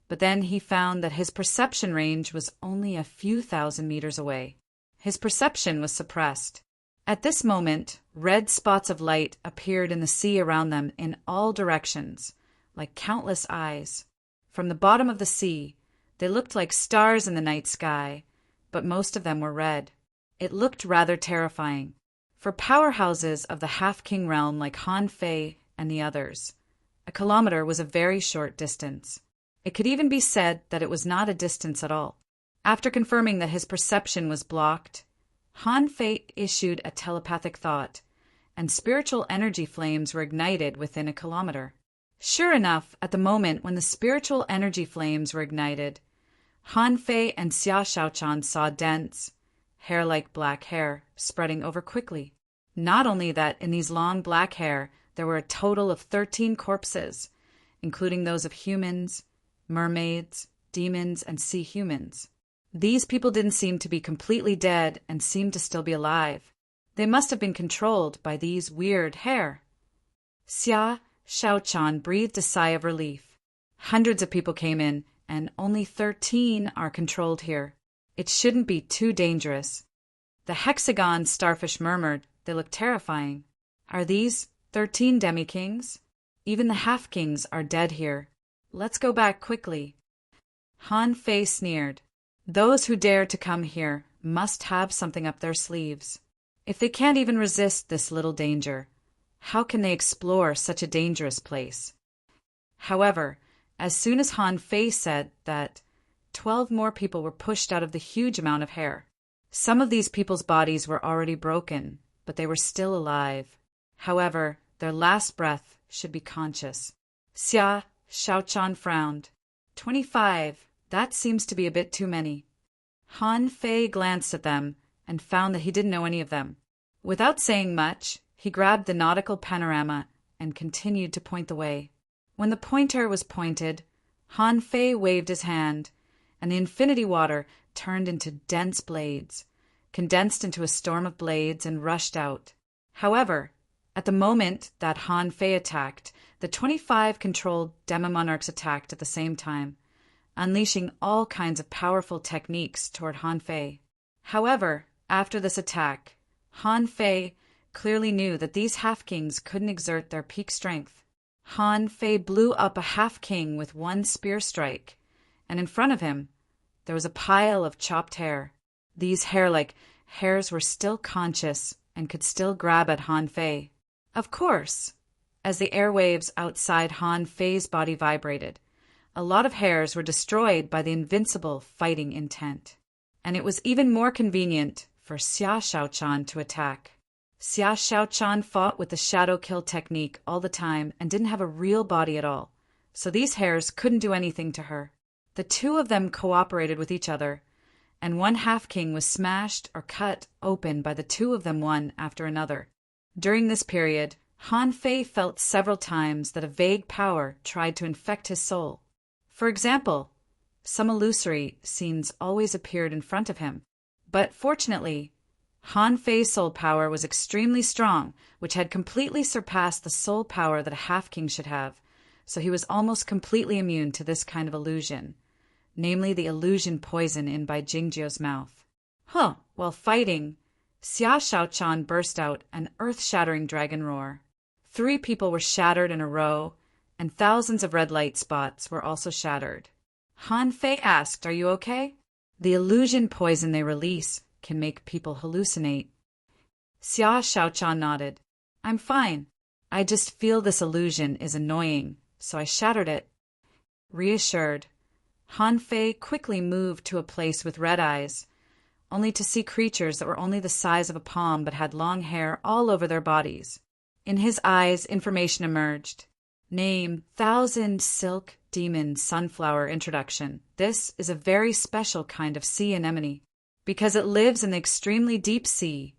Speaker 1: but then he found that his perception range was only a few thousand meters away. His perception was suppressed. At this moment, red spots of light appeared in the sea around them in all directions, like countless eyes. From the bottom of the sea, they looked like stars in the night sky, but most of them were red. It looked rather terrifying. For powerhouses of the half-king realm like Han Fei and the others, a kilometer was a very short distance. It could even be said that it was not a distance at all. After confirming that his perception was blocked, Han Fei issued a telepathic thought, and spiritual energy flames were ignited within a kilometer. Sure enough, at the moment when the spiritual energy flames were ignited, Han Fei and Xia Shaochan saw dense, hair-like black hair spreading over quickly. Not only that, in these long black hair, there were a total of 13 corpses, including those of humans, mermaids, demons, and sea humans. These people didn't seem to be completely dead and seemed to still be alive. They must have been controlled by these weird hair. Xia Shaochan breathed a sigh of relief. Hundreds of people came in, and only 13 are controlled here. It shouldn't be too dangerous. The hexagon starfish murmured, "They look terrifying. Are these 13 demi-kings? Even the half-kings are dead here. Let's go back quickly." Han Fei sneered. Those who dare to come here must have something up their sleeves. If they can't even resist this little danger, how can they explore such a dangerous place? However, as soon as Han Fei said that, 12 more people were pushed out of the huge amount of hair. Some of these people's bodies were already broken, but they were still alive. However, their last breath should be conscious. Xia Shaochan frowned. 25. That seems to be a bit too many. Han Fei glanced at them and found that he didn't know any of them. Without saying much, he grabbed the nautical panorama and continued to point the way. When the pointer was pointed, Han Fei waved his hand, and the infinity water turned into dense blades, condensed into a storm of blades, and rushed out. However, at the moment that Han Fei attacked, the 25 controlled demi-monarchs attacked at the same time, unleashing all kinds of powerful techniques toward Han Fei. However, after this attack, Han Fei clearly knew that these half-kings couldn't exert their peak strength. Han Fei blew up a half-king with one spear strike, and in front of him, there was a pile of chopped hair. These hair-like hairs were still conscious and could still grab at Han Fei. Of course, as the airwaves outside Han Fei's body vibrated, a lot of hairs were destroyed by the invincible fighting intent. And it was even more convenient for Xia Shaochan to attack. Xia Shaochan fought with the shadow kill technique all the time and didn't have a real body at all, so these hairs couldn't do anything to her. The two of them cooperated with each other, and one half-king was smashed or cut open by the two of them one after another. During this period, Han Fei felt several times that a vague power tried to infect his soul. For example, some illusory scenes always appeared in front of him, but fortunately, Han Fei's soul power was extremely strong, which had completely surpassed the soul power that a half-king should have, so he was almost completely immune to this kind of illusion, namely the illusion poison in by Jingjiu's mouth. While fighting, Xia Shaochan burst out an earth-shattering dragon roar. 3 people were shattered in a row, and thousands of red light spots were also shattered. Han Fei asked, "Are you okay?" The illusion poison they release can make people hallucinate. Xia Shaochan nodded. "I'm fine. I just feel this illusion is annoying, so I shattered it." Reassured, Han Fei quickly moved to a place with red eyes, only to see creatures that were only the size of a palm but had long hair all over their bodies. In his eyes, information emerged. Name: Thousand Silk Demon Sunflower Introduction. This is a very special kind of sea anemone. Because it lives in the extremely deep sea,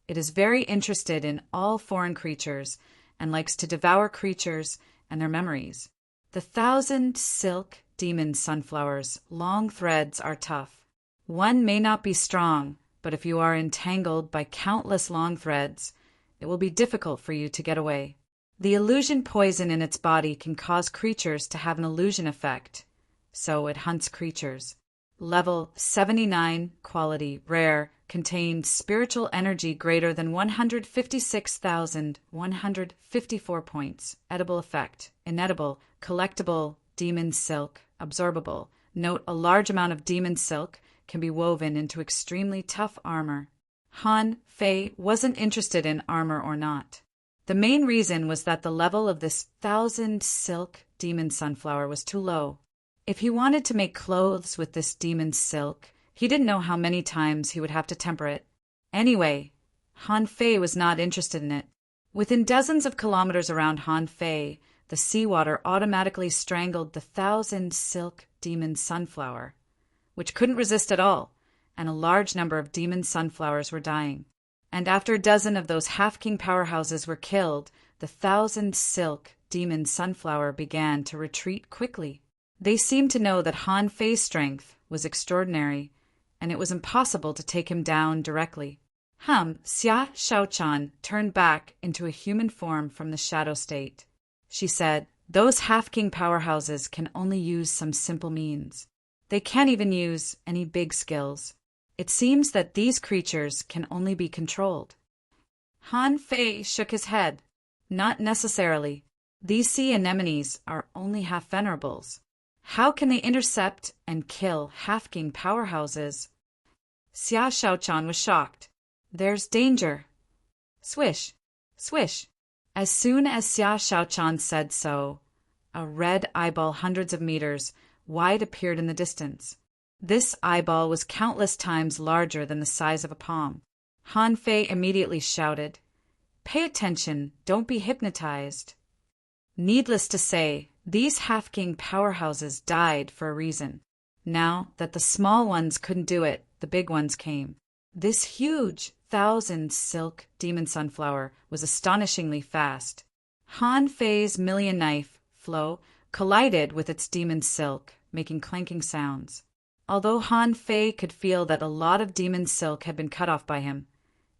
Speaker 1: it is very interested in all foreign creatures and likes to devour creatures and their memories. The 1,000 silk demon sunflowers' long threads are tough. One may not be strong, but if you are entangled by countless long threads, it will be difficult for you to get away. The illusion poison in its body can cause creatures to have an illusion effect, so it hunts creatures. Level 79, quality, rare, contained spiritual energy greater than 156,154 points. Edible effect, inedible, collectible, demon silk, absorbable. Note: a large amount of demon silk can be woven into extremely tough armor. Han Fei wasn't interested in armor or not. The main reason was that the level of this 1,000 silk demon sunflower was too low. If he wanted to make clothes with this demon silk, he didn't know how many times he would have to temper it. Anyway, Han Fei was not interested in it. Within dozens of kilometers around Han Fei, the seawater automatically strangled the 1,000 silk demon sunflower, which couldn't resist at all, and a large number of demon sunflowers were dying. And after a dozen of those half-king powerhouses were killed, the 1,000 silk demon sunflower began to retreat quickly. They seemed to know that Han Fei's strength was extraordinary, and it was impossible to take him down directly. Xia Shaochan turned back into a human form from the shadow state. She said, "Those half-king powerhouses can only use some simple means. They can't even use any big skills. It seems that these creatures can only be controlled." Han Fei shook his head. "Not necessarily. These sea anemones are only half venerables. How can they intercept and kill half-king powerhouses?" Xia Shaochan was shocked. "There's danger." Swish, swish. As soon as Xia Shaochan said so, a red eyeball hundreds of meters wide appeared in the distance. This eyeball was countless times larger than the size of a palm. Han Fei immediately shouted, "Pay attention, don't be hypnotized." Needless to say, these half-king powerhouses died for a reason. Now that the small ones couldn't do it, the big ones came. This huge 1,000 silk demon sunflower was astonishingly fast. Han Fei's million knife flow collided with its demon silk, making clanking sounds. Although Han Fei could feel that a lot of demon silk had been cut off by him,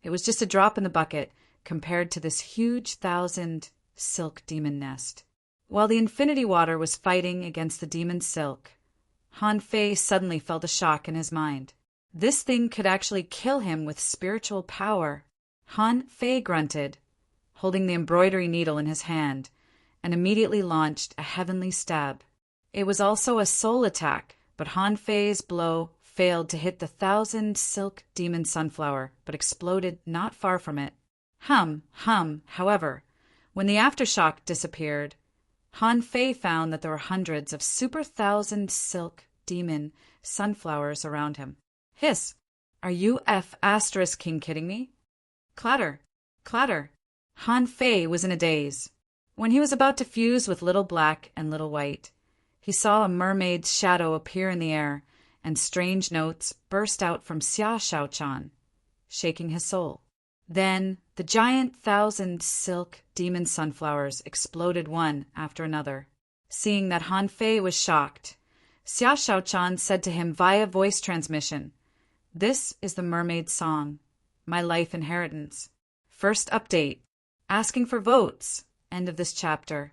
Speaker 1: it was just a drop in the bucket compared to this huge 1,000 silk demon nest. While the infinity water was fighting against the demon silk, Han Fei suddenly felt a shock in his mind. This thing could actually kill him with spiritual power. Han Fei grunted, holding the embroidery needle in his hand, and immediately launched a heavenly stab. It was also a soul attack, but Han Fei's blow failed to hit the 1,000 silk demon sunflower, but exploded not far from it. However, when the aftershock disappeared, Han Fei found that there were hundreds of super 1,000 silk demon sunflowers around him. Hiss! Are you *king kidding me? Clatter! Clatter! Han Fei was in a daze. When he was about to fuse with Little Black and Little White, he saw a mermaid's shadow appear in the air, and strange notes burst out from Xia Shaochan, shaking his soul. Then the giant 1,000 silk demon sunflowers exploded one after another. Seeing that Han Fei was shocked, Xia Shaochan said to him via voice transmission, "This is the mermaid's song. My life inheritance. First update. Asking for votes. End of this chapter.